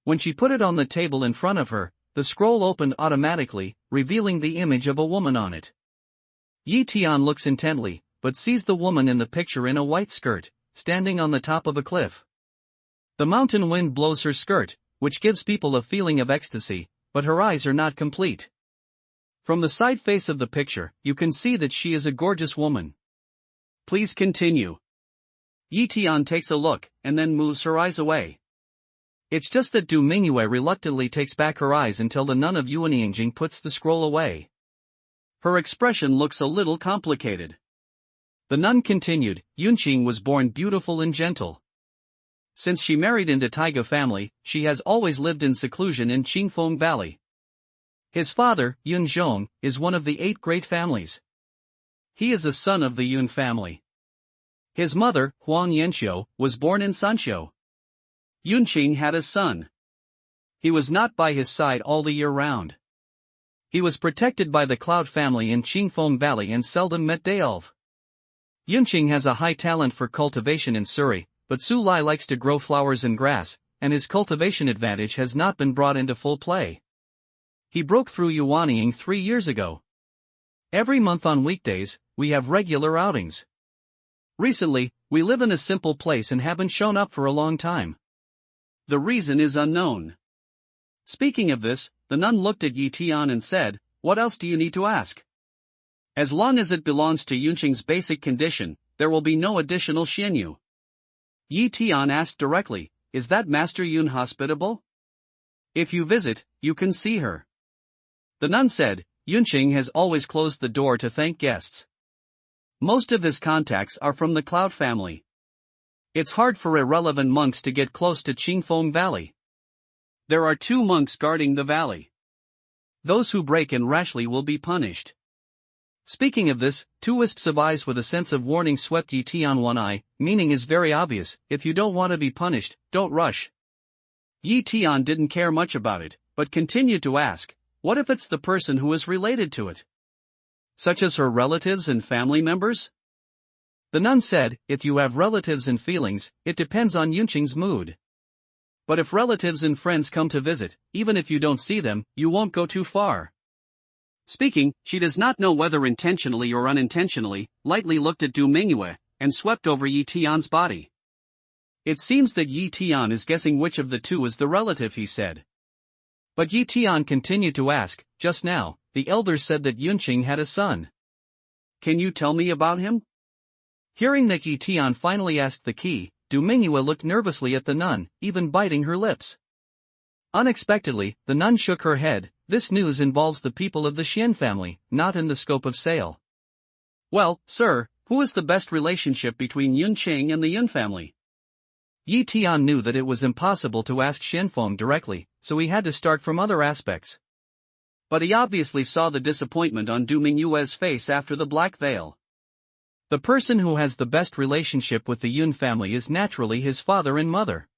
[SPEAKER 1] When she put it on the table in front of her, the scroll opened automatically, revealing the image of a woman on it. Yi Tian looks intently, but sees the woman in the picture in a white skirt, standing on the top of a cliff. The mountain wind blows her skirt, which gives people a feeling of ecstasy, but her eyes are not complete. From the side face of the picture, you can see that she is a gorgeous woman.
[SPEAKER 2] Please continue. Yi Tian takes a look, and then moves her eyes away.
[SPEAKER 1] It's just that Du Mingyue reluctantly takes back her eyes until the nun of Yuanyingjing puts the scroll away.
[SPEAKER 2] Her expression looks a little complicated.
[SPEAKER 1] The nun continued, Yunqing was born beautiful and gentle. Since she married into Taiga family, she has always lived in seclusion in Qingfeng Valley. His father, Yun Zhong, is one of the 8 great families. He is a son of the Yun family. His mother, Huang Yanxiu, was born in Sanxiu.
[SPEAKER 2] Yunqing had a son.
[SPEAKER 1] He was not by his side all the year round. He was protected by the Cloud family in Qingfeng Valley and seldom met Daelv. Yunqing has a high talent for cultivation in Suri, but Su Lai likes to grow flowers and grass, and his cultivation advantage has not been brought into full play. He broke through Yuanying 3 years ago. Every month on weekdays, we have regular outings. Recently, we live in a simple place and haven't shown up for a long time.
[SPEAKER 2] The reason is unknown.
[SPEAKER 1] Speaking of this, the nun looked at Yi Tian and said, what else do you need to ask?
[SPEAKER 2] As long as it belongs to Yunqing's basic condition, there will be no additional Xianyu.
[SPEAKER 1] Yi Tian asked directly, is that Master Yun hospitable?
[SPEAKER 2] If you visit, you can see her.
[SPEAKER 1] The nun said, Yunqing has always closed the door to thank guests. Most of his contacts are from the Cloud family. It's hard for irrelevant monks to get close to Qingfeng Valley.
[SPEAKER 2] There are 2 monks guarding the valley.
[SPEAKER 1] Those who break in rashly will be punished. Speaking of this, 2 wisps of eyes with a sense of warning swept Yi Tian one eye, meaning is very obvious, if you don't want to be punished, don't rush. Yi Tian didn't care much about it, but continued to ask, what if it's the person who is related to it? Such as her relatives and family members? The nun said, if you have relatives and feelings, it depends on Yunqing's mood. But if relatives and friends come to visit, even if you don't see them, you won't go too far.
[SPEAKER 2] Speaking, she does not know whether intentionally or unintentionally, lightly looked at Du Mingyue, and swept over Yi Tian's body.
[SPEAKER 1] It seems that Yi Tian is guessing which of the 2 is the relative, he said. But Yi Tian continued to ask, just now, the elders said that Yunqing had a son.
[SPEAKER 2] Can you tell me about him?
[SPEAKER 1] Hearing that Yi Tian finally asked the key, Du Mingyue looked nervously at the nun, even biting her lips. Unexpectedly, the nun shook her head. This news involves the people of the Xian family, not in the scope of sale.
[SPEAKER 2] Well, sir, who is the best relationship between Yunqing and the Yun family?
[SPEAKER 1] Yi Tian knew that it was impossible to ask Xianfeng directly, so he had to start from other aspects.
[SPEAKER 2] But he obviously saw the disappointment on Du Mingyue's face after the black veil.
[SPEAKER 1] The person who has the best relationship with the Yun family is naturally his father and mother.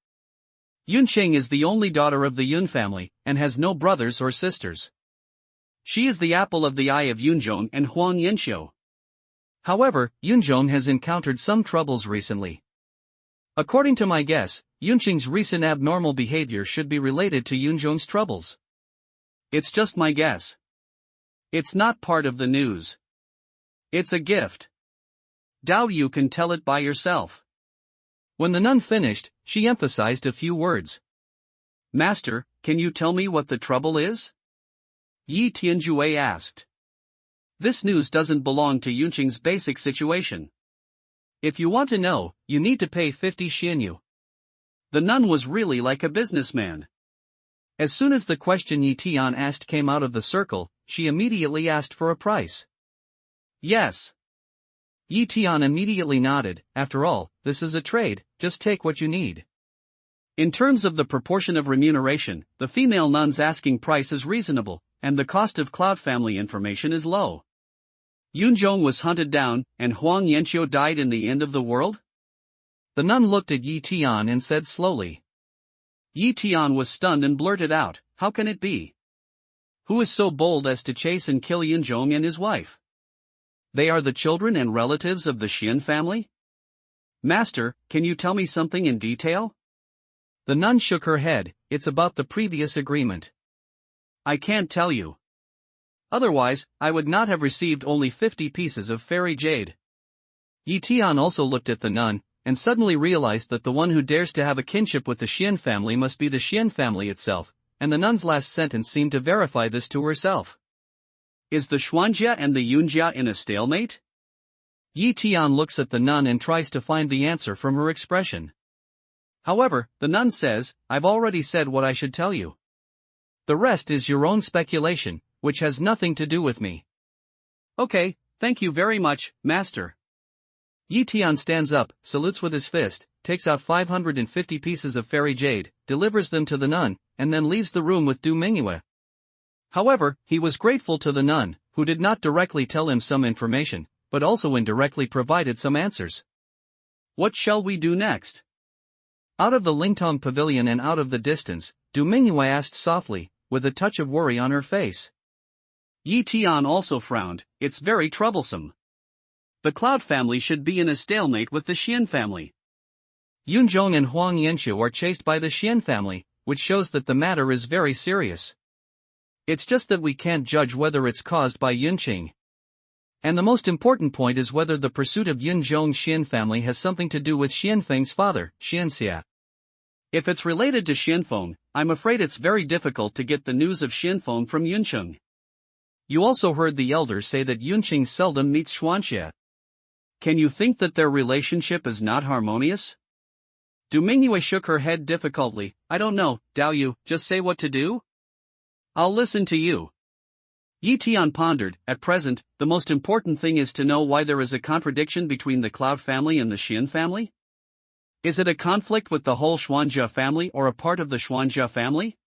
[SPEAKER 1] Yunqing is the only daughter of the Yun family, and has no brothers or sisters.
[SPEAKER 2] She is the apple of the eye of Yunzhong and Huang Yanxiu.
[SPEAKER 1] However, Yunzhong has encountered some troubles recently. According to my guess, Yunqing's recent abnormal behavior should be related to Yunzhong's troubles.
[SPEAKER 2] It's just my guess. It's not part of the news. It's a gift. Doubt you can tell it by yourself.
[SPEAKER 1] When the nun finished, she emphasized a few words.
[SPEAKER 2] Master, can you tell me what the trouble is? Yi Tianjue asked.
[SPEAKER 1] This news doesn't belong to Yunqing's basic situation. If you want to know, you need to pay 50 Xianyu.
[SPEAKER 2] The nun was really like a businessman.
[SPEAKER 1] As soon as the question Yi Tian asked came out of the circle, she immediately asked for a price.
[SPEAKER 2] Yes.
[SPEAKER 1] Yi Tian immediately nodded. After all, this is a trade, just take what you need.
[SPEAKER 2] In terms of the proportion of remuneration, the female nun's asking price is reasonable, and the cost of Cloud family information is low. Yunzhong was hunted down, and Huang Yanqiu died in the end of the world?
[SPEAKER 1] The nun looked at Yi Tian and said slowly.
[SPEAKER 2] Yi Tian was stunned and blurted out, how can it be? Who is so bold as to chase and kill Yunzhong and his wife? They are the children and relatives of the Xian family? Master, can you tell me something in detail?
[SPEAKER 1] The nun shook her head. It's about the previous agreement.
[SPEAKER 2] I can't tell you. Otherwise, I would not have received only 50 pieces of fairy jade.
[SPEAKER 1] Yi Tian also looked at the nun, and suddenly realized that the one who dares to have a kinship with the Xian family must be the Xian family itself, and the nun's last sentence seemed to verify this to herself.
[SPEAKER 2] Is the Xuanjia and the Yunjia in a stalemate?
[SPEAKER 1] Yi Tian looks at the nun and tries to find the answer from her expression.
[SPEAKER 2] However, the nun says, I've already said what I should tell you.
[SPEAKER 1] The rest is your own speculation, which has nothing to do with me.
[SPEAKER 2] Okay, thank you very much, Master.
[SPEAKER 1] Yi Tian stands up, salutes with his fist, takes out 550 pieces of fairy jade, delivers them to the nun, and then leaves the room with Du Mingyue. However, he was grateful to the nun, who did not directly tell him some information, but also indirectly provided some answers.
[SPEAKER 2] What shall we do next?
[SPEAKER 1] Out of the Lingtong pavilion and out of the distance, Du Mingyue asked softly, with a touch of worry on her face.
[SPEAKER 2] Yi Tian also frowned, it's very troublesome. The Cloud family should be in a stalemate with the Xian family.
[SPEAKER 1] Yunzhong and Huang Yanqiu are chased by the Xian family, which shows that the matter is very serious. It's just that we can't judge whether it's caused by Yunqing. And the most important point is whether the pursuit of Yunzhong's Xian family has something to do with Xianfeng's father, Xianxia.
[SPEAKER 2] If it's related to Xianfeng, I'm afraid it's very difficult to get the news of Xianfeng from Yunqing.
[SPEAKER 1] You also heard the elders say that Yunqing seldom meets Xuanxia.
[SPEAKER 2] Can you think that their relationship is not harmonious? Du Mingyue shook her head difficultly. I don't know, Dao Yu, just say what to do? I'll listen to you. Yi Tian pondered, at present, the most important thing is to know why there is a contradiction between the Cloud family and the Xian family? Is it a conflict with the whole Xuanjia family or a part of the Xuanjia family?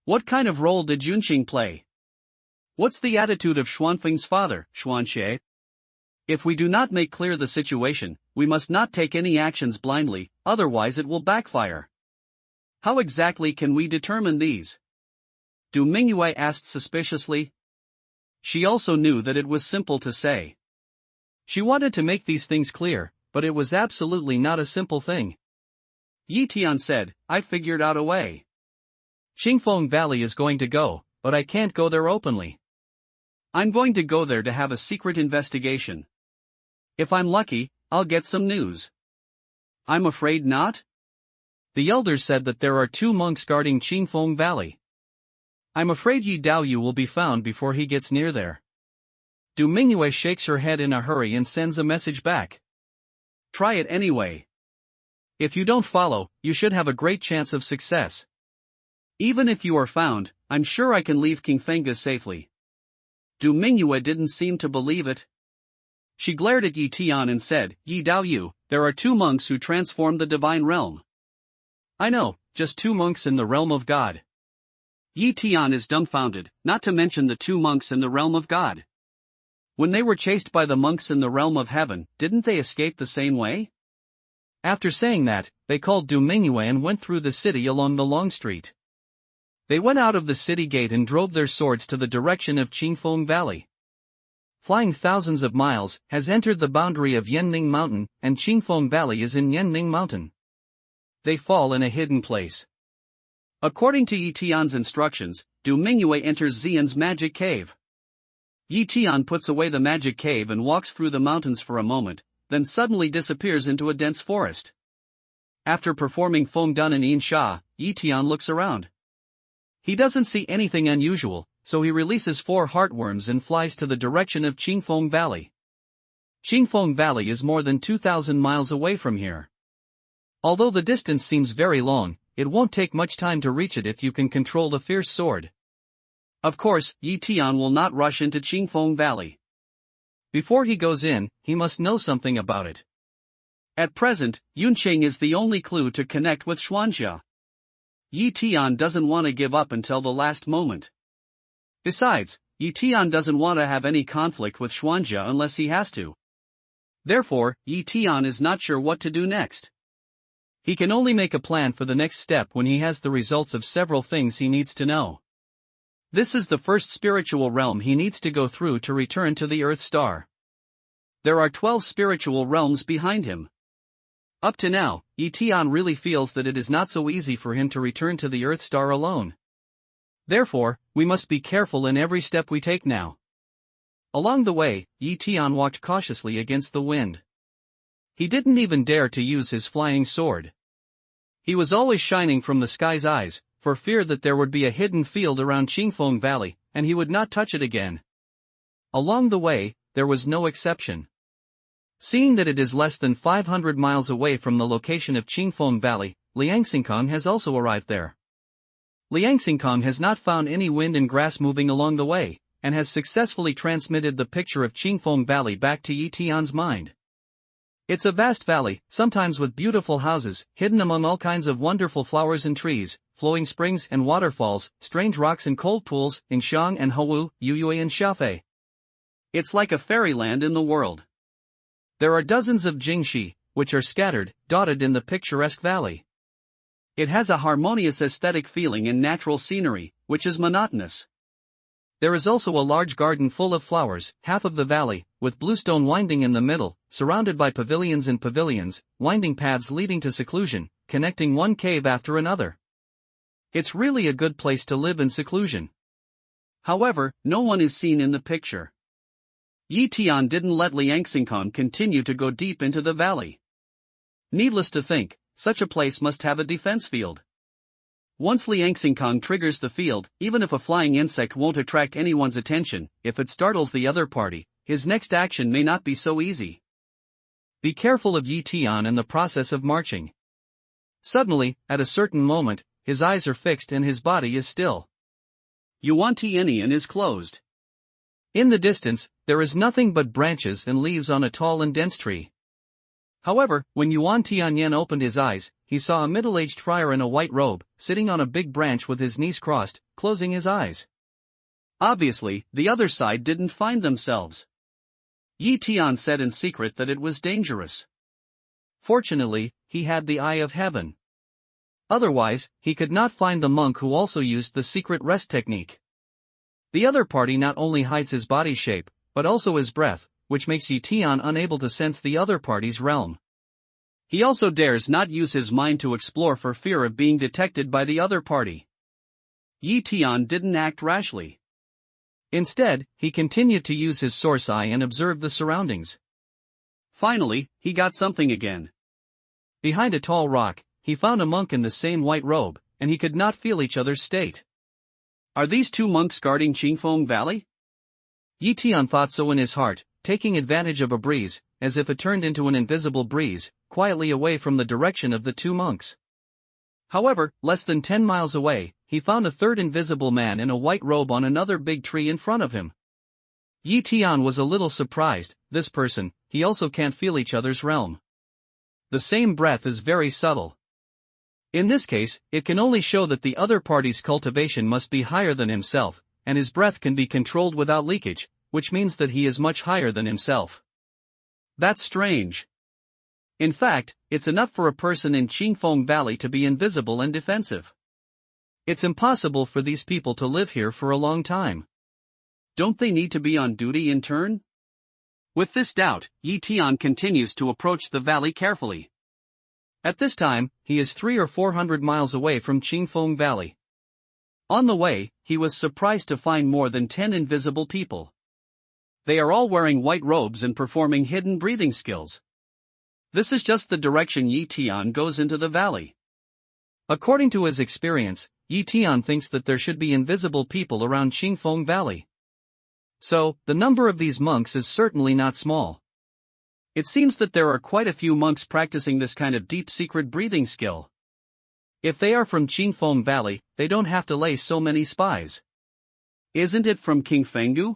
[SPEAKER 2] What kind of role did Yunqing play? What's the attitude of Xuanfeng's father, Xuanxie? If we do not make clear the situation, we must not take any actions blindly, otherwise it will backfire. How exactly can we determine these? Du Mingyue asked suspiciously. She also knew that it was simple to say. She wanted to make these things clear, but it was absolutely not a simple thing. Yi Tian said, I figured out a way.
[SPEAKER 1] Qingfeng Valley is going to go, but I can't go there openly.
[SPEAKER 2] I'm going to go there to have a secret investigation. If I'm lucky, I'll get some news. I'm afraid not?
[SPEAKER 1] The elders said that there are 2 monks guarding Qingfeng Valley. I'm afraid Yi Daoyu will be found before he gets near there. Du Mingyue shakes her head in a hurry and sends a message back.
[SPEAKER 2] Try it anyway.
[SPEAKER 1] If you don't follow, you should have a great chance of success.
[SPEAKER 2] Even if you are found, I'm sure I can leave King Fenga safely. Du Mingyue didn't seem to believe it. She glared at Yi Tian and said, Yi Daoyu, there are 2 monks who transform the divine realm.
[SPEAKER 1] I know, just 2 monks in the realm of God.
[SPEAKER 2] Yi Tian is dumbfounded, not to mention the 2 monks in the realm of God. When they were chased by the monks in the realm of heaven, didn't they escape the same way?
[SPEAKER 1] After saying that, they called Du Mingyue and went through the city along the long street. They went out of the city gate and drove their swords to the direction of Qingfeng Valley. Flying thousands of miles, has entered the boundary of Yanning Mountain, and Qingfeng Valley is in Yanning Mountain. They fall in a hidden place.
[SPEAKER 2] According to Yi Tian's instructions, Du Mingyue enters Xian's magic cave. Yi Tian puts away the magic cave and walks through the mountains for a moment, then suddenly disappears into a dense forest. After performing Feng Dun and Yin Sha, Yi Tian looks around. He doesn't see anything unusual, so he releases 4 heartworms and flies to the direction of Qingfeng Valley. Qingfeng Valley is more than 2,000 miles away from here. Although the distance seems very long, it won't take much time to reach it if you can control the fierce sword. Of course, Yi Tian will not rush into Qingfeng Valley.
[SPEAKER 1] Before he goes in, he must know something about it.
[SPEAKER 2] At present, Yunqing is the only clue to connect with Xuanjia. Yi Tian doesn't want to give up until the last moment. Besides, Yi Tian doesn't want to have any conflict with Xuanjia unless he has to. Therefore, Yi Tian is not sure what to do next.
[SPEAKER 1] He can only make a plan for the next step when he has the results of several things he needs to know. This is the first spiritual realm he needs to go through to return to the Earth Star.
[SPEAKER 2] There are 12 spiritual realms behind him.
[SPEAKER 1] Up to now, Yi Tian really feels that it is not so easy for him to return to the Earth Star alone. Therefore, we must be careful in every step we take now. Along the way, Yi Tian walked cautiously against the wind. He didn't even dare to use his flying sword. He was always shining from the sky's eyes, for fear that there would be a hidden field around Qingfeng Valley, and he would not touch it again. Along the way, there was no exception. Seeing that it is less than 500 miles away from the location of Qingfeng Valley, Liang Xingkong has also arrived there. Liang Xingkong has not found any wind and grass moving along the way, and has successfully transmitted the picture of Qingfeng Valley back to Yi Tian's mind. It's a vast valley, sometimes with beautiful houses, hidden among all kinds of wonderful flowers and trees, flowing springs and waterfalls, strange rocks and cold pools, in Xiang and Hou, Yuyue and Xiafei.
[SPEAKER 2] It's like a fairyland in the world.
[SPEAKER 1] There are dozens of jingxi, which are scattered, dotted in the picturesque valley.
[SPEAKER 2] It has a harmonious aesthetic feeling and natural scenery, which is monotonous.
[SPEAKER 1] There is also a large garden full of flowers, half of the valley, with bluestone winding in the middle, surrounded by pavilions and pavilions, winding paths leading to seclusion, connecting one cave after another. It's really a good place to live in seclusion.
[SPEAKER 2] However, no one is seen in the picture. Yi Tian didn't let Liang Xingkong continue to go deep into the valley. Needless to think, such a place must have a defense field. Once Liang Xingkong triggers the field, even if a flying insect won't attract anyone's attention, if it startles the other party, his next action may not be so easy.
[SPEAKER 1] Be careful of Yi Tian and the process of marching. Suddenly, at a certain moment, his eyes are fixed and his body is still.
[SPEAKER 2] Yuan Tianian is closed.
[SPEAKER 1] In the distance, there is nothing but branches and leaves on a tall and dense tree. However, when Yuan Tianyan opened his eyes, he saw a middle-aged friar in a white robe, sitting on a big branch with his knees crossed, closing his eyes.
[SPEAKER 2] Obviously, the other side didn't find themselves. Yi Tian said in secret that it was dangerous.
[SPEAKER 1] Fortunately, he had the eye of heaven. Otherwise, he could not find the monk who also used the secret rest technique. The other party not only hides his body shape, but also his breath, which makes Yi Tian unable to sense the other party's realm. He also dares not use his mind to explore for fear of being detected by the other party.
[SPEAKER 2] Yi Tian didn't act rashly.
[SPEAKER 1] Instead, he continued to use his source eye and observe the surroundings.
[SPEAKER 2] Finally, he got something again.
[SPEAKER 1] Behind a tall rock, he found a monk in the same white robe, and he could not feel each other's state.
[SPEAKER 2] Are these two monks guarding Qingfeng Valley?
[SPEAKER 1] Yi Tian thought so in his heart, taking advantage of a breeze, as if it turned into an invisible breeze, quietly away from the direction of the two monks. However, less than 10 miles away, he found a third invisible man in a white robe on another big tree in front of him. Yi Tian was a little surprised. This person, he also can't feel each other's realm. The same breath is very subtle. In this case, it can only show that the other party's cultivation must be higher than himself, and his breath can be controlled without leakage, which means that he is much higher than himself.
[SPEAKER 2] That's strange. In fact, it's enough for a person in Qingfeng Valley to be invisible and defensive.
[SPEAKER 1] It's impossible for these people to live here for a long time.
[SPEAKER 2] Don't they need to be on duty in turn? With this doubt, Yi Tian continues to approach the valley carefully.
[SPEAKER 1] At this time, he is 300 or 400 miles away from Qingfeng Valley. On the way, he was surprised to find more than 10 invisible people. They are all wearing white robes and performing hidden breathing skills. This is just the direction Yi Tian goes into the valley. According to his experience, Yi Tian thinks that there should be invisible people around Qingfeng Valley. So, the number of these monks is certainly not small. It seems that there are quite a few monks practicing this kind of deep secret breathing skill. If they are from Qingfeng Valley, they don't have to lay so many spies.
[SPEAKER 2] Isn't it from King Fenggu?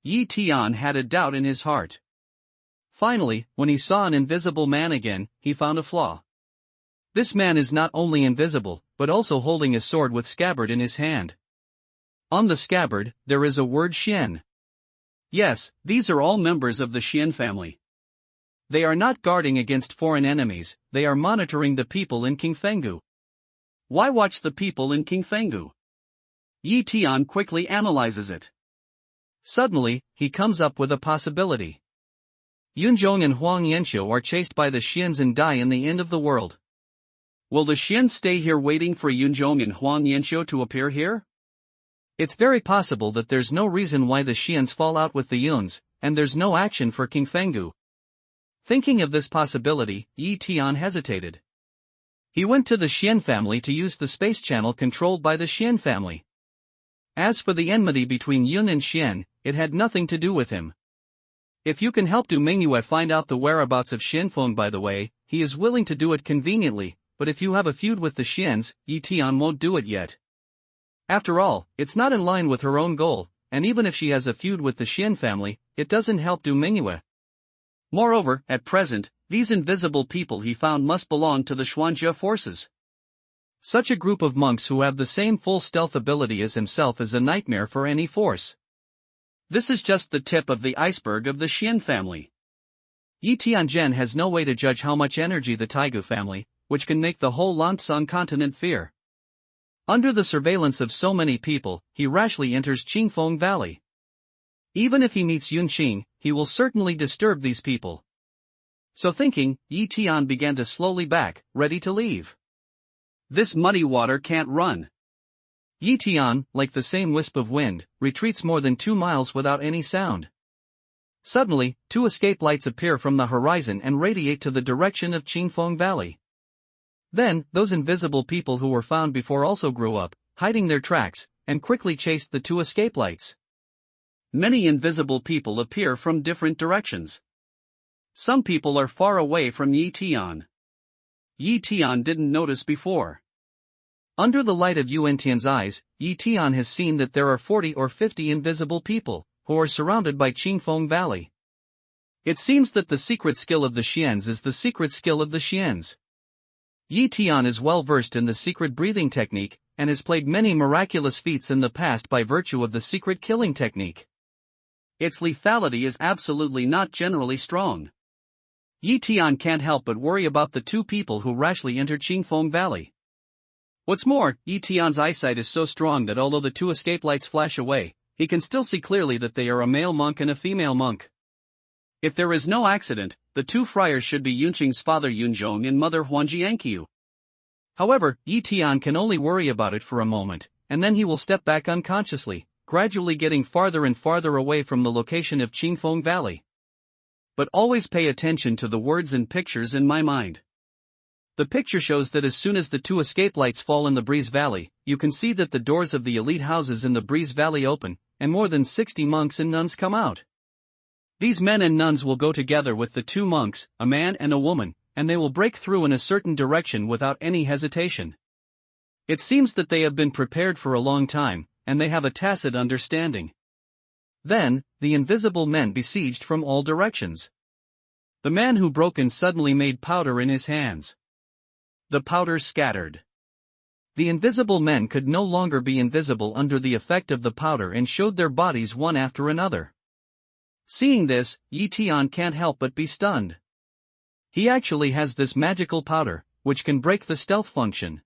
[SPEAKER 2] Yi Tian had a doubt in his heart. Finally, when he saw an invisible man again, he found a flaw. This man is not only invisible, but also holding a sword with scabbard in his hand. On the scabbard, there is a word Xian. Yes, these are all members of the Xian family. They are not guarding against foreign enemies, they are monitoring the people in Qingfengu. Why watch the people in Qingfengu? Yi Tian quickly analyzes it. Suddenly, he comes up with a possibility. Yunzhong and Huang Yanxiu are chased by the Xians and die in the end of the world. Will the Xians stay here waiting for Yunzhong and Huang Yanxiu to appear here? It's very possible that there's no reason why the Xians fall out with the Yuns, and there's no action for Qingfengu. Thinking of this possibility, Yi Tian hesitated. He went to the Xian family to use the space channel controlled by the Xian family. As for the enmity between Yun and Xian, it had nothing to do with him. If you can help Du Mingyue find out the whereabouts of Xianfeng, by the way, he is willing to do it conveniently, but if you have a feud with the Xians, Yi Tian won't do it yet. After all, it's not in line with her own goal, and even if she has a feud with the Xian family, it doesn't help Du Mingyue. Moreover, at present, these invisible people he found must belong to the Xuanjia forces. Such a group of monks who have the same full stealth ability as himself is a nightmare for any force. This is just the tip of the iceberg of the Xian family. Yi Tianzhen has no way to judge how much energy the Taigu family, which can make the whole Lancang continent fear. Under the surveillance of so many people, he rashly enters Qingfeng Valley. Even if he meets Yunqing, he will certainly disturb these people. So thinking, Yi Tian began to slowly back, ready to leave. This muddy water can't run. Yi Tian, like the same wisp of wind, retreats more than 2 miles without any sound. Suddenly, 2 escape lights appear from the horizon and radiate to the direction of Qingfeng Valley. Then, those invisible people who were found before also grew up, hiding their tracks, and quickly chased the 2 escape lights. Many invisible people appear from different directions. Some people are far away from Yi Tian. Yi Tian didn't notice before. Under the light of Yuan Tian's eyes, Yi Tian has seen that there are 40 or 50 invisible people, who are surrounded by Qingfeng Valley. It seems that the secret skill of the Xians is the secret skill of the Xians. Yi Tian is well versed in the secret breathing technique, and has played many miraculous feats in the past by virtue of the secret killing technique. Its lethality is absolutely not generally strong. Yi Tian can't help but worry about the 2 people who rashly entered Qingfeng Valley. What's more, Yi Tian's eyesight is so strong that although the 2 escape lights flash away, he can still see clearly that they are a male monk and a female monk. If there is no accident, the 2 friars should be Yunqing's father Yunzhong and mother Huangjianqiu. However, Yi Tian can only worry about it for a moment, and then he will step back unconsciously, gradually getting farther and farther away from the location of Qingfeng Valley. But always pay attention to the words and pictures in my mind. The picture shows that as soon as the 2 escape lights fall in the Breeze Valley, you can see that the doors of the elite houses in the Breeze Valley open, and more than 60 monks and nuns come out. These men and nuns will go together with the 2 monks, a man and a woman, and they will break through in a certain direction without any hesitation. It seems that they have been prepared for a long time, and they have a tacit understanding. Then, the invisible men besieged from all directions. The man who broke in suddenly made powder in his hands. The powder scattered. The invisible men could no longer be invisible under the effect of the powder and showed their bodies one after another. Seeing this, Yi Tian can't help but be stunned. He actually has this magical powder, which can break the stealth function.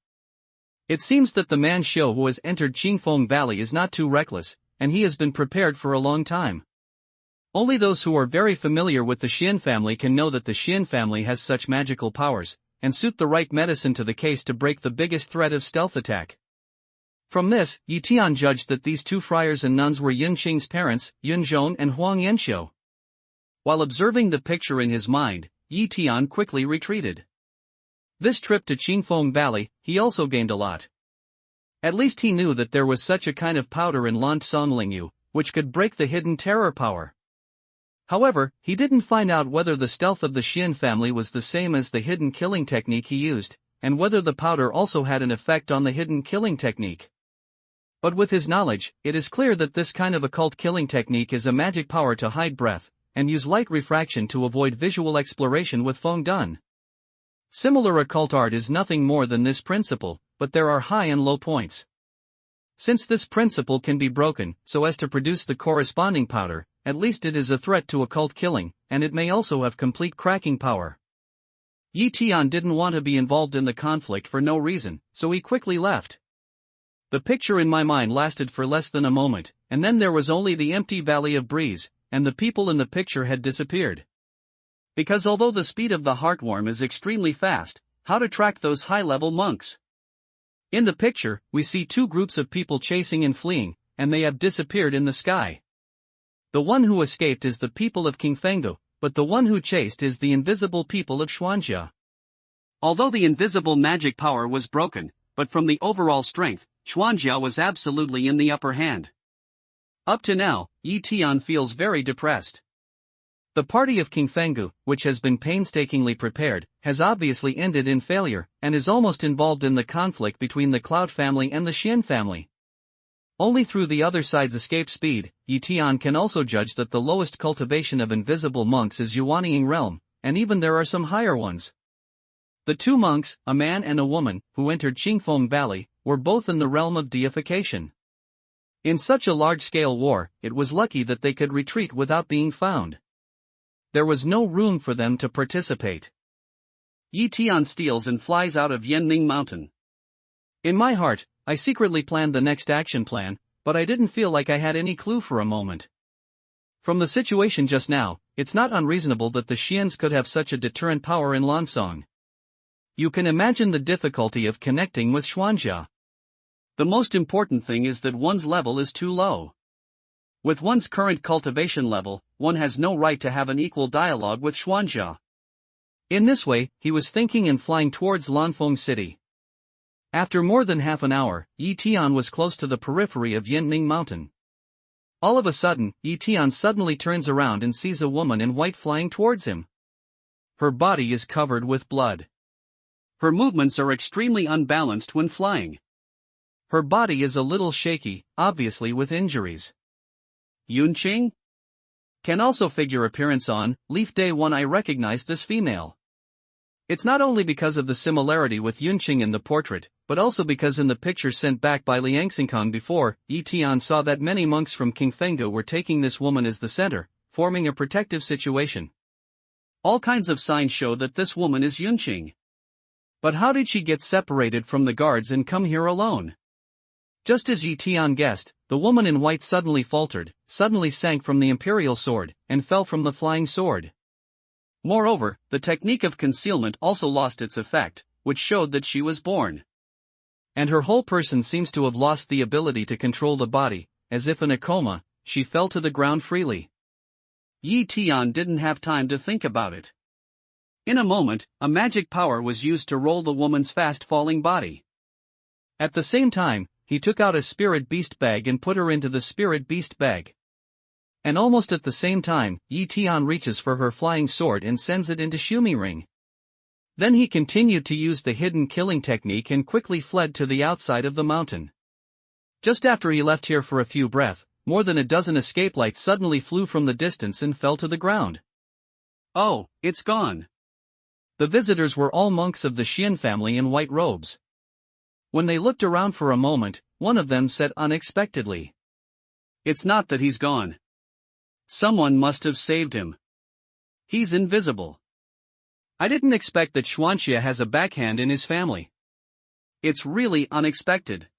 [SPEAKER 2] It seems that the man Xiu who has entered Qingfeng Valley is not too reckless, and he has been prepared for a long time. Only those who are very familiar with the Xian family can know that the Xian family has such magical powers, and suit the right medicine to the case to break the biggest threat of stealth attack. From this, Yi Tian judged that these 2 friars and nuns were Yunqing's parents, Yunzhong and Huang Yanxiu. While observing the picture in his mind, Yi Tian quickly retreated. This trip to Qingfeng Valley, he also gained a lot. At least he knew that there was such a kind of powder in Lancang Lingyu, which could break the hidden terror power. However, he didn't find out whether the stealth of the Xian family was the same as the hidden killing technique he used, and whether the powder also had an effect on the hidden killing technique.
[SPEAKER 1] But with his knowledge, it is clear that this kind of occult killing technique is a magic power to hide breath, and use light refraction to avoid visual exploration with Feng Dun. Similar occult art is nothing more than this principle, but there are high and low points. Since this principle can be broken so as to produce the corresponding powder, at least it is a threat to occult killing, and it may also have complete cracking power. Tian didn't want to be involved in the conflict for no reason, so he quickly left. The picture in my mind lasted for less than a moment, and then there was only the empty valley of breeze, and the people in the picture had disappeared. Because although the speed of the heartworm is extremely fast, how to track those high-level monks? In the picture, we see two groups of people chasing and fleeing, and they have disappeared in the sky. The one who escaped is the people of King Fengdu, but the one who chased is the invisible people of Xuanjia. Although the invisible magic power was broken, but from the overall strength, Xuanjia was absolutely in the upper hand. Up to now, Tian feels very depressed. The party of King Fengdu, which has been painstakingly prepared, has obviously ended in failure, and is almost involved in the conflict between the Cloud family and the Xian family. Only through the other side's escape speed, Tian can also judge that the lowest cultivation of invisible monks is Yuanying realm, and even there are some higher ones. The two monks, a man and a woman, who entered Qingfeng Valley, were both in the realm of deification. In such a large-scale war, it was lucky that they could retreat without being found. There was no room for them to participate. Tian steals and flies out of Yanning Mountain. In my heart, I secretly planned the next action plan, but I didn't feel like I had any clue for a moment. From the situation just now, it's not unreasonable that the Xians could have such a deterrent power in Lansong. You can imagine the difficulty of connecting with Xuanjia. The most important thing is that one's level is too low. With one's current cultivation level, one has no right to have an equal dialogue with Xuanjia. In this way, he was thinking and flying towards Lanfeng City. After more than half an hour, Tian was close to the periphery of Yanning Mountain. All of a sudden, Tian suddenly turns around and sees a woman in white flying towards him. Her body is covered with blood. Her movements are extremely unbalanced when flying. Her body is a little shaky, obviously with injuries. Yunqing? Can also figure appearance on Leaf Day 1. I recognize this female. It's not only because of the similarity with Yunqing in the portrait, but also because in the picture sent back by Liang Xingkang before, Tian saw that many monks from King Fengdu were taking this woman as the center, forming a protective situation. All kinds of signs show that this woman is Yunqing. But how did she get separated from the guards and come here alone? Just as Tian guessed, the woman in white suddenly faltered, suddenly sank from the imperial sword, and fell from the flying sword. Moreover, the technique of concealment also lost its effect, which showed that she was born. And her whole person seems to have lost the ability to control the body, as if in a coma, she fell to the ground freely. Tian didn't have time to think about it. In a moment, a magic power was used to roll the woman's fast-falling body. At the same time, he took out a spirit beast bag and put her into the spirit beast bag. And almost at the same time, Tian reaches for her flying sword and sends it into Xumi Ring. Then he continued to use the hidden killing technique and quickly fled to the outside of the mountain. Just after he left here for a few breaths, more than a dozen escape lights suddenly flew from the distance and fell to the ground. Oh, it's gone. The visitors were all monks of the Xian family in white robes. When they looked around for a moment, one of them said unexpectedly, "It's not that he's gone. Someone must have saved him. He's invisible. I didn't expect that Xuanxia has a backhand in his family. It's really unexpected."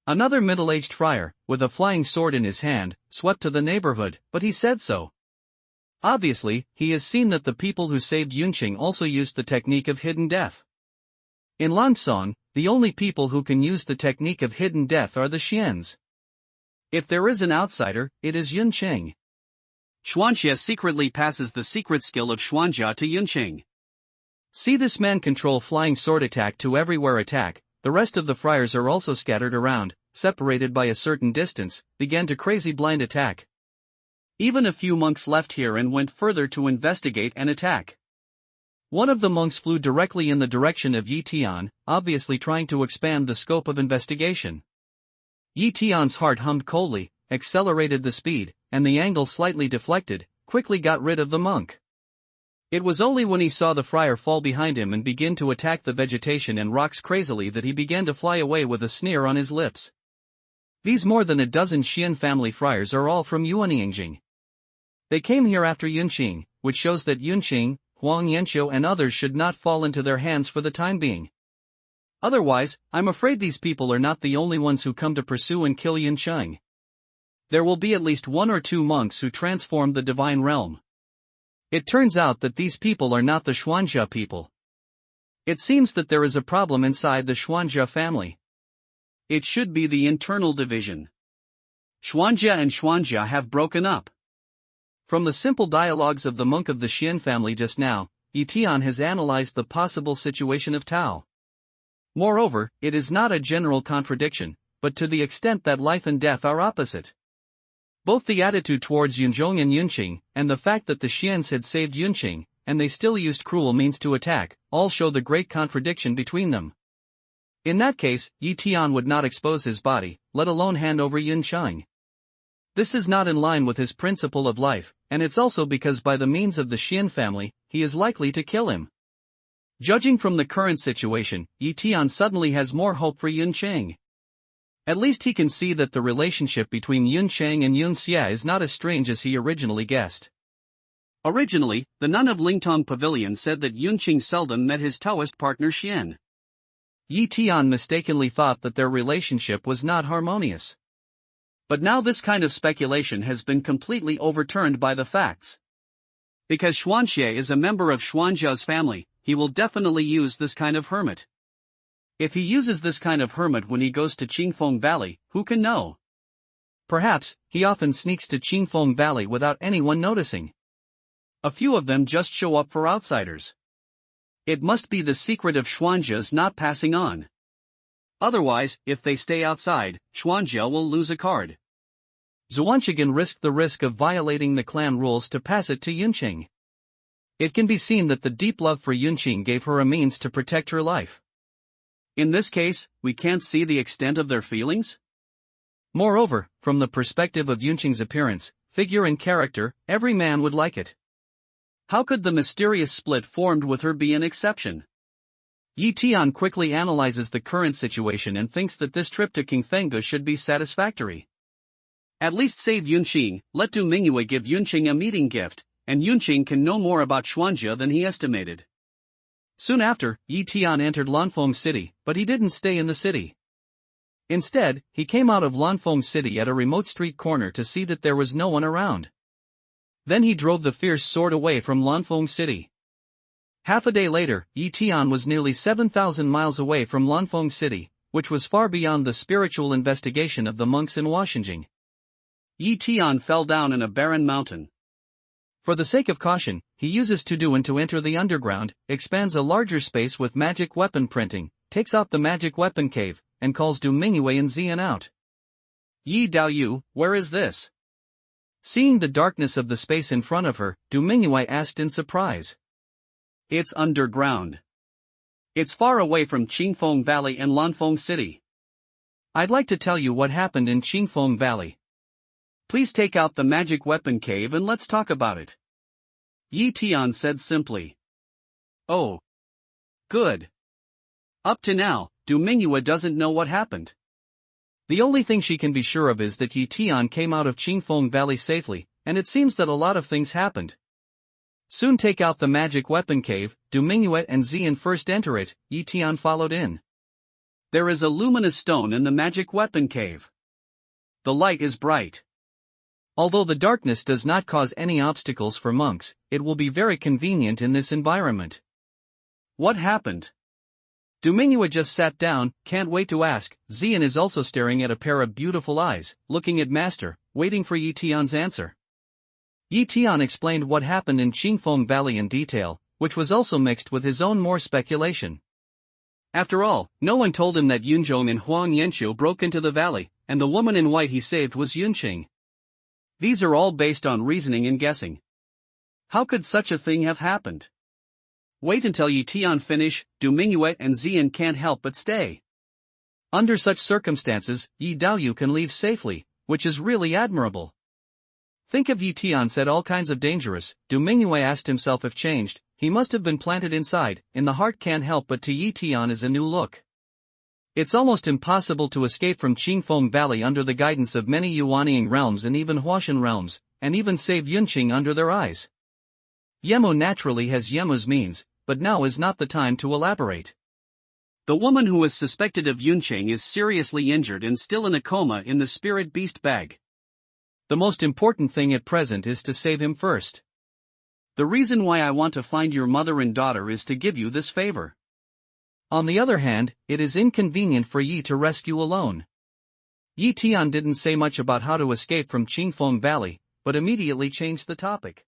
[SPEAKER 1] Another middle-aged friar, with a flying sword in his hand, swept to the neighborhood, but he said so. Obviously, he has seen that the people who saved Yunqing also used the technique of hidden death. In Lansong, the only people who can use the technique of hidden death are the Xians. If there is an outsider, it is Yunqing. Xuanxia secretly passes the secret skill of Xuanjia to Yunqing. See this man control flying sword attack to everywhere attack. The rest of the friars are also scattered around, separated by a certain distance, began to crazy blind attack. Even a few monks left here and went further to investigate and attack. One of the monks flew directly in the direction of Tian, obviously trying to expand the scope of investigation. Yi Tian's heart hummed coldly, accelerated the speed, and the angle slightly deflected, quickly got rid of the monk. It was only when he saw the friar fall behind him and begin to attack the vegetation and rocks crazily that he began to fly away with a sneer on his lips. These more than a dozen Xian family friars are all from Yuanyingjing. They came here after Yunqing, which shows that Yunqing, Huang Yanqiu and others should not fall into their hands for the time being. Otherwise, I'm afraid these people are not the only ones who come to pursue and kill Yunqing. There will be at least 1 or 2 monks who transform the divine realm. It turns out that these people are not the Xuanjia people. It seems that there is a problem inside the Xuanjia family.
[SPEAKER 2] It should be the internal division. Xuanjia and Xuanjia have broken up.
[SPEAKER 1] From the simple dialogues of the monk of the Xian family just now, Yi Tian has analyzed the possible situation of Tao. Moreover, it is not a general contradiction, but to the extent that life and death are opposite. Both the attitude towards Yunzhong and Yunqing, and the fact that the Xians had saved Yunqing, and they still used cruel means to attack, all show the great contradiction between them. In that case, Yi Tian would not expose his body, let alone hand over Yunqing. This is not in line with his principle of life, and it's also because by the means of the Xian family, he is likely to kill him. Judging from the current situation, Yi Tian suddenly has more hope for Yunqing. At least he can see that the relationship between Yunqing and Yunxia is not as strange as he originally guessed.
[SPEAKER 2] Originally, the nun of Lingtong Pavilion said that Yunqing seldom met his Taoist partner Xian.
[SPEAKER 1] Yi Tian mistakenly thought that their relationship was not harmonious.
[SPEAKER 2] But now this kind of speculation has been completely overturned by the facts. Because Xuanxie is a member of Xuanjia's family, he will definitely use this kind of hermit. If he uses this kind of hermit when he goes to Qingfeng Valley, who can know?
[SPEAKER 1] Perhaps, he often sneaks to Qingfeng Valley without anyone noticing.
[SPEAKER 2] A few of them just show up for outsiders. It must be the secret of Xuanjia's not passing on. Otherwise, if they stay outside, Xuanjia will lose a card.
[SPEAKER 1] Zhuangqigan risked the risk of violating the clan rules to pass it to Yunqing. It can be seen that the deep love for Yunqing gave her a means to protect her life.
[SPEAKER 2] In this case, we can't see the extent of their feelings?
[SPEAKER 1] Moreover, from the perspective of Yunqing's appearance, figure and character, every man would like it.
[SPEAKER 2] How could the mysterious split formed with her be an exception?
[SPEAKER 1] Yi Tian quickly analyzes the current situation and thinks that this trip to Qingfenga should be satisfactory.
[SPEAKER 2] At least save Yunqing, let Du Mingyue give Yunqing a meeting gift, and Yunqing can know more about Xuanjia than he estimated.
[SPEAKER 1] Soon after, Yi Tian entered Lanfeng City, but he didn't stay in the city. Instead, he came out of Lanfeng City at a remote street corner to see that there was no one around. Then he drove the fierce sword away from Lanfeng City. Half a day later, Yi Tian was nearly 7,000 miles away from Lanfeng City, which was far beyond the spiritual investigation of the monks in Washingjing.
[SPEAKER 2] Yi Tian fell down in a barren mountain.
[SPEAKER 1] For the sake of caution, he uses Tuduan to enter the underground, expands a larger space with magic weapon printing, takes out the magic weapon cave, and calls Du Mingyue and Xian out.
[SPEAKER 2] Yi Daoyu, where is this?
[SPEAKER 1] Seeing the darkness of the space in front of her, Du Mingyue asked in surprise.
[SPEAKER 2] It's underground. It's far away from Qingfeng Valley and Lanfeng City.
[SPEAKER 1] I'd like to tell you what happened in Qingfeng Valley.
[SPEAKER 2] Please take out the magic weapon cave and let's talk about it. Yi Tian said simply. Oh. Good. Up to now, Du Mingyue doesn't know what happened.
[SPEAKER 1] The only thing she can be sure of is that Yi Tian came out of Qingfeng Valley safely, and it seems that a lot of things happened. Soon take out the magic weapon cave, Du Mingyue and Xian first enter it, Yi Tian followed in.
[SPEAKER 2] There is a luminous stone in the magic weapon cave. The light is bright.
[SPEAKER 1] Although the darkness does not cause any obstacles for monks, it will be very convenient in this environment.
[SPEAKER 2] What happened?
[SPEAKER 1] Du Mingyue just sat down, can't wait to ask. Xian is also staring at a pair of beautiful eyes, looking at Master, waiting for Yi Tian's answer. Yi Tian explained what happened in Qingfeng Valley in detail, which was also mixed with his own more speculation.
[SPEAKER 2] After all, no one told him that Yunzhong and Huang Yanqiu broke into the valley, and the woman in white he saved was Yunqing. These are all based on reasoning and guessing. How could such a thing have happened? Wait until Yi Tian finish, Du Mingyue and Xian can't help but stay.
[SPEAKER 1] Under such circumstances, Yi Daoyu can leave safely, which is really admirable. Think of Yi Tian said all kinds of dangerous. Du Mingyue asked himself if changed, he must have been planted inside, in the heart can't help but to Yi Tian is a new look. It's almost impossible to escape from Qingfeng Valley under the guidance of many Yuanying realms and even Huashan realms, and even save Yunqing under their eyes. Yemo naturally has Yemo's means, but now is not the time to elaborate.
[SPEAKER 2] The woman who is suspected of Yunqing is seriously injured and still in a coma in the spirit beast bag.
[SPEAKER 1] The most important thing at present is to save him first.
[SPEAKER 2] The reason why I want to find your mother and daughter is to give you this favor.
[SPEAKER 1] On the other hand, it is inconvenient for Yi to rescue alone. Yi Tian didn't say much about how to escape from Qingfeng Valley, but immediately changed the topic.